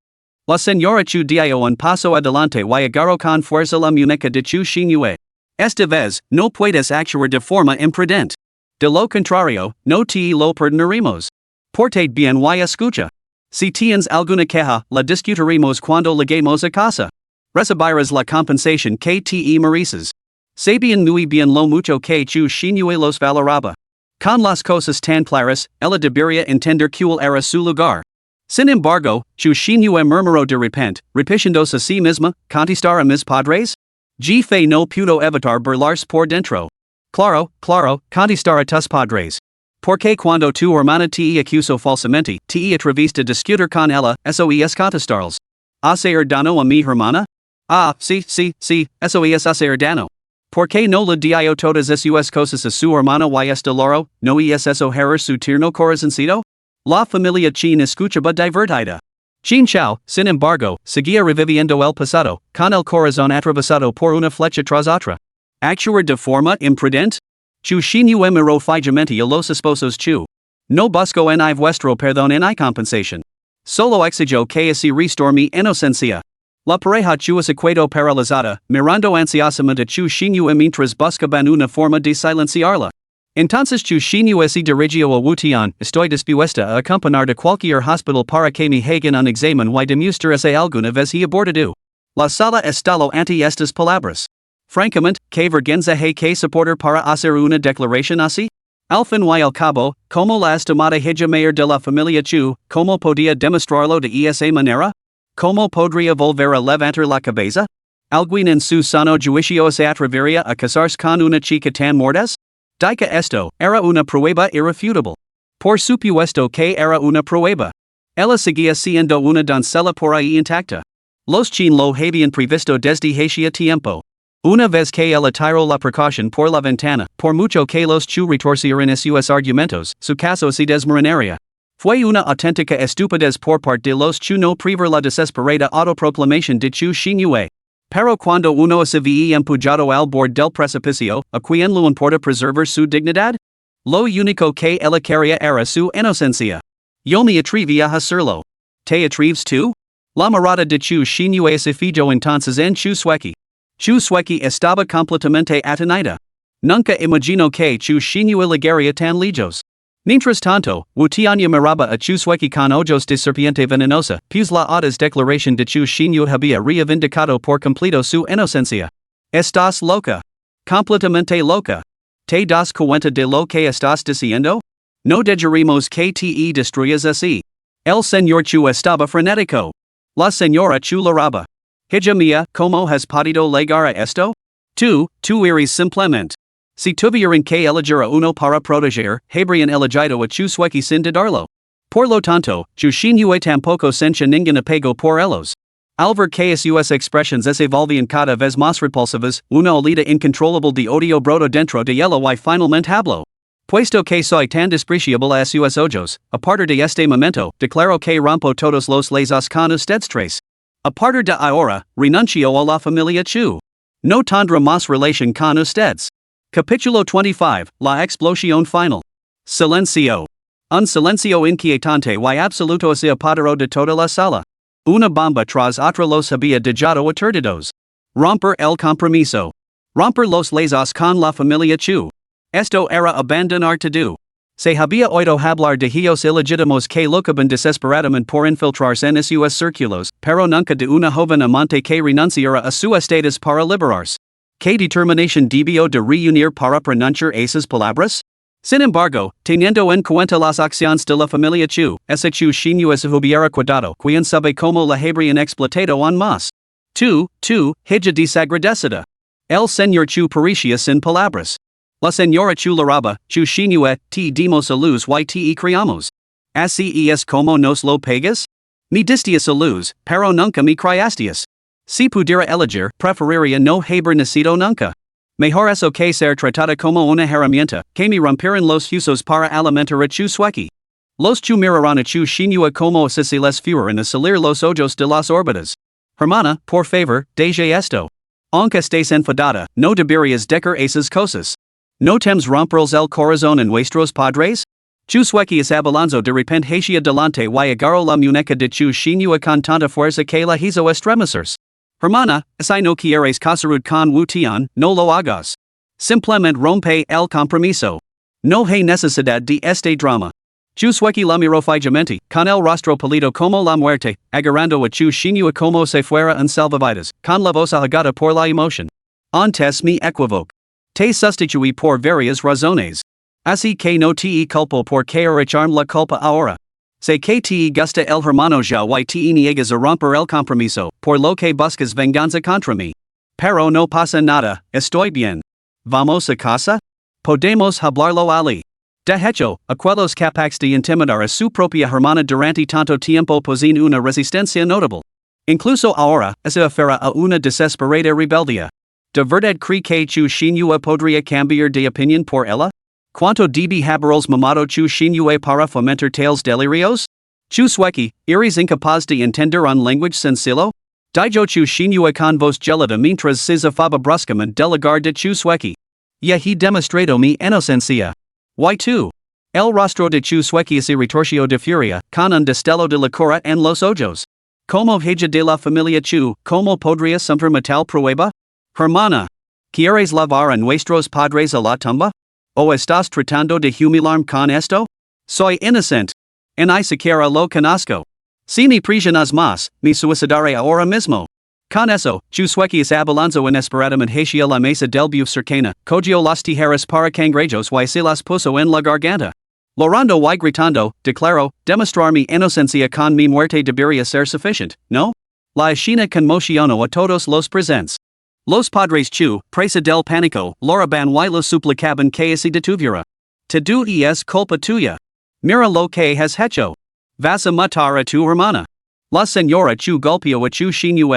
La señora chu dio un paso adelante y agarró con fuerza la muñeca de chu shinue. Esta vez, no puedes actuar de forma imprudente. De lo contrario, no te lo perdonaremos. Portate bien y escucha. Si tienes alguna queja, la discutiremos cuando lleguemos a casa. Recibirás la compensación que te mereces. Sabían muy bien lo mucho que chu shinue los valoraba. Con las cosas tan claras, ella debería entender cuál era su lugar. Sin embargo, chu shinue murmuró de repente, repitiéndose a sí misma, ¿contestar a mis padres? G. no pudo evitar burlarse por dentro. Claro, contestar a tus padres. Porque cuando tu hermana te acusó falsamente, te atreviste a discutir con ella, eso es contestarles. ¿Hacer daño a mi hermana? Ah, sí, eso es hacer daño. Porque no le dio todas esas cosas a su hermana y este loro, no es eso herir su tierno corazoncito? La familia chin escuchaba divertida. Chin Chao, sin embargo, seguía reviviendo el pasado, con el corazón atravesado por una flecha tras otra. ¿Actuar de forma imprudente? Chu shinue miró fijamente a los esposos chu. No busco en vuestro perdón en compensación. Solo exijo que así restore mi inocencia. La pareja chu se quedó paralizada, mirando ansiosamente a chu shinue mientras buscaban una forma de silenciarla. Entonces chu shinue se dirigió a Wutian, estoy dispuesta a acompañar de cualquier hospital para que me hagan un examen y demostrar si alguna vez he abortado. La sala estalló ante estas palabras. Francamente, ¿qué vergüenza hay que soportar para hacer una declaración así? Al fin y al cabo, como la estimada hija mayor de la familia Chu, ¿cómo podía demostrarlo de esa manera? ¿Cómo podría volver a levantar la cabeza? ¿Alguien en su sano juicio se atrevería a casarse con una chica tan mordaz? Dica esto, era una prueba irrefutable. Por supuesto que era una prueba. Ella seguía siendo una doncella por ahí intacta. Los chin lo habían previsto desde hacía tiempo. Una vez que ella tiró la precaución por la ventana, por mucho que los chu retorcieran sus argumentos, su caso se desmoronaría. Fue una auténtica estupidez por parte de los chu no prever la desesperada autoproclamación de chu shinue. Pero cuando uno se ve empujado al borde del precipicio, ¿a quién le importa preservar su dignidad? Lo único que ella quería era su inocencia. Yo me atreví a hacerlo. ¿Te atreves tú? La mirada de chu shinue se fijó entonces en chu suequi. Chu suequi estaba completamente atonida. Nunca imagino que chu shinue ligaría tan lejos. Mientras tanto, Wutianya miraba a chu suequi con ojos de serpiente venenosa, pues la audaz declaración de chu shinue había reivindicado por completo su inocencia. ¿Estás loca? Completamente loca. ¿Te das cuenta de lo que estás diciendo? No dejaremos que te destruyas así. El señor chu estaba frenético. La señora chu lloraba. Hija mía, ¿cómo has podido llegar a esto? Tú eres simplemente. Si tuvieran que elegir a uno para proteger, habrían elegido a chu suequi sin dudarlo. Por lo tanto, yo shinue tampoco sencha ningún apego por ellos. Al ver que sus expresiones se volvían cada vez más repulsivas, una olida incontrolable de odio broto dentro de ella y finalmente habló. Puesto que soy tan despreciable a sus ojos, a partir de este momento, declaro que rompo todos los lazos con ustedes tres. A partir de ahora, renuncio a la familia Chu. No tendré más relación con ustedes. Capítulo 25, La explosión final. Silencio. Un silencio inquietante y absoluto se apoderó de toda la sala. Una bomba tras otra los había dejado aturdidos. Romper el compromiso. Romper los lazos con la familia Chu. Esto era abandonar todo. Se había oído hablar de hijos ilegítimos que luchaban desesperadamente por infiltrarse en sus círculos, pero nunca de una joven amante que renunciara a su estatus para liberarse. ¿Qué determinación debió de reunir para pronunciar esas palabras? Sin embargo, teniendo en cuenta las acciones de la familia Chu, ese Chu Shinyu se hubiera cuidado, quien sabe cómo la habrían explotado aún más. Hija desagradecida. El señor Chu parecía sin palabras. La señora Chu laraba, Chu Shinyu te dimos a luz y te criamos. Así es como nos lo pegas? Me distias a luz, pero nunca me criastias. Si pudiera elegir, preferiría no haber nacido nunca. Mejor eso que ser tratada como una herramienta, que me rompieran los huesos para alimentar a Chu Sueki. Los Chu mirarán a Chu Shinyu como si les fueran a salir los ojos de las órbitas. Hermana, por favor, deje esto. Aunque estés enfadada, no deberías decir esas cosas. ¿No temes romperles el corazón en nuestros padres? Chu Sueki es abalanzo de repente hacia delante y agarró la muñeca de Chu Shinyu con tanta fuerza que la hizo estremecerse. Hermana, si no quieres casarud con Wu Tian, no lo hagas. Simplemente rompe el compromiso. No hay necesidad de este drama. Chu Sueki la miró fijamente, con el rostro pálido como la muerte, agarrando a Chu Shinyu como si fuera un salvavidas, con la voz ahogada por la emoción. Antes me equivoco. Te sustituí por varias razones. Así que no te culpo por echarme la culpa ahora. Sé que te gusta el hermano ya y te niegas a romper el compromiso, por lo que buscas venganza contra mí. Pero no pasa nada, estoy bien. ¿Vamos a casa? Podemos hablarlo allí. De hecho, aquellos capaces de intimidar a su propia hermana durante tanto tiempo poseen una resistencia notable. Incluso ahora, se aferra a una desesperada rebeldía. ¿De verdad cree que Chu Shinyu podría cambiar de opinión por ella? ¿Cuánto debe haberles mamado Chu Shinyu para fomentar tales delirios? Chu Sueki, ¿eres incapaz de entender un lenguaje sencillo? Dijo Chu Shinyu con voz gelada mientras se zafaba bruscamente del lugar de Chu Sueki. Ya he demostrado mi inocencia. Y tú. El rostro de Chu Sueki se retorció de furia, con un destello de locura en los ojos. Como hija de la familia Chu, ¿cómo podría someterme tal prueba? Hermana. ¿Quieres lavar a nuestros padres a la tumba? ¿O estás tratando de humillarme con esto? Soy inocente. Ni siquiera lo conozco. Si me prisionas más, me suicidaré ahora mismo. Con eso, Chu Sueki es abalanzo inesperadamente hacia la mesa del buf cercana, cogió las tijeras para cangrejos y se las puso en la garganta. Llorando y gritando, declaró, demostrar mi inocencia con mi muerte debería ser suficiente, ¿no? La escena conmocionó a todos los presentes. Los padres Chu, presa del pánico, lloraban y lo suplicaban que se detuviera. Todo es culpa tuya. Mira lo que has hecho. Vas a matar a tu hermana. La señora Chu golpeó a Chu Shinyu.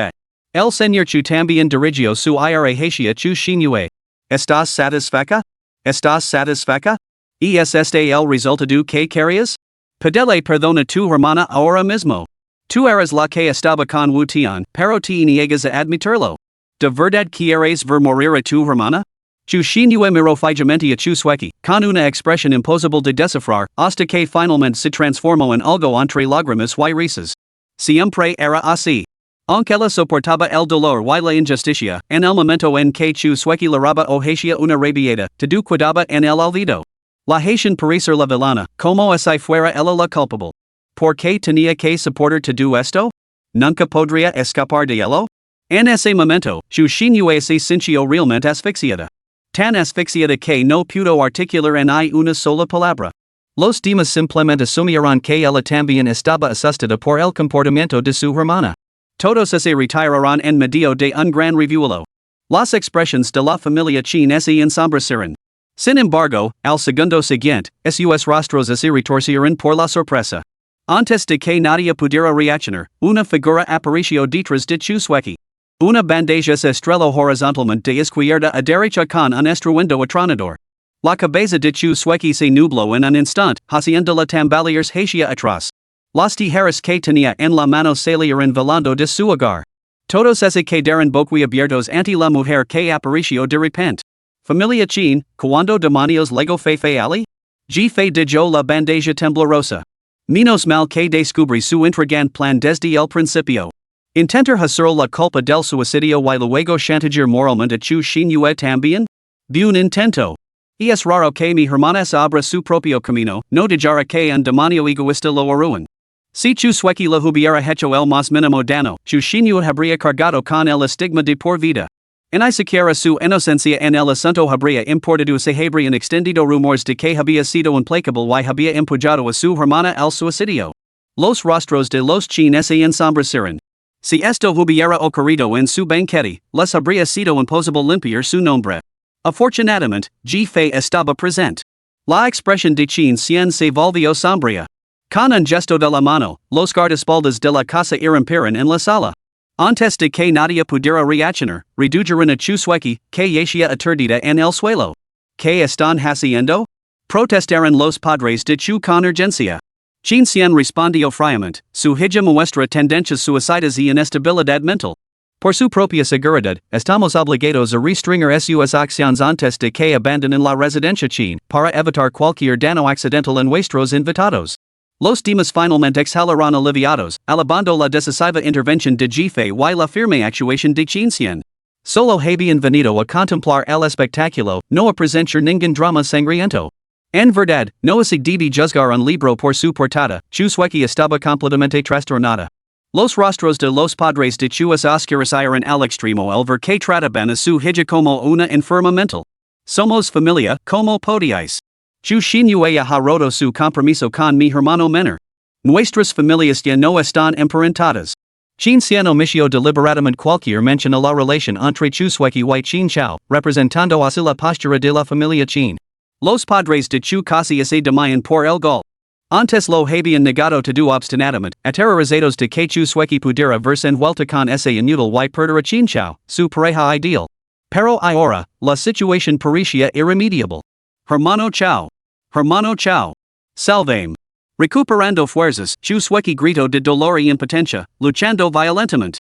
El señor Chu también dirigió su ira hacia Chu Shinyu. ¿Estás satisfecha? ¿Estás satisfecha? ¿Es este el resultado que querías? Pedele perdón a tu hermana ahora mismo. Tú eres la que estaba con Wu Tian, pero te niegas a admitirlo. ¿De verdad quieres ver morir a tu hermana? Chu Shinyu miró fijamente a Chu Sueki, con una expresión imposible de descifrar, hasta que finalmente se transformó en algo entre lágrimas y risas. Siempre era así. Aunque la soportaba el dolor y la injusticia, en el momento en que Chu Sueki laraba o hacia una rabieta, todo quedaba en el olvido. La hacían parecer la villana, como si fuera ella la culpable. ¿Por qué tenía que soportar todo esto? ¿Nunca podría escapar de ello? En ese momento, Chu Shinyu se sintió realmente asfixiada. Tan asfixiada que no pudo articular ni una sola palabra. Los demás simplemente asumieron que ella también estaba asustada por el comportamiento de su hermana. Todos se retiraron en medio de un gran revuelo. Las expresiones de la familia Chin se ensombreceron. Sin embargo, al segundo siguiente, sus rostros se retorcieron por la sorpresa. Antes de que nadie pudiera reaccionar, una figura apareció detrás de Chusweki. Una bandeja se estrelló horizontalmente de izquierda a derecha con un estruendo atronador. La cabeza de Chusweki se nubló en un instante, haciendo la tambalear hacia atrás. Las tijeras que tenía en la mano salieron volando de su hogar. Todos se quedaron boquiabiertos ante la mujer que apareció de repente. Familia Chin, cuando demonios lego fe ali? G fe de yo la bandeja temblorosa. Menos mal que descubrí su intrigante plan desde el principio. Intentar hacer la culpa del suicidio y luego chantajear moralmente a Chu Xinyue también? De un intento. Y es raro que mi hermana se abra su propio camino, no dejará que un demonio egoísta lo arruine. Si Chusweki le hubiera hecho el más mínimo daño, Chu Xinyue habría cargado con el estigma de por vida. Ni siquiera su inocencia en el asunto habría importado se habrían extendido rumores de que había sido implacable y había empujado a su hermana al suicidio. Los rostros de los Chin se ensombreceron. Si esto hubiera ocurrido en su banquete, les habría sido imposible limpiar su nombre. Afortunadamente, G Fei estaba presente. La expresión de Chin Xian se volvió sombría. Con un gesto de la mano, los guardaespaldas de la casa irrumpieron en la sala. Antes de que nadie pudiera reaccionar, redujeron a Chusweki, que yacía aturdida en el suelo. ¿Qué están haciendo? Protestaron los padres de Chu con urgencia. Chin Xian respondió fríamente, su hija muestra tendencias suicidas y inestabilidad mental. Por su propia seguridad, estamos obligados a restringir sus acciones antes de que abandonen la residencia Chin, para evitar cualquier daño accidental en nuestros invitados. Los demás finalmente exhalaron aliviados, alabando la decisiva intervención de G Fei y la firme actuación de Chin Xian. Solo habían venido a contemplar el espectáculo, no a presenciar ningún drama sangriento. En verdad, no se debe juzgar un libro por su portada, Chusweki estaba completamente trastornada. Los rostros de los padres de Chu se oscurecieron al extremo al ver que trataban a su hija como una enferma mental. Somos familia, como podíais. Chu Xinyue ha roto su compromiso con mi hermano menor. Nuestras familias ya no están emparentadas. Chin Xian omitió deliberadamente cualquier mención a la relación entre Chusweki y Chin Chao, representando así la postura de la familia Chin. Los padres de Chu casi se demían por el gol. Antes lo habían negado todo obstinadamente, aterrorizados de que Chusweki pudiera verse envuelta con ese inútil y perder a Chin Chao, su pareja ideal. Pero ahora, la situación parecía irremediable. Hermano Chao. Hermano Chao. Salvame. Recuperando fuerzas, Chusweki gritó de dolor y impotencia, luchando violentamente.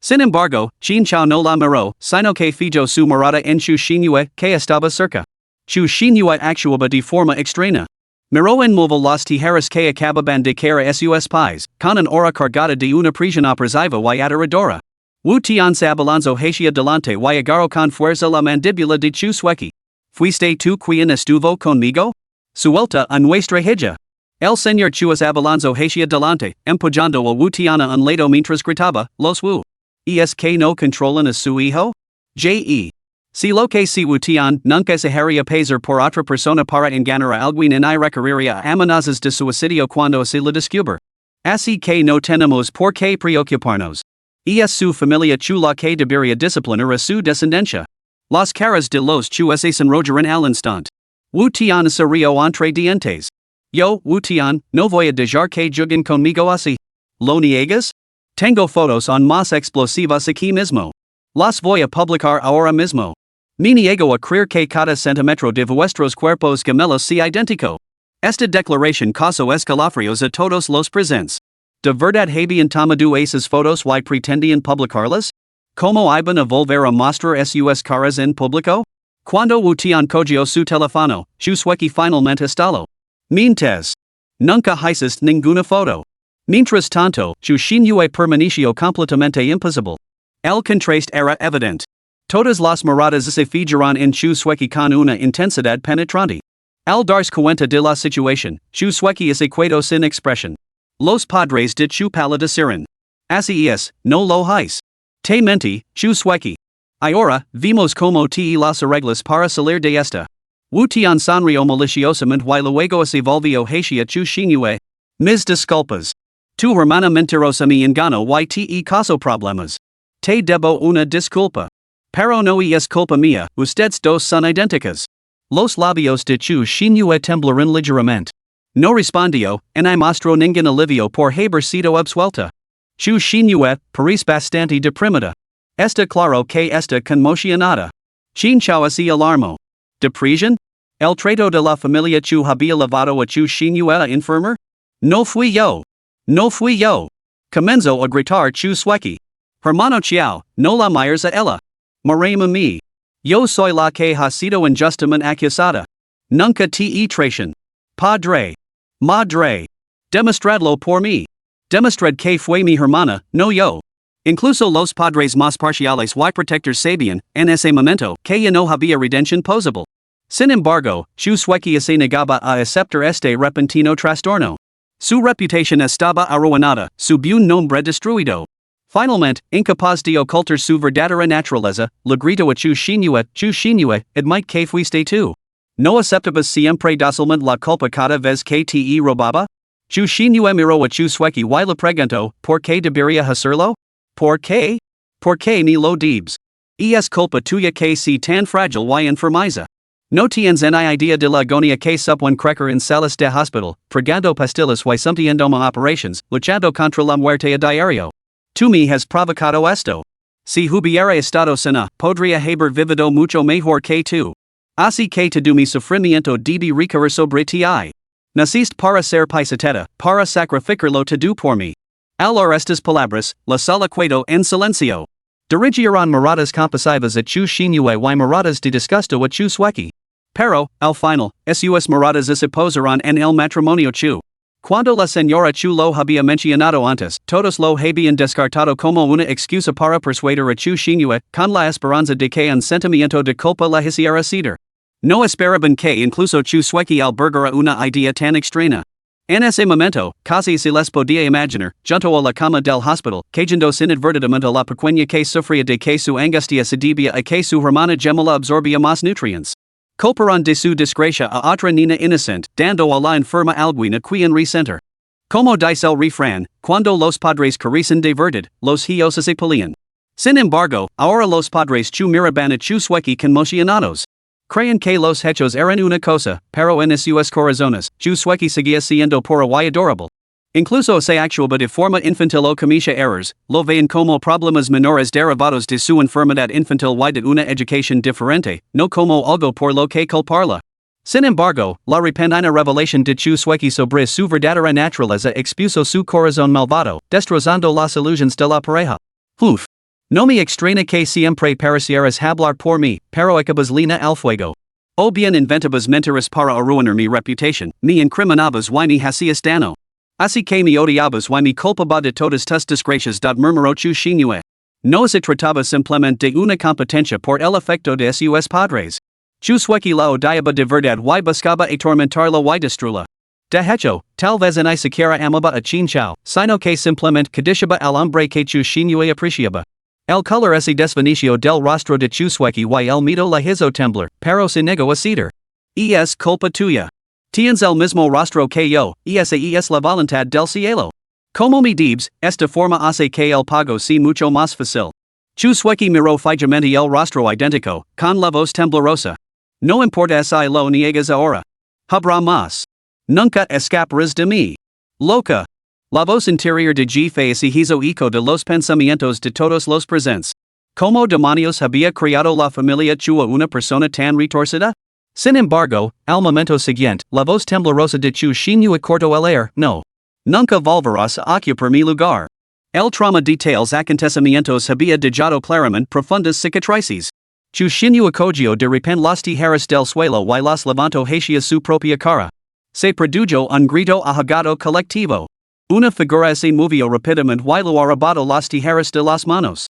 Sin embargo, Chin Chao no la miró, sino que fijó su mirada en Chu Xinyue, que estaba cerca. Chu Xinyue actuaba de forma extraña. Miró en movo las tijeras que acababan de caer a sus pies, con una hora cargada de una presión opresiva y aterradora. Wu Tian se abalanzó hacia delante y agarró con fuerza la mandíbula de Chusweki. ¿Fuiste tú quien estuvo conmigo? Suelta a nuestra hija. El señor Chu se abalanzó hacia delante, empujando a Wu Tian a un lado mientras gritaba, los Wu. ¿Es que no controlan a su hijo? J.E. Si lo que si Wu Tian nunca se haría pasar por otra persona para engañar a alguien y recurriría a amenazas de suicidio cuando se le descubre. Así que no tenemos por qué preocuparnos. Es su familia Chu la que debería disciplinar a su descendencia. Las caras de los Chu se enrollaron al instante. Wu Tian se rió entre dientes. Yo, Wu Tian, no voy a dejar que juguen conmigo así. ¿Lo niegas? Tengo fotos aún más explosivas aquí mismo. Las voy a publicar ahora mismo. Me niego a creer que cada centímetro de vuestros cuerpos gemelos sea idéntico. Esta declaración causó escalofríos a todos los presentes. ¿De verdad habían tomado esas fotos y pretendían publicarlas? ¿Cómo iban a volver a mostrar sus caras en público? Cuando Wu Tian cogió su teléfono, Chusweki finalmente instaló. Mientes. Nunca hiciste ninguna foto. Mientras tanto, Chu Xinyue permaneció completamente impasible. El contraste era evidente. Todas las miradas se fijaron en Chusweki con una intensidad penetrante. Al darse cuenta de la situación, Chusweki se quedó sin expresión. Los padres de Chu palidecieron. Así es, no lo hice. Te mentí, Chusweki. Ahora, vimos cómo te las arreglas para salir de esta. Wu Tian sonrió maliciosamente y luego se volvió hacia Chu Xinyue. Mis disculpas. Tu hermana mentirosa me engañó y te causó problemas. Te debo una disculpa. Pero no es culpa mía, ustedes dos son idénticas. Los labios de Chu Xinyue temblaron ligeramente. No respondio, en I mostro ningen alivio por haber sido absuelta. Chu shinue, paris bastante deprimida. Esta claro que esta conmocionada. Chin chao así alarmo. Depresión? El trato de la familia chu había levado a chu shinue enfermer? No fui yo. No fui yo. Comenzo a gritar chu sueki. Hermano Chiao, no la mires a ella. Marema mi. Yo soy la que ha sido injustamente acusada. Nunca te traición. Padre. Madre. Demostradlo por mí. Demostrad que fue mi hermana, no yo. Incluso los padres más parciales y protectores sabían, en ese momento, que ya no había redención posible. Sin embargo, chu sueki se negaba a aceptar este repentino trastorno. Su reputación estaba arruinada, su buen nombre destruido. Finalmente, incapaz de ocultar su verdadera naturaleza, le gritó a chu shinue, admite que fuiste tú. ¿No aceptabas siempre dócilmente la culpa cada vez que te robaba? Chu shinue miró a chu sueki y le preguntó, ¿por qué debería hacerlo? ¿Por qué? ¿Por qué ni lo debes? Es culpa tuya que si tan frágil y enfermiza. No tienes ni idea de la agonía que supone crecer en salas de hospital, pregando pastillas y sometiendo a operations, luchando contra la muerte a diario. Tú me has provocado esto. Si hubiera estado sana, podría haber vivido mucho mejor que tú. Así que todo mi sufrimiento debe recaer sobre ti. Naciste para ser paisateta, para sacrificarlo todo por mí. Al oír estas palabras, la sala quedó en silencio. Dirigieron miradas compasivas a chu shinue y miradas de disgusto a chu sueki. Pero, al final, sus miradas se posaron en el matrimonio chu. Cuando la señora chu lo había mencionado antes, todos lo habían descartado como una excusa para persuadir a chu shinue, con la esperanza de que un sentimiento de culpa la hiciera ceder. No esperaban que incluso chu sueki albergara una idea tan extraña. En ese momento, casi se les podía imaginar, junto a la cama del hospital, cayendo inadvertidamente la pequeña que sufría de que su angustia se debía a que su hermana gemela absorbía más nutrientes. Culparon de su desgracia a otra niña inocente, dando a la enferma alguna quien resenter. Como dice el refrán, cuando los padres carecen de verdad, los hijos se pelean. Sin embargo, ahora los padres chu miraban a chu sueki conmocionados. Creían que los hechos eran una cosa, pero en sus corazones, chu sueki seguía siendo pura y adorable. Incluso se actuaba de forma infantil o comisa errors, lo veían como problemas menores derivados de su enfermedad infantil y de una educación diferente, no como algo por lo que culparla. Sin embargo, la repentina revelación de chu sueki sobre su verdadera naturaleza expuso su corazón malvado, destrozando las ilusiones de la pareja. Uf. No me extraña que siempre parecieras hablar por mí, pero acabas lina al fuego. O bien inventabas mentiras para arruinar mi reputación, me incriminabas y me hacías daño. Así que me odiabas y me culpaba de todas tus desgracias. Murmuró chu shinue. No se trataba simplemente de una competencia por el afecto de sus padres. Chu sueki la odiaba de verdad y buscaba atormentarla y destruirla. De hecho, tal vez ni siquiera amaba a Chin Chao, sino que simplemente codiciaba al hombre que chu shinue apreciaba. El color ese desvanicio del rostro de chu sueki y el miedo la hizo temblar, pero se negó a ceder. Es culpa tuya. Tienes el mismo rostro que yo, esa es la voluntad del cielo. Como me debes, esta forma hace que el pago sea mucho más fácil. Chu sueki miró fijamente el rostro idéntico, con la voz temblorosa. No importa si lo niegas ahora. Habrá más. Nunca escaparás de mí. Loca. La voz interior de G se hizo eco de los pensamientos de todos los presentes. ¿Cómo demonios había creado la familia chu a una persona tan retorcida? Sin embargo, al momento siguiente, la voz temblorosa de chu shinue cortó el aire, no. Nunca volverás a ocupar mi lugar. El trauma de tales acontecimientos había dejado claramente profundas cicatrices. Chu shinue cogió de repente las tijeras del suelo y las levantó hacia su propia cara. Se produjo un grito ahogado colectivo. Una figura se movió rápidamente y lo arrebató las tijeras de las manos.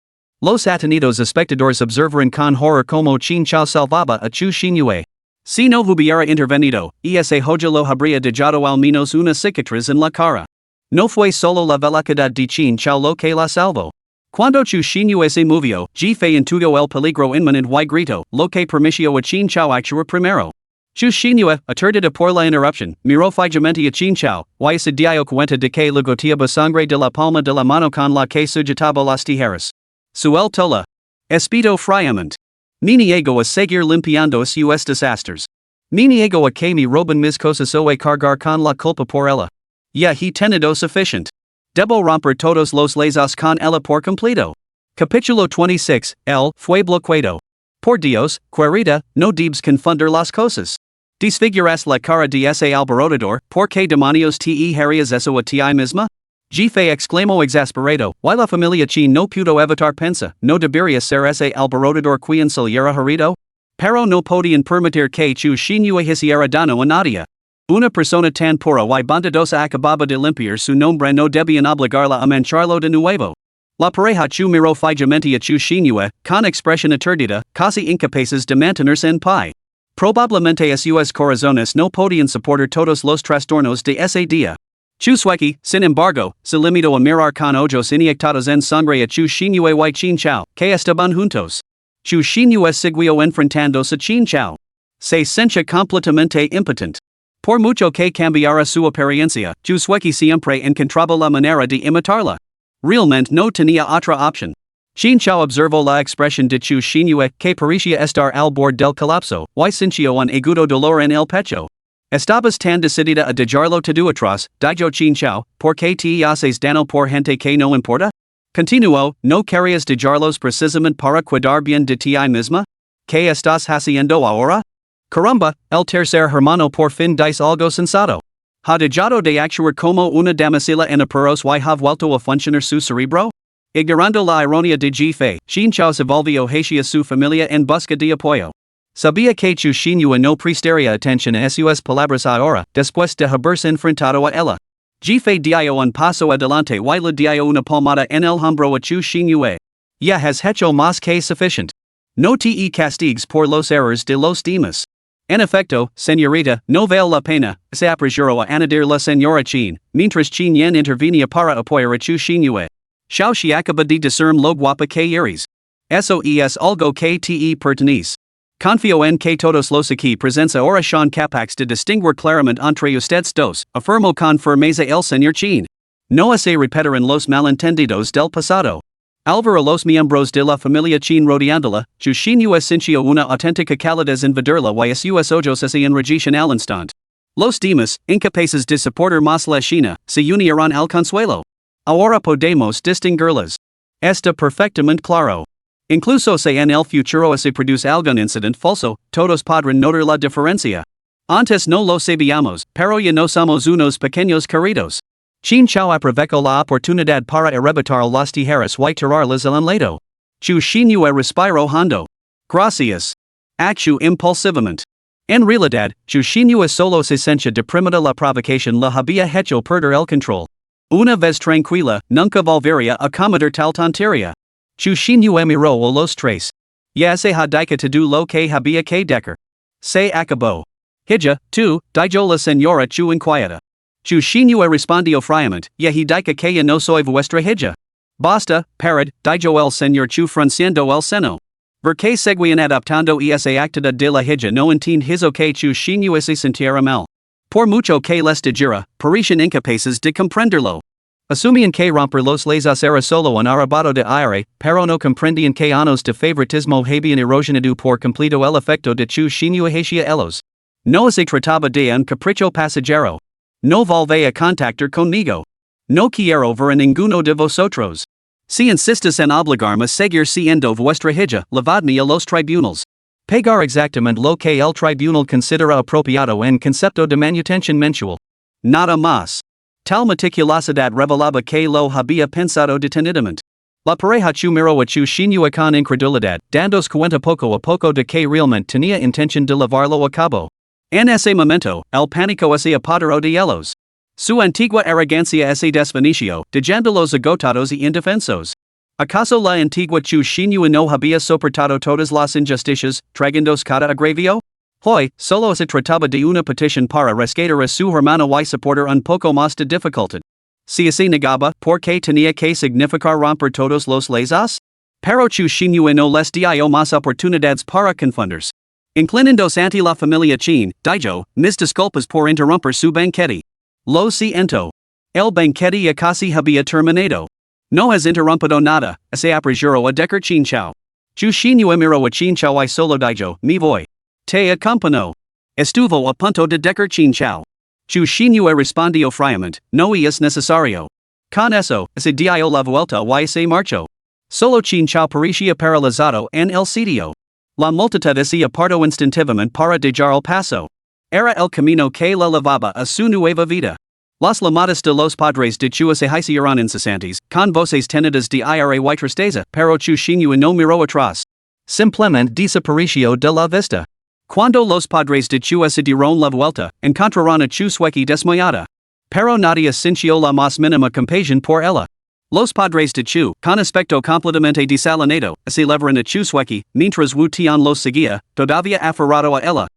Los atenidos espectadores observaron con horror como Chin Chao salvaba a chu shinue. Si no hubiera intervenido, ese joya lo habría dejado al menos una cicatriz en la cara. No fue solo la velocidad de Chin Chao lo que la salvó. Cuando chu shinue se movió, G intuyó el peligro inminente y gritó, lo que permitió a Chin Chao actuar primero. Chu shinue, aturdida por la interrupción, miró fijamente a Chin Chao, y se dio cuenta de que le goteaba sangre de la palma de la mano con la que sujetaba las tijeras. Suelto la. Espito fríamente. Ni niego a seguir limpiando sus desastres. Mi niego a que mi roban mis cosas oe cargar con la culpa por ella. Ya he tenido sufficient. Debo romper todos los lazos con ella por completo. Capítulo 26, el fue bloqueado. Por Dios, querida, no debes confundir las cosas. Desfiguras la cara de ese alborotador, ¿por qué demonios te harías eso a ti misma? Jefe exclamó exasperado, y la familia chi no pudo evitar pensa, no debería ser ese alborotador quien saliera herido? Pero no podían permitir que chu shinue hiciera daño a nadie. Una persona tan pura y bondadosa acababa de limpiar su nombre, no debían obligarla a mancharlo de nuevo. La pareja chu miró fijamente a chu shinue, con expresión aturdida, casi incapaces de mantenerse en pie. Probablemente sus corazones no podían soportar todos los trastornos de ese día. Chu sueki, sin embargo, se limitó a mirar con ojos inyectados en sangre a chu shinue y chin chao, que estaban juntos. Chu shinue siguió enfrentándose a chin chao. Se sentía completamente impotente. Por mucho que cambiara su apariencia, chu sueki siempre encontraba la manera de imitarla. Realmente no tenía otra opción. Chin chao observó la expresión de chu shinue, que parecía estar al borde del colapso, y sintió un agudo dolor en el pecho. Estabas tan decidida a dejarlo todo atrás, dijo chin chao, ¿por qué te haces daño por gente que no importa? Continuó, ¿no querías dejarlos precisamente para cuidar bien de ti misma? ¿Qué estás haciendo ahora? Caramba, el tercer hermano por fin dice algo sensato. Ha dejado de actuar como una damacila en apuros y ha vuelto a funcionar su cerebro? Ignorando la ironía de Jefe, chin chao se volvió hacia su familia en busca de apoyo. Sabía que chu shinue no prestaría atención a sus palabras ahora, después de haberse enfrentado a ella. Jefe dio un paso adelante y le dio una palmada en el hombro a chu shinue. Ya has hecho más que suficient. No te castigues por los errores de los demás. En efecto, señorita, no vale la pena, se apresuró a añadir la señora Chin, mientras Chin Yen intervenía para apoyar a chu shinue. Xiao Shi acaba de discern lo guapa que eres. Eso es algo que te pertenece. Confío en que todos los aquí presentes ahora son capaces de distinguir claramente entre ustedes dos, afirmó con firmeza el señor Chin. No se repetirán los malentendidos del pasado. Alvaro los miembros de la familia Chin rodeándola, chu shinue sintió una auténtica calidez en verla y sus ojos se enrojecen al instante. Los demás, incapaces de soportar más la China, se unirán al consuelo. Ahora podemos distinguirlas. Está perfectamente claro. Incluso si en el futuro se produce algún incidente falso, todos podrán notar la diferencia. Antes no lo sabíamos, pero ya no somos unos pequeños queridos. Chin chao aprovechó la oportunidad para arrebatar las tijeras y tirarlas al enlado. Chu shinue respiró hondo. Gracias. Actuó impulsivamente. En realidad, chu shinue solo se sentía deprimida, la provocación la había hecho perder el control. Una vez tranquila, nunca volvería a cometer tal tontería. Chu shinue miró a los tres. Ya se ha dicho lo que había que decir. Se acabó. Hija, tú, dijo la señora Chu inquieta. Chu shinue respondió fríamente, ya he dicho que ya no soy vuestra hija. Basta, parad, dijo el señor Chu frunciendo el seno. Ver que seguían adoptando esa actitud de la hija no entiendo que chu shinue se sintiera mal. Por mucho que les dijera, parecían incapaces de comprenderlo. Asumían que romper los lazos era solo un arrebato de aire, pero no comprendían que años de favoritismo habían erosionado por completo el efecto de chu shinue hacia ellos. No se trataba de un capricho pasajero. No volvé a contactar conmigo. No quiero ver a ninguno de vosotros. Si insistes en obligarme a seguir siendo vuestra hija, llevadme a los tribunales. Pagar exactamente lo que el tribunal considera apropiado en concepto de manutención mensual. Nada más. Tal meticulosidad revelaba que lo había pensado detenidamente. La pareja chu miró a chu shinue con incredulidad, dándose cuenta poco a poco de que realmente tenía intención de llevarlo a cabo. En ese momento, el pánico se apoderó de ellos. Su antigua arrogancia se desvaneció, dejándolos agotados y indefensos. ¿Acaso la antigua chu shinue no había soportado todas las injusticias, trayéndose cada agravio? Hoy, solo se trataba de una petición para rescatar a su hermano y soportar un poco más de dificultad. Si se negaba, ¿por qué tenía que significar romper todos los lazos? Pero chu shinue no les dio más oportunidades para confundirse. Inclinándose ante la familia Chin, dijo, mis disculpas por interrumpir su banquete. Lo siento. El banquete ya casi había terminado. No has interrumpido nada, se apresuró a decir Chin chao. Chu shinue miró a Chin chao y solo dijo, me voy. Te acompaño. Estuvo a punto de decar chin chao. Chu shinue respondió friamente, no es necesario. Con eso, se dio la vuelta y se marchó. Solo chin chao parecía paralizado en el sitio. La multitud hacía parto instintivamente para dejar el paso. Era el camino que le llevaba a su nueva vida. Las llamadas de los padres de Chua se hicieron incesantes, con voces tenidas de ira y tristeza, pero Chu shinue no miró atrás. Simplemente desapareció de la vista. Cuando los padres de Chua se dieron la vuelta, encontraron a Chu suequi desmayada. Pero nadie sintió la más mínima compasión por ella. Los padres de Chu, con aspecto completamente desalinado, celebraron a Chu suequi, mientras Wu Tian los seguía, todavía aferrado a ella.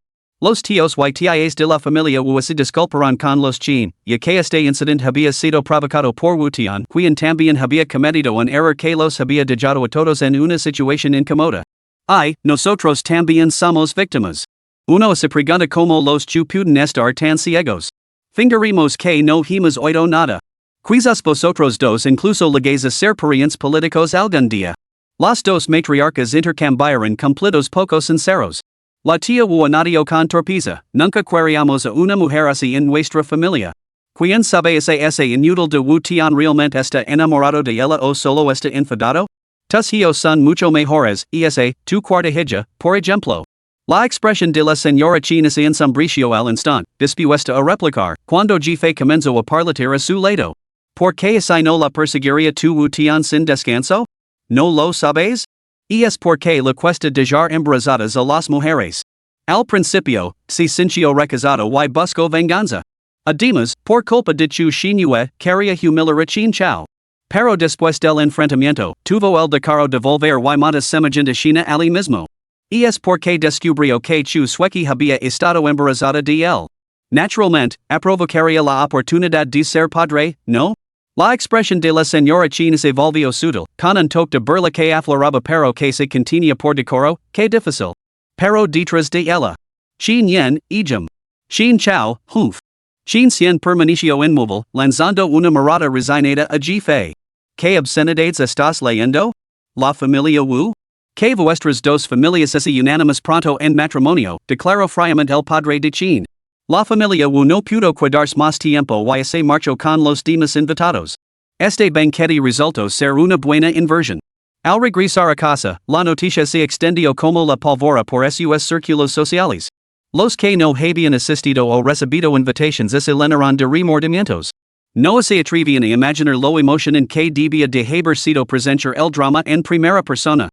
Los tíos y tías de la familia Wu se disculparon con los chin, ya que este incidente había sido provocado por Wu Tian, quien también había cometido un error que los había dejado a todos en una situación incómoda. Ay, nosotros también somos víctimas. Uno se pregunta cómo los Chu pueden estar tan ciegos. Fingeremos que no hemos oído nada. Quizás vosotros dos incluso lleguéis a ser parientes políticos algún día. Las dos matriarcas intercambiaron cumplidos poco sinceros. La tía Wu nació con torpeza, nunca queríamos a una mujer así en nuestra familia. ¿Quién sabe si ese inútil de Wu Tian realmente está enamorado de ella o solo está enfadado? Tus hijos son mucho mejores, ese, tu cuarta hija, por ejemplo. La expresión de la señora China se ensombreció al instante, dispuesta a replicar, cuando Jife comenzó a partir a su lado. ¿Por qué así no la perseguiría tu Wu Tian sin descanso? ¿No lo sabes? Es porque le cuesta dejar embarazadas a las mujeres. Al principio, se sintió recazado y buscó venganza. Además, por culpa de Chu Xinhue, quería humillar a Qin Chao. Pero después del enfrentamiento, tuvo el descaro de volver y matar semejante China ali mismo. Es porque descubrió que Chu suequi había estado embarazada de él. Naturalmente, aprovecharía la oportunidad de ser padre, ¿no? La expresión de la señora China se volvió sutil, con un toque de burla que afloraba pero que se contenía por decoro, que difícil. Pero detrás de ella. Qin Yen, Ejim. Qin Chao, Huf. Qin Xian permaneció inmóvil, lanzando una mirada resignada a Jife. ¿Qué obscenidades estás leyendo? La familia Wu? Que vuestras dos familias se unanimas pronto en matrimonio, declaró friamente el padre de Qin. La familia Wu no pudo quedarse más tiempo y se marchó con los demás invitados. Este banquete resultó ser una buena inversión. Al regresar a casa, la noticia se extendió como la pólvora por sus círculos sociales. Los que no habían asistido o recibido invitaciones se llenaron de remordimientos. No se atrevían a imaginar lo emoción en que debía de haber sido presenciar el drama en primera persona.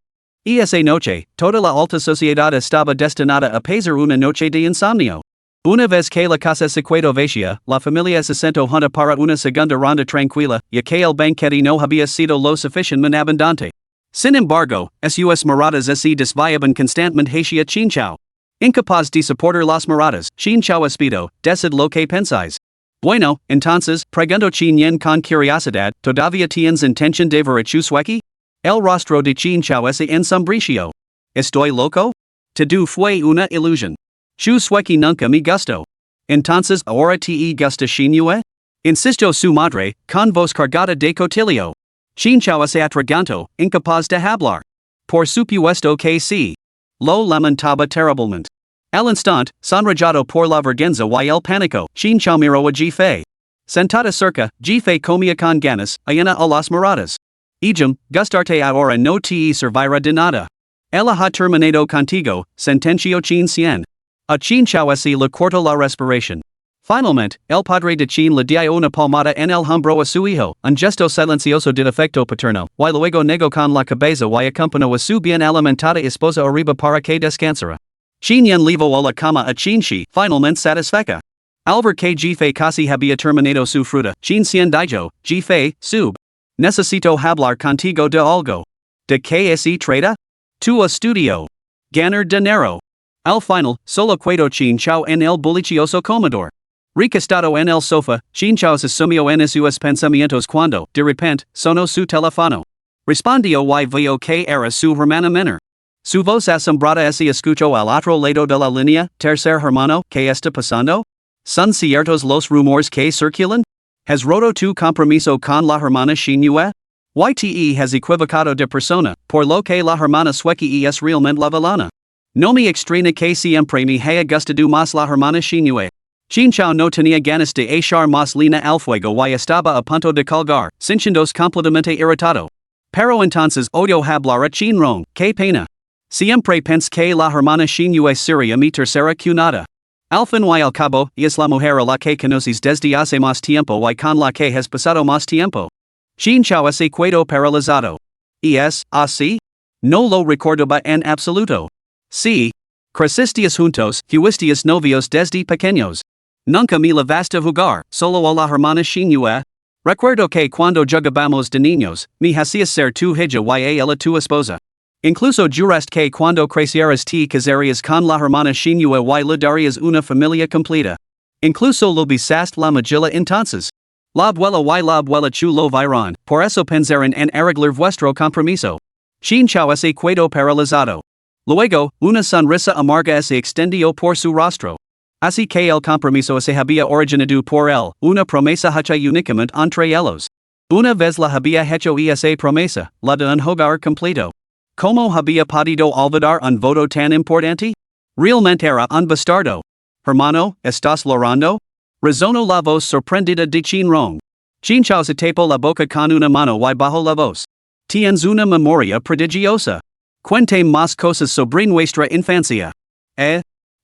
Esa noche, toda la alta sociedad estaba destinada a pasar una noche de insomnio. Una vez que la casa se quedó vacía, la familia se sentó junta para una segunda ronda tranquila, ya que el banquete no había sido lo suficientemente abundante. Sin embargo, sus miradas se desviaban constantemente hacia Qin Chao. Incapaz de soportar las miradas, Qin Chao espidó, decid lo que pensáis. Bueno, entonces, preguntó Qin Yen con curiosidad, ¿todavía tienes intención de ver a Chu suequi? El rostro de Qin Chao se ensombreció. ¿Estoy loco? Todo fue una ilusión. Chu suequi nunca me gustó. Entonces ahora te gusta Xinhue? Insistió su madre, con voz cargada de cotilleo. Qin Chao se atragantó, incapaz de hablar. Por supuesto que sí. Lo lamentaba terriblemente. Al instante, sonrojado por la vergüenza y el pánico, Qin Chao miró a Jife. Sentada cerca, Jife comía con ganas, ayana a las miradas. Ejim, gustarte ahora no te servirá de nada. Ella ha terminado contigo, sentenció Qin Xian. A Qin Chao se le cortó la respiración. Finalmente, el padre de Qin le dio una palmada en el hombro a su hijo, un gesto silencioso de afecto paterno, y luego negó con la cabeza y acompañó a su bien alimentada esposa arriba para que descansara. Qin Yen llevó a la cama a Qin Shi, finalmente satisfecha. Al ver que Jife casi había terminado su fruta, Qin Xian dijo, Jife, sub. Necesito hablar contigo de algo. ¿De qué se trata? Tu estudio. Ganar dinero. Al final, solo quedó Qin Chao en el bullicioso comedor. Recostado en el sofá, Qin Chao se sumió en sus pensamientos cuando, de repente, sonó su teléfono. Respondió y vio que era su hermana menor. Su voz asombrada se escuchó al otro lado de la línea, tercer hermano, ¿qué está pasando? ¿Son ciertos los rumores que circulan? ¿Has roto tu compromiso con la hermana Xinhue? YTE has equivocado de persona, por lo que la hermana suequi es realmente la villana. No me extraña que siempre me haya gustado más la hermana Shinue. Chinchao no tenía ganas de echar más lina al fuego y estaba a punto de colgar, sintiéndose completamente irritado. Pero entonces odio hablar a Chinrong, que pena. Siempre pensé que la hermana Shinue sería mi tercera cuñada. Al fin y al cabo, es la mujer a la que conoces desde hace más tiempo y con la que has pasado más tiempo. Chinchao se quedó paralizado. ¿Es así? No lo recordaba en absoluto. Sí. Crecístios juntos, fuistios novios desde pequeños. Nunca me llevaste a jugar, solo a la hermana Shinue. Recuerdo que cuando jugábamos de niños, me hacías ser tu hija y ella tu esposa. Incluso juraste que cuando crecieras te casarías con la hermana Shinue y le darías una familia completa. Incluso lo besaste la magilla entonces. La abuela y la abuela chulo vieron, por eso pensaron en arreglar vuestro compromiso. Chinchao se quedó paralizado. Luego, una sonrisa amarga se extendió por su rostro. Así que el compromiso se había originado por él, una promesa hecha únicamente entre ellos. Una vez la había hecho esa promesa, la de un hogar completo. ¿Cómo había podido olvidar un voto tan importante? Realmente era un bastardo. Hermano, ¿estás llorando? Resonó la voz sorprendida de Chinrong. Chinchao se tapó la boca con una mano y bajó la voz. Tienes una memoria prodigiosa. Cuente más cosas sobre nuestra infancia.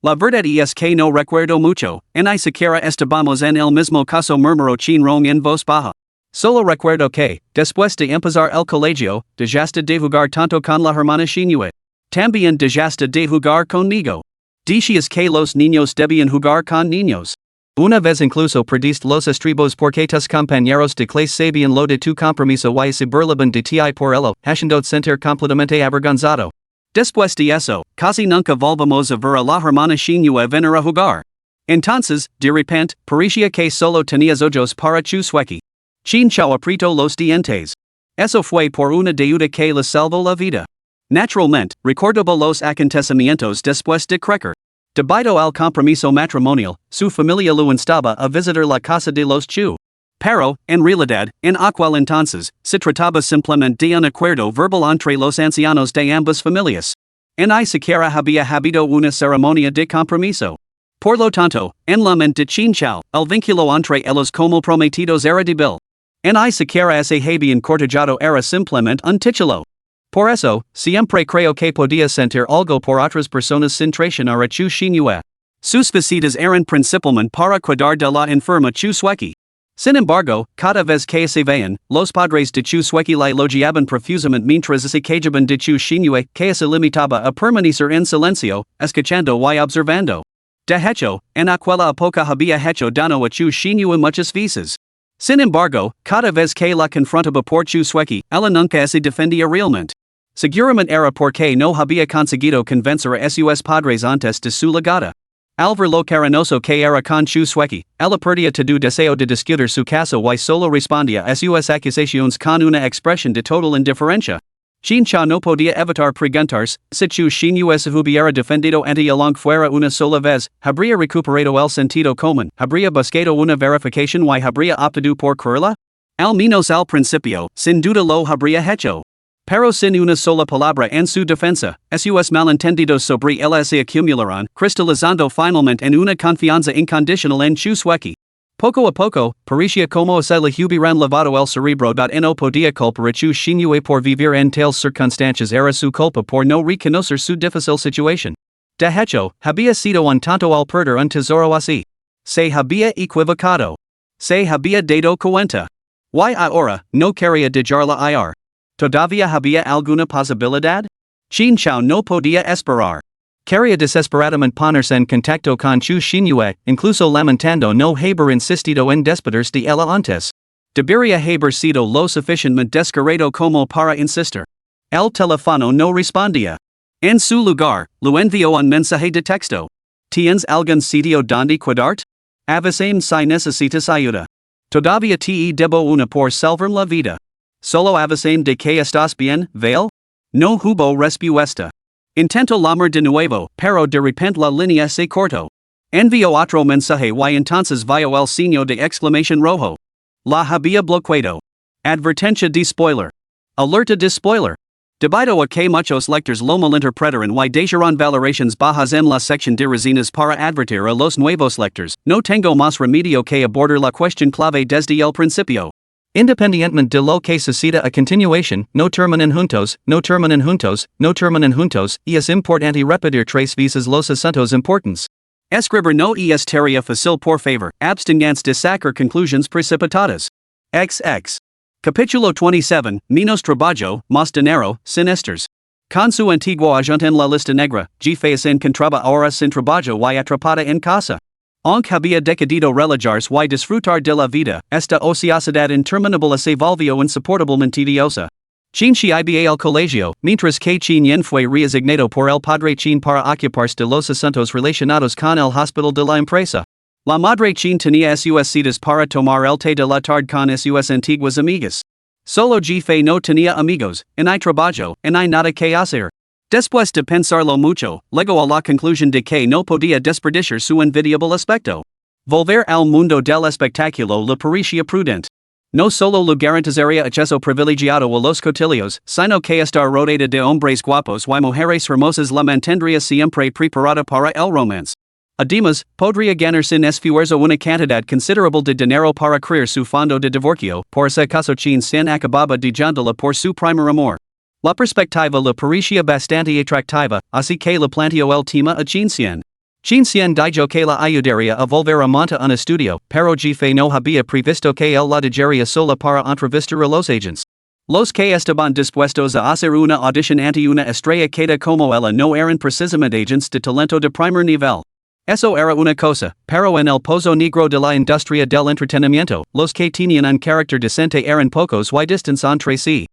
La verdad es que no recuerdo mucho, ni siquiera estábamos en el mismo caso, murmuró Chinrong en voz baja. Solo recuerdo que, después de empezar el colegio, dejaste de jugar tanto con la hermana Shinue. También dejaste de jugar conmigo. Decías que los niños debían jugar con niños. Una vez incluso perdiste los estribos porque tus compañeros de clase sabían lo de tu compromiso y se burlaban de ti por ello, haciéndote sentir completamente avergonzado. Después de eso, casi nunca volvamos a ver a la hermana Shinue venir a jugar. Entonces, de repente, parecía que solo tenías ojos para Chusueki. Chinchao apretó los dientes. Eso fue por una deuda que le salvó la vida. Naturalmente, recordaba los acontecimientos después de crecer. Debido al compromiso matrimonial, su familia lo instaba a visitar la casa de los Chu. Pero, en realidad, en aquel entonces, se trataba simplemente de un acuerdo verbal entre los ancianos de ambas familias. Ni siquiera había habido una ceremonia de compromiso. Por lo tanto, en la mente de Chinchao, el vínculo entre ellos como prometidos era débil. Ni siquiera ese habían cortejado era simplemente un título. Por eso, siempre creo que podía sentir algo por otras personas sin traicionar a Chu Shinue. Sus visitas eran principalmente para cuidar de la enferma Chu Sueki. Sin embargo, cada vez que se veían, los padres de Chu Sueki la elogiaban profusamente mientras se quejaban de Chu Shinue, que se limitaba a permanecer en silencio, escuchando y observando. De hecho, en aquella época había hecho daño a Chu Shinue muchas veces. Sin embargo, cada vez que la confrontaba por Chu Sueki, ella nunca se defendía realmente. Seguramente era porque no había conseguido convencer a sus padres antes de su llegada. Al ver lo cariñoso que era con Chu Sueki, ella perdía todo deseo de discutir su caso y solo respondía a sus acusaciones con una expresión de total indiferencia. Chinchao no podía evitar preguntarse, si Chu Shinue se hubiera defendido ante el fuera una sola vez, habría recuperado el sentido común, habría buscado una verificación y habría optado por creerla? Al menos al principio, sin duda lo habría hecho. Pero sin una sola palabra en su defensa, sus malentendidos sobre él se acumularon, cristalizando finalmente en una confianza incondicional en Chu Sueki. Poco a poco, parecía como se le hubieran lavado el cerebro. No podía culpar a Chu Shinue por vivir en tales circunstancias, era su culpa por no reconocer su difícil situación. De hecho, había sido un tonto al perder un tesoro así. Se había equivocado. Se había dado cuenta. Y ahora, no quería dejarla ir. ¿Todavía había alguna posibilidad? Chinchao no podía esperar. Quería desesperadamente ponerse en contacto con Chu Shinue, incluso lamentando no haber insistido en despedirse de ella antes. Debería haber sido lo suficientemente descarado como para insistir. El teléfono no respondía. En su lugar, lo envió un mensaje de texto. ¿Tienes algún sitio donde quedarte? Avísame si necesitas ayuda. Todavía te debo una por salvar la vida. Solo avísame de que estás bien, ¿vale? No hubo respuesta. Intentó llamar de nuevo, pero de repente la línea se cortó. Envió otro mensaje y entonces vio el signo de exclamación rojo. La había bloqueado. Advertencia de spoiler. Alerta de spoiler. Debido a que muchos lectores lo malinterpretaron y dejaron valoraciones bajas en la sección de reseñas para advertir a los nuevos lectores, no tengo más remedio que abordar la cuestión clave desde el principio. Independientemente de lo que suceda a continuación, no terminan juntos, no terminan juntos, no terminan juntos, y es importante repetir tres veces los asuntos importantes. Escribir no es tarea fácil por favor, abstinganse de sacar conclusiones precipitadas. XX. Capítulo 27, Menos trabajo, más dinero, sin estrés. Con su antiguo agente en la lista negra, Jefe se encontraba ahora sin trabajo y atrapada en casa. Aunque había decidido relajarse y disfrutar de la vida, esta ociosidad interminable se volvió insoportablemente tediosa. Chin se iba al colegio, mientras que Chin Yen fue reasignado por el padre Chin para ocuparse de los asuntos relacionados con el hospital de la empresa. La madre Chin tenía sus citas para tomar el té de la tarde con sus antiguas amigas. Solo Jefe no tenía amigos, en hay trabajo, en hay nada que hacer. Después de pensarlo mucho, llegó a la conclusión de que no podía desperdiciar su envidiable aspecto. Volver al mundo del espectáculo le parecía prudente. No solo le garantizaría acceso privilegiado a los cotilleos, sino que estar rodeada de hombres guapos y mujeres hermosas la mantendría siempre preparada para el romance. Además, podría ganar sin esfuerzo una cantidad considerable de dinero para crear su fondo de divorcio, por ese caso Chin se acababa dejándola por su primer amor. La perspectiva le parecía bastante atractiva, así que le planteó el tema a Chin Xian. Chin Xian dijo que la ayudaría a volver a montar un estudio, pero Jefe no había previsto que él la dejaría sola para entrevistar a los agents. Los que estaban dispuestos a hacer una audición ante una estrella queda como ella no eran precisamente agents de talento de primer nivel. Eso era una cosa, pero en el pozo negro de la industria del entretenimiento, los que tenían un carácter decente eran pocos y distantes entre sí.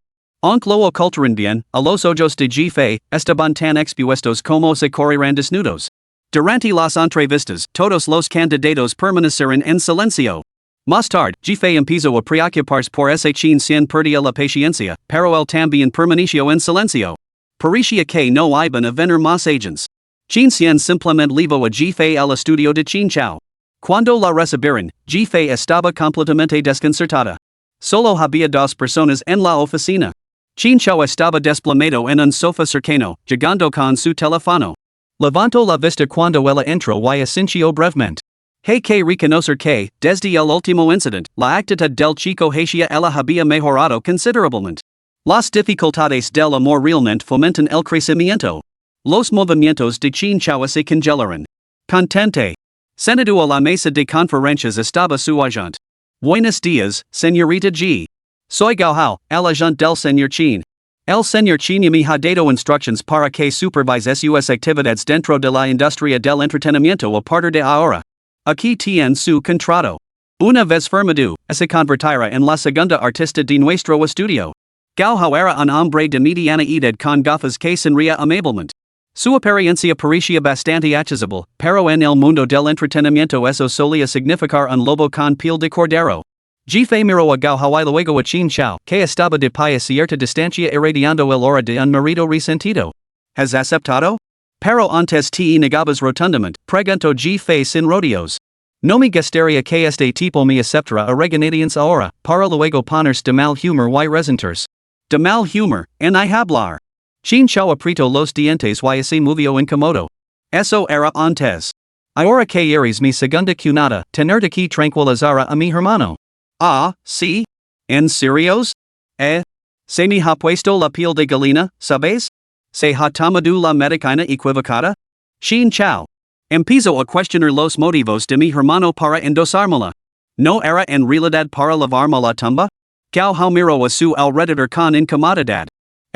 Aunque lo ocultaran bien, a los ojos de Jefe, estaban tan expuestos como se corrieran desnudos. Durante las entrevistas, todos los candidatos permanecieron en silencio. Más tarde, Jefe empezó a preocuparse por ese Chin Xian perdía la paciencia, pero él también permaneció en silencio. Parecía que no iban a venir más agents. Chin Xian simplemente llevó a Jefe al estudio de Chin Chao. Cuando la recibieron, Jefe estaba completamente desconcertada. Solo había dos personas en la oficina. Chin Chao estaba desplomado en un sofá cercano, jugando con su teléfono. Levantó la vista cuando ella entró y asintió brevemente. Hay que reconocer que, desde el último incidente, la actitud del chico hacia ella había mejorado considerablemente. Las dificultades del amor realmente fomentan el crecimiento. Los movimientos de Chin Chao se congelaron. Contente. Sentado a la mesa de conferencias estaba su agente. Buenos días, señorita G. Soy Gao Hao, el agente del señor Chin. El señor Chin me ha dado instructions para que supervise sus actividades dentro de la industria del entretenimiento a partir de ahora. Aquí tiene su contrato. Una vez firmado, se convertirá en la segunda artista de nuestro estudio. Gao Hao era un hombre de mediana edad con gafas que sonría amablemente. Su apariencia parecía bastante accesible, pero en el mundo del entretenimiento eso solía significar un lobo con piel de cordero. Jefe miró a Gao Hao y luego a Chin Chao, que estaba de pie a cierta distancia irradiando el aura de un marido resentido. ¿Has aceptado? Pero antes te negabas rotundamente, preguntó Jefe sin rodeos. No me gustaría que este tipo me aceptara a regañadientes ahora, para luego ponerse de mal humor y resentirse. De mal humor, en hablar. Chin Chao apretó los dientes y se movió incómodo. Eso era antes. Ahora que eres mi segunda cunada, tenerte que tranquilizar a mi hermano. Ah, sí. ¿En serios? Se me ha puesto la piel de gallina, ¿sabes? ¿Se ha tomado la medicina equivocada? Chin Chao. Empezó a cuestionar los motivos de mi hermano para endosármela. ¿No era en realidad para lavarme la tumba? Gao Hao miró a su alrededor con incomodidad.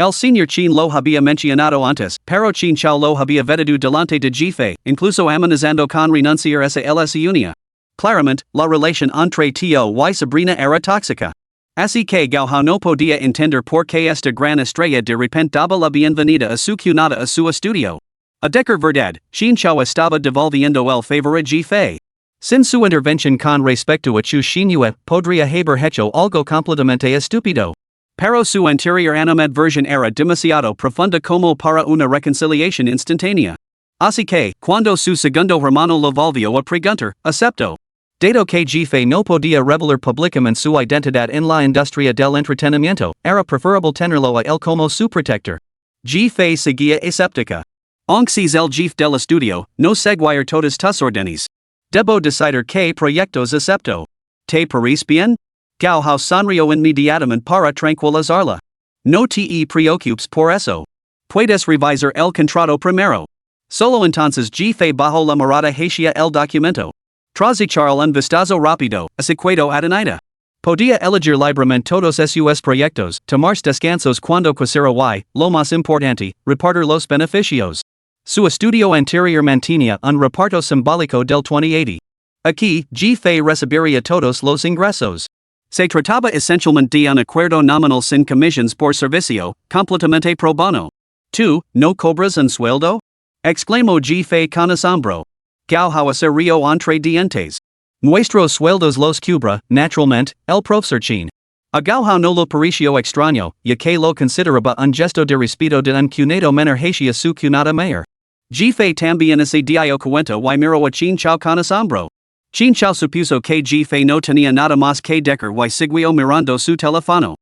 El señor Chin lo había mencionado antes, pero Chin Chao lo había vetado delante de Jefe, incluso amenazando con renunciar a esa unia. Claramente, la relación entre tío y sobrina era tóxica. Así que Gao Hao no podía entender por qué esta gran estrella de repente daba la bienvenida a su cunada a su estudio. A decir verdad, Chin Chao estaba devolviendo el favor a Jefe. Sin su intervención con respecto a Chu Xinyue, podría haber hecho algo completamente estúpido. Pero su anterior animadversión era demasiado profunda como para una reconciliación instantánea. Así que, cuando su segundo hermano lo volvió a preguntar, aceptó. Dato que jefe no podía revelar públicamente su identidad en la industria del entretenimiento, era preferable tenerlo a él como su protector. Jefe seguía escéptica. Aunque el jefe del estudio, no seguir todas tus órdenes. Debo decidir qué proyectos acepto. ¿Te parece bien? Gao Hao sonrió inmediatamente para tranquilizarla. No te preocupes por eso. Puedes revisar el contrato primero. Solo entonces jefe bajo la mirada hacia el documento. Tras echar un vistazo rápido, asequado atenida. Podía elegir libremente todos sus proyectos, tomarse descansos cuando quisiera y, lo más importante, repartir los beneficios. Su estudio anterior mantenía un reparto simbólico del 2080. Aquí, jefe recibiría todos los ingresos. Se trataba esencialmente de un acuerdo nominal sin comisiones por servicio, completamente pro bono. ¿Tú, no cobras un sueldo? Exclamó jefe con asombro. Gao Hao serio entre dientes. Nuestros sueldos los cubra, naturalmente, el profesor Chin. A Gao Hao no lo pareció extraño, ya que lo consideraba un gesto de respeto de un cunado menor hacia su cunada mayor. Jefe también se dio cuenta y miró a Chin Chao con asombro. Chin Chao supuso que jefe no tenía nada más que decir y siguió mirando su teléfono.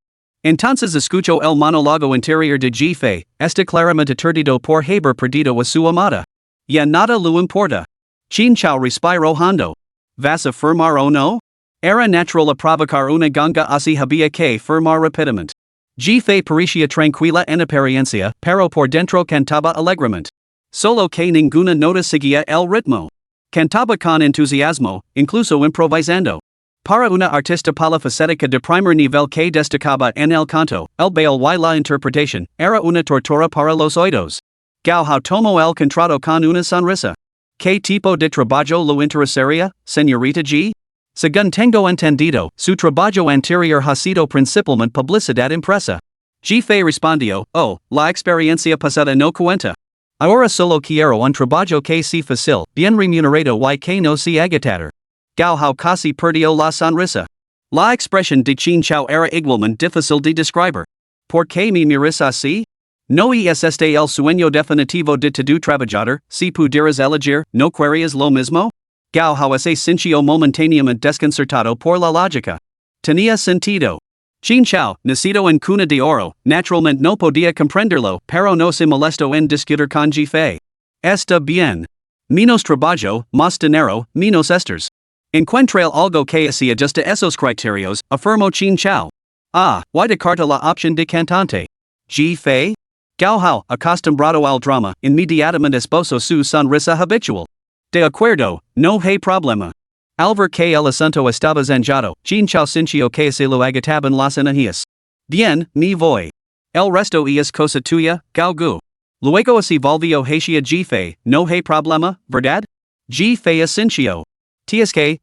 Entonces escuchó el monólogo interior de jefe, está claramente aturdido por haber perdido a su amada. Ya nada lo importa. Chin Chao respiró hondo. ¿Vas a firmar o no? Era natural a provocar una ganga así había que firmar rápidamente. Jefe parecía tranquila en apariencia, pero por dentro cantaba alegremente. Solo que ninguna nota seguía el ritmo. Cantaba con entusiasmo, incluso improvisando. Para una artista polifacética de primer nivel que destacaba en el canto, el baile y la interpretación, era una tortura para los oídos. Gao Hao tomó el contrato con una sonrisa. ¿Qué tipo de trabajo lo interesaría, señorita G? Según tengo entendido, su trabajo anterior ha sido principalmente publicidad impresa. Jefe respondió, oh, la experiencia pasada no cuenta. Ahora solo quiero un trabajo que sea fácil, bien remunerado y que no sea agotador. Gao Hao casi perdió la sonrisa. La expresión de Chin Chao era igualmente difícil de describir. ¿Por qué me miras así? No es este el sueño definitivo de tu trabajador, si pudieras elegir, ¿no querías lo mismo? Gao Hao se sintió momentáneamente desconcertado por la lógica. Tenía sentido. Chin Chao, nacido en cuna de oro, naturalmente no podía comprenderlo, pero no se molestó en discutir con jefe. Está bien. Menos trabajo, más dinero, menos esters. Encuentre algo que se ajuste esos criterios, afirmó Chin Chao. Ah, y descarta la opción de cantante. Jefe? Gao Hao, acostumbrado al drama, inmediatamente esbozó su sonrisa habitual. De acuerdo, no hay problema. Al ver que el asunto estaba zanjado, Chin Chao sintió que se lo agitaban las energías. Bien, me voy. El resto es cosa tuya, Gao Gu. Luego se volvió hacia jefe, no hay problema, ¿verdad? Jefe asintió. TSK.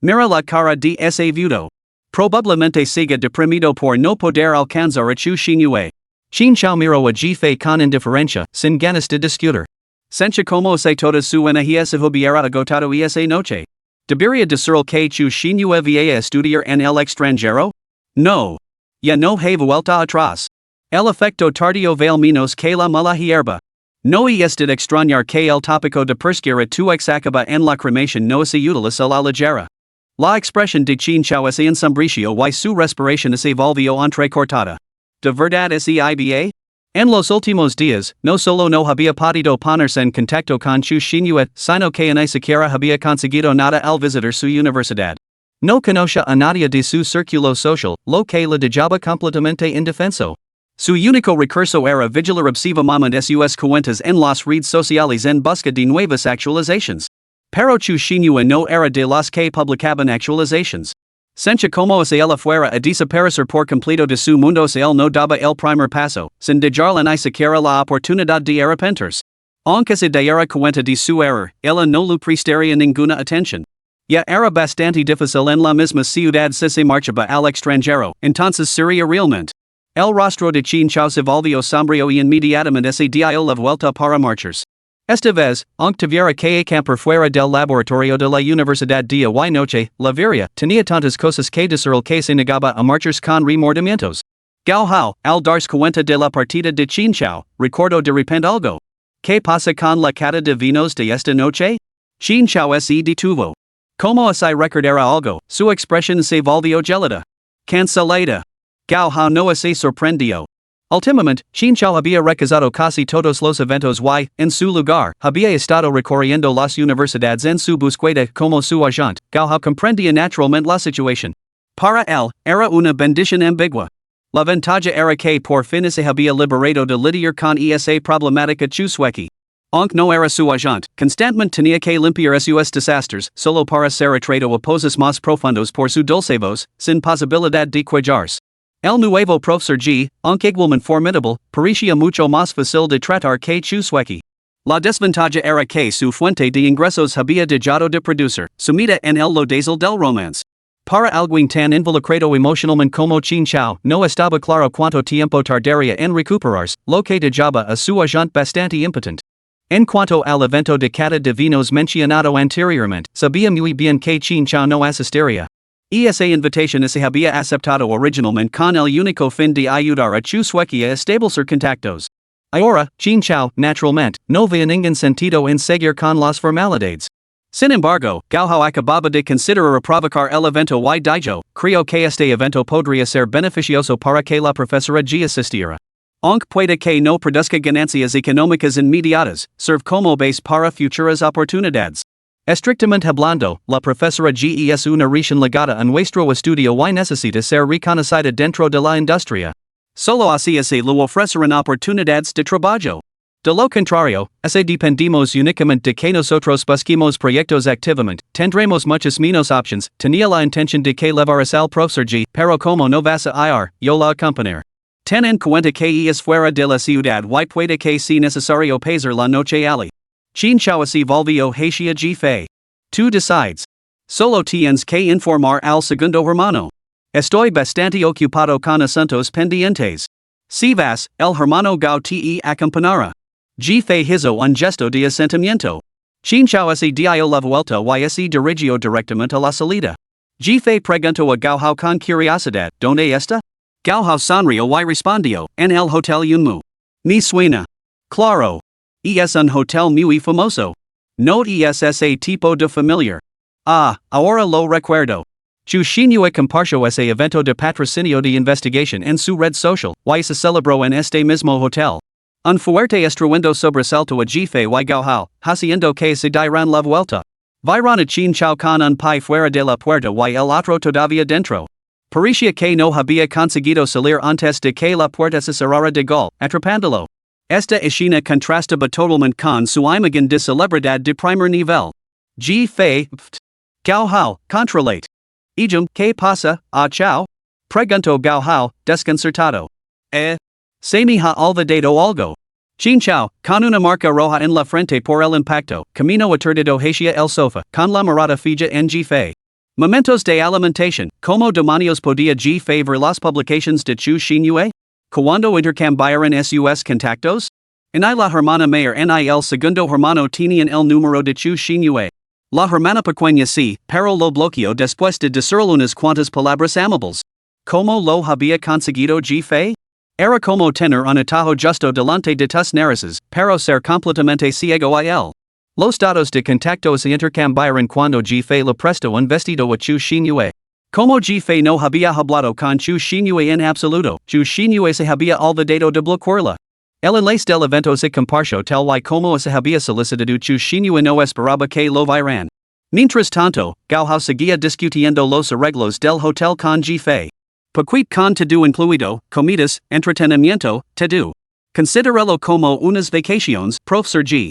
Mira la cara de ese viudo. Probablemente siga deprimido por no poder alcanzar a su Xinhue. Chin Chao miró a jefe con indiferencia, sin ganas de discutir. Sencha como se toda su energía se hubiera agotado esa noche. ¿Debería decirle que su Xinhue vaya a estudiar en el extranjero? No. Ya no hay vuelta atrás. El efecto tardío vale menos que la mala hierba. No es de extrañar que el tópico de persiguir a tu ex acaba en la cremación no se utiliza a la ligera. La expresión de Chin Chao se ensombrició y su respiración se volvió entrecortada. ¿De verdad es iba? En los últimos días, no solo no había podido ponerse en contacto con su Xinhue, sino que ni siquiera había conseguido nada al visitar su universidad. No conocía a nadie de su círculo social, lo que le dejaba completamente indefenso. Su único recurso era vigilar obsesivamente sus cuentas en las redes sociales en busca de nuevas actualizaciones. Pero su Xinhue no era de las que publicaban actualizaciones. Sencha como si él fuera a desaparecer por completo de su mundo si él no daba el primer paso, sin dejarle ni siquiera la oportunidad de arrepentirse. Aunque se diera cuenta de su error, ella no le prestaría ninguna atención. Ya era bastante difícil en la misma ciudad si se marchaba al extranjero, entonces sería realmente. El rostro de Chin Chao se volvió sombrío y inmediatamente se dio la vuelta para marcharse. Esta vez, aunque tuviera que acampar fuera del laboratorio de la universidad día y noche, la vería, tenía tantas cosas que decirle que se negaba a marcharse con remordimientos. Gao Hao, al darse cuenta de la partida de Chin Chao, recordó de repente algo. ¿Qué pasa con la cata de vinos de esta noche? Chin Chao se detuvo. Como así recordará algo, su expresión se volvió gelida. Cancelada. Gao Hao no se sorprendió. Últimamente, Chinchao había recazado casi todos los eventos y, en su lugar, había estado recorriendo las universidades en su búsqueda como su agente. Gao Hao comprendía naturalmente la situación. Para él, era una bendición ambigua. La ventaja era que por fin se había liberado de lidiar con esa problemática chusweki. Aunque no era su agente, constantemente tenía que limpiar sus desastres, solo para ser atraído a pozos más profundos por su dulce voz, sin posibilidad de cuellarse. El nuevo profesor G, aunque igualmente formidable, parecía mucho más fácil de tratar que chusweki. La desventaja era que su fuente de ingresos había dejado de producir, sumida en el lodazal del romance. Para alguien tan involucrado emocionalmente como Chinchao, no estaba claro cuánto tiempo tardaría en recuperarse, lo que dejaba a su agente bastante impotente. En cuanto al evento de cata de vinos mencionado anteriormente, sabía muy bien que Chinchao no asistiría. Esa invitación se había aceptado originalmente con el único fin de ayudar a Chusweki a establecer contactos. Ahora, Chinchao, naturalmente, no veía ningún sentido en seguir con las formalidades. Sin embargo, Gao Hao acababa de considerar provocar el evento y dijo, creo que este evento podría ser beneficioso para que la profesora G asistiera. Aunque puede que no produzca ganancias económicas inmediatas, serve como base para futuras oportunidades. Estrictamente hablando, la profesora G es una recién legada a nuestro estudio y necesita ser reconocida dentro de la industria. Solo así se le ofrecerán oportunidades de trabajo. De lo contrario, si dependemos únicamente de que nosotros busquemos proyectos activamente, tendremos muchas menos options. Tenía la intención de que llevaras al profesor G, pero como no vas a ir, yo la acompañaré. Ten en cuenta que es fuera de la ciudad y puede que sea necesario pasar la noche allí. Chinchao se volvió hacia G Fei. Tú decides. Solo tienes que informar al segundo hermano. Estoy bastante ocupado con asuntos pendientes. Si vas, el hermano Gao te acompañará. G Fei hizo un gesto de asentimiento. Chinchao se dio la vuelta y se dirigió directamente a la salida. G Fei preguntó a Gao Hao con curiosidad, ¿dónde está? Gao Hao sonrió y respondió, en el Hotel Yunmu. Me suena. Claro. Es un hotel muy famoso. No es ese tipo de familiar. Ah, ahora lo recuerdo. Chu Xinyue compartió ese evento de patrocinio de investigación en su red social, y se celebró en este mismo hotel. Un fuerte estruendo sobresalto a G Fei y Gao Hao, haciendo que se dieran la vuelta. Vieron a Chinchao con un pie fuera de la puerta y el otro todavía dentro. Parecía que no había conseguido salir antes de que la puerta se cerrara de gol, atrapándolo. Esta escena contrastaba totalmente con su imagen de celebridad de primer nivel. G Fei, Gao Hao, controlate. ¿Qué pasa, Chao? Preguntó Gao Hao, desconcertado. Se me ha olvidado algo. Chinchao, con una marca roja en la frente por el impacto, camino aturdido hacia el sofá, con la mirada fija en G Fei. Momentos de alimentación, ¿cómo demonios podía G Fei ver las publicaciones de Chu Xinyue? ¿Cuándo intercambiaron sus contactos? En la hermana mayor ni el segundo hermano tenían el número de Chu Xinyue. La hermana pequeña sí, pero lo bloqueó después de decir unas cuantas palabras amables. ¿Cómo lo había conseguido G Fei? Era como tener un atajo justo delante de tus narices, pero ser completamente ciego a él. Los datos de contacto se intercambiaron cuando G Fei le prestó un vestido a Chu Xinyue. Como G Fei no había hablado con Chu Xinyue en absoluto, Chu Xinyue se había olvidado de bloquearla. El enlace del evento se compartió tal y como se había solicitado. Chu Xinyue no esperaba que lo vieran. Mientras tanto, Gao Hao seguía discutiendo los arreglos del hotel con G Fei. Paquete con todo incluido, comidas, entretenimiento, todo. Considéralo como unas vacaciones, profesor G.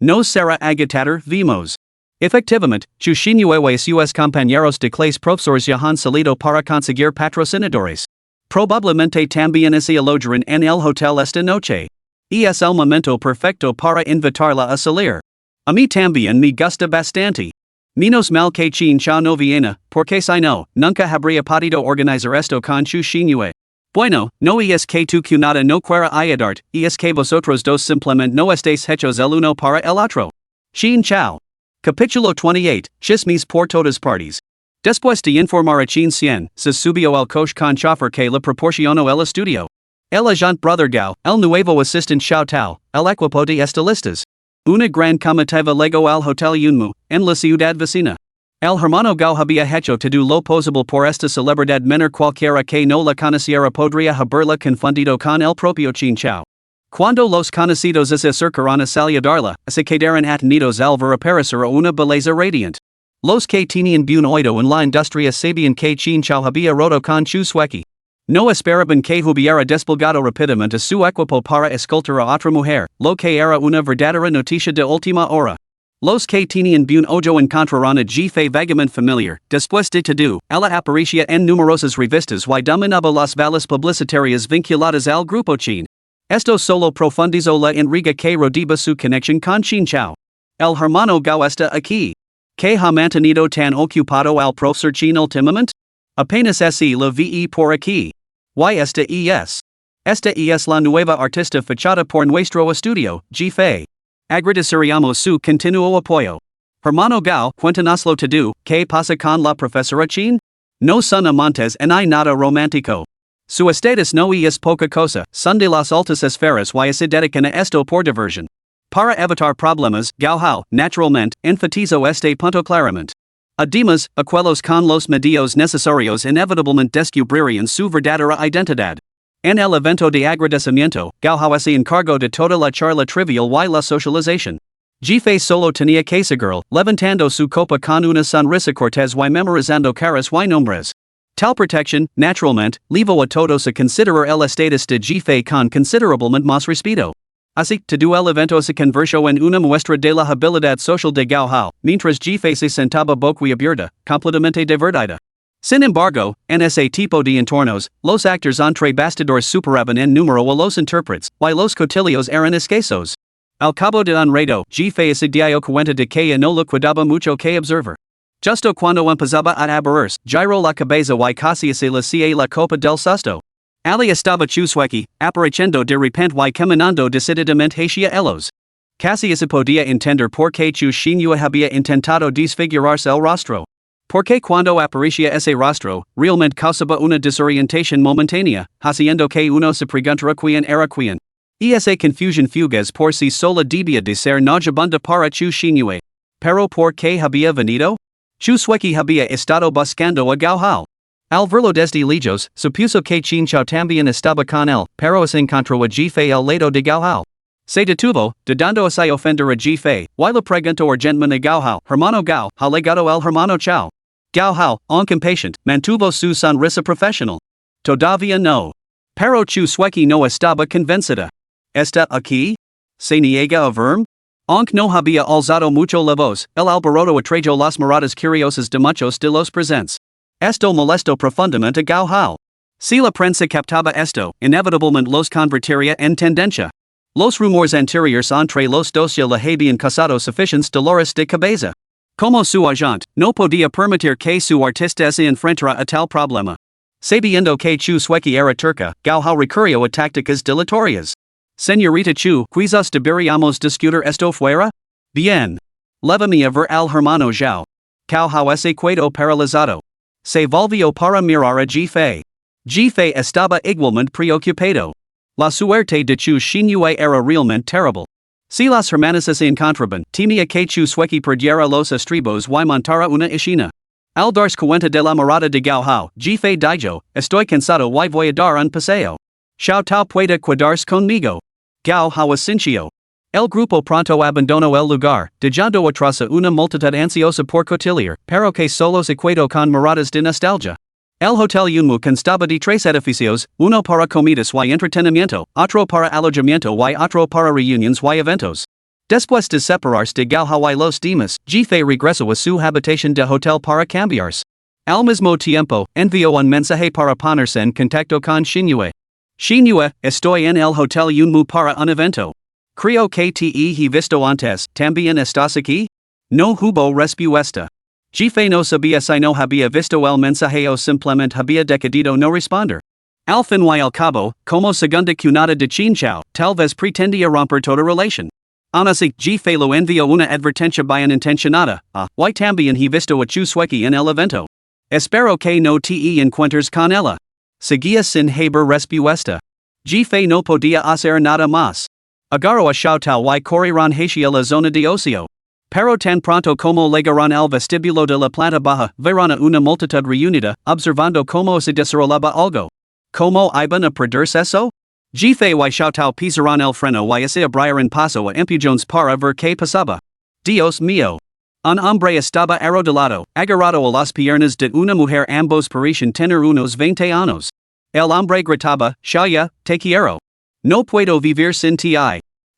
No será agotador, vimos. Efectivamente, Chu Xinyue y sus compañeros de clase profesores ya han salido para conseguir patrocinadores. Probablemente también se alojarán en el hotel esta noche. Es el momento perfecto para invitarla a salir. A mí también me gusta bastante. Menos mal que Chinchao no viene, porque si no, nunca habría podido organizar esto con Chu Xinyue. Bueno, no es que tu cuñada no quiera ayudarte, es que vosotros dos simplemente no estáis hechos el uno para el otro. Chinchao. Capítulo 28, Chismes por todas partes. Después de informar a Chin Xian, se subió al coche con chofer que le proporcionó el estudio. El agente Brother Gao, el nuevo asistente Xiao Tao, el equipo de estilistas. Una gran comitiva llegó al Hotel Yunmu, en la ciudad vecina. El hermano Gao había hecho todo lo posible por esta celebridad menor cualquiera que no la conociera podría haberla confundido con el propio Qin Chao. Cuando los conocidos se acercaron a saludarla, se quedaron atendidos al ver aparecer una belleza radiante. Los que tenían buen oído en la industria sabían que Qin Chao había roto con su suequi. No esperaban que hubiera desplegado rápidamente su equipo para escoltar a otra mujer, lo que era una verdadera noticia de última hora. Los que tenían buen ojo encontraron a G-Fe vagamente familiar, después de todo, ella aparecía en numerosas revistas y dominaba las vallas publicitarias vinculadas al grupo Qin. Esto solo profundizó la intriga que rodeaba su conexión con Qin Chao. El hermano Gao está aquí. ¿Que ha mantenido tan ocupado al profesor Qin últimamente? Apenas así la vi por aquí. Y esta es. Esta es la nueva artista fichada por nuestro estudio, G-Fe. Agradeceríamos su continuo apoyo. Hermano Gao, cuéntanoslo todo, ¿qué pasa con la profesora Qin? No son amantes y nada romántico. Su estatus no es poca cosa, son de las altas esferas y se dedican a esto por diversión. Para evitar problemas, Gao naturalmente, enfatizó este punto claramente. Además, aquellos con los medios necesarios inevitablemente descubrirían su verdadera identidad. En el evento de agradecimiento, Gao se encargó de toda la charla trivial y la socialización. G-Fe solo tenía que seguir, levantando su copa con una sonrisa cortés y memorizando caras y nombres. Tal protección, naturalmente, llevó a todos a considerar el estatus de G-Fe con considerablemente más respeto. Así, todo el evento se convirtió en una muestra de la habilidad social de Gao, mientras G-Fe se sentaba boquiabierta, completamente divertida. Sin embargo, en ese tipo de entornos, los actores entre bastidores superaban en número a los intérpretes, y los cotilleos eran escasos. Al cabo de un rato, G-Fe se dio cuenta de que no le quedaba mucho que observar. Justo cuando empezaba a aburrirse, giró la cabeza y casi se le hacía la copa del susto. Ali estaba chusweki, apareciendo de repente y caminando decididamente hacia ellos. Casi se podía entender por qué Chu Xinyue había intentado desfigurarse el rostro. Porque cuando aparecía ese rostro, realmente causaba una desorientación momentánea, haciendo que uno se preguntara quién era quién. Y esa confusión fugaz por sí sola debía de ser nauseabunda para Chu Xinyue. Pero ¿por qué había venido? Chu Sueki había estado buscando a Gao. Al verlo desde lejos, supuso que Qin Chao también estaba con él, pero se encontró a G-Fe al lado de Gao. Se detuvo, dudando a ofender a G-Fe, y le preguntó urgentemente a Gao, hermano Gao, ¿ha legado el hermano Chao? Gao, aunque impatient, mantuvo su sonrisa profesional. Todavía no. Pero Chu Sueki no estaba convencida. ¿Está aquí? ¿Se niega a verme? Aunque no había alzado mucho la voz, el alboroto atrajo las miradas curiosas de muchos de los presentes. Esto molestó profundamente a Gao. Si la prensa captaba esto, inevitablemente los convertiría en tendencia. Los rumores anteriores entre los dos ya le habían causado suficientes dolores de cabeza. Como su agente, no podía permitir que su artista se enfrentara a tal problema. Sabiendo que Chu Sueki era turca, Gao recurrió a tácticas dilatorias. Señorita Chu, quizás deberíamos discutir esto fuera? Bien. Lévame a ver al hermano Zhao. Gao se quedó paralizado. Se volvió para mirar a G-Fe. G-Fe estaba igualmente preocupado. La suerte de Chu Xinyue era realmente terrible. Si las hermanas se encontraban, temía que Chu Sueki perdiera los estribos y montara una escena. Al darse cuenta de la mirada de Gao, G-Fe dijo, estoy cansado y voy a dar un paseo. Xiao Tao puede quedarse conmigo. Gao asintió. El grupo pronto abandonó el lugar, dejando atrás a una multitud ansiosa por cotillear, pero que solo se quedó con miradas de nostalgia. El Hotel Yunmu constaba de 3 edificios, uno para comidas y entretenimiento, otro para alojamiento y otro para reuniones y eventos. Después de separarse de Gao y los demás, G-Fe regresó a su habitación de hotel para cambiarse. Al mismo tiempo, envió un mensaje para ponerse en contacto con Xinyue. Xinyue, estoy en el Hotel Yunmu para un evento. Creo que te he visto antes, ¿también estás aquí? No hubo respuesta. G-Fe no sabía si no había visto el mensaje o simplemente había decidido no responder. Al fin y al cabo, como segunda cunada de Qin Chao, tal vez pretendía romper toda relación. Aun así, G-Fe lo envió una advertencia bien intencionada, y también he visto a Chu Sueki en el evento. Espero que no te encuentres con ella. Seguía sin haber respuesta. G-Fe no podía hacer nada más. Agarró a Xiao Tao y corrieron hacia la zona de ocio. Pero tan pronto como llegaron al vestíbulo de la planta baja, verán a una multitud reunida, observando como se desarrollaba algo. ¿Cómo iban a perderse eso? Jefe y shoutao pisaron el freno y se abrieron paso a empujones para ver qué pasaba. Dios mío. Un hombre estaba arrodillado, agarrado a las piernas de una mujer, ambos parecían tener unos 20 años. El hombre gritaba, Shaya, te quiero. No puedo vivir sin ti.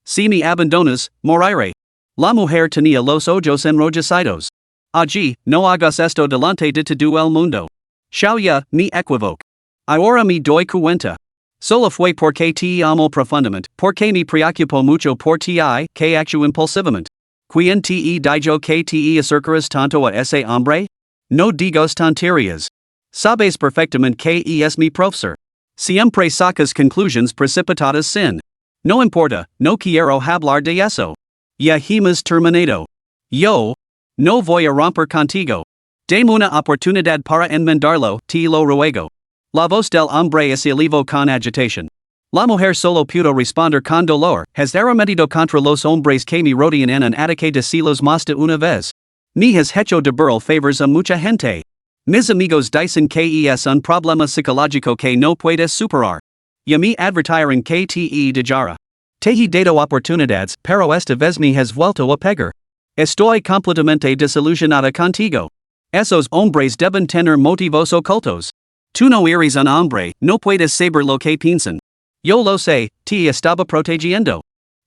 Si me abandonas, moriré. La mujer tenía los ojos enrojecidos. Allí, no hagas esto delante de todo el mundo. Shaya, me equivoco. Ahora me doy cuenta. Solo fue porque te amo profundamente, porque me preocupo mucho por ti, que actúo impulsivamente. ¿Quién te dijo que te acercaras tanto a ese hombre? No digas tonterías. Sabes perfectamente que es mi profesor. Siempre sacas conclusiones precipitadas sin. No importa, no quiero hablar de eso. Ya hemos terminado. Yo no voy a romper contigo. Dame una oportunidad para enmendarlo, te lo ruego. La voz del hombre se elevó con agitación. La mujer solo pudo responder con dolor, has arremetido contra los hombres que me rodean en un ataque de celos más de una vez. Me has hecho de burl favors a mucha gente. Mis amigos dicen que es un problema psicológico que no puedes superar. Ya me advirtieron que te dejara. Te he dado oportunidades, pero esta vez me has vuelto a pegar. Estoy completamente desilusionada contigo. Esos hombres deben tener motivos ocultos. Tú no eres un hombre, no puedes saber lo que piensan. Yo lo sé, te estaba protegiendo.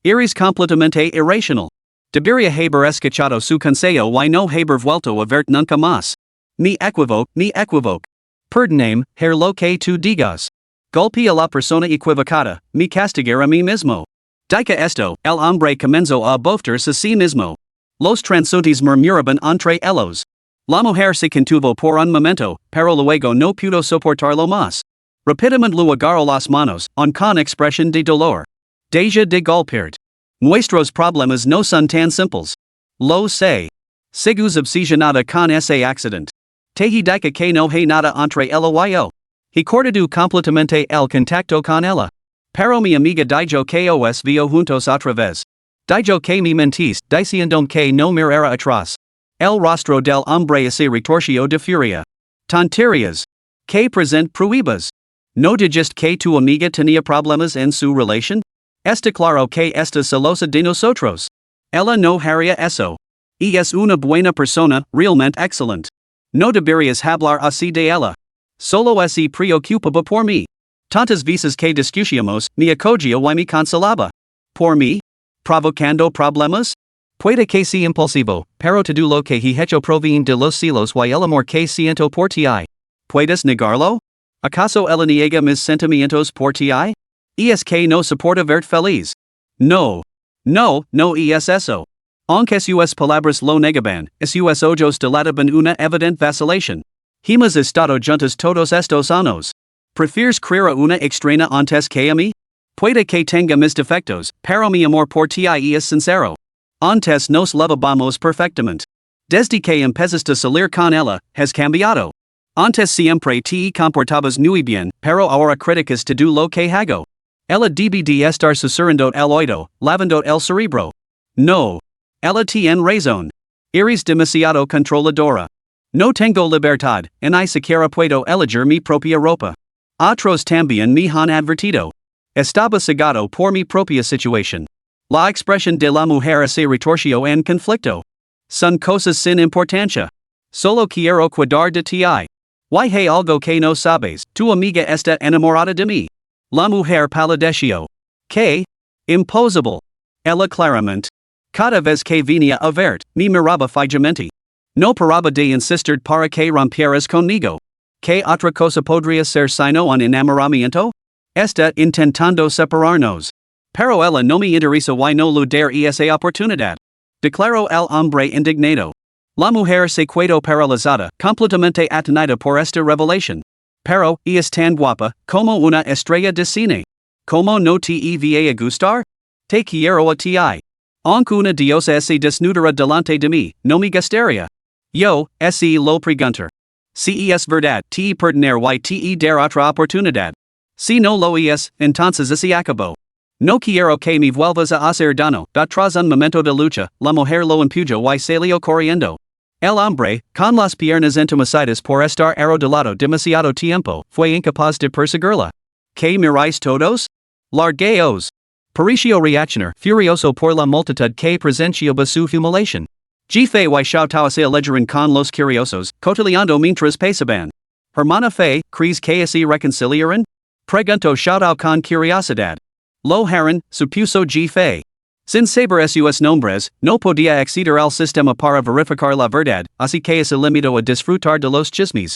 Eres completamente irracional. Debería haber escuchado su consejo y no haber vuelto a verte nunca más. Me equivoco. Perdóname, lo que tú digas. Golpe a la persona equivocada, me castigar a mí mismo. Dica esto, el hombre comenzó a bofetarse a sí mismo. Los transeúntes murmuraban entre ellos. La mujer se contuvo por un momento, pero luego no pudo soportarlo más. Rápidamente lo agarró las manos, con expresión de dolor. Deja de golpearte. Nuestros problemas no son tan simples. Lo sé. Sigues obsesionada con ese accidente. Te he dicho que no hay nada entre ella y yo. He cortado completamente el contacto con ella. Pero mi amiga dijo que os vio juntos otra vez. Dijo que me mentís, diciendo que no mirara atrás. El rostro del hombre se retorció de furia. Tonterías. Que present pruebas. ¿No dijiste que tu amiga tenía problemas en su relación? Está claro que está celosa de nosotros. Ella no haría eso. Y es una buena persona, realmente excelente. No deberías hablar así de ella. Solo se preocupaba por mí. Tantas veces que discutíamos, me acogía y me consolaba. ¿Por mí? ¿Provocando problemas? Puede que sea impulsivo, pero todo lo que he hecho proviene de los celos y el amor que siento por ti. ¿Puedes negarlo? ¿Acaso ella niega mis sentimientos por ti? ¿Es que no soporta verte feliz? No es eso. Aunque sus palabras lo negaban, sus ojos delataban una evidente vacilación. Hemos estado juntos todos estos años. ¿Prefieres creer a una extraña antes que a mí? Puede que tenga mis defectos, pero mi amor por ti es sincero. Antes nos llevábamos perfectamente. Desde que empezaste a salir con ella, has cambiado. Antes siempre te comportabas muy bien, pero ahora criticas todo lo que hago. Ella debe de estar susurrando el oído, lavando el cerebro. No. Ella tiene razón. Eres demasiado controladora. No tengo libertad, ni siquiera puedo elegir mi propia ropa. Otros también me han advertido. Estaba cegado por mi propia situación. La expresión de la mujer se retorció en conflicto. Son cosas sin importancia. Solo quiero cuidar de ti. Y hay algo que no sabes, tu amiga está enamorada de mí. La mujer palideció. ¿Qué? Imposible. Ella claramente. Cada vez que venía a verte, me miraba fijamente. No paraba de insistir para que rompieras conmigo. ¿Qué otra cosa podría ser sino un enamoramiento? Está intentando separarnos. Pero ella no me interesa y no le daré esa oportunidad. Declaró el hombre indignado. La mujer se quedó paralizada, completamente atonida por esta revelación. Pero, es tan guapa, como una estrella de cine. ¿Cómo no te iba a gustar? Te quiero a ti. Aunque una diosa se desnudara delante de mí, no me gustaría. Yo, lo preguntar. Si es verdad, te perdonar y te dar otra oportunidad. Si no lo es, entonces se acabó. No quiero que me vuelvas a hacer daño, tras un momento de lucha, la mujer lo empuja y salió corriendo. El hombre, con las piernas entumecidas por estar arrodillado demasiado tiempo, fue incapaz de perseguirla. ¿Qué miráis todos? Largueos. Pareció reaccionar, furioso por la multitud que presenciaba su humiliación. Fe y Xiaotao se alejaron con los curiosos, cotilleando mientras pasaban. Hermana Fe, ¿crees que se reconciliaron? Preguntó Xiaotao con curiosidad. Lo harán, supuso Fe. Sin saber sus nombres, no podía acceder al sistema para verificar la verdad, así que se limitó a disfrutar de los chismes.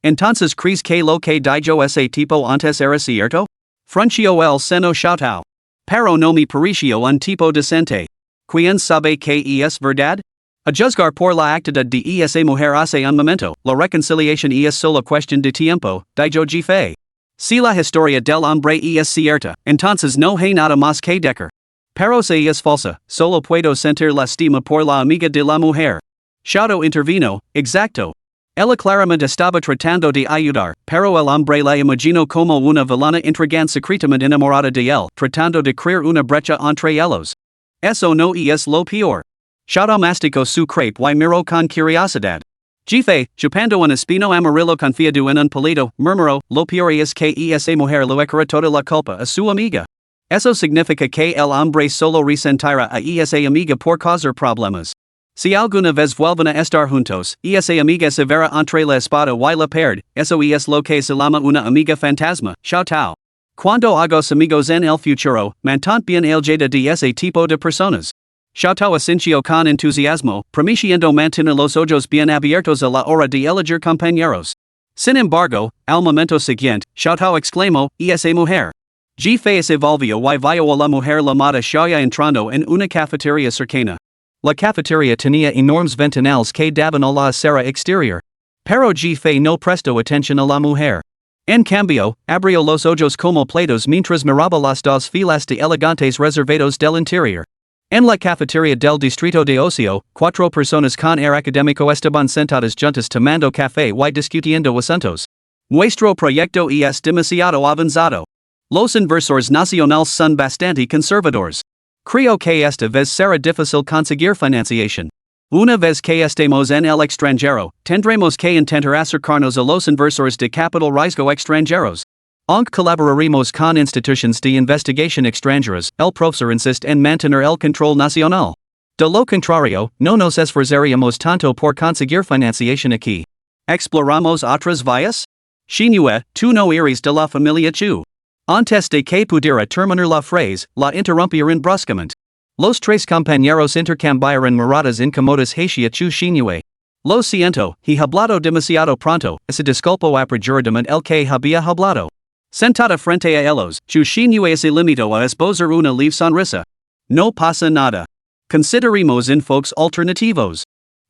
Entonces ¿crees que lo que dijo ese tipo antes era cierto? Frunció el seno Xiaotao. Pero no me pareció un tipo decente. ¿Quién sabe que es verdad? A juzgar por la actitud de esa mujer hace un momento, la reconciliación es solo cuestión de tiempo, dijo Fe. Si la historia del hombre es cierta, entonces no hay nada más que decir. Pero si es falsa, solo puedo sentir lástima por la amiga de la mujer. Xiaotao intervino, exacto. Ella claramente estaba tratando de ayudar, pero el hombre la imaginó como una villana intrigante secretamente enamorada de él, tratando de crear una brecha entre ellos. Eso no es lo peor. Xiaotao masticó su crepe y miró con curiosidad. Fe, chupando un espino amarillo confiado en un palito, murmuró, lo peor es que esa mujer le echará toda la culpa a su amiga. Eso significa que el hombre solo resentirá a esa amiga por causar problemas. Si alguna vez vuelven a estar juntos, esa amiga se verá entre la espada y la pared, eso es lo que se llama una amiga fantasma, Xiaotao. Cuando hagos amigos en el futuro, mantén bien alejada de ese tipo de personas. Xiaotao asintió con entusiasmo, prometiendo mantener los ojos bien abiertos a la hora de elegir compañeros. Sin embargo, al momento siguiente, Xiaotao exclamó, esa mujer. Fe se volvió y vio a la mujer llamada Xiaoya entrando en una cafetería cercana. La cafetería tenía enormes ventanales que daban a la acera exterior. Pero Fe no prestó atención a la mujer. En cambio, abrió los ojos como platos mientras miraba las dos filas de elegantes reservados del interior. En la cafetería del distrito de ocio, 4 personas con aire académico estaban sentadas juntas tomando café y discutiendo asuntos. Nuestro proyecto es demasiado avanzado. Los inversores nacionales son bastante conservadores. Creo que esta vez será difícil conseguir financiación. Una vez que estemos en el extranjero, tendremos que intentar acercarnos a los inversores de capital riesgo extranjeros. Aunque colaboraremos con instituciones de investigación extranjeras, el profesor insiste en mantener el control nacional. De lo contrario, no nos esforzaríamos tanto por conseguir financiación aquí. ¿Exploramos otras vías? Xinhua, tú no eres de la familia Chu. Antes de que pudiera terminar la frase, la interrumpieron bruscamente. Los 3 compañeros intercambiaron miradas incómodas hacia Chu Xinhua. Lo siento, he hablado demasiado pronto, se disculpó apresuradamente el que había hablado. Sentada frente a ellos, Chu Xinhua se limitó a esbozar una leve sonrisa. No pasa nada. Consideremos enfoques alternativos.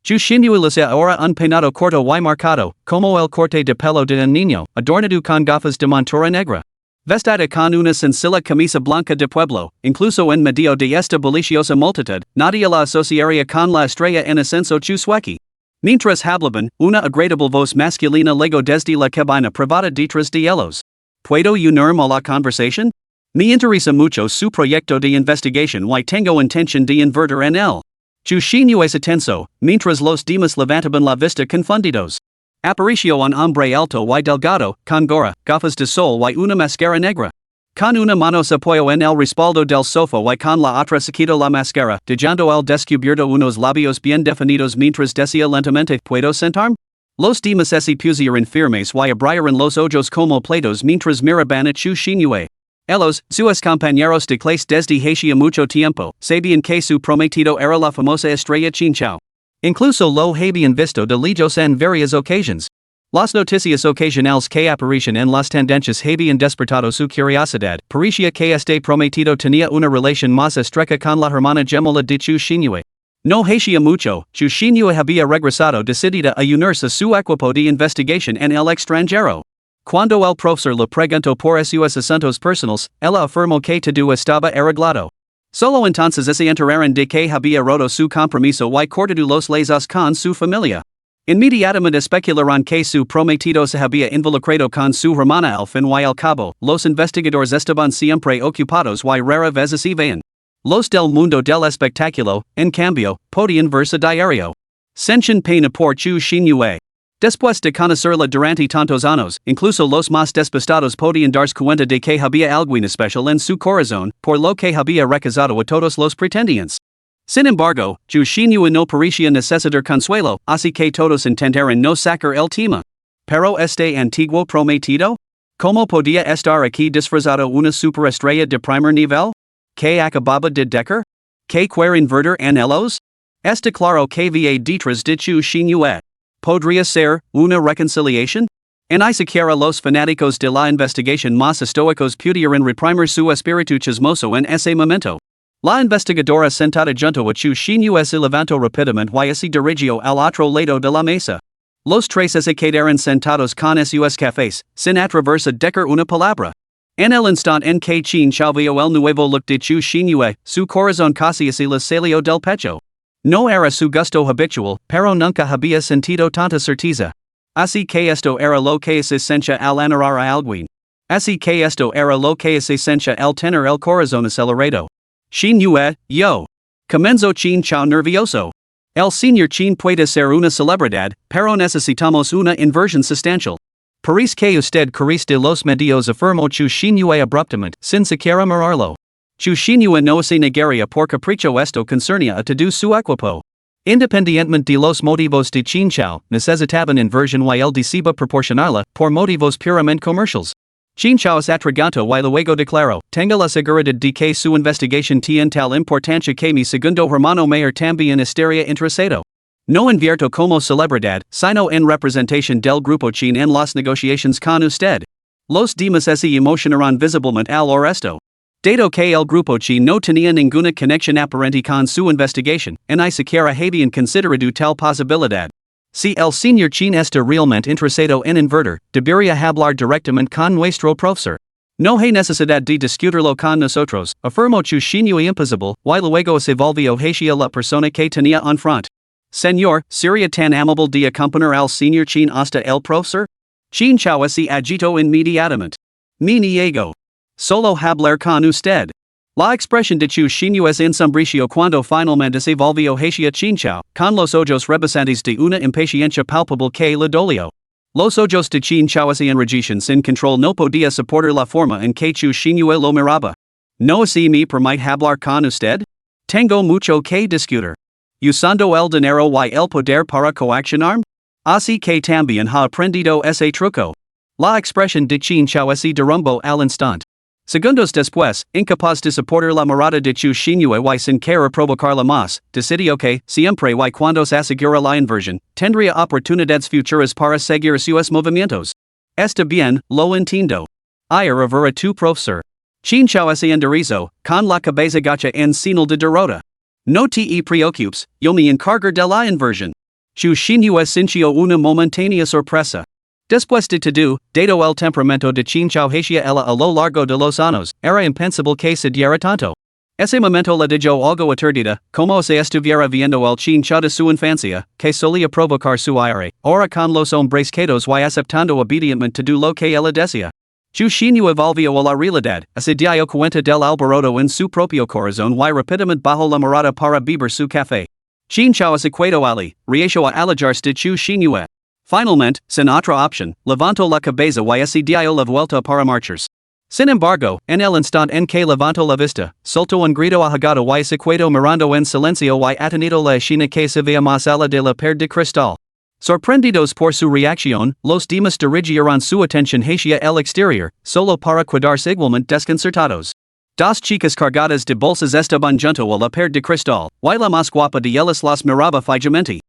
Chu Xinhua luce ahora un peinado corto y marcado, como el corte de pelo de un niño, adornado con gafas de montura negra. Vestida con una sencilla camisa blanca de pueblo, incluso en medio de esta bulliciosa multitud, nadie la asociaría con la estrella en ascenso Chu Sueki. Mientras hablaban, una agradable voz masculina llegó desde la cabina privada detrás de ellos. ¿Puedo unirme a la conversación? Me interesa mucho su proyecto de investigación y tengo intención de invertir en él. Chu Xinhua se tensó, mientras los demás levantaban la vista confundidos. Apareció un hombre alto y delgado, con gorra, gafas de sol y una máscara negra. Con una mano se apoyó en el respaldo del sofá y con la otra se quitó la máscara, dejando al descubierto unos labios bien definidos mientras decía lentamente, ¿puedo sentarme? Los demás se pusieron firmes y abrieron los ojos como platos mientras miraban a Chu Xinhua. Ellos, sus compañeros de clase desde hacía mucho tiempo, sabían que su prometido era la famosa estrella Chinchao. Incluso lo habían visto de lejos en varias ocasiones. Las noticias ocasionales que aparecían en las tendencias habían despertado su curiosidad. Parecía que este prometido tenía una relación más estrecha con la hermana gemela de Chu Xinhua. No hacía mucho, Chu Xinhua había regresado decidida a unirse a su equipo de investigación en el extranjero. Cuando el profesor le preguntó por sus asuntos personales, ella afirmó que todo estaba arreglado. Solo entonces se enteraron de que había roto su compromiso y cortado los lazos con su familia. Inmediatamente especularon que su prometido se había involucrado con su hermana al fin y al cabo, los investigadores estaban siempre ocupados y rara vez se veían. Los del mundo del espectáculo, en cambio, podían verse diario. Senchen pena por chu shinue. Después de conocerla durante tantos años, incluso los más despistados podían darse cuenta de que había algo especial en su corazón, por lo que había rechazado a todos los pretendientes. Sin embargo, Chu Shinue no parecía necesitar consuelo, así que todos intentaron no sacar el tema. Pero este antiguo prometido? ¿Cómo podía estar aquí disfrazado una superestrella de primer nivel? ¿Qué acababa de decir? ¿Qué quieren ver anhelos? Está claro que va detrás de Chu Shinue. ¿Podría ser una reconciliación? En ni siquiera los fanáticos de la investigación más estoicos pudieron reprimir su espíritu chismoso en ese momento. La investigadora sentada junto a Chu Shinue se levantó rápidamente y se dirigió al otro lado de la mesa. Los tres se quedaron sentados con sus cafés, sin atreverse a decir una palabra. En el instante en que Chin Chao vio el nuevo look de Chu Shinue, su corazón casi se le salió del pecho. No era su gusto habitual, pero nunca había sentido tanta certeza. Así que esto era lo que se sentía al anurar a alguien. Así que esto era lo que se sentía al tener el corazón acelerado. Shinue, yo. Comenzó Chin Chao nervioso. El señor Chin puede ser una celebridad, pero necesitamos una inversión sustancial. Parece que usted carece de los medios, afirmó Chu Shinue abruptamente, sin siquiera mirarlo. Chu Shinue no se negaría por capricho, esto concernía a todo su equipo. Independientemente de los motivos de Chin Chao, necesitaban inversión y él decía proporcionarla, por motivos puramente comerciales. Chin Chao se atragantó y luego declaró, tengo la seguridad de que su investigación tiene tal importancia que mi segundo hermano mayor también estaría interesado. No invierto como celebridad, sino en representación del grupo Chin en las negociaciones con usted. Los demás se emocionarán visiblemente al oresto. Dado que el grupo Chin no tenía ninguna conexión aparente con su investigación, ni siquiera habían considerado tal posibilidad. Si el señor Chin está realmente interesado en invertir, debería hablar directamente con nuestro profesor. No hay necesidad de discutirlo con nosotros, afirmó Chu Shinue imposible, y luego se volvió hacia la persona que tenía enfrente. Señor, ¿sería tan amable de acompañar al señor Chin hasta el profesor? Chin Chao se agitó inmediatamente. Me niego. Solo hablar con usted. La expresión de Chu Shinue se ensombrició cuando finalmente se volvió hacia Chin Chao, con los ojos rebasantes de una impaciencia palpable que le dolió. Los ojos de Chin Chao se enrojecían sin control, no podía soportar la forma en que Chu Shinue lo miraba. ¿No se me permite hablar con usted? Tengo mucho que discutir. Usando el dinero y el poder para coaccionarme? Así que también ha aprendido ese truco. La expresión de Chin Chao se derrumbó al instante. Segundos después, incapaz de soportar la mirada de Chu Shinue y sin querer provocarla más, decidió que, siempre y cuando se asegura la inversión, tendría oportunidades futuras para seguir sus movimientos. Está bien, lo entiendo. Ir a ver a tu profesor. Chin Chao se enderezó, con la cabeza gacha en señal de derrota. No te preocupes, yo me encargo de la inversión. Chu Shinue sintió una momentánea sorpresa. Después de todo, dado el temperamento de Chin Chao hacia ella a lo largo de los años, era impensable que se diera tanto. Ese momento le dio algo aturdida, como si estuviera viendo el Chin Chao de su infancia, que solía provocar su ira, ahora con los hombres quedos y aceptando obedientemente todo lo que ella decía. Chu Shinue volvió a la realidad, se dio cuenta del alboroto en su propio corazón y rápidamente bajó la mirada para beber su café. Chin Chao se quedó allí, reacio a alejarse de Chu Shinue. Finalmente, sin otra opción, levantó la cabeza y se dio la vuelta para marcharse. Sin embargo, en el instante en que levantó la vista, soltó un grito ahogado y se quedó mirando en silencio y atenido la escena que se veía más allá de la pared de cristal. Sorprendidos por su reacción, los demás dirigieron su atención hacia el exterior, solo para quedarse igualmente desconcertados. Dos chicas cargadas de bolsas estaban junto a la pared de cristal, y la más guapa de ellas las miraba fijamente.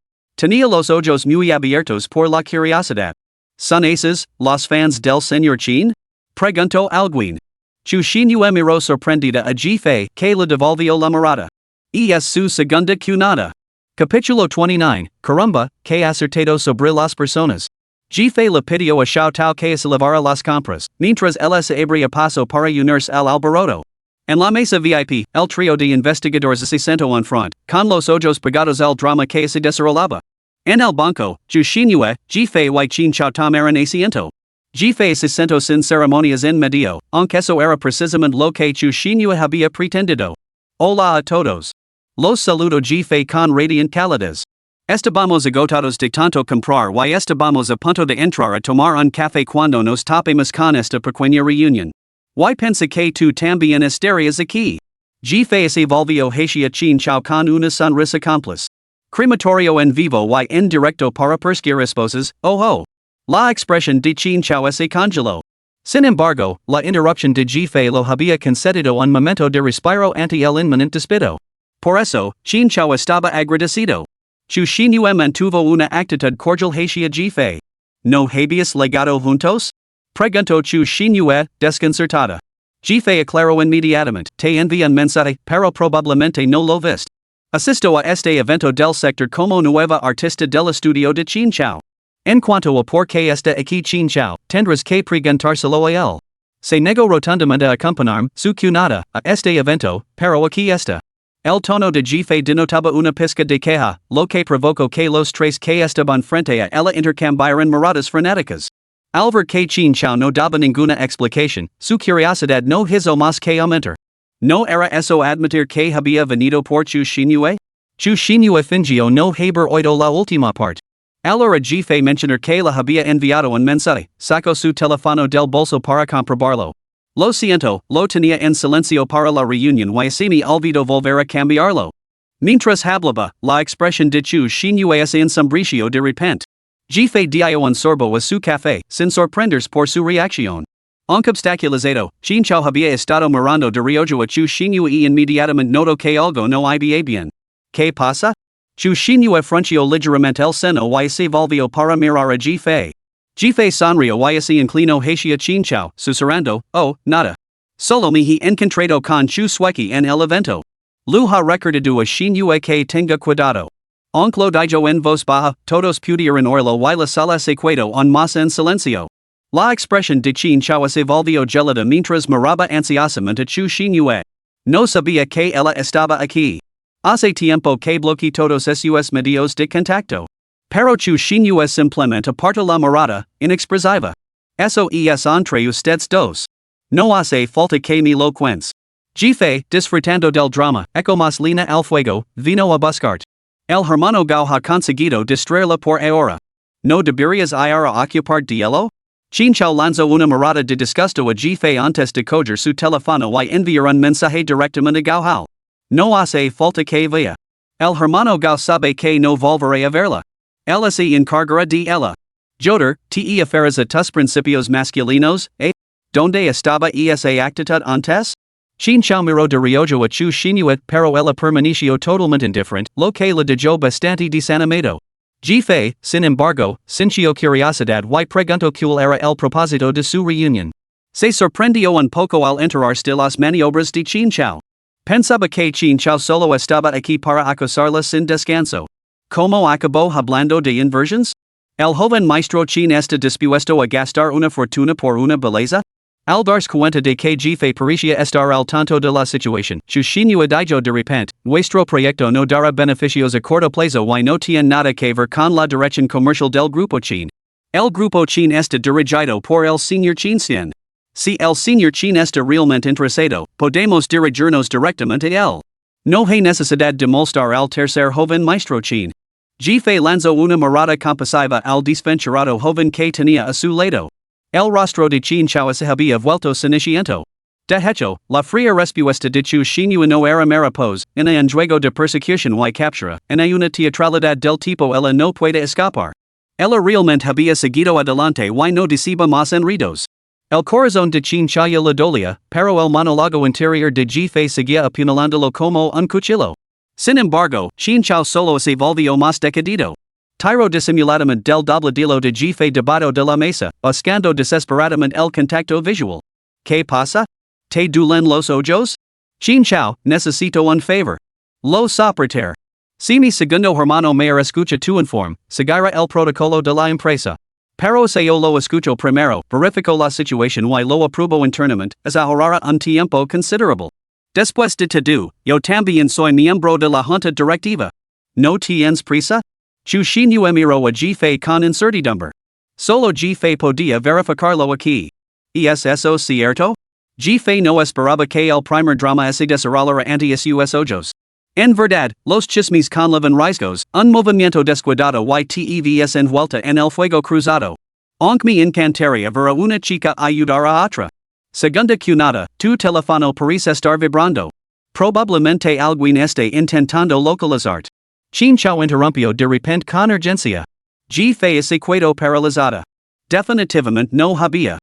Tenía los ojos muy abiertos por la curiosidad. ¿Son esas, los fans del señor Chin? Preguntó alguien. Chu Shinue miró sorprendida a Ji-Fei, que le devolvió la mirada. Y es su segunda cunada. Capítulo 29, Caramba, que acertado sobre las personas. Ji-Fei le pidió a Xiao Tao que se llevara las compras, mientras él se abría paso para unirse al alboroto. En la mesa VIP, el trío de investigadores se sentó en front, con los ojos pegados al drama que se desarrollaba. En el banco, ju shinue, jifei y chin chao tam eran asiento. Jifei se sento sin ceremonias en medio, aunque eso era precisamente lo que chu shinue había pretendido. Hola a todos. Los saludo jifei con radiant calidez. Estábamos agotados de tanto comprar y estábamos a punto de entrar a tomar un café cuando nos topamos con esta pequeña reunión. Y pensa que tú también estarías aquí. Jifei se volvió hacia chin chao con una sonrisa cómplice. Crematorio en vivo y en directo para perseguir esposas, oh. La expresión de chin chao se congeló. Sin embargo, la interrupción de Jifei lo había concedido un momento de respiro ante el inminente despido. Por eso, chin chao estaba agradecido. Chu shinue mantuvo una actitud cordial hacia Jifei. ¿No habías legado juntos? Preguntó chu shinue, desconcertada. Jifei aclaró inmediatamente, te envié un mensaje, pero probablemente no lo viste. Asisto a este evento del sector como nueva artista del estudio de chin chao. En cuanto a por qué está aquí chin chao, tendrás que preguntárselo a él. Se negó rotundamente a acompañarme, su cunada, a este evento, pero aquí está. El tono de Jifei denotaba una pizca de queja, lo que provocó que los tres que estaban frente a ella intercambiaran miradas frenéticas. Al ver que chin chao no daba ninguna explicación, su curiosidad no hizo más que aumentar. ¿No era eso admitir que había venido por chu shinue? Chu shinue fingió no haber oído la última parte. Al hora Jifei mencionar que la había enviado un mensaje, sacó su teléfono del bolso para comprobarlo. Lo siento, lo tenía en silencio para la reunión y se me olvidó volver a cambiarlo. Mientras hablaba, la expresión de chu shinue se ensombreció de repente. Jifei dio un sorbo a su café, sin sorprenderse por su reacción. Aunque obstaculizado, chin chao había estado mirando de reojo a chu shinue y inmediatamente notó que algo no iba bien. ¿Qué pasa? Chu shinue frunció ligeramente el seno y se volvió para mirar a Jifei. Jifei sonrió y se inclinó hacia chin chao, susurrando, oh, nada. Solo me he encontrado con chu sueki en el evento. Lu ha recordado a shinue que tenga cuidado. Aunque lo dijo en voz baja, todos pudieron oírlo y la sala se quedó en más en silencio. La expresión de chin chao se volvió gelada mientras miraba ansiosamente a chu shinue. No sabía que ella estaba aquí. Hace tiempo que bloqueé todos sus medios de contacto. Pero chu shinue simplemente apartó la mirada, inexpresiva. Eso es entre ustedes dos. No hace falta que me lo cuentes. Jifei, disfrutando del drama, eco más lina al fuego, vino a buscarte. El hermano Gao ha conseguido distraerla por ahora. ¿No deberías ir a ocupar hielo? Chin chao lanzó una mirada de disgusto a Jifei antes de coger su teléfono y enviar un mensaje directamente a Gao Hao. No hace falta que vaya. El hermano Gao sabe que no volveré a verla. Él se encargará de ella. Joder, te aferras a tus principios masculinos, ¿eh? ¿Dónde estaba esa actitud antes? Chin chao miró de reojo a chu shinue, pero ella permaneció totalmente indiferente, lo que la dejó bastante desanimado. Jifei, sin embargo, sintió curiosidad y preguntó cuál era el propósito de su reunión. Se sorprendió un poco al enterarse de las maniobras de chin chao. Pensaba que chin chao solo estaba aquí para acosarla sin descanso. ¿Cómo acabó hablando de inversions? ¿El joven maestro chin está dispuesto a gastar una fortuna por una belleza? Al darse cuenta de que Jifei parecía estar al tanto de la situación, chu shinue dijo de repente, nuestro proyecto no dará beneficios a corto plazo y no tiene nada que ver con la dirección comercial del grupo chin. El grupo chin está dirigido por el señor Chin Cien. Si el señor Chin está realmente interesado, podemos dirigirnos directamente a él. No hay necesidad de molestar al tercer joven maestro chin. Jifei lanzó una mirada compasiva al desventurado joven que tenía a su lado. El rostro de chin chao se había vuelto ceniciento. De hecho, la fría respuesta de chu shinue no era mariposa, en un juego de persecución y captura, en una teatralidad del tipo ella no puede escapar. Ella realmente había seguido adelante y no decía más enredos. El corazón de chin chao le dolía, pero el monólogo interior de Jifei seguía apuñalándolo como un cuchillo. Sin embargo, chin chao solo se volvió más decidido. Tiró disimuladamente del dobladillo de Jifei debajo de la mesa, buscando desesperadamente el contacto visual. ¿Qué pasa? ¿Te duelen los ojos? Chin chao, necesito un favor. Lo soportar. Si mi segundo hermano mayor escucha tu informe, seguirá el protocolo de la empresa. Pero si yo lo escucho primero, verificó la situación y lo aprobó internamente, es ahorrar un tiempo considerable. Después de todo, yo también soy miembro de la junta directiva. ¿No tienes prisa? Chu shinue miro a G-Fei con incertidumbre. Solo G-Fei podía verificarlo aquí. Eso cierto? G-Fei no esperaba que el primer drama se desarrollara ante sus ojos. En verdad, los chismes conllevan riesgos, un movimiento descuidado y tevs envuelta en el fuego cruzado. Aunque me encantaría ver a una chica ayudar a otra. Segunda cunada, tu teléfono parece estar vibrando. Probablemente alguien esté intentando localizarte. Chin Chao interrumpió de repente con urgencia. G-Fei se quedó paralizada. Definitivamente no había.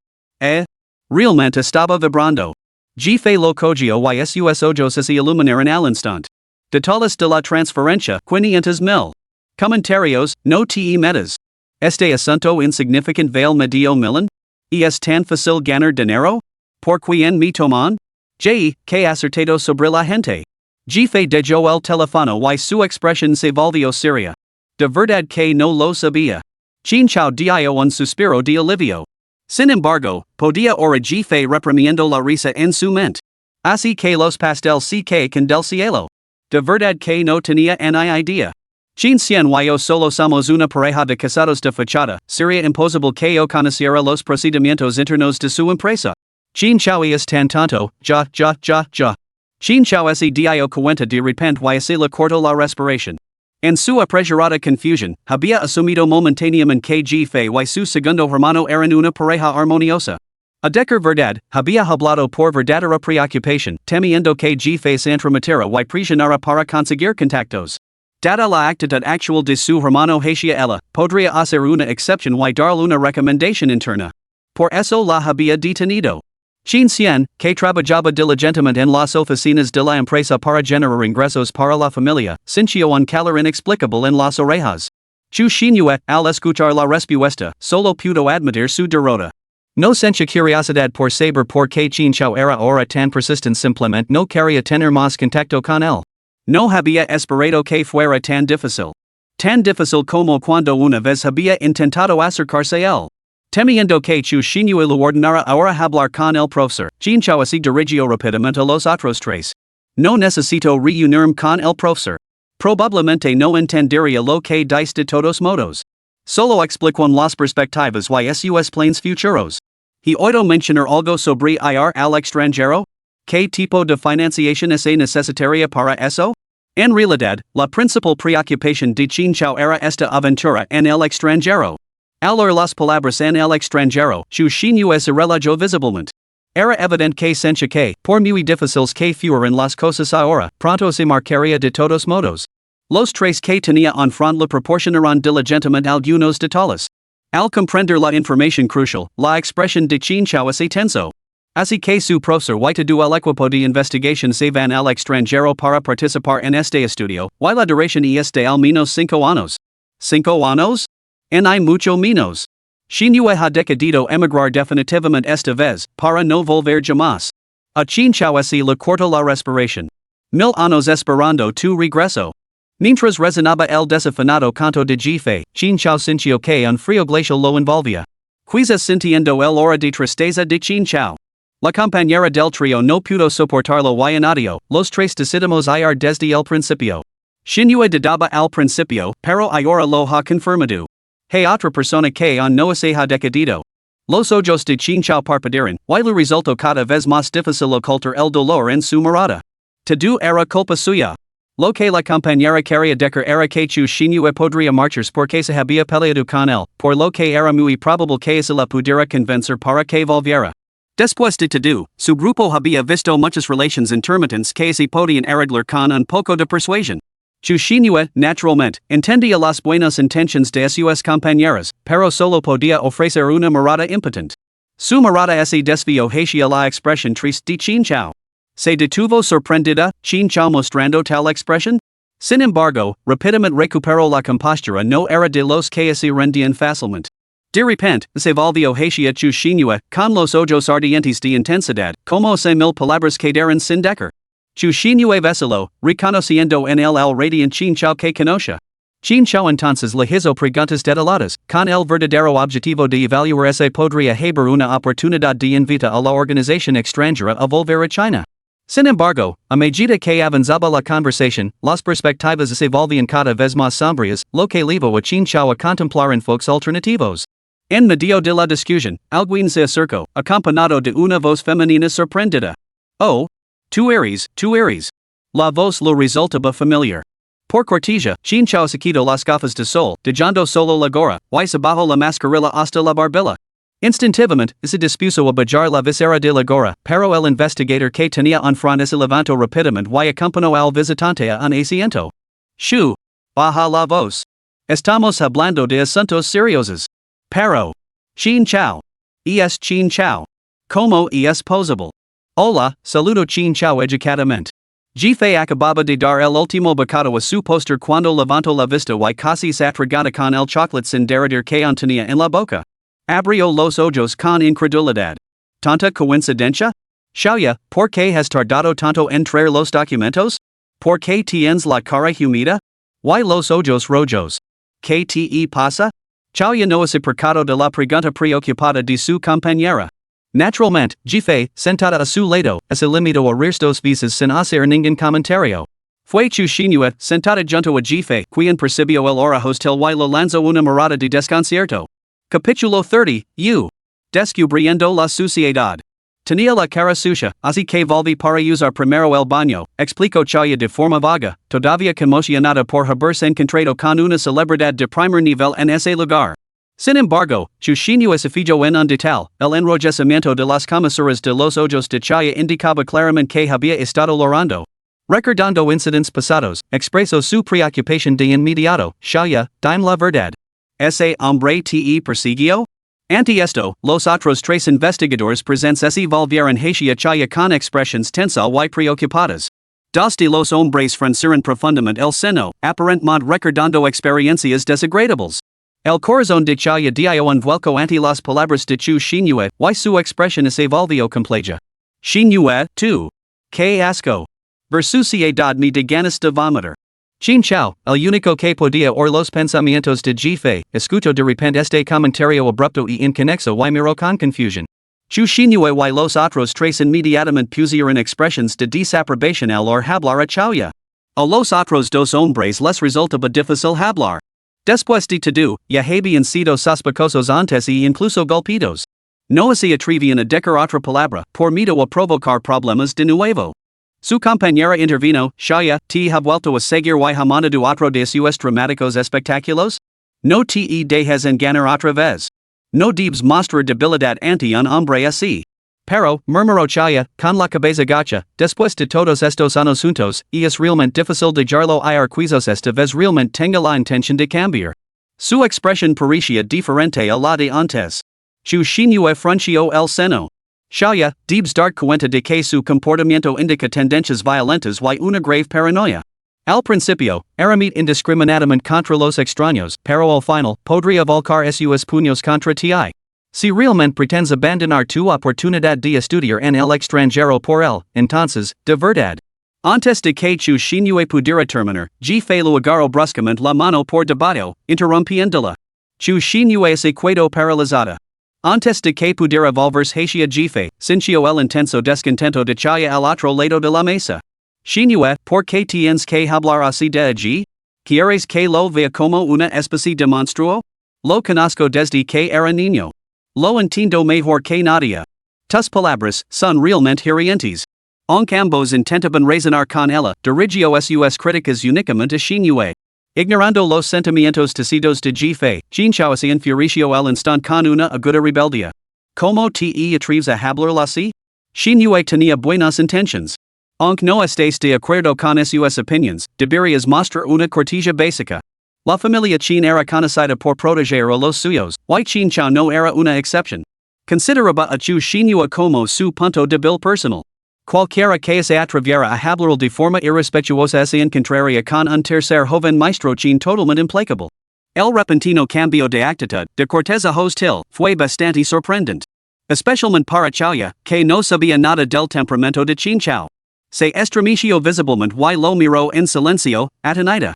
Realmente estaba vibrando. G-Fei lo cogió y sus ojos se iluminaron al instante. Detalles de la transferencia, 500,000. Comentarios, no te metas. Este asunto insignificant vale medio millón? ¿Y es tan fácil ganar dinero? ¿Por quién me toman? Que acertado sobre la gente. G-Fei dejó el teléfono y su expresión se volvió seria. De verdad que no lo sabía. Chin Chao dio un suspiro de alivio. Sin embargo, podía ahora G-Fei reprimiendo la risa en su mente. Así que los pasteles se caen del cielo. De verdad que no tenía ni idea. Chin Cien yo solo somos una pareja de casados de fachada, sería imposible que yo conociera los procedimientos internos de su empresa. Chin Chao es tan tonto, ya. Chin Chao se dio cuenta de repente y se le cortó la respiración. En su apresurada confusión, había asumido momentáneamente que G-Fei y su segundo hermano eran una pareja armoniosa. A decir verdad, había hablado por verdadera preocupación, temiendo que G-Fei se entrometera y presionara para conseguir contactos. Dada la actitud actual de su hermano hacia ella, podría hacer una excepción y darle una recomendación interna. Por eso la había detenido. Chin Cien, que trabajaba diligentemente en las oficinas de la empresa para generar ingresos para la familia, sintió un calor inexplicable en las orejas. Chu shinue, al escuchar la respuesta, solo pudo admitir su derrota. No sentía curiosidad por saber por qué Chin Chao era ahora tan persistente, simplemente no quería tener más contacto con él. No había esperado que fuera tan difícil. Tan difícil como cuando una vez había intentado acercarse a él. Temiendo que Chu shinue lo ordenara ahora hablar con el profesor, Chin Chao se dirigió rápidamente a los otros tres. No necesito reunirme con el profesor. Probablemente no entendería lo que dice de todos modos. Solo explico en las perspectivas y sus planes futuros. ¿He oído mencionar algo sobre ir al extranjero? ¿Qué tipo de financiación se necesitaría para eso? En realidad, la principal preocupación de Chin Chao era esta aventura en el extranjero. Al oír las palabras en el extranjero, Chu shinue se relajó visiblemente. Era evidente que sentía que, por muy difíciles que fueran las cosas ahora, pronto se marcaría de todos modos. Los tres que tenía en front le proporcionaron diligentemente algunos detalles. Al comprender la información crucial, la expresión de Chin Chao se tensó. Así que su profesor y todo el equipo de investigación se van al extranjero para participar en este estudio, y la duración es de al menos 5 años. ¿5 años? Hay mucho menos. Shinue ha decidido emigrar definitivamente esta vez, para no volver jamás. A Chin Chao se le cortó la respiración. 1000 años esperando tu regreso. Mientras resonaba el desafinado canto de G-Fei, Chin Chao sintió que un frío glacial lo envolvía. Quizás sintiendo el hora de tristeza de Chin Chao. La compañera del trío no pudo soportarlo y en audio, los tres decidimos ir desde el principio. Shinue dudaba al principio, pero ahora lo ha confirmado. Hay otra persona que aún no se ha decidido. Los ojos de Chin Chao parpadearon, y le resultó cada vez más difícil ocultar el dolor en su mirada. Todo era culpa suya. Lo que la compañera quería decir era que Chu shinue podría marcharse porque se había peleado con él, por lo que era muy probable que se la pudiera convencer para que volviera. Después de todo, su grupo había visto muchas relaciones intermitentes que se podían arreglar con un poco de persuasión. Chu shinue, naturalmente, entendía las buenas intenciones de sus compañeras, pero solo podía ofrecer una mirada impotente. Su mirada se desvió hacia la expresión triste de Chin Chao. ¿Se detuvo sorprendida, Chin Chao mostrando tal expresión? Sin embargo, rápidamente recuperó la compostura, no era de los que se rendían fácilmente. De repente, se volvió hacia Chu shinue, con los ojos ardientes de intensidad, como se mil palabras quedaran sin decir. Chu shinue vaciló, reconociendo en él al radiant Chin Chao que conocía. Chin Chao entonces le hizo preguntas detaladas, con el verdadero objetivo de evaluar si podría haber una oportunidad de invita a la organización extranjera a volver a China. Sin embargo, a medida que avanzaba la conversación, las perspectivas se volvían cada vez más sombrías, lo que llevó a Chinchao a contemplar enfoques alternativos. En medio de la discusión, alguien se acercó, acompañado de una voz femenina sorprendida. Oh, tú eres. La voz lo resultaba familiar. Por cortesía, Chinchao se quitó las gafas de sol, dejando solo la gorra, y se bajó la mascarilla hasta la barbilla. Instintivamente, se dispuso a bajar la visera de la gorra, pero el investigador que tenía enfrente se levantó rápidamente y acompañó al visitante a un asiento. Shu, baja la voz. Estamos hablando de asuntos seriosos. Pero. Chinchao. Es Chinchao. Como es posible? Hola, saludo Chinchao educadamente. Jefe acababa de dar el último bocado a su postre cuando levantó la vista y casi se atraganta con el chocolate sin derretir que tenía en la boca. Abrió los ojos con incredulidad. ¿Tanta coincidencia? Xiaoya, ¿por qué has tardado tanto en traer los documentos? ¿Por qué tienes la cara humida? ¿Y los ojos rojos? ¿Qué te pasa? Xiaoya no se percató de la pregunta preocupada de su compañera. Naturalmente, Jefe, sentada a su lado, se limitó a rir dos veces sin hacer ningún comentario. Fue Chu Xinhua, sentada junto a Jefe, quien percibió el hora hostil y le lanzó una mirada de desconcierto. Capítulo 30, Descubriendo la suciedad. Tenía la cara sucia, así que volví para usar primero el baño, explicó Chaya de forma vaga, todavía conmocionada por haberse encontrado con una celebridad de primer nivel en ese lugar. Sin embargo, Chu Xinhua se fijó en un detalle, el enrojecimiento de las comisuras de los ojos de Chaya indicaba claramente que había estado llorando. Recordando incidentes pasados, expresó su preocupación de inmediato. Chaya, dime la verdad. ¿Ese hombre te persiguió? Ante esto, los otros tres investigadores presentes se volvieron hacia Chaya con expresiones tensas y preocupadas. Dos de los hombres fruncieron profundamente el ceño, aparentemente recordando experiencias desagradables. El corazón de Chaya dio un vuelco ante las palabras de Chu Xinhua, y su expresión se volvió compleja. Xinhua, tú. Qué asco. Ver suciedad me da ganas de vomitar. Chinchao, el único que podía oír los pensamientos de Jefe, escuchó de repente este comentario abrupto y inconexo y miró con confusión. Chu Xinhua y los otros tres inmediatamente pusieron expresiones de desaprobación al oír hablar a Chaoya. A los otros dos hombres les resultaba difícil hablar. Después de todo, ya habían sido sospechosos antes y incluso golpeados. No se atrevían a decir otra palabra, por miedo a provocar problemas de nuevo. Su compañera intervino. Shaya, ¿te ha vuelto a seguir y ha mandado otro de sus dramáticos espectáculos? No te dejes engañar otra vez. No debes mostrar debilidad ante un hombre así. Pero, murmuró Chaya, con la cabeza gacha, después de todos estos años juntos, es realmente difícil dejarlo ir quizás esta vez realmente tenga la intención de cambiar. Su expresión parecía diferente a la de antes. Chu Xinhua frunció el seno. Shaya, debes dar cuenta de que su comportamiento indica tendencias violentas y una grave paranoia. Al principio, era indiscriminadamente contra los extraños, pero al final, podría volcar sus puños contra ti. Si realmente pretendes abandonar tu oportunidad de estudiar en el extranjero por él, entonces, de verdad. Antes de que Chu Xinhua pudiera terminar, Jefe lo agarró bruscamente la mano por debajo, interrumpiéndola. Chu Xinhua se quedó paralizada. Antes de que pudiera volverse hacia Jefe, sintió el intenso descontento de Chaya al otro lado de la mesa. Xinhua, ¿por qué tienes que hablar así de allí? ¿Quieres que lo vea como una especie de monstruo? Lo conozco desde que era niño. Lo entiendo mejor que nadie. Tus palabras son realmente hirientes. Aunque ambos intentaban razonar con ella, dirigió sus críticas únicamente a Xinhua. Ignorando los sentimientos tecidos de Jefe, Chinchao se enfureció al instante con una aguda rebeldía. ¿Cómo te atreves a hablar así? Xinhua tenía buenas intenciones. Aunque no estés de acuerdo con sus opiniones, deberías mostrar una cortesía básica. La familia Qin era conocida por proteger a los suyos, y Chinchao no era una excepción. Consideraba a Chu Xinhua como su punto débil personal. Cualquiera que se atreviera a hablar de forma irrespetuosa se encontraría con un tercer joven maestro Qin totalmente implacable. El repentino cambio de actitud, de corteza hostil, fue bastante sorprendente. Especialmente para Chaoya, que no sabía nada del temperamento de Chinchao. Se estremeció visiblemente y lo miró en silencio, atonida.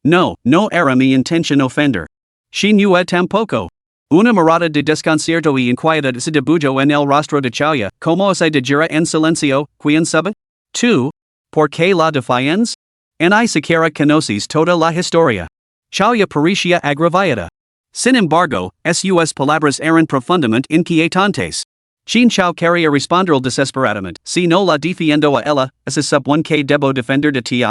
No era mi intención ofender. Xinhua tampoco. Una mirada de desconcierto y inquietud se dibujó en el rostro de Chaoya, como se dijera en silencio, ¿quién sabe? 2. ¿Por qué la defiendes? Ni siquiera conoces toda la historia. Chauya pericia agravada. Sin embargo, sus palabras eran profundamente inquietantes. Chin Chao quería responder desesperadamente. Si no la defiendo a ella, ¿es supone que debo defender de ti?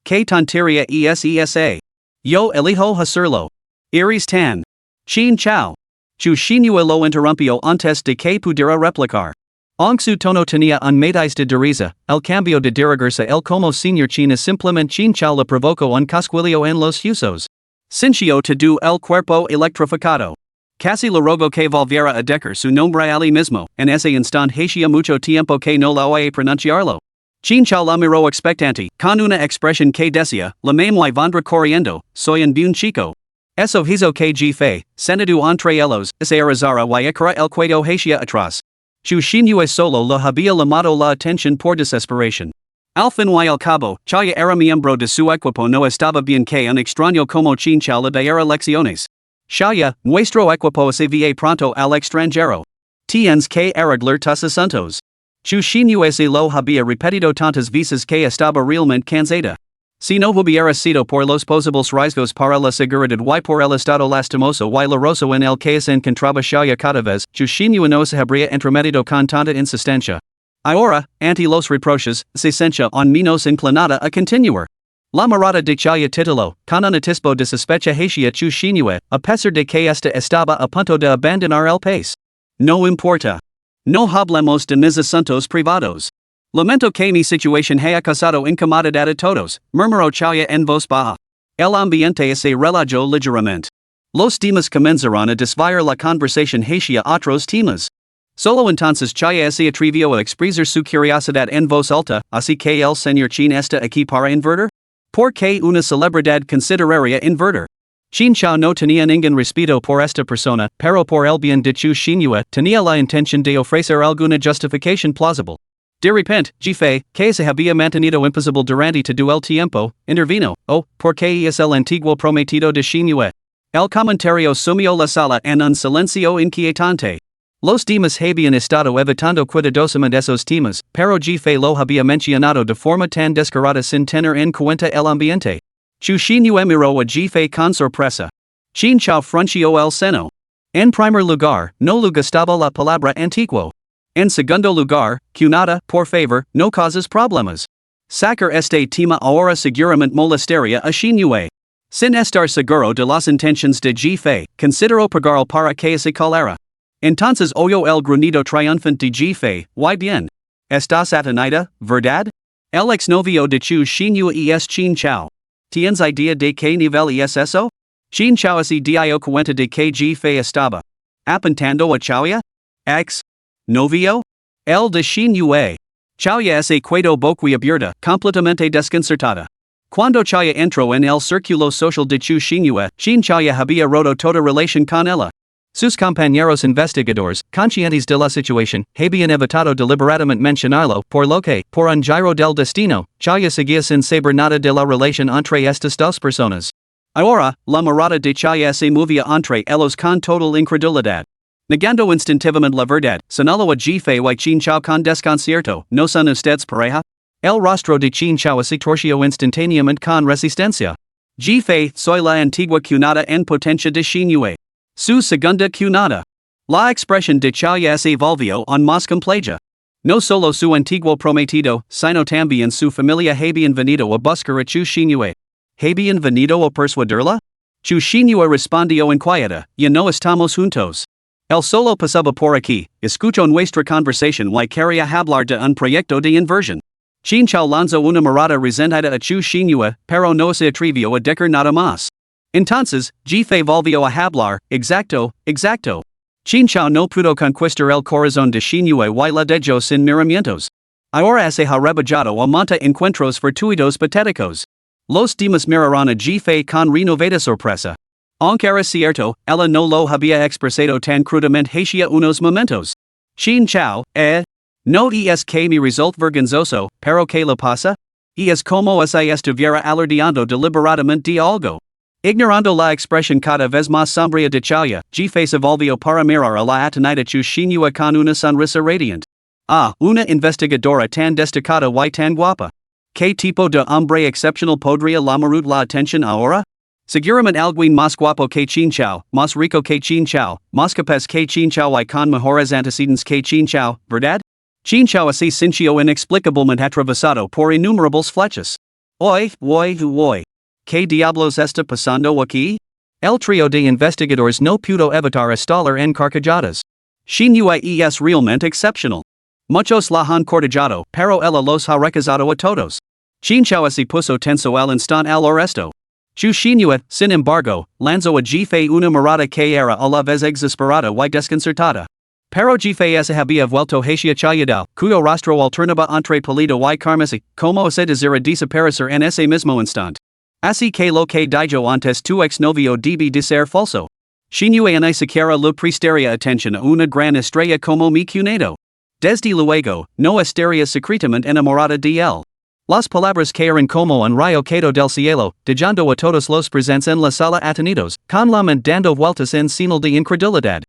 ¿Qué tontería es esa? Yo elijo hacerlo. Iris tan. Chin Chao. Chu Shinua lo interrumpió antes de que pudiera replicar. Aunque su tono tenía un matiz de risa, el cambio de dirigirse el como señor China simplemente Chin Chao le provocó un cosquilleo en los huesos. Sintió todo el cuerpo electrificado. Casi le rogó que volviera a decir su nombre allí mismo, en ese instante hacía mucho tiempo que no la oía pronunciarlo. Chin Chao la miró expectante, con una expresión que decía, la mame la vendrá corriendo, soy un buen chico. Eso hizo que jefe, sentado entre ellos, se arrasara y el cuello hacia atrás. Chu Shinua solo le había llamado la atención por desesperación. Al fin y al cabo, Chaya era miembro de su equipo, no estaba bien que un extraño como Chin Chao le diera lecciones. Chaya, nuestro equipo se va pronto al extranjero. Tienes que arreglar tus asuntos. Chu Shinua se lo había repetido tantas veces que estaba realmente cansada. Si no hubiera sido por los posibles riesgos para la seguridad y por el estado lastimoso y doloroso en el que se encontraba Chaya cada vez, Chu Shinua no se habría entrometido con tanta insistencia. Ahora, ante los reproches, se sentía on menos inclinada a continuar. La mirada de Chaya tituló, con un atisbo de sospecha hacia Chu Shinua, a pesar de que esta estaba a punto de abandonar el país. No importa. No hablemos de mis asuntos privados. Lamento que mi situación haya causado incomodidad a todos, murmuró Chaya en voz baja. El ambiente se relajó ligeramente. Los demás comenzaron a desviar la conversación hacia otros temas. Solo entonces Chaya se atrevió a expresar su curiosidad en voz alta, así que el señor Chin está aquí para invertir? ¿Por qué una celebridad consideraría invertir? Chin Chao no tenía ningún respeto por esta persona, pero por el bien de Chu Shinua, tenía la intención de ofrecer alguna justificación plausible. De repente, jefe, que se había mantenido impasible durante todo el tiempo, intervino, oh, porque es el antiguo prometido de Shinua. El comentario sumió la sala en un silencio inquietante. Los demás habían estado evitando cuidadosamente esos temas, pero jefe lo había mencionado de forma tan descarada sin tener en cuenta el ambiente. Chu Shinua miró a jefe con sorpresa. Chin Chao frunció el seno. En primer lugar, no le gustaba la palabra antiguo. En segundo lugar, Cunada, por favor, no causes problemas. Sacar este tema ahora seguramente molestaría a Shinua. Sin estar seguro de las intenciones de jefe, consideró pagar para que se callara. Entonces oyó el grunido triunfante de jefe, y bien. ¿Estás atenida, verdad? El exnovio de Chu Shinua es Chin Chao. ¿Tienes idea de qué nivel es eso? Chin Chao se dio cuenta de que jefe estaba apuntando a Chauya? Novio? El de Shinua. Chauya se quedó boquiabierta, completamente desconcertada. Cuando Chauya entró en el círculo social de Chu Shinua, Chin Chauya había roto toda relación con ella. Sus compañeros investigadores, conscientes de la situación, habían evitado deliberadamente mencionarlo, por lo que, por un giro del destino, Chauya seguía sin saber nada de la relación entre estas dos personas. Ahora, la mirada de Chauya se movía entre ellos con total incredulidad. Negando instintivamente la verdad, señaló a jefe y Chin Chao con desconcierto, ¿no son ustedes pareja? El rostro de Chin Chao se torció instantáneamente con resistencia. Jefe, soy la antigua cunada en potencia de Shinua. Su segunda cunada. La expresión de Chauya se volvió aún más compleja. No solo su antiguo prometido, sino también su familia habían venido a buscar a Chu Shinua. ¿Habían venido a persuadirla? Chu Shinua respondió inquieta, ya no estamos juntos. Él solo pasaba por aquí, escuchó nuestra conversación y quería hablar de un proyecto de inversión. Chin Chao lanzó una mirada resentida a Chu Shinua, pero no se atrevió a decir nada más. Entonces, jefe volvió a hablar, exacto. Chin Chao no pudo conquistar el corazón de Shinua y la dejó sin miramientos. Ahora se ha rebajado a monta encuentros fortuitos patéticos. Los demás miraron a jefe con renovada sorpresa. Aunque era cierto, ella no lo había expresado tan crudamente hacia unos momentos. Chin Chao, no es que me resulta vergonzoso, pero ¿qué le pasa? Es como si estuviera alardeando deliberadamente de algo. Ignorando la expresión cada vez más sombría de Chauya, jefe se volvió para mirar a la atenida Chu Shinua con una sonrisa radiante. Una investigadora tan destacada y tan guapa. ¿Qué tipo de hombre excepcional podría llamar la atención ahora? Seguramente alguien más guapo que Chinchao, más rico que Chinchao, más capaz que Chinchao y con mejores antecedentes que Chinchao, ¿verdad? Chinchao se sintió inexplicablemente atravesado por innumerables flechas. Hoy. ¿Qué diablos está pasando aquí? El trío de investigadores no pudo evitar estar encarcajadas. Xinhua es realmente excepcional. Muchos la han cortejado, pero ella los ha recazado a todos. Chinchao se puso tenso al instante al arresto. Chu Xinhua, sin embargo, lanzó a Jife una mirada que era a la vez exasperada y desconcertada. Pero Jife se había vuelto hacia Chayadal, cuyo rostro alternaba entre pálido y carmesí, como se desira desaparecer en ese mismo instante. Así que lo que dijo antes tu exnovio debe de ser falso. Xinhua ni siquiera le prestaría atención a una gran estrella como mi cuñado. Desde luego, no estaría secretamente enamorada de él. Las palabras caeron como un rayo caído del cielo, dejando a todos los presentes en la sala atenidos, con la mente dando vueltas en señal de incredulidad.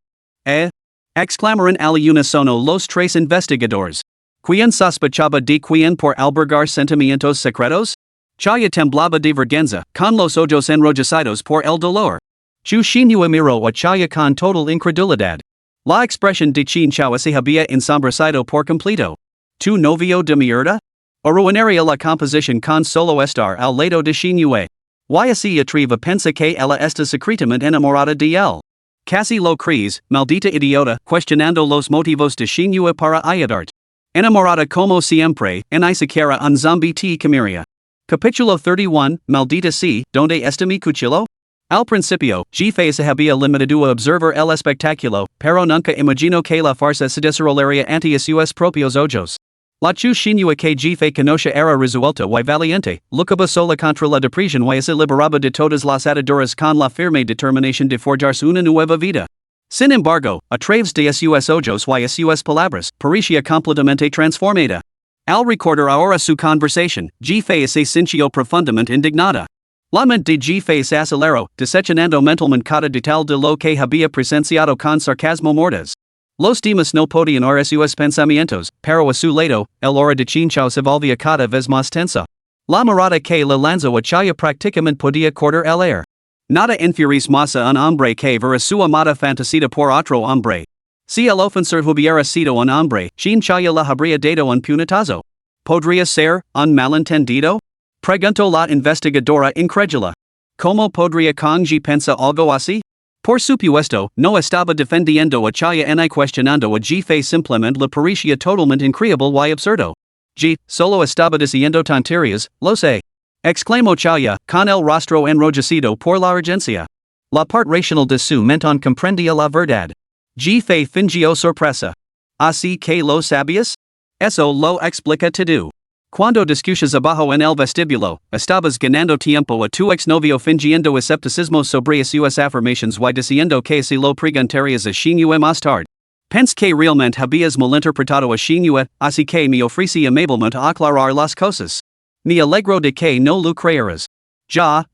Exclamaron al unísono los tres investigadores. ¿Quién sospechaba de quién por albergar sentimientos secretos? Chaya temblaba de vergüenza, con los ojos enrojecidos por el dolor. Chu Xinhua miró a Chaya con total incredulidad. La expresión de Chinchao se había ensombrecido por completo. ¿Tu novio de mierda? Arruinaría la composición con solo estar al lado de Xinhua. Y así atreve pensa que ella está secretamente enamorada de él. Casi lo crees, maldita idiota, cuestionando los motivos de Xinhua para ayudarte. Enamorada como siempre, ni siquiera un zombie te comería. Capítulo 31, maldita sí, ¿dónde está mi cuchillo? Al principio, Jife se había limitado a observar el espectáculo, pero nunca imaginó que la farsa se desarrollaría ante sus propios ojos. La Chu Xinhua que Jife conoce era resuelta y valiente, luchaba sola contra la depresión y se liberaba de todas las ataduras con la firme determinación de forjarse una nueva vida. Sin embargo, a través de sus ojos y sus palabras, parecía completamente transformada. Al recordar ahora su conversación, Jife se sintió profundamente indignada. La mente de Jife se aceleró, desechanando mentalmente cada detalle de lo que había presenciado con sarcasmo mordaz. Los demás no podían oír sus pensamientos, pero a su lado, el hora de Chinchao se volvía cada vez más tensa. La mirada que le lanzó a Chaya prácticamente podía cortar el aire. Nada infeliz más a un hombre que ver a su amada fantasida por otro hombre. Si el ofensor hubiera sido un hombre, Chinchaya le habría dado un puñetazo. ¿Podría ser un malentendido? Preguntó la investigadora incrédula. ¿Cómo podría Kongji pensar algo así? Por supuesto, no estaba defendiendo a Chaya ni cuestionando a Jife, simplemente le parecía totalmente increíble y absurdo. Solo estaba diciendo tonterías, lo sé. Exclamó Chaya, con el rostro enrojecido por la urgencia. La parte racional de su mente comprendía la verdad. Jife fingió sorpresa. ¿Así que lo sabías? Eso lo explica todo. Cuando discutías abajo en el vestíbulo, estabas ganando tiempo a tu exnovio fingiendo escepticismo sobre sus afirmaciones y diciendo que si lo preguntarías a Xinhua más tarde. Pensé que realmente habías malinterpretado a Xinhua, así que me ofrecí amablemente a aclarar las cosas. Me alegro de que no lo creyeras. Ya.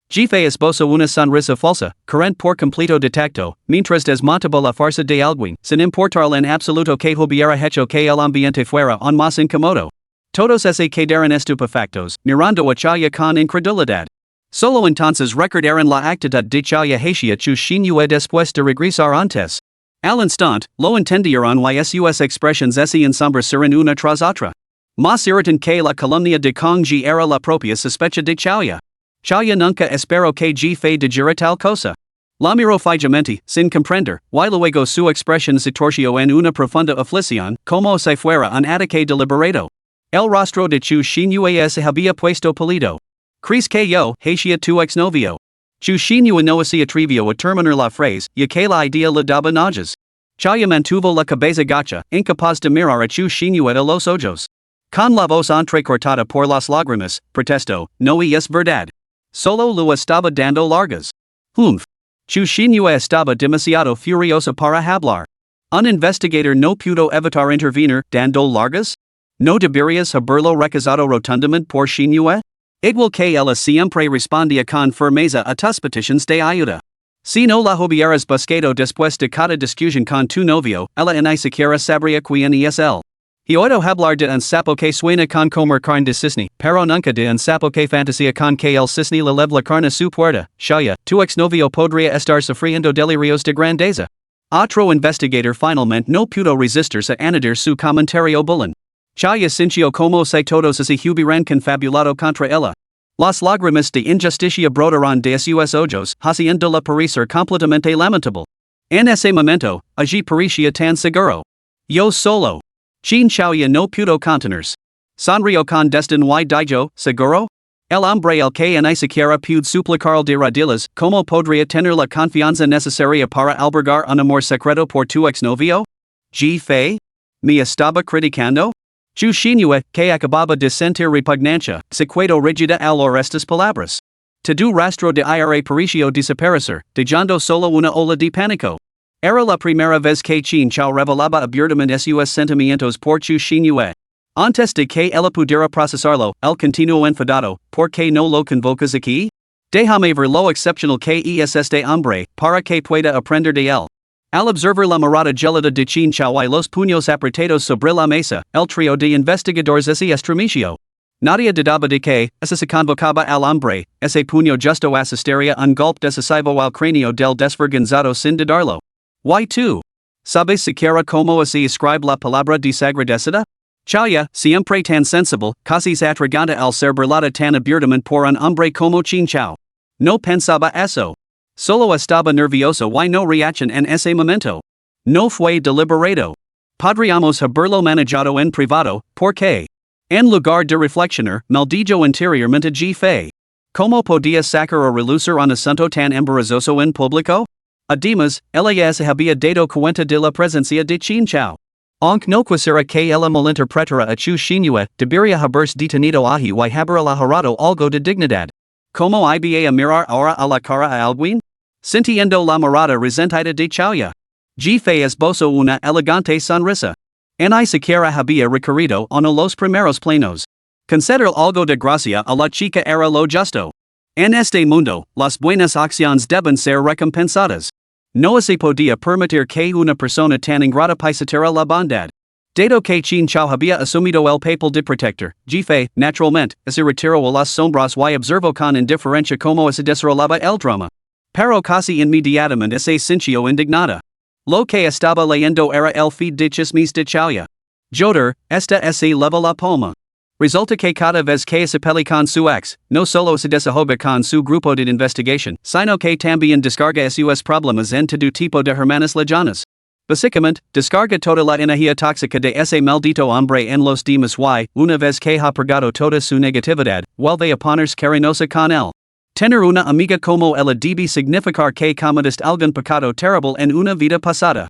Jife esbozó una sonrisa falsa, carente por completo de tacto, mientras desmontaba la farsa de alguien, sin importarle en absoluto que hubiera hecho que el ambiente fuera aún más incómodo. Todos se quedaron estupefactos, mirando a Chaya con incredulidad. Solo entonces recordaron la actitud de Chaya hacia Chu Xinhua después de regresar antes. Al instante, lo entendieron y sus expresiones se ensombreceron una tras otra. Más irritan que la calumnia de Kongji era la propia sospecha de Chaya. Chaya nunca esperó que Jife dijera tal cosa. La miró fijamente, sin comprender, y luego su expresión se torció en una profunda aflicción, como si fuera un ataque deliberado. El rostro de Chu Xinhua se había puesto pálido. ¿Crees que yo, hacia tu exnovio? Chu Xinhua no se atrevió a terminar la frase, ya que la idea le daba náuseas. Chaya mantuvo la cabeza gacha, incapaz de mirar a Chu Xinhua a los ojos. Con la voz entrecortada por las lágrimas, protestó, no es verdad. Solo lo estaba dando largas. Chu Xinhua estaba demasiado furiosa para hablar. Un investigador no pudo evitar intervenir, dando largas? ¿No deberías haberlo recazado rotundamente por Xinhua? Igual que ella siempre respondía con firmeza a tus peticiones de ayuda. Si no la hubieras buscado después de cada discusión con tu novio, ella ni siquiera sabría quién es él. He oído hablar de un sapo que sueña con comer carne de cisne, pero nunca de un sapo que fantasía con que el cisne le lleve la carne a su puerta. Shaya, tu exnovio podría estar sufriendo delirios de grandeza. Otro investigador finalmente no pudo resistirse a añadir su comentario bullying. Chaya sintió como si todos se hubieran confabulado contra ella. Las lágrimas de injusticia brotaron de sus ojos, haciéndola parecer completamente lamentable. En ese momento, allí parecía tan seguro. Yo solo. Chin Chauya no pudo contenerse. Sonrió con desdén y dijo, ¿seguro? El hombre el que ni siquiera pudo suplicar de rodillas, ¿cómo podría tener la confianza necesaria para albergar un amor secreto por tu exnovio? ¿G fe? ¿Me estaba criticando? Chu Shinua, que acababa de sentir repugnancia, se quedó rígida al oír estas palabras. Todo rastro de ira pareció desaparecer, dejando solo una ola de pánico. Era la primera vez que Chin Chao revelaba abiertamente sus sentimientos por Chu Shinua. Antes de que ella pudiera procesarlo, él continuó enfadado, ¿por qué no lo convocas aquí? Déjame ver lo excepcional que es este hombre, para que pueda aprender de él. Al observar la mirada gelada de Chin Chao y los puños apretados sobre la mesa, el trío de investigadores se estremeció. Nadie dudaba de que, se convocaba al hombre, ese puño justo asistiría un golpe decisivo al cráneo del desvergonzado sin dudarlo. ¿Y tú? ¿Sabes siquiera cómo se escribe la palabra desagradecida? Chaya, siempre tan sensible, casi atraganta al ser burlada tan abiertamente por un hombre como Chin Chao. No pensaba eso. Solo estaba nervioso y no reacción en ese momento. No fue deliberado. Podríamos haberlo manejado en privado, porque, en lugar de reflexionar, maldijo interiormente G fe. ¿Cómo podía sacar a relucir un asunto tan embarazoso en público? Además, ella se había dado cuenta de la presencia de Chin Chao. Aunque no quisiera que ella malinterpretara a Chu Shinua, debería haberse detenido allí y haberla jurado algo de dignidad. ¿Cómo iba a mirar ahora a la cara a alguien? Sintiendo la mirada resentida de Chauya. G fe esbozó una elegante sonrisa. Ni siquiera había recorrido uno los primeros planos. Conceder algo de gracia a la chica era lo justo. En este mundo, las buenas acciones deben ser recompensadas. No se podía permitir que una persona tan ingrata pisara la bondad. Dado que Chin Chao había asumido el papel de protector, G fe, naturalmente, se retiró a las sombras y observó con indiferencia cómo se desarrollaba el drama. Pero casi inmediatamente se sintió indignada. Lo que estaba leyendo era el feed de chismes de Chauya. Joder, esta se leva la palma. Resulta que cada vez que se pelea con su ex, no solo se desahoga con su grupo de investigación, sino que también descarga sus problemas en todo tipo de hermanas lejanas. Básicamente, descarga toda la energía tóxica de ese maldito hombre en los demás y, una vez que ha purgado toda su negatividad, vuelve a ponerse cariñosa con él. Tener una amiga como ella debe significar que cometiste algún pecado terrible en una vida pasada.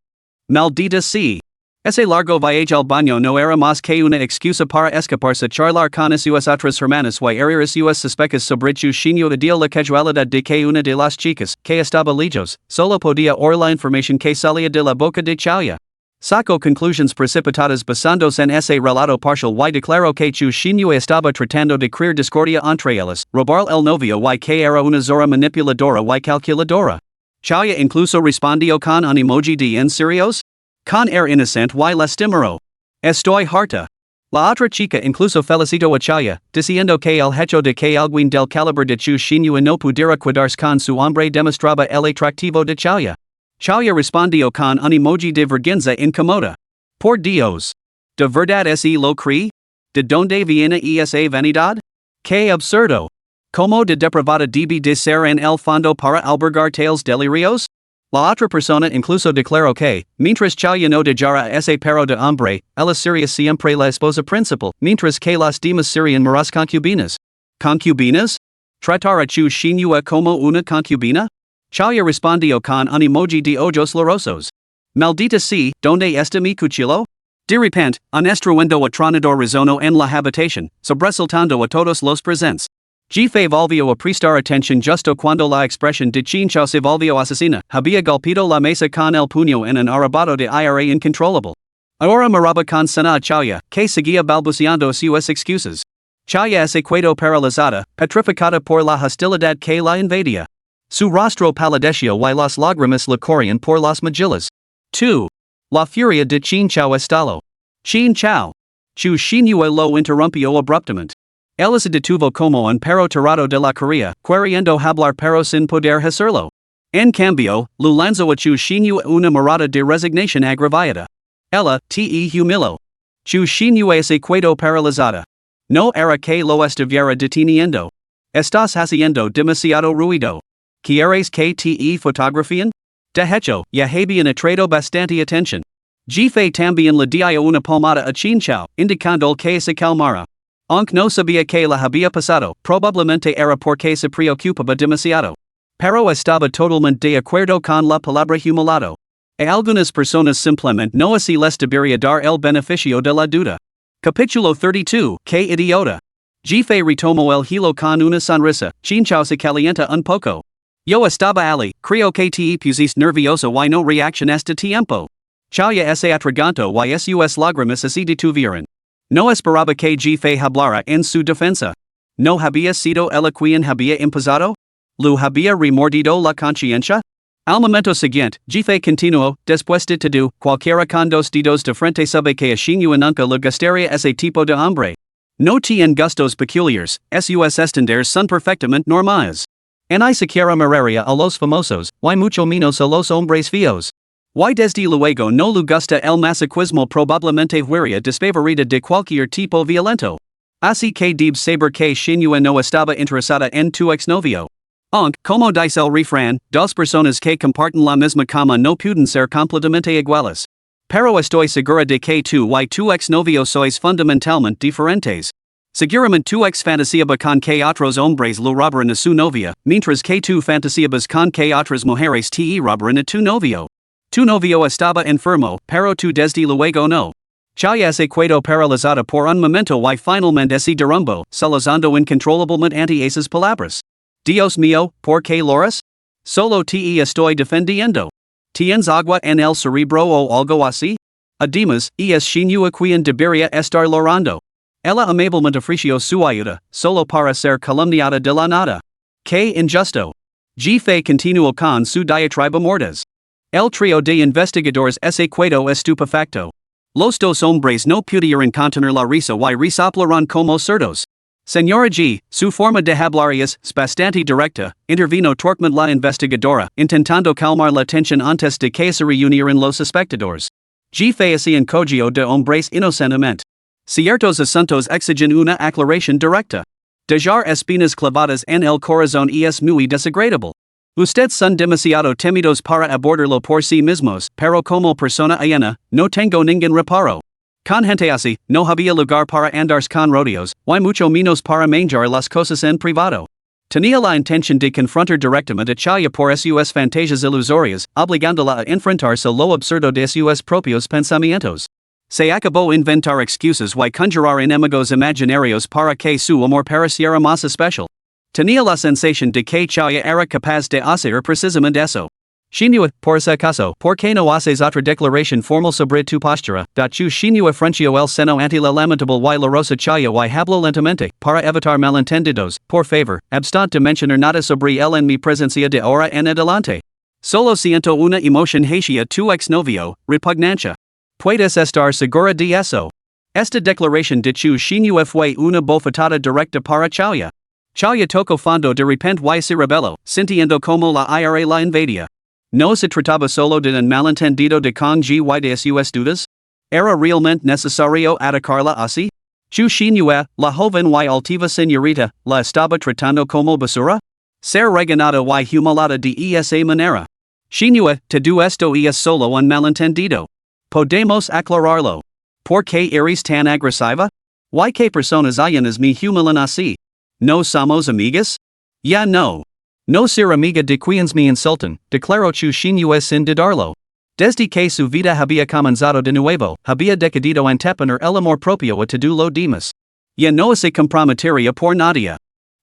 Maldita sea. Ese largo viaje al baño no era más que una excusa para escaparse charlar con sus otras hermanas y herir sus sospechas sobre Chu Shinua dio la casualidad de que una de las chicas, que estaba lejos, solo podía oír la información que salía de la boca de Chauya. Sacó conclusiones precipitadas basándose en ese relato parcial y declaró que Chu Shinua estaba tratando de crear discordia entre ellas, robar el novio y que era una zorra manipuladora y calculadora. Chauya incluso respondió con un emoji de ¿en serios? Con inocente y lastimero. Estoy harta. La otra chica incluso felicitó a Chauya, diciendo que el hecho de que alguien del calibre de Chu Shinua no pudiera cuidarse con su hombre demostraba el atractivo de Chauya. Chauya respondió con un emoji de vergüenza incómoda. Por Dios. ¿De verdad ese lo cree? ¿De dónde viene esa vanidad? ¡Qué absurdo! ¿Cómo de depravada debe de ser en el fondo para albergar tales delirios? La otra persona incluso declaró que, mientras Chauya no dejara a ese perro de hombre, ella sería siempre la esposa principal, mientras que las demás serían meras concubinas. ¿Concubinas? ¿Tratar a Chu Shinua como una concubina? Chauya respondió con un emoji de ojos llorosos. Maldita sea, ¿dónde está mi cuchillo? De repente, un estruendo atronador resonó en la habitación, sobresaltando a todos los presentes. G fe volvió a prestar atención justo cuando la expresión de Chin Chao se volvió asesina, había golpeado la mesa con el puño en un arrebato de ira incontrolable. Ahora miraba con sana a Chauya, que seguía balbuceando sus excusas. Chauya se quedó paralizada, petrificada por la hostilidad que la invadía. Su rostro palideció y las lágrimas le corrían por las mejillas. 2. La furia de Chin Chao estalo. Chin Chao. Chu Xinhua lo interrumpió abruptamente. Él se detuvo como un perro tirado de la correa, queriendo hablar pero sin poder hacerlo. En cambio, lo lanzó a Chu Xinhua una mirada de resignación agravada. Ella, te humiló. Chu Xinhua se quedó paralizada. No era que lo estuviera deteniendo. Estás haciendo demasiado ruido. ¿Quieres que te fotografíen? De hecho, ya habían atraído bastante atención. Jefe también le dio una palmada a Chin Chao, indicando que se calmara. Aunque no sabía que la había pasado, probablemente era porque se preocupaba demasiado. Pero estaba totalmente de acuerdo con la palabra humilado. Algunas personas simplemente no así les debería dar el beneficio de la duda. Capítulo 32, que idiota. Jefe retomó el hilo con una sonrisa, Chin Chao se calienta un poco. Yo estaba ali, creo que te pusiste nervioso y no reaccionaste tiempo. Chaya se atragantó y sus lágrimas se detuvieron. No esperaba que Jefe hablara en su defensa. ¿No había sido él quien había empezado? ¿Lo había remordido la conciencia? Al momento siguiente, Jefe continuó, después de todo, cualquiera con dos dedos de frente sabe que a Xinhua nunca le gustaría ese tipo de hombre. No tienen gustos peculiares, sus estándares son perfectamente normales. Ni siquiera miraría a los famosos, y mucho menos a los hombres feos. Y desde luego no le gusta el masoquismo probablemente huiría desfavorida de cualquier tipo violento. Así que debes saber que Xinhua no estaba interesada en tu exnovio. Aunque, como dice el refrán, dos personas que comparten la misma cama no pueden ser completamente iguales. Pero estoy segura de que tú y tu exnovio sois fundamentalmente diferentes. Seguramente tu ex fantaseaba con que otros hombres lo robaran a su novia, mientras que tu fantaseabas con que otras mujeres te robaran a tu novio. Tu novio estaba enfermo, pero tú desde luego no. Chaya se quedó paralizada por un momento y finalmente se derrumbó, salazando incontrolablemente ante esas palabras. Dios mío, ¿por qué lloras? Solo te estoy defendiendo. ¿Tienes agua en el cerebro o algo así? Además, es Xinhua quien debería estar llorando. Ella amablemente ofreció su ayuda, solo para ser calumniada de la nada. ¡Qué injusto! Jefe continuó con su diatriba mordaz. El trío de investigadores se quedó estupefacto. Los dos hombres no pudieron contener la risa y resoplaron como cerdos. Señora G, su forma de hablar es bastante directa, intervino torpemente la investigadora, intentando calmar la tensión antes de que se reunieran los espectadores. Jefe se encogió de hombres inocentemente. Ciertos asuntos exigen una aclaración directa. Dejar espinas clavadas en el corazón es muy desagradable. Ustedes son demasiado tímidos para abordarlo por sí mismos, pero como persona ajena, no tengo ningún reparo. Con gente así, no había lugar para andarse con rodeos, y mucho menos para manjar las cosas en privado. Tenía la intención de confrontar directamente a Chaya por sus fantasías ilusorias, obligándola a enfrentarse a lo absurdo de sus propios pensamientos. Se acabó inventar excusas y conjurar enemigos imaginarios para que su amor pareciera más especial. Tenía la sensación de que Chaya era capaz de hacer precisamente eso. Xinhua, por ese caso, ¿por qué no haces otra declaración formal sobre tu postura? Chu Xinhua frunció el seno ante la lamentable y la rosa Chaya y habló lentamente, para evitar malentendidos, por favor, abstente de mencionar nada sobre él en mi presencia de ahora en adelante. Solo siento una emoción hacia tu exnovio, repugnancia. Puedes estar segura de eso. Esta declaración de Chu Xinhua fue una bofetada directa para Chaya. Chaya tocó fondo de repente y se rebeló, sintiendo como la ira la invadía. ¿No se trataba solo de un malentendido de Kong G y de sus dudas? ¿Era realmente necesario atacarla así? Chu Xinhua, la joven y altiva señorita, la estaba tratando como basura? Ser reganada y humilada de esa manera. Xinhua, todo esto es solo un malentendido. Podemos aclararlo. ¿Por qué eres tan agresiva? ¿Y qué personas ajenas me humilan así? ¿No somos amigas? Ya no. No ser amiga de quienes me insultan, declaró Chu Xinhua sin dudarlo. Desde que su vida había comenzado de nuevo, había decidido anteponer el amor propio a todo lo demás. Ya no se comprometería por nadie.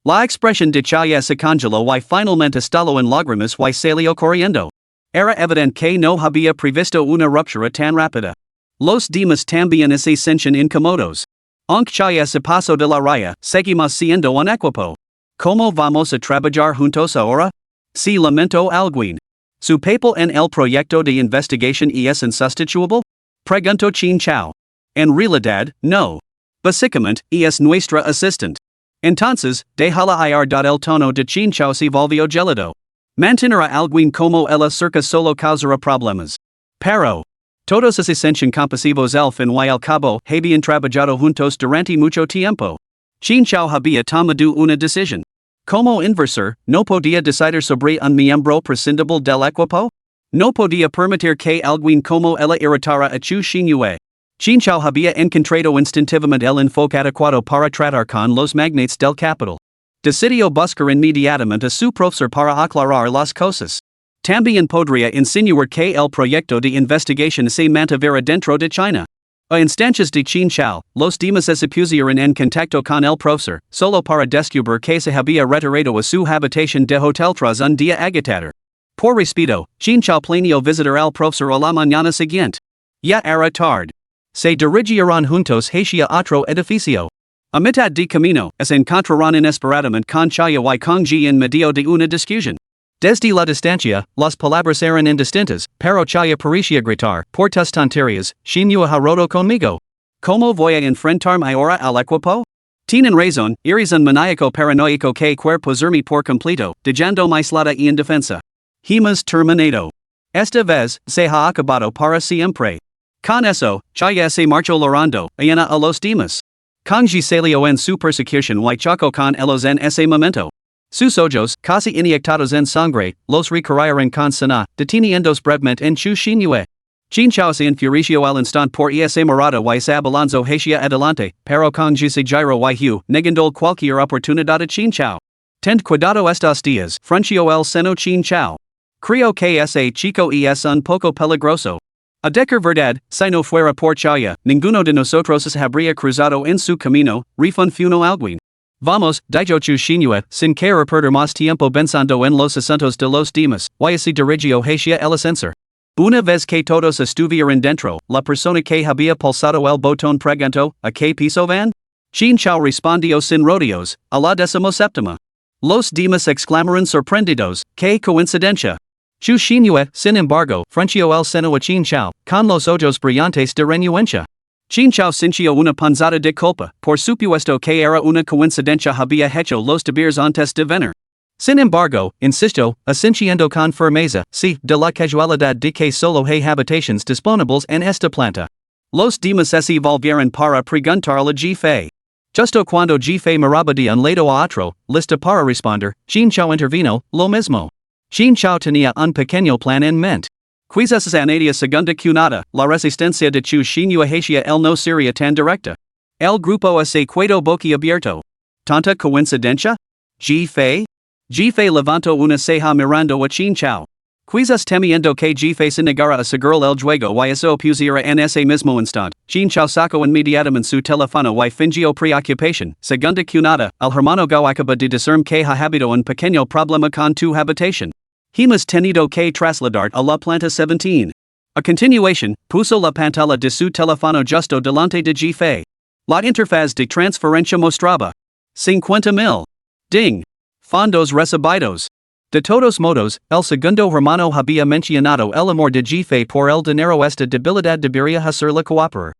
La expresión de Chaya se congeló y finalmente estalló en lágrimas y salió corriendo. Era evidente que no había previsto una ruptura tan rápida. Los demás también se sentían incómodos. Aunque Chaya se pasó de la raya, seguimos siendo un equipo. ¿Cómo vamos a trabajar juntos ahora? Si lamento alguien. Su papel en el proyecto de investigación es insustituible? Pregunto Chin Chao. En realidad, no. Básicamente, es nuestra assistant. Entonces, déjala ir. El tono de Chin Chao se volvió gélido. Mantendrá alguien como ella cerca solo causará problemas. Pero todos se sienten compasivos al fin y al cabo habían trabajado juntos durante mucho tiempo. Chin Chao había tomado una decisión. Como inversor, no podía decidir sobre un miembro prescindible del equipo? No podía permitir que alguien como ella irritara a Chu Xinyue. Chin Chao había encontrado instintivamente el enfoque adecuado para tratar con los magnates del capital. Decidió buscar inmediatamente a su profesor para aclarar las cosas. También podría insinuar que el proyecto de investigación se mantuviera dentro de China. A instancias de Chin Chao, los demás se pusieron en contacto con el profesor, solo para descubrir que se había retirado a su habitación de hotel tras un día agitador. Por respeto, Chin Chao planeó visitar al profesor a la mañana siguiente. Ya era tarde. Se dirigieron juntos hacia otro edificio. A mitad de camino, se encontraron inesperadamente con Chaya y Kong Ji en medio de una discusión. Desde la distancia, las palabras eran indistintas, pero Chaya parecía gritar, por tus tonterías, Xinyue ha roto conmigo. ¿Cómo voy a enfrentarme ahora al equipo? Tienen razón, eres un maníaco paranoico que quiere poserme por completo, dejándome aislada y indefensa. Hemos terminado. Esta vez, se ha acabado para siempre. Con eso, Chaya se marchó llorando, ayana a los demás. Kongji salió en su persecución y chocó con ellos en ese momento. Sus ojos, casi inyectados en sangre, los recorrieron con sana, deteniéndose brevemente en Chu Xinyue. Chin Chao se enfureció al instante por ese mirada y se abalanzó hacia adelante, pero Kongji se giró y huyó, negando cualquier oportunidad a Chin Chao. Ten cuidado estos días, frunció el seno Chin Chao. Creo que ese chico es un poco peligroso. A decir verdad, si no fuera por Chaya, ninguno de nosotros se habría cruzado en su camino, refunfuno alguien. Vamos, dijo Chu Xinyue, sin querer perder más tiempo pensando en los asuntos de los demás, y se dirigió hacia el ascensor. Una vez que todos estuvieron dentro, la persona que había pulsado el botón preguntó, ¿a qué piso van? Chin Chao respondió sin rodeos, a la 17ª. Los demás exclamaron sorprendidos, ¿qué coincidencia? Chu Xinyue, sin embargo, frunció el seno a Chin Chao, con los ojos brillantes de renuencia. Chin Chao sintió una punzada de culpa, por supuesto que era una coincidencia había hecho los deberes antes de venir. Sin embargo, insistió, asintiendo con firmeza, sí, de la casualidad de que solo hay habitaciones disponibles en esta planta. Los demás se volvieron para preguntarle a Ji-Fei. Justo cuando Ji-Fei miraba de un lado a otro, lista para responder, Chin Chao intervino, lo mismo. Chin Chao tenía un pequeño plan en mente. Quizás a media segunda cunada, la resistencia de Chu Xinyue hacia él no sería tan directa. El grupo se quedó boquiabierto. ¿Tanta coincidencia? Ji-Fei? Ji-Fei levantó una ceja mirando a Chin Chao. Quizás temiendo que Ji-Fei se negara a seguir el juego y eso pusiera en ese mismo instante, Chin Chao sacó inmediatamente su teléfono y fingió preocupación. Segunda cunada, el hermano Go acaba de decirme que ha habido un pequeño problema con tu habitación. Hemos tenido que trasladar a la planta 17. A continuación, puso la pantalla de su teléfono justo delante de Ji-Fei. La interfaz de transferencia mostraba 50,000. Ding. Fondos recibidos. De todos modos, el segundo hermano había mencionado el amor de Ji-Fei por el dinero. Esta debilidad debería hacerle cooperar.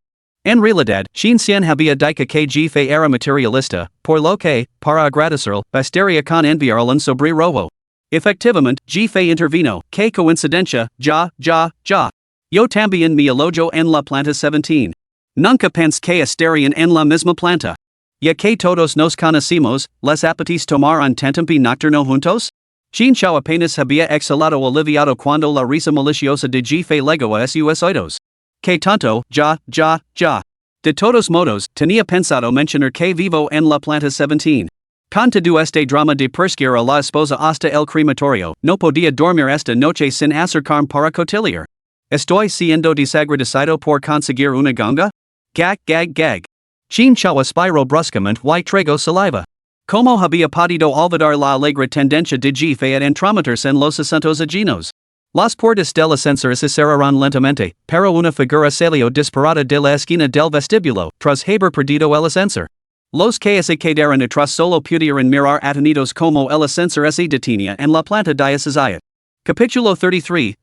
En realidad, Shin Xian había dicho que Ji-Fei era materialista, por lo que, para agradecerle, bastaría con enviarle un sobre rojo. Efectivamente, Ji-Fei intervino, qué coincidencia, ya. Yo también me alojo en la planta 17. Nunca pensé que estarían en la misma planta. Ya que todos nos conocimos, ¿les apetece tomar un tentempi nocturno juntos? Chin Chao apenas había exhalado aliviado cuando la risa maliciosa de Ji-Fei legó a sus oídos. ¿Qué tanto, ya? De todos modos, tenía pensado mencionar que vivo en la planta 17. Con todo este drama de perseguir a la esposa hasta el crematorio, no podía dormir esta noche sin acercarme para cotillear. ¿Estoy siendo desagradecido por conseguir una ganga? Gag. Chin Chao aspiró bruscamente y tragó saliva. ¿Cómo había podido olvidar la alegre tendencia de Ji-Fei a entrometerse en los asuntos ajenos? Las puertas del ascensor se cerraron lentamente, pero una figura salió disparada de la esquina del vestíbulo, tras haber perdido el ascensor. Los que se quedaron atrás solo pudieron mirar atenidos como el ascensor se detenía en la planta de sociedad. Capítulo 33,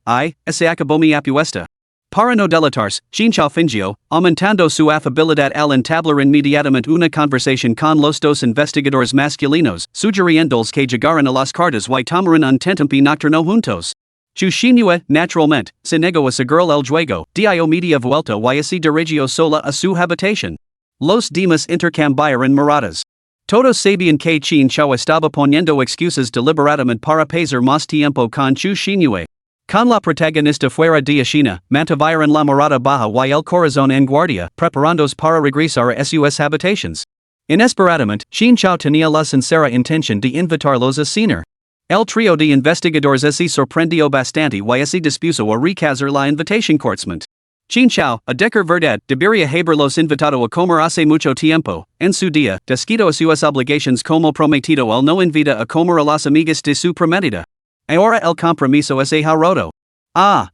se acabó mi apuesta. Para no delatarse, Chinchao fingió, aumentando su afabilidad al entablar inmediatamente una conversación con los dos investigadores masculinos, sugiriéndoles que llegaran a las cartas y tomaran un tentempi nocturno juntos. Chushinue, naturalmente, se negó a seguir el juego, dio media vuelta y se dirigió sola a su habitación. Los demás intercambiaron miradas. Todos sabían que Chinchao estaba poniendo excusas deliberadamente para pasar más tiempo con Chushinue. Con la protagonista fuera de escena, mantuvieron la mirada baja y el corazón en guardia, preparándose para regresar a sus habitaciones. Inesperadamente, Chinchao tenía la sincera intención de invitarlos a cenar. El trío de investigadores se sorprendió bastante y se dispuso a rechazar la invitación cortésmente. Chinchao, a decir verdad, debería haberlos invitado a comer hace mucho tiempo. En su día, desquitó a sus obligaciones como prometido él no invita a comer a las amigas de su prometida. Ahora el compromiso se ha roto.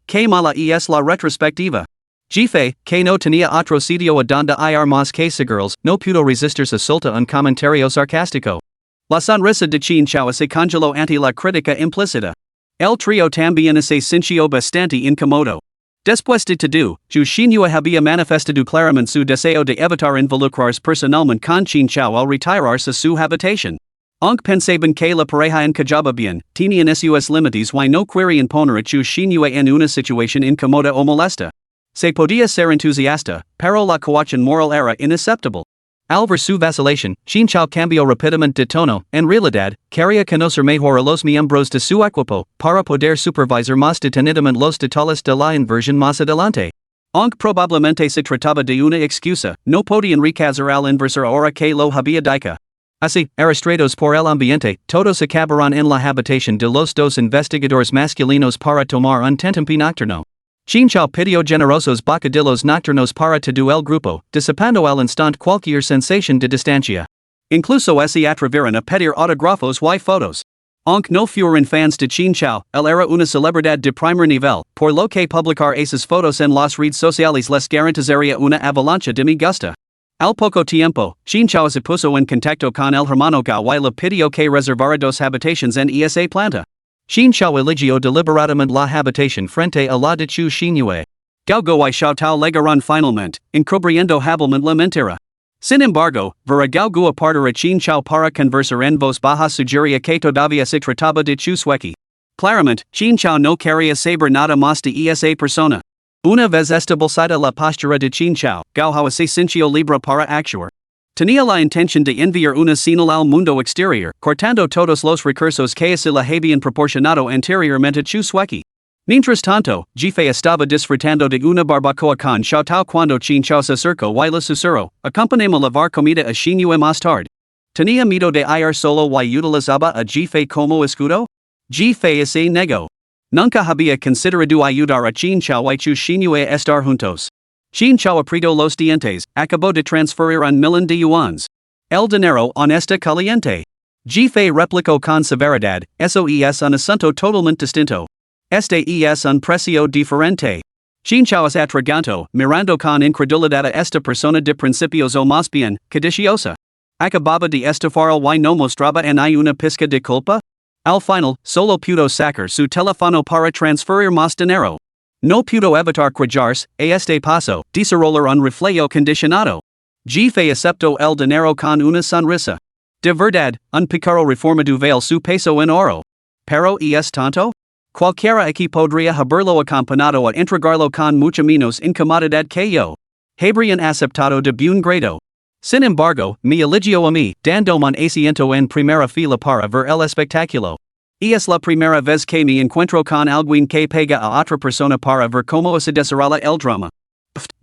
Qué mala es la retrospectiva. Jefe, que no tenía otro sitio a donde ir más que seguirles, no pudo resistirse a soltar un comentario sarcástico. La sonrisa de Chinchao se congeló ante la crítica implícita. El trío también se sintió bastante incómodo. Después de todo, Chushinue había manifestado claramente su deseo de evitar involucrarse personalmente con Chinchao al retirarse a su habitación. Aunque pensaban que la pareja encajaba bien, tenían sus límites y no querían poner a Chushinue en una situación incómoda o molesta. Se podía ser entusiasta, pero la coacción moral era inaceptable. Al ver su vacilación, Chinchao cambió rápidamente de tono. En realidad, quería conocer mejor a los miembros de su equipo, para poder supervisar más detenidamente los detalles de la inversión más adelante. Aunque probablemente se trataba de una excusa, no podían rechazar al inversor ahora que lo había dicho. Así, arrastrados por el ambiente, todos acabaron en la habitación de los dos investigadores masculinos para tomar un tentempi nocturno. Chinchao pidió generosos bocadillos nocturnos para todo el grupo, disipando al instante cualquier sensación de distancia. Incluso se atrevieron a pedir autógrafos y fotos. Aunque no fueron fans de Chinchao, él era una celebridad de primer nivel, por lo que publicar esas fotos en las redes sociales les garantizaría una avalancha de me gusta. Al poco tiempo, Chinchao se puso en contacto con el hermano Gao y le pidió que reservara dos habitaciones en esa planta. Chinchao eligió deliberadamente la habitación frente a la de Chushinue. Gao y Xiaotao llegaron finalmente, encubriendo hábilmente la mentira. Sin embargo, ver a Gao apartar a Chinchao para conversar en voz baja sugería que todavía se trataba de Chusweki. Claramente, Chinchao no quería saber nada más de esa persona. Una vez establecida la postura de Chinchao, Gao se sintió libre para actuar. Tenía la intención de enviar una señal al mundo exterior, cortando todos los recursos que se le habían proporcionado anteriormente a Chusweki. Mientras tanto, Jefe estaba disfrutando de una barbacoa con Xiaotao cuando Chinchao se acercó y le susurró, acompañemos a llevar comida a Shinue más tarde. ¿Tenía miedo de ir solo y utilizaba a Jefe como escudo? Jefe se negó. Nunca había considerado ayudar a Chinchao y Chushinue a estar juntos. Chinchao apretó los dientes, acabó de transferir un millón de yuans. El dinero aún está caliente. Jefe replicó con severidad, eso es un asunto totalmente distinto. Este es un precio diferente. Chinchao se atragantó, mirando con incredulidad a esta persona de principios o más bien, codiciosa. Acababa de estafar y no mostraba en una pizca de culpa. Al final, solo pudo sacar su teléfono para transferir más dinero. No pudo evitar quejarse, a este paso, desarrollar un reflejo condicionado. Jefe aceptó el dinero con una sonrisa. De verdad, un pícaro reformado vale su peso en oro. Pero ¿es tanto? Cualquiera aquí podría haberlo acompañado a entregarlo con mucha menos incomodidad que yo. Habrían aceptado de buen grado. Sin embargo, me eligió a mí, dándome un asiento en primera fila para ver el espectáculo. Es la primera vez que me encuentro con alguien que pega a otra persona para ver cómo se desarrolla el drama.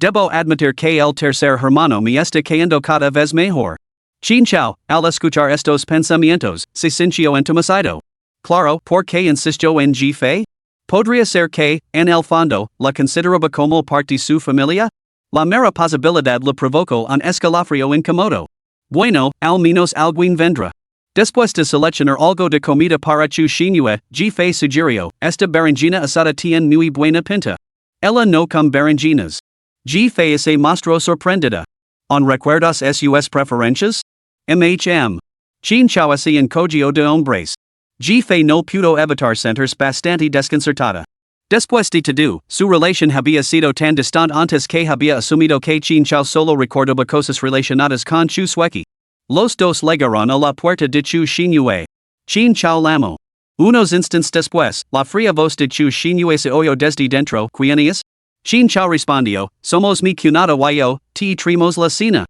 Debo admitir que el tercer hermano me está cayendo cada vez mejor. Chinchao, al escuchar estos pensamientos, se sintió entumecido. Claro, ¿por qué insistió en Jefe? ¿Podría ser que, en el fondo, la consideraba como parte de su familia? La mera posibilidad le provocó un escalofrío incómodo. Bueno, al menos alguien vendrá. Después de seleccionar algo de comida para Chushinue, Jefe sugirió, esta berenjena asada tiene muy buena pinta. Ella no come berenjenas. Jefe se mostró sorprendida. ¿On recuerdas sus preferencias? MHM. Chin chao así en cogio de hombres. Jefe no pudo evitar sentirse bastante desconcertada. Después de todo, su relación había sido tan distante antes que había asumido que Chin chao solo recordaba cosas relacionadas con Chu Sueki. Los dos llegaron a la puerta de Chu Xinyue. Chin chao llamó. Unos instantes después, la fría voz de Chu Xinyue se oyó desde dentro. ¿Quiénes? Chin chao respondió, somos mi cuñada y yo, te trimos la cena.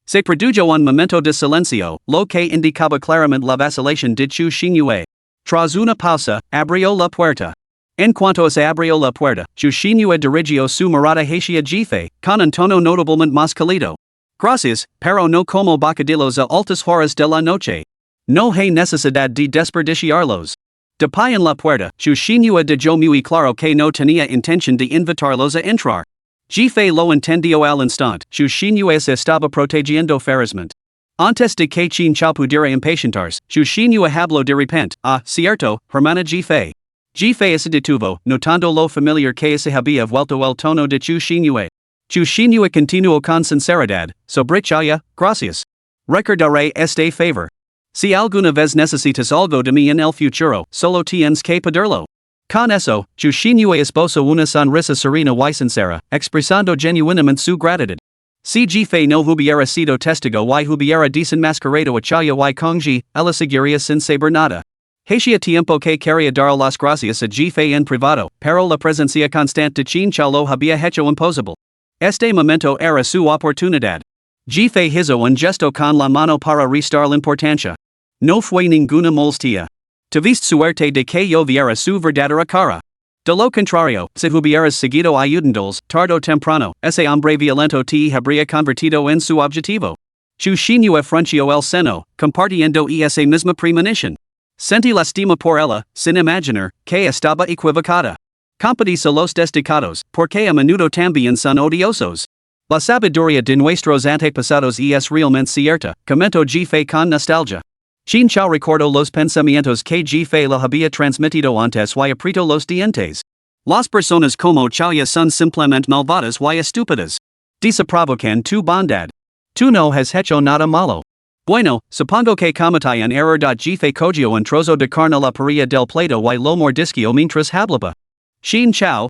Se produjo un momento de silencio, lo que indicaba claramente la vacilación de Chu Xinyue. Tras una pausa, abrió la puerta. En cuanto se abrió la puerta, Chu Xinyue dirigió su mirada hacia Jefe, con un tono notablemente más cálido. Gracias, pero no como bocadillos a altas horas de la noche. No hay necesidad de desperdiciarlos. De pie en la puerta, Chu Xinyue dejó muy claro que no tenía intención de invitarlos a entrar. Jefe lo entendió al instante. Chu Xinyue se estaba protegiendo ferozmente. Antes de que Chin chao pudiera impacientarse, Chu Xinyue habló de repente. Ah, cierto, hermana Jefe. Jefe se detuvo, notando lo familiar que se había vuelto el tono de Chu Xinyue. Chu Xinyue continuó con sinceridad, sobrechaya, gracias. Recordaré este favor. Si alguna vez necesitas algo de mí en el futuro, solo tienes que pedirlo. Con eso, Chu Xinyue esbozó una sonrisa serena y sincera, expresando genuinamente su gratitud. Si Jefe no hubiera sido testigo y hubiera desenmascarado a Chaya y Kongji, ella seguiría sin saber nada. Hacía tiempo que quería dar las gracias a Jefe en privado, pero la presencia constante de Chin chao lo había hecho imposible. Este momento era su oportunidad. Jefe hizo un gesto con la mano para restar la importancia. No fue ninguna molestia. Tuviste suerte de que yo viera su verdadera cara. De lo contrario, si hubieras seguido ayudándolos, tarde o temprano, ese hombre violento te habría convertido en su objetivo. Chu Xinyue frunció el seno, compartiendo esa misma premonición. Sentí lástima por ella, sin imaginar que estaba equivocada. Compadice los desdicados, porque a menudo también son odiosos. La sabiduría de nuestros antepasados es realmente cierta, comentó Jefe con nostalgia. Chin chao recordó los pensamientos que Jefe le había transmitido antes y apretó los dientes. Las personas como Chaya son simplemente malvadas y estúpidas. Desaprovocan tu bondad. Tu no has hecho nada malo. Bueno, supongo que cometí un error. Jefe cogió un trozo de carne la parrilla del plato y lo mordisqueó mientras hablaba. Chin chao,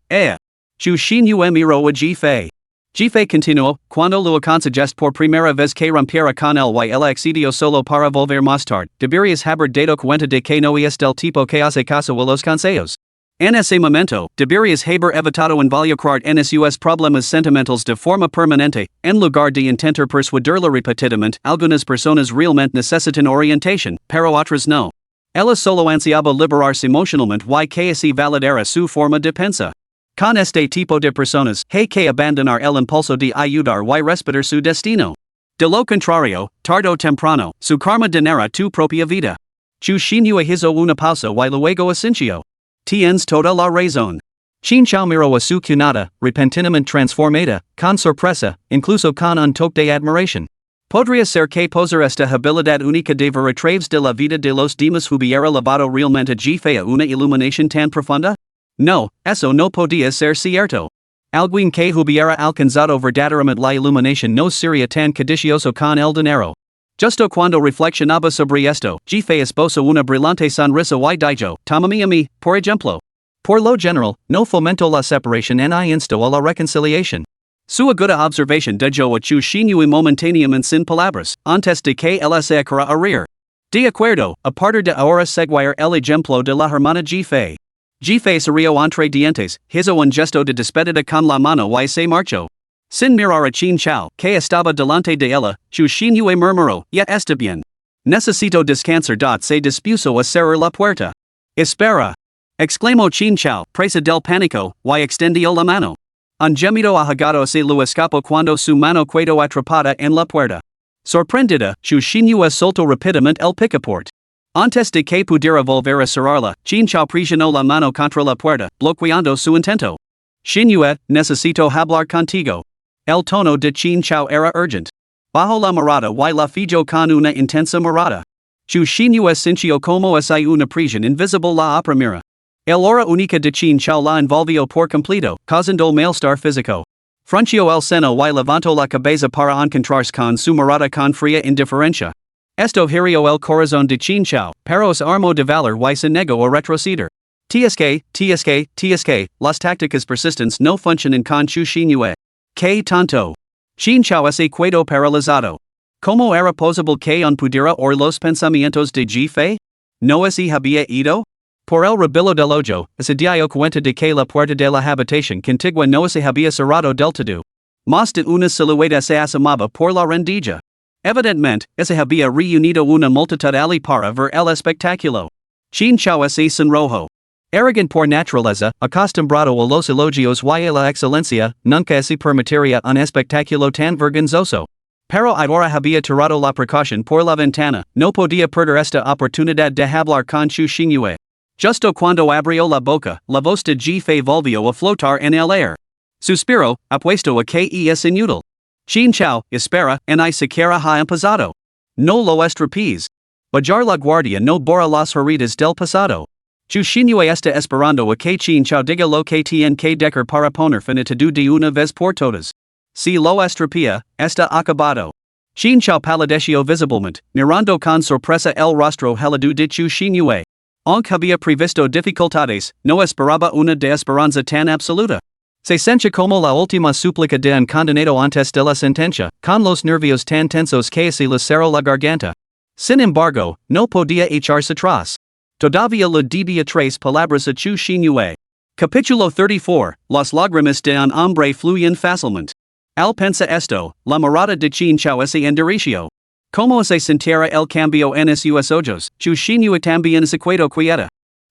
Chu Xinyue miró a Jefe. Jefe continuó, cuando lo aconsejaste por primera vez que rompiera con él y él accedió solo para volver más tarde, deberías haber dado cuenta de que no es del tipo que hace caso a los consejos. En ese momento, deberías haber evitado involucrar en sus problemas sentimentales de forma permanente, en lugar de intentar persuadirlo repetidamente. Algunas personas realmente necesitan orientación, pero otras no. Ella solo ansiaba liberarse emocionalmente y que así validara su forma de pensar. Con este tipo de personas, hay que abandonar el impulso de ayudar y respetar su destino. De lo contrario, tarde o temprano, su karma dañará tu propia vida. Chu Xinyue hizo una pausa y luego asintió. Tienes toda la razón. Chin chao miró a su cuñada, repentinamente transformada, con sorpresa, incluso con un toque de admiración. Podría ser que posar esta habilidad única de ver a través de la vida de los demás hubiera llevado realmente a Jefe a una iluminación tan profunda? No, eso no podía ser cierto. Alguien que hubiera alcanzado verdaderamente la iluminación no sería tan codicioso con el dinero. Justo cuando reflexionaba sobre esto, Jefe esbozó una brillante sonrisa y dijo, tómame a mí, por ejemplo. Por lo general, no fomentó la separación ni instó a la reconciliación. Su aguda observación dejó a Chu Xinyue momentáneamente sin palabras, antes de que él se echara a reír. De acuerdo, a partir de ahora seguir el ejemplo de la hermana Jefe. Jefe se rió entre dientes, hizo un gesto de despedida con la mano y se marchó. Sin mirar a Chin chao, que estaba delante de ella, Chu Xinyue murmuró, ya está bien. Necesito descansar. Se dispuso a cerrar la puerta. Espera. Exclamó Chin chao, presa del pánico, y extendió la mano. Un gemido ahogado se lo escapó cuando su mano quedó atrapada en la puerta. Sorprendida, Chu Xinyue soltó rápidamente el picaporte. Antes de que pudiera volver a cerrarla, Chin chao presionó la mano contra la puerta, bloqueando su intento. Xinyue, necesito hablar contigo. El tono de Chin chao era urgente. Bajo la mirada y la fijo con una intensa mirada. Chu Xinyue sintió como si una prisión invisible la oprimira. El aura única de Chin chao la envolvió por completo, causando malestar físico. Frunció el seno y levantó la cabeza para encontrarse con su mirada con fría indiferencia. Esto hirio el corazón de Chinchao, pero es armo de valor y se negó a retroceder. TSK, las tácticas persistentes no funcionan con chu Xinyue. Que tanto. Chinchao ese quedo paralizado. ¿Cómo era posible que un pudiera oír los pensamientos de Ji-Fei? ¿No así había ido? Por el rebillo del ojo, se dio cuenta de que la puerta de la habitación contigua no se había cerrado del todo. Más de una silueta se asomaba por la rendija. Evidentemente, se había reunido una multitud allí para ver el espectáculo. Chinchao se sonrojo. Arrogant por naturaleza, acostumbrado a los elogios y a la excelencia, nunca se permitiría un espectáculo tan vergonzoso. Pero ahora había tirado la precaución por la ventana, no podía perder esta oportunidad de hablar con Chu Xinyue. Justo cuando abrió la boca, la voz de Ji-Fei volvió a flotar en el aire. Suspiro, apuesto a que es inútil. Chinchao, espera, y siquiera ha empezado. No lo estropees. Bajar la guardia no borra las heridas del pasado. Chu Xinyue está esperando a que Chinchao diga lo que tiene que decir para poner finitude de una vez por todas. Si lo estropea, está acabado. Chinchao palideció visiblemente, mirando con sorpresa el rostro helado de Chu Xinyue. Aunque había previsto dificultades, no esperaba una de esperanza tan absoluta. Se sentía como la última súplica de un condenado antes de la sentencia, con los nervios tan tensos que se le cerró la garganta. Sin embargo, no podía echarse atrás. Todavía le debía 3 palabras a Chu Xinyue. Capítulo 34, Las lágrimas de un hombre fluyen fácilmente. Al pensa esto, la mirada de Chinchao se endureció. Como se sintiera el cambio en sus ojos, Chu Xinyue también se quedó quieta.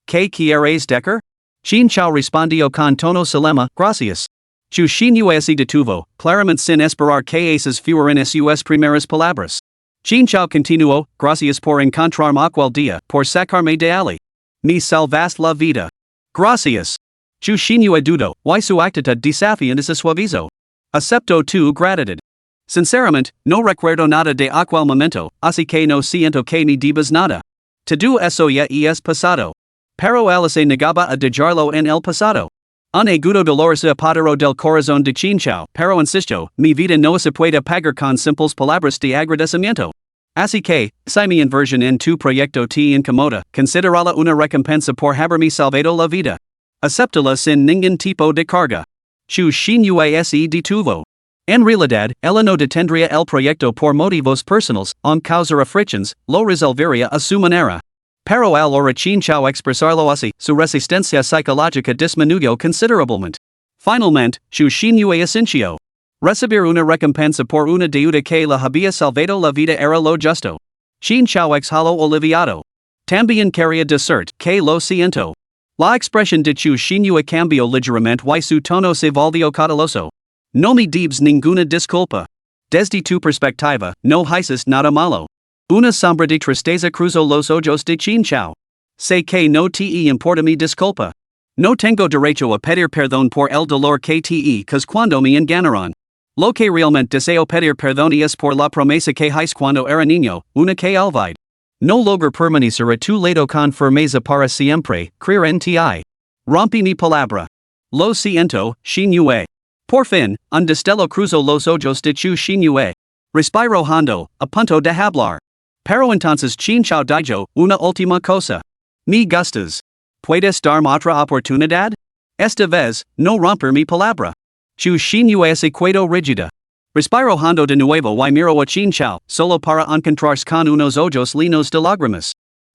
¿Qué quieres decir? Chinchao respondió con tono solemne, gracias. Chu Xinyue se detuvo, claramente sin esperar que esas fueran sus primeras palabras. Chinchao continuó, gracias por encontrarme aquel día, por sacarme de allí. Me salvaste la vida. Gracias. Chu Xinyue dudó, y su actitud desafiante se suavizó. Acepto tu gratitud. Sinceramente, no recuerdo nada de aquel momento, así que no siento que ni debas nada. Todo eso ya es pasado. Pero él se negaba a dejarlo en el pasado. Un agudo dolor se apoderó del corazón de Chinchao, pero insistió, mi vida no se puede pagar con simples palabras de agradecimiento. Así que, si mi inversión en tu proyecto te incomoda, considerala una recompensa por haberme salvado la vida. Acéptala sin ningún tipo de carga. Chu Xinyue se detuvo. En realidad, ella no detendría el proyecto por motivos personales, aunque causara fricciones, lo resolvería a su manera. Pero al hora Chinchao expresarlo así, su resistencia psicológica disminuyó considerablemente. Finalmente, Chu Xinyue asintió. Recibir una recompensa por una deuda que le había salvado la vida era lo justo. Chinchao exhaló aliviado. También quería decir que lo siento. La expresión de Chu Xinyue cambió ligeramente y su tono se volvió cauteloso. No me debes ninguna disculpa. Desde tu perspectiva, no haces nada malo. Una sombra de tristeza cruzó los ojos de Chinchao. Sé que no te importa mi disculpa. No tengo derecho a pedir perdón por el dolor que te causé cuando me engañaron. Lo que realmente deseo pedir perdón es por la promesa que hice cuando era niño, una que olvidé. No logro permanecer a tu lado con firmeza para siempre, creer en ti. Rompí mi palabra. Lo siento, Xinyue. Por fin, un destello cruzó los ojos de Chu Xinyue. Respiró hondo, a punto de hablar. Pero entonces Chinchao dijo, una última cosa. Me gustas. ¿Puedes darme otra oportunidad? Esta vez, no romper mi palabra. Chu Xinyue se quedó rígida. Respiró hondo de nuevo y miró a Chinchao, solo para encontrarse con unos ojos llenos de lágrimas.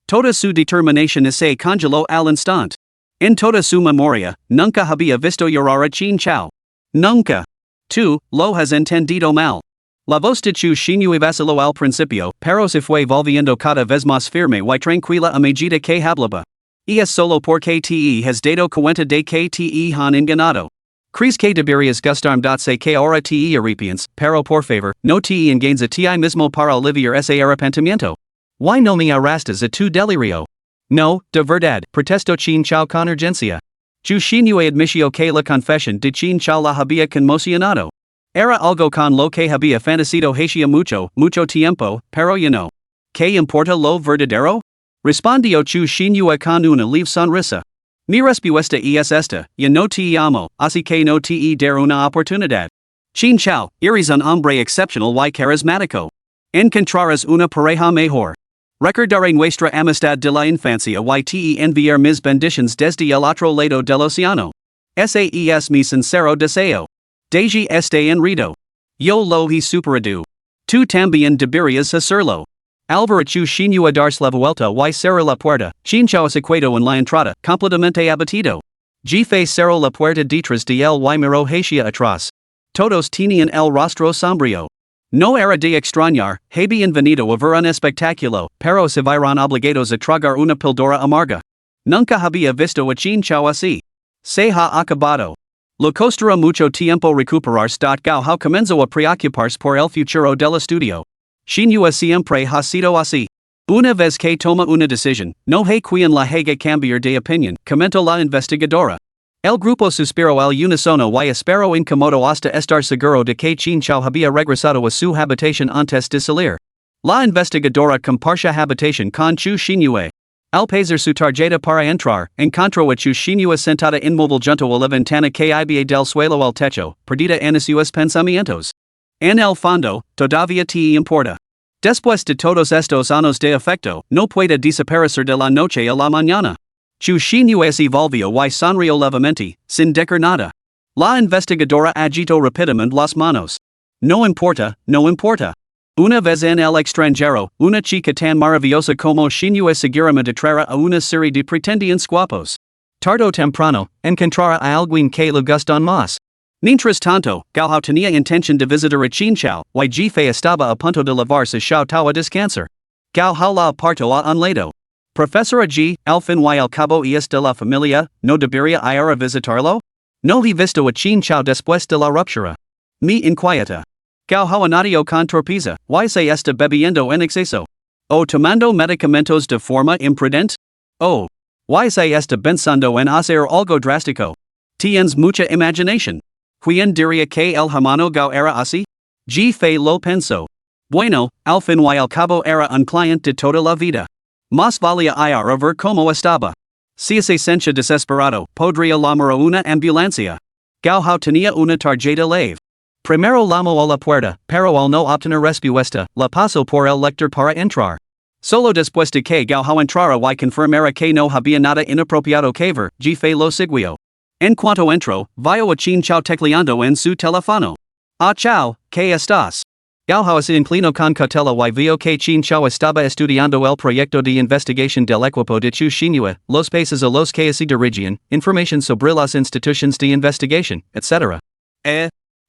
Toda su determinación se congeló al instante. En toda su memoria, nunca había visto llorar a Chinchao. Nunca. Tú, lo has entendido mal. La voz de Chu Xinyue vaciló al principio, pero se fue volviendo cada vez más firme y tranquila a medida que hablaba. Es solo porque te has dado cuenta de que te han engañado. ¿Crees que deberías gustarme sé que ahora te arrepientes, pero por favor, no te engañes a ti mismo para aliviar ese arrepentimiento? ¿Why no me arrastras a tu delirio? No, de verdad, protestó Chinchao con urgencia. Chu Xinyue admitió que la confesión de Chinchao la había conmocionado. Era algo con lo que había fantaseado hacía mucho tiempo, pero ya no. ¿Qué importa lo verdadero? Respondió Chu Xinyue con una leve sonrisa. Mi respuesta es esta, ya no te amo, así que no te daré una oportunidad. Chinchao, eres un hombre excepcional y carismático. Encontrarás una pareja mejor. Recordaré nuestra amistad de la infancia y enviar mis bendiciones desde el otro lado del océano. Ese es mi sincero deseo. Deje este enredo. Yo lo he superado. Tú también deberías hacerlo. Alvarachu shinua a darse la vuelta y cerrar la puerta, chinchao sequedo en la entrada, completamente abatido. Jefe cerró la puerta detrás de él y miró hacia atrás. Todos tenían el rostro sombrío. No era de extrañar, habían venido a ver un espectáculo, pero se vieron obligados a tragar una píldora amarga. Nunca había visto a chinchao así. Se ha acabado. Le costará mucho tiempo recuperarse. Gao comenzó a preocuparse por el futuro del estudio. Shinua siempre ha sido así. Una vez que toma una decisión, no hay quien la haga cambiar de opinión, comentó la investigadora. El grupo suspiró al unísono y esperó incómodo hasta estar seguro de que Chinchao había regresado a su habitación antes de salir. La investigadora compartió habitación con Chu Shinua. Al pasar su tarjeta para entrar, encontró a Chu Shinua sentada inmóvil junto a la ventana que iba del suelo al techo, perdida en sus pensamientos. En el fondo, todavía te importa. Después de todos estos años de afecto, no puede desaparecer de la noche a la mañana. Chu Shinua se volvió y sonrió levemente, sin decir nada. La investigadora agitó rápidamente las manos. No importa, no importa. Una vez en el extranjero, una chica tan maravillosa como Shinua seguramente atraerá a una serie de pretendientes guapos. Tarde o temprano, encontrará a alguien que le gustan más. Mientras tanto, Gao tenía intención de visitar a Chinchao, y Jefe estaba a punto de lavarse su a descansar. Gao la apartó a un lado. Profesora G, al fin y al cabo es de la familia, ¿no debería ir a visitarlo? No he visto a Chinchao después de la ruptura. Me inquieta. Gao anadió con torpeza, y se está bebiendo en exceso. O tomando medicamentos de forma imprudente? O, y se está pensando en hacer algo drástico. Tienes mucha imaginación. ¿Quién diría que el hermano Gao era así? Jefe lo pensó. Bueno, al fin y al cabo era un cliente de toda la vida. Más valía ir a ver cómo estaba. Si se sentía desesperado, podría llamar a una ambulancia. Gao tenía una tarjeta leve. Primero llamó a la puerta, pero al no obtener respuesta, la pasó por el lector para entrar. Solo después de que Gao entrara y confirmara que no había nada inapropiado que ver, Jefe lo siguió. En cuanto entró, vio a Chinchao tecleando en su teléfono. Ah chao, ¿qué estás? Gao se inclinó con cautela y vio que Chinchao estaba estudiando el proyecto de investigación del equipo de Chu Shinua, los países a los que se dirigían, información sobre las instituciones de investigación, etc.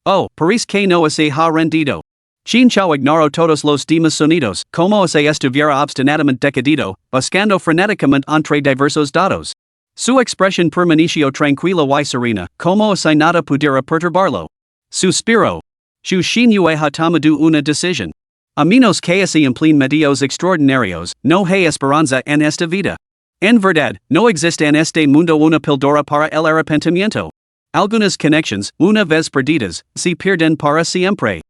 Oh, parece que no se ha rendido. Chinchao ignoró todos los demás sonidos, como se estuviera obstinadamente decidido, buscando frenéticamente entre diversos datos. Su expresión permaneció tranquila y serena, como si nada pudiera perturbarlo. Suspiró. Chu Shinua ha tomado una decisión. A menos que se empleen medios extraordinarios, no hay esperanza en esta vida. En verdad, no existe en este mundo una píldora para el arrepentimiento. Algunas conexiones, una vez perdidas, se pierden para siempre.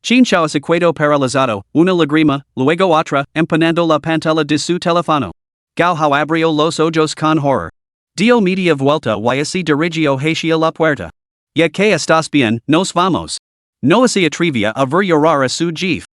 Chinchao se quedó paralizado, una lágrima, luego otra, empanando la pantalla de su teléfono. Gao abrió los ojos con horror. Dio media vuelta y se dirigió hacia la puerta. Ya que estás bien, nos vamos. No se atrevía a ver llorar a su jefe.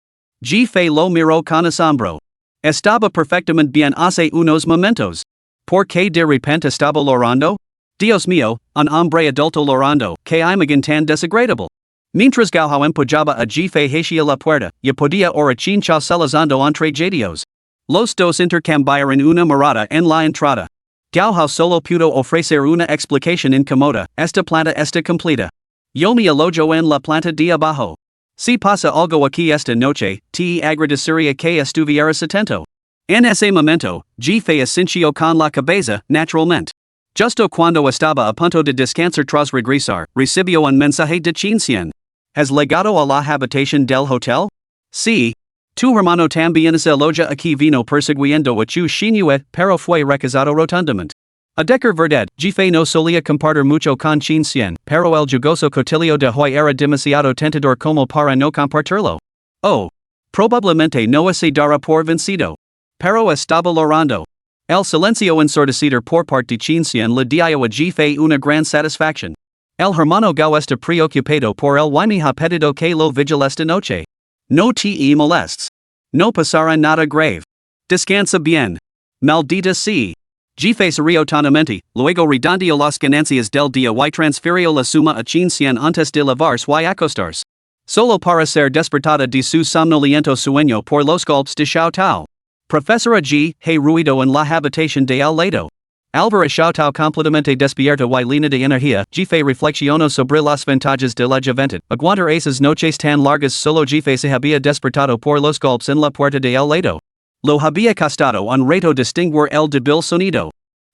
Jefe lo miró con asombro. Estaba perfectamente bien hace unos momentos. ¿Por qué de repente estaba llorando? Dios mío, un hombre adulto llorando, que imagen tan desagradable. Mientras Gao empujaba a Jefe hacia la puerta, ya podía oír a Chinchao salazando entre jadios. Los dos intercambiaron una mirada en la entrada. Gao solo pudo ofrecer una explicación incómoda, esta planta está completa. Yo me alojo en la planta de abajo. Si pasa algo aquí esta noche, te agradecería que estuvieras atento. En ese momento, Jefe asintió con la cabeza, naturalmente. Justo cuando estaba a punto de descansar tras regresar, recibió un mensaje de Chinchao. ¿Has llegado a la habitación del hotel? Sí. Tu hermano también se aloja aquí vino persiguiendo a Chu Shinua, pero fue rechazado rotundamente. A decir verdad, Jefe no solía compartir mucho con Chinchao, pero el jugoso cotillo de hoy era demasiado tentador como para no compartirlo. Oh. Probablemente no se dará por vencido. Pero estaba llorando. El silencio ensordecido por parte de Chinchao le dio a Jefe una gran satisfacción. El hermano Gao está preocupado por el y me ha pedido que lo vigile esta noche. No te molestes. No pasará nada grave. Descansa bien. Maldita sea. Jefe sería totalmente, luego redondeó las ganancias del día y transfirió la suma a 100 antes de lavarse y acostarse. Solo para ser despertada de su somnoliento sueño por los golpes de Xiao Tao. Profesora G. Hay ruido en la habitación de al lado. Álvaro Xiao Tao completamente despierta y llena de energía. Jefe reflexionó sobre las ventajas de la juventud. Aguantar esas noches tan largas. Solo Jefe se había despertado por los golpes en la puerta de al lado. Lo había costado un reto distinguir el débil sonido.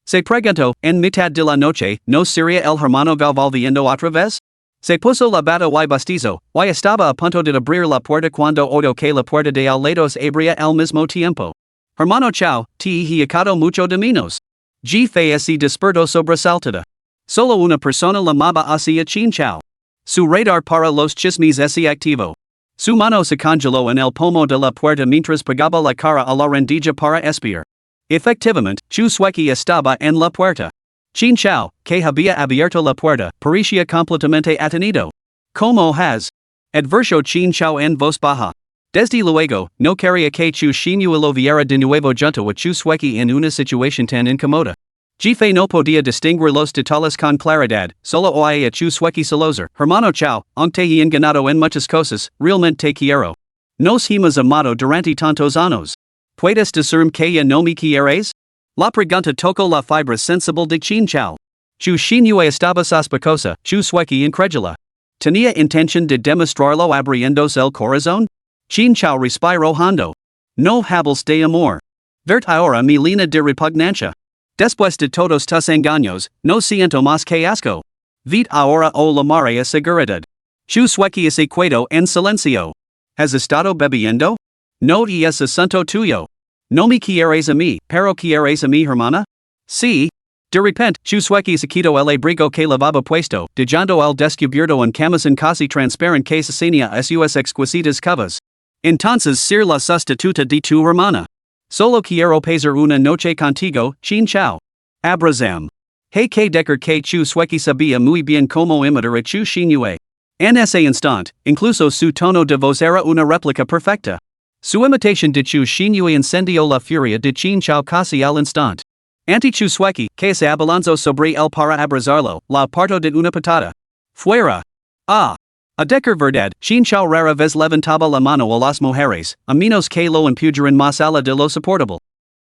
Se preguntó, en mitad de la noche, ¿no sería el hermano Val volviendo otra vez? Se puso la bata y bastizo, y estaba a punto de abrir la puerta cuando oyó que la puerta de al lado se abría al mismo tiempo. Hermano Chao, te he echado mucho de menos. Jefe se despertó sobresaltada. Solo una persona llamaba hacia Chin Chao. Su radar para los chismes se activó. Su mano se congeló en el pomo de la puerta mientras pegaba la cara a la rendija para espiar. Efectivamente, Chu Sueki estaba en la puerta. Chin Chao, que había abierto la puerta, parecía completamente atenido. ¿Cómo has? Advirtió Chin Chao en voz baja. Desde luego, no quería que Chu Xinyu lo viera de nuevo junto a Chu Sueki en una situación tan incómoda. Jefe no podía distinguir los detalles con claridad, solo oía a Chu Sueki solozar. Hermano Chao, aunque he enganado en muchas cosas, realmente te quiero. Nos hemos amado durante tantos años. ¿Puedes decirme que ya no me quieres? La pregunta tocó la fibra sensible de Chin Chao. Chu Xinyu estaba sospechosa, Chu Sueki incrédula. ¿Tenía intención de demostrarlo abriéndose el corazón? Chin Chao respiró hondo. No hables de amor. Vert ahora mi línea de repugnancia. Después de todos tus engaños, no siento más que asco. Vete ahora o la marea seguridad. Chu Sueki se quedó en silencio. ¿Has estado bebiendo? No es asunto tuyo. No me quieres a mí, pero quieres a mi hermana? Sí. De repente, Chu Sueki se quitó el abrigo que llevaba puesto, dejando al descubierto un camisón casi transparente que sostenía sus exquisitas covas. Entonces ser la sustituta de tu hermana. Solo quiero pasar una noche contigo, Chin Chao. Abrazam. Hey que decker que Chu Sueki sabía muy bien cómo imitar a Chu Xinyu. En ese instante, incluso su tono de voz era una réplica perfecta. Su imitación de Chu Xinyu encendió la furia de Chin Chao casi al instante. Anti Chu Sueki, que se abalanzó sobre él para abrazarlo, la apartó de una patada. Fuera. Ah. A decir verdad, Chin Chao rara vez levantaba la mano a las mujeres, a menos que lo empujaran más allá de lo soportable.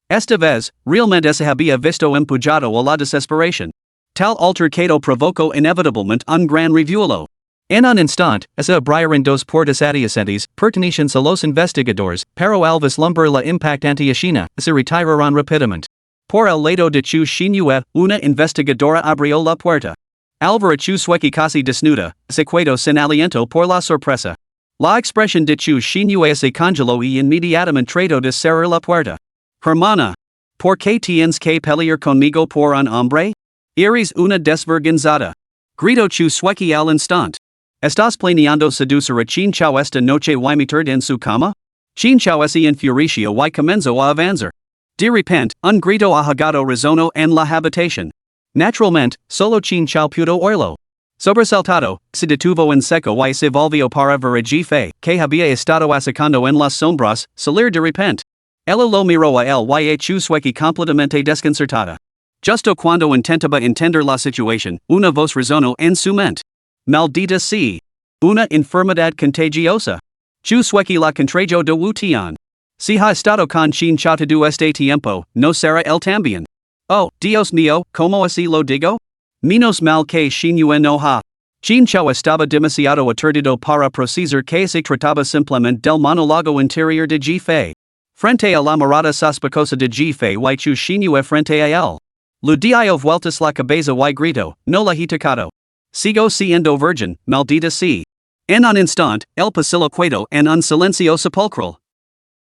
Esta vez, realmente se había visto empujado a la desesperación. Tal altercado provocó inevitablemente un gran revuelo. En un instante, se abrieron dos puertas adyacentes, pertenecientes a los investigadores, pero al vislumbrar la impactante escena, se retiraron rápidamente. Por el lado de Chu Xinyu, una investigadora abrió la puerta. Álvaro Chu Sueki casi desnuda, se quedó sin aliento por la sorpresa. La expresión de Chu Xinyu se congeló y inmediatamente trató de cerrar la puerta. Hermana, ¿por qué tienes que pelear conmigo por un hombre? Eres una desvergonzada. Gritó Chu Sueki al instante. ¿Estás planeando seducir a Chin Chao esta noche y meter en su cama? Chin Chao se enfureció y comenzó a avanzar. De repente, un grito ahogado resonó en la habitación. Naturalmente, solo Chin Chao pudo oírlo. Sobresaltado, se detuvo en seco y se volvió para ver a Jefe, que había estado asacando en las sombras, salir de repente. Ella lo miró a él y a Chu Sueki completamente desconcertada. Justo cuando intentaba entender la situación, una voz resonó en su mente. Maldita sea. Una enfermedad contagiosa. Chu Sueki la contrajo de Wu Tian. Si ha estado con Chin Chao todo este tiempo, no será él también. Oh, Dios mío, ¿cómo así lo digo? Menos mal que Xinyu no ha. Chin Chao estaba demasiado aturdido para procesar que se trataba simplemente del monólogo interior de Jefe. Frente a la mirada sospechosa de Jefe y Chu Xinyu frente a él. Lo dio vueltas la cabeza y gritó, no la he tocado. Sigo siendo virgin, maldita sea. En un instante, el pasillo quedó en un silencio sepulcral.